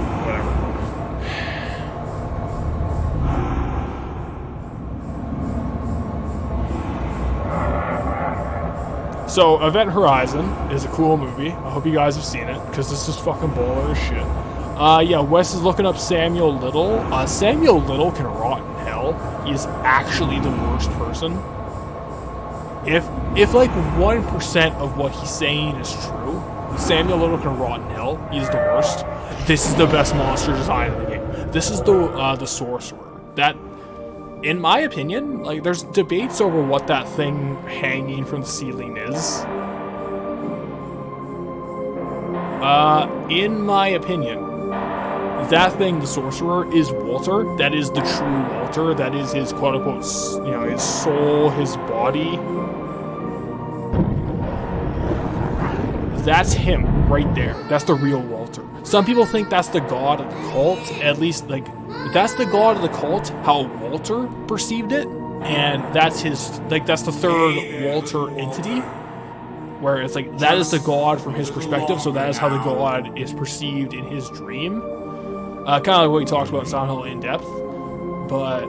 So, Event Horizon is a cool movie. I hope you guys have seen it, because this is fucking baller as shit. Yeah, Wes is looking up Samuel Little. Samuel Little can rot in hell. He is actually the worst person. If like 1% of what he's saying is true, Samuel Little can rot in hell. He's the worst. This is the best monster design in the game. This is the sorcerer. That... in my opinion, like, there's debates over what that thing hanging from the ceiling is. In my opinion, that thing, the sorcerer, is Walter. That is the true Walter. That is his quote-unquote, his soul, his body. That's him, right there. That's the real Walter. Some people think that's the god of the cult, at least, like, that's the god of the cult, how Walter perceived it, and that's his, like, that's the third Walter entity, where it's like, that is the god from his perspective, so that is how the god is perceived in his dream. Kind of like what we talked about in Silent Hill in depth, but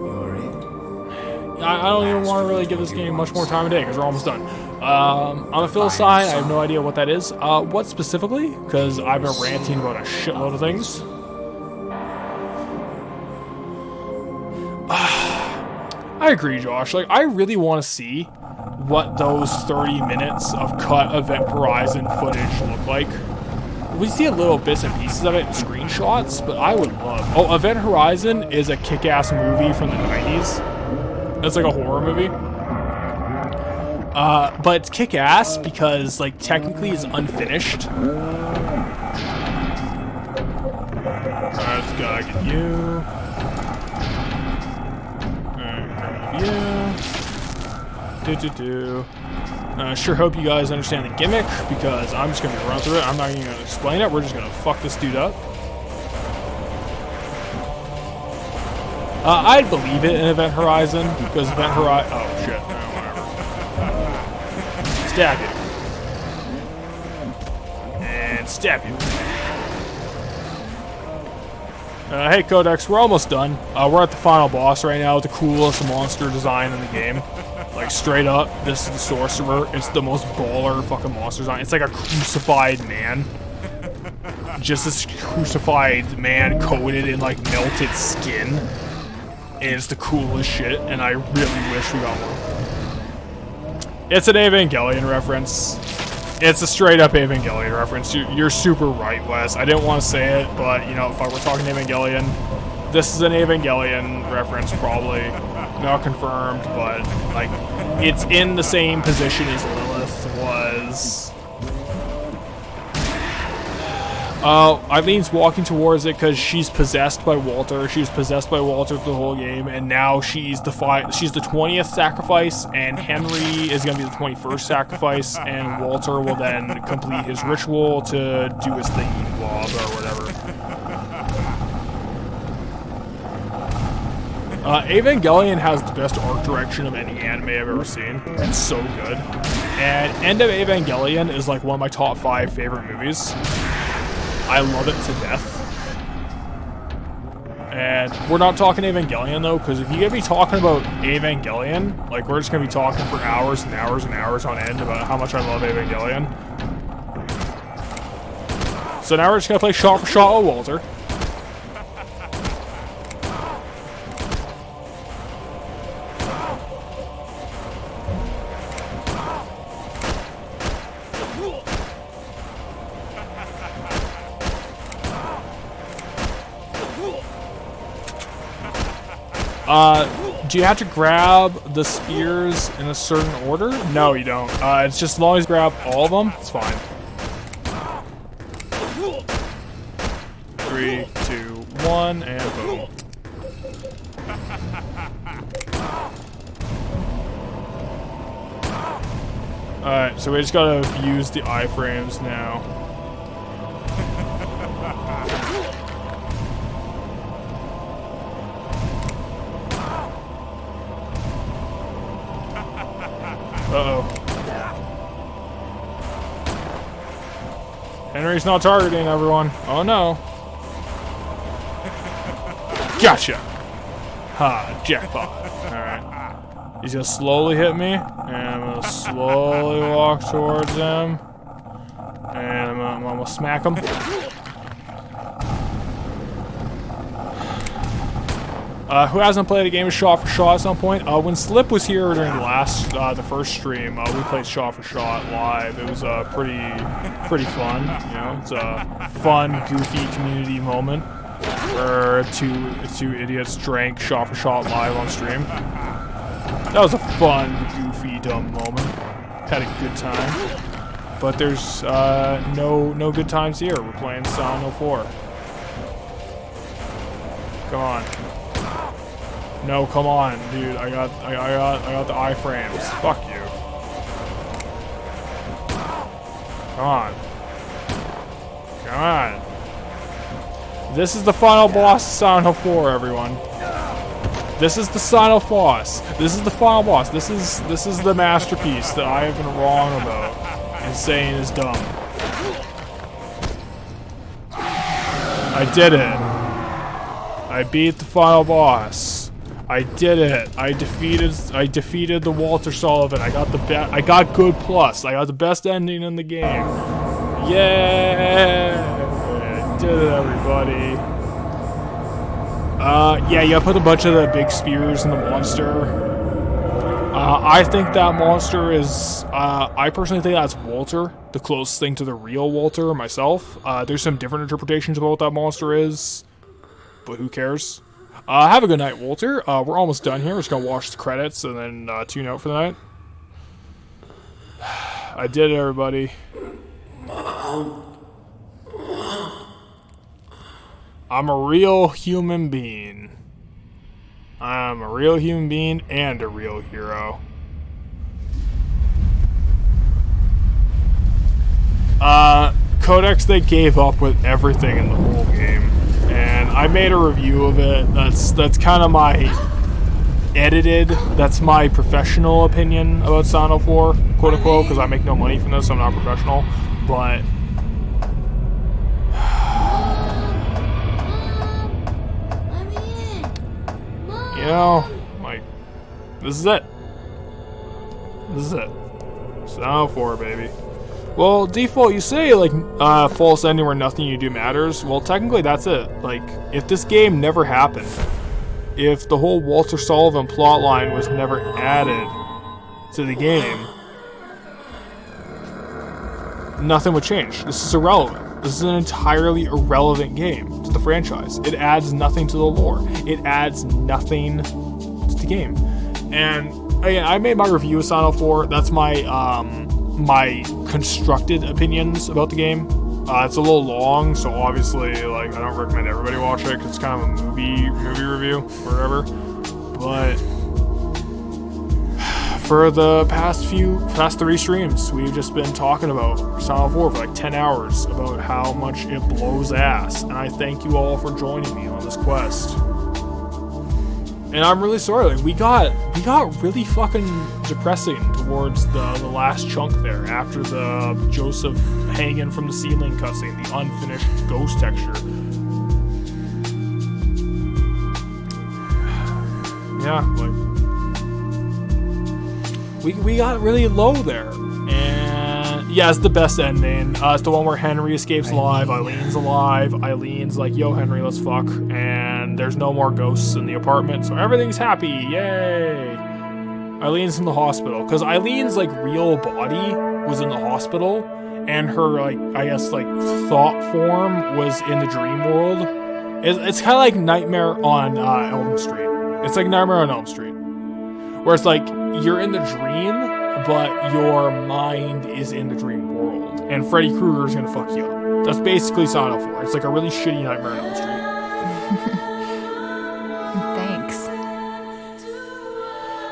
I don't even want to really give this game much more time today because we're almost done. On the Phil side, I have no idea what that is. What specifically? Because I've been ranting about a shitload of things. I agree, Josh. Like, I really want to see what those 30 minutes of cut Event Horizon footage look like. We see a little bits and pieces of it in screenshots, but I would love... Oh, Event Horizon is a kick-ass movie from the 90s. It's like a horror movie. But it's kick-ass because, like, technically it's unfinished. I just gotta get you. Sure hope you guys understand the gimmick, because I'm just going to run through it. I'm not even going to explain it. We're just going to fuck this dude up. I'd believe it in Event Horizon, because Event Horizon... Oh, shit. No, whatever. Stab you. And stab you. Hey Codex, we're almost done. We're at the final boss right now with the coolest monster design in the game. Like, straight up, this is the Sorcerer. It's the most baller fucking monster design. It's like a crucified man. Just this crucified man coated in, like, melted skin. And it's the coolest shit, and I really wish we got one. It's an Evangelion reference. It's a straight-up Evangelion reference. You're super right, Wes. I didn't want to say it, but, you know, if I were talking Evangelion, this is an Evangelion reference, probably. Not confirmed, but, like, it's in the same position as Lilith was. Eileen's walking towards it because she's possessed by Walter. She's possessed by Walter the whole game, and now she's the 20th sacrifice, and Henry is going to be the 21st sacrifice, and Walter will then complete his ritual to do his thingy blob or whatever. Evangelion has the best art direction of any anime I've ever seen. It's so good. And End of Evangelion is like one of my top 5 favorite movies. I love it to death. And we're not talking Evangelion though, because if you're gonna be talking about Evangelion, like, we're just gonna be talking for hours and hours and hours on end about how much I love Evangelion. So now we're just gonna play shot for shot with Walter. Do you have to grab the spears in a certain order? No, you don't. It's just as long as you grab all of them, it's fine. 3, 2, 1, and boom. Alright, so we just gotta use the iframes now. Uh-oh. Henry's not targeting everyone. Oh no. Gotcha. Ha, jackpot. Alright. He's gonna slowly hit me, and I'm gonna slowly walk towards him. And I'm gonna smack him. Who hasn't played a game of shot for shot at some point? When Slip was here during the first stream, we played shot for shot live. It was pretty fun. You know, it's a fun, goofy community moment where two idiots drank shot for shot live on stream. That was a fun, goofy, dumb moment. Had a good time. But there's no good times here. We're playing Silent Hill 4. Come on. No, come on, dude. I got the iframes. Fuck you. Come on. Come on. This is the final boss of Silent Hill 4, everyone. This is the Silent Hill boss. This is the final boss. This is the masterpiece that I have been wrong about and saying is dumb. I did it. I beat the final boss. I did it. I defeated the Walter Sullivan. I got good plus. I got the best ending in the game. Yay! I did it, everybody. Yeah, you put a bunch of the big spears in the monster. I think that monster is, I personally think that's Walter, the closest thing to the real Walter myself. There's some different interpretations about what that monster is, but who cares? Have a good night, Walter. We're almost done here. We're just gonna watch the credits and then tune out for the night. I did it, everybody. I'm a real human being. I'm a real human being and a real hero. Codex, they gave up with everything in the whole game. And I made a review of it. That's kind of my edited, that's my professional opinion about Silent 4, quote unquote, because I make no money from this, so I'm not professional. But you know, like, this is it. This is it. Silent 4, baby. Well, default, you say, like, false ending where nothing you do matters. Well, technically, that's it. Like, if this game never happened, if the whole Walter Sullivan plotline was never added to the game, nothing would change. This is irrelevant. This is an entirely irrelevant game to the franchise. It adds nothing to the lore. It adds nothing to the game. And again, I made my review of Silent 4. That's my my constructed opinions about the game. It's a little long, so obviously, like, I don't recommend everybody watch it because it's kind of a movie review or whatever. But for the past 3 streams, we've just been talking about Silent 4 for like 10 hours about how much it blows ass, and I thank you all for joining me on this quest. And I'm really sorry, like, we got really fucking depressing towards the last chunk there, after the Joseph hanging from the ceiling cutscene, the unfinished ghost texture. Yeah, like, we got really low there. And yeah, it's the best ending. It's the one where Henry escapes alive, Eileen's alive, Eileen's like, yo Henry, let's fuck, and there's no more ghosts in the apartment, so everything's happy, yay! Eileen's in the hospital, because Eileen's like real body was in the hospital, and her, like, I guess, like, thought form was in the dream world. It's kind of like Nightmare on Elm Street. It's like Nightmare on Elm Street, where it's like, you're in the dream, but your mind is in the dream world, and Freddy Krueger's gonna fuck you up. That's basically Silent 4. It's like a really shitty Nightmare on Elm Street. Thanks.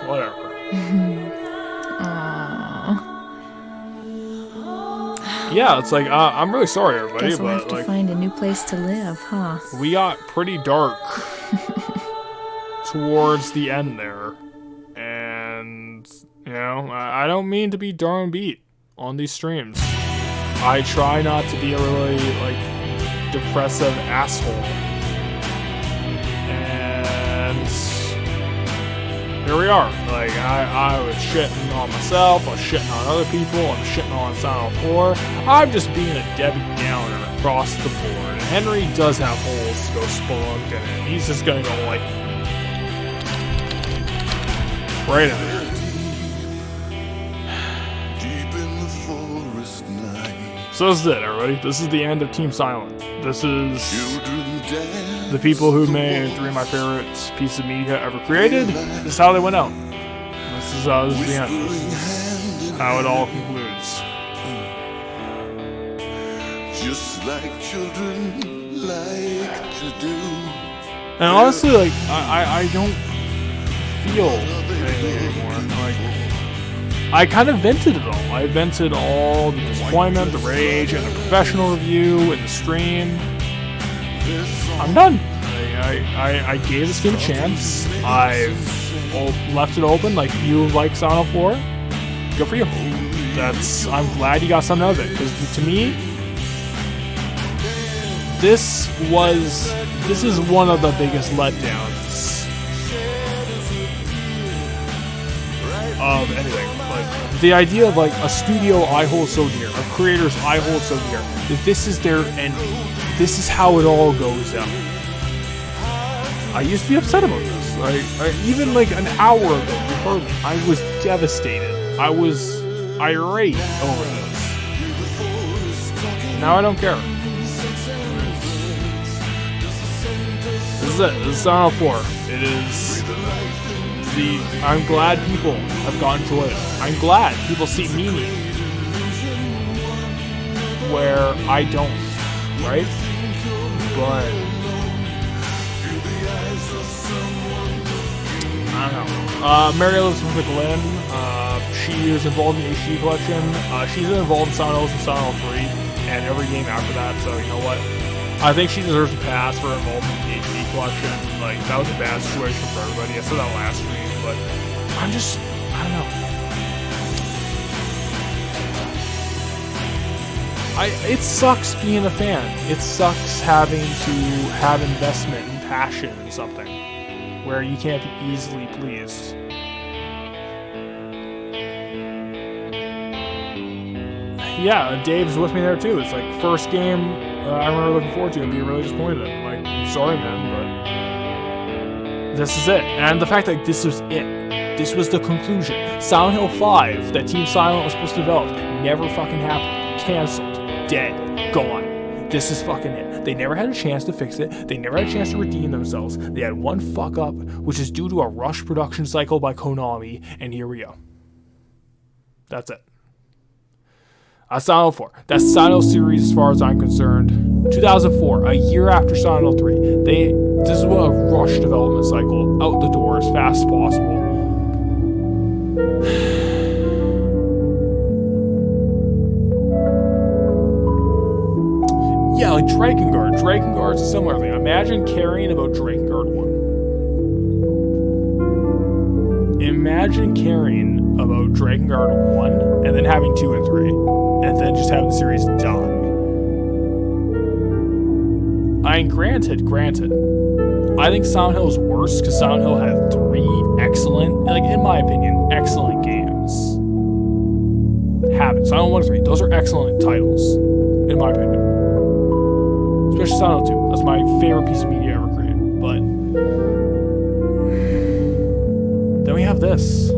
Whatever. Yeah, it's like, I'm really sorry, everybody, Guess we'll have but to like, find a new place to live, huh? we got pretty dark towards the end there, and you know, I don't mean to be darn beat on these streams. I try not to be a really, like, depressive asshole. And here we are. Like, I was shitting on myself, I was shitting on other people, I'm shitting on Silent 4. I'm just being a Debbie Downer across the board. And Henry does have holes to go spelunk in it. He's just gonna go, like, right in there. So this is it, everybody. This is the end of Team Silent. This is the people who made 3 of my favorite pieces of media ever created. This is how they went out. This is the end. This is how it all concludes. Just like children like to do. And honestly, like, I don't feel anything anymore. Like, I kind of vented it all. I vented all the disappointment, the rage, and the professional review, and the stream. I'm done. I gave this game a chance. I've left it open. Like, you like Silent 4? Good for you. I'm glad you got something out of it. Because to me, this was this is one of the biggest letdowns of anything. Like, the idea of like a studio I hold so dear, of creators I hold so dear, that this is their ending. This is how it all goes down. I used to be upset about this. Even like an hour ago, you heard me. I was devastated. I was irate over this. Now I don't care. This is it. This is Silent Hill 4. It is I'm glad people have gotten to it. I'm glad people see meaning where I don't, right? But I don't know. Mary Elizabeth McGlynn, she is involved in the HD collection. She's been involved in Silent Hills and Silent Hill 3 and every game after that, so you know what? I think she deserves a pass for involvement in the HD collection. Like, that was a bad situation for everybody. I said that last stream, but I don't know. It sucks being a fan. It sucks having to have investment and passion in something where you can't be easily pleased. Yeah, Dave's with me there too. It's like, first game I remember looking forward to and being really disappointed in. Like, I'm sorry, man, but this is it. And the fact that this was it. This was the conclusion. Silent Hill 5, that Team Silent was supposed to develop, never fucking happened. Cancelled. Dead. Gone. This is fucking it. They never had a chance to fix it. They never had a chance to redeem themselves. They had one fuck up, which is due to a rushed production cycle by Konami, and here we go. That's it. Silent Hill 4. That's Silent Hill series as far as I'm concerned. 2004, a year after Silent Hill 3. This is what a rushed development cycle, out the door as fast as possible. Yeah, like Drakengard. Drakengard's a similar thing. Imagine caring about Drakengard 1. Imagine caring about Drakengard 1 and then having 2 and 3. And then just having the series die. I mean, granted. I think Silent Hill is worse because Silent Hill had 3 excellent, like in my opinion, excellent games. Silent Hill 1 and 3. Those are excellent titles, in my opinion. Especially Silent Hill 2. That's my favorite piece of media ever created. But then we have this.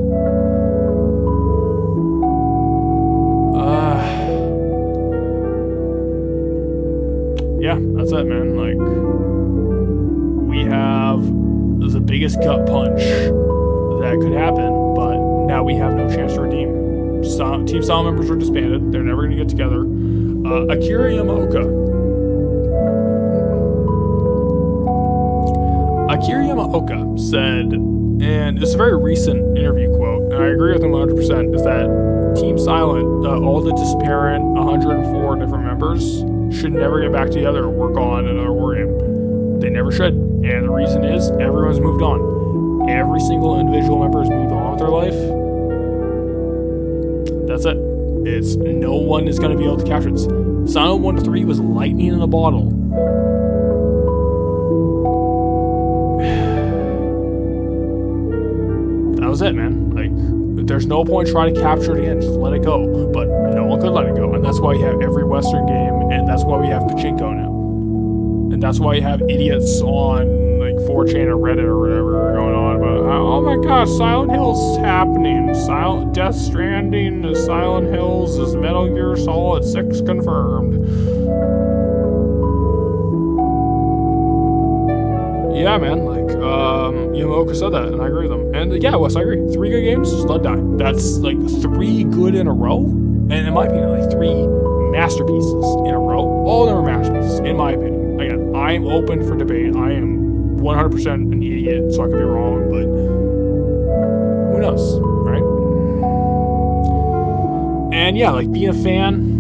Yeah, that's it, man. Like, we have the biggest gut punch that could happen, but now we have no chance to redeem. Team Silent members are disbanded. They're never going to get together. Akira Yamaoka said, and it's a very recent interview quote, and I agree with him 100%, is that Team Silent, all the disparate 104 different members, should never get back together or work on another war game. They never should. And the reason is, everyone's moved on. Every single individual member has moved on with their life. That's it. No one is going to be able to capture this. Silent 1 to 3 was lightning in a bottle. That was it, man. Like, there's no point trying to capture it again. Just let it go. But no one could let it go. And that's why you have every Western game, and that's why we have Pachinko now. And that's why you have idiots on, like, 4chan or Reddit or whatever going on about, oh my gosh, Silent Hill's happening. Death Stranding is Silent Hills is Metal Gear Solid 6 confirmed. Yeah, man, like, Yamaoka said that, and I agree with him. And yeah, Wes, I agree. 3 good games, just let die. That's like 3 good in a row, and in my opinion, like 3 masterpieces in a row. All of them are masterpieces, in my opinion. Again, I'm open for debate. I am 100% an idiot, so I could be wrong, but who knows, right? And yeah, like being a fan,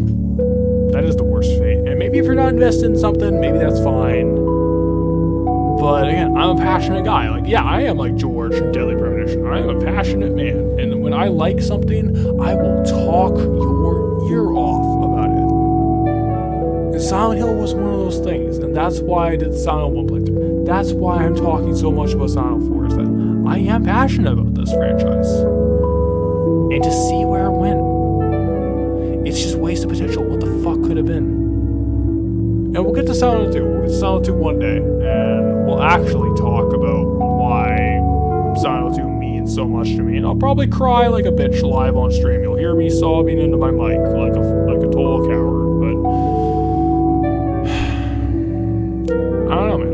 that is the worst fate. And maybe if you're not invested in something, maybe that's fine. But again, I'm a passionate guy. Like, yeah, I am like George from Deadly Premonition. I am a passionate man. And when I like something, I will talk your ear off about it. And Silent Silent Hill was one of those things, and that's why I did the Silent Hill 1 playthrough. That's why I'm talking so much about Silent Hill 4, is that I am passionate about this franchise. And to see where it went, it's just wasted potential. What the fuck could have been? And we'll get to Silent Hill 2. We'll get to Silent Hill 2 one day, and we'll actually talk about why Silent Hill 2 means so much to me. And I'll probably cry like a bitch live on stream. You'll hear me sobbing into my mic like a total coward. But I don't know, man.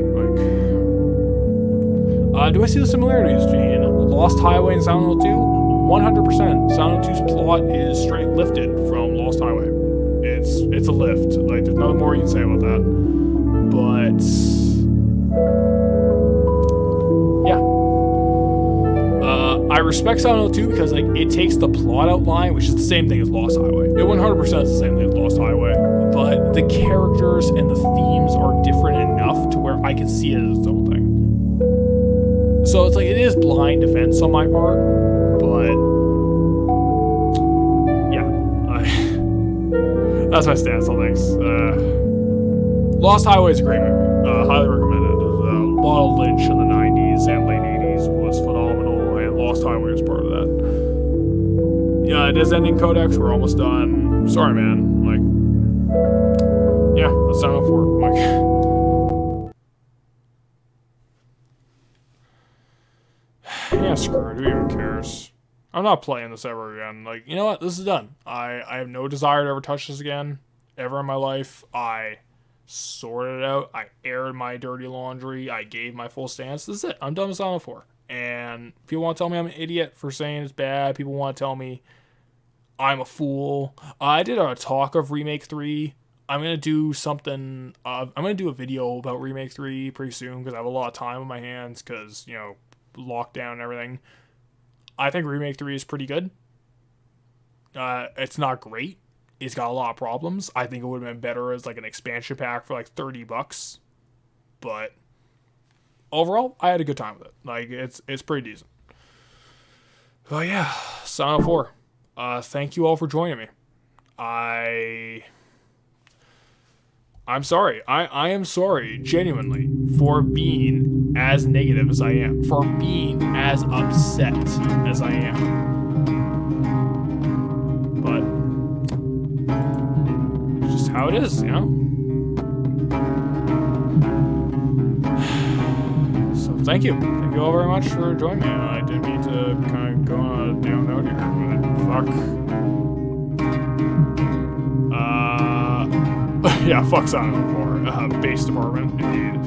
Do I see the similarities between Lost Highway and Silent Hill 2? 100%. Silent Hill 2's plot is straight lifted from Lost Highway. It's a lift. Like, there's nothing more you can say about that. But yeah. I respect Silent Hill 2 because like it takes the plot outline, which is the same thing as Lost Highway. It 100% is the same thing as Lost Highway, but the characters and the themes are different enough to where I can see it as its own thing. So it's like it is blind defense on my part, but yeah, that's my stance on things. Lost Highway is a great movie. Highly recommended. A lot of Lynch in the 90s and late 80s was phenomenal, and Lost Highway was part of that. Yeah, it is ending Codex. We're almost done. Sorry, man. Like, yeah, that's Silent Hill 4. Like. Yeah, screw it. Who even cares? I'm not playing this ever again. Like, you know what? This is done. I have no desire to ever touch this again. Ever in my life. I sorted it out. I aired my dirty laundry. I gave my full stance. This is it. I'm done with Silent Hill 4. And people want to tell me I'm an idiot for saying it's bad. People want to tell me I'm a fool. I did a talk of Remake 3. I'm going to do something. I'm going to do a video about Remake 3 pretty soon because I have a lot of time on my hands because, you know, lockdown and everything. I think Remake 3 is pretty good. It's not great. It's got a lot of problems. I think it would have been better as like an expansion pack for like $30. But overall, I had a good time with it. Like it's pretty decent. But yeah, Silent Hill 4. Thank you all for joining me. I'm sorry. I am sorry, genuinely, for being as negative as I am. For being as upset as I am. But it's just how it is, you know? So thank you. Thank you all very much for joining me. I didn't mean to kind of go on a damn note here, but fuck. Yeah, fuck Silent Hill 4. Base department, indeed.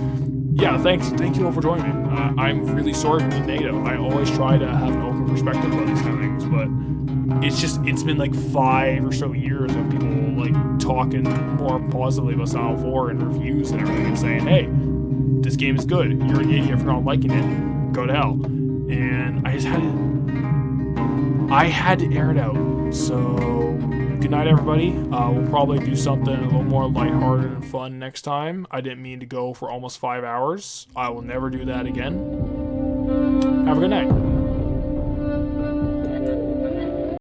Yeah, thank you all for joining me. I'm really sorry for being negative. I always try to have an open perspective about these kind of things, but it's been like 5 or so years of people like talking more positively about Silent Hill 4 and reviews and everything and saying, hey, this game is good. You're an idiot for not liking it. Go to hell. And I had to air it out. So good night, everybody. We'll probably do something a little more lighthearted and fun next time. I didn't mean to go for almost 5 hours. I will never do that again. Have a good night.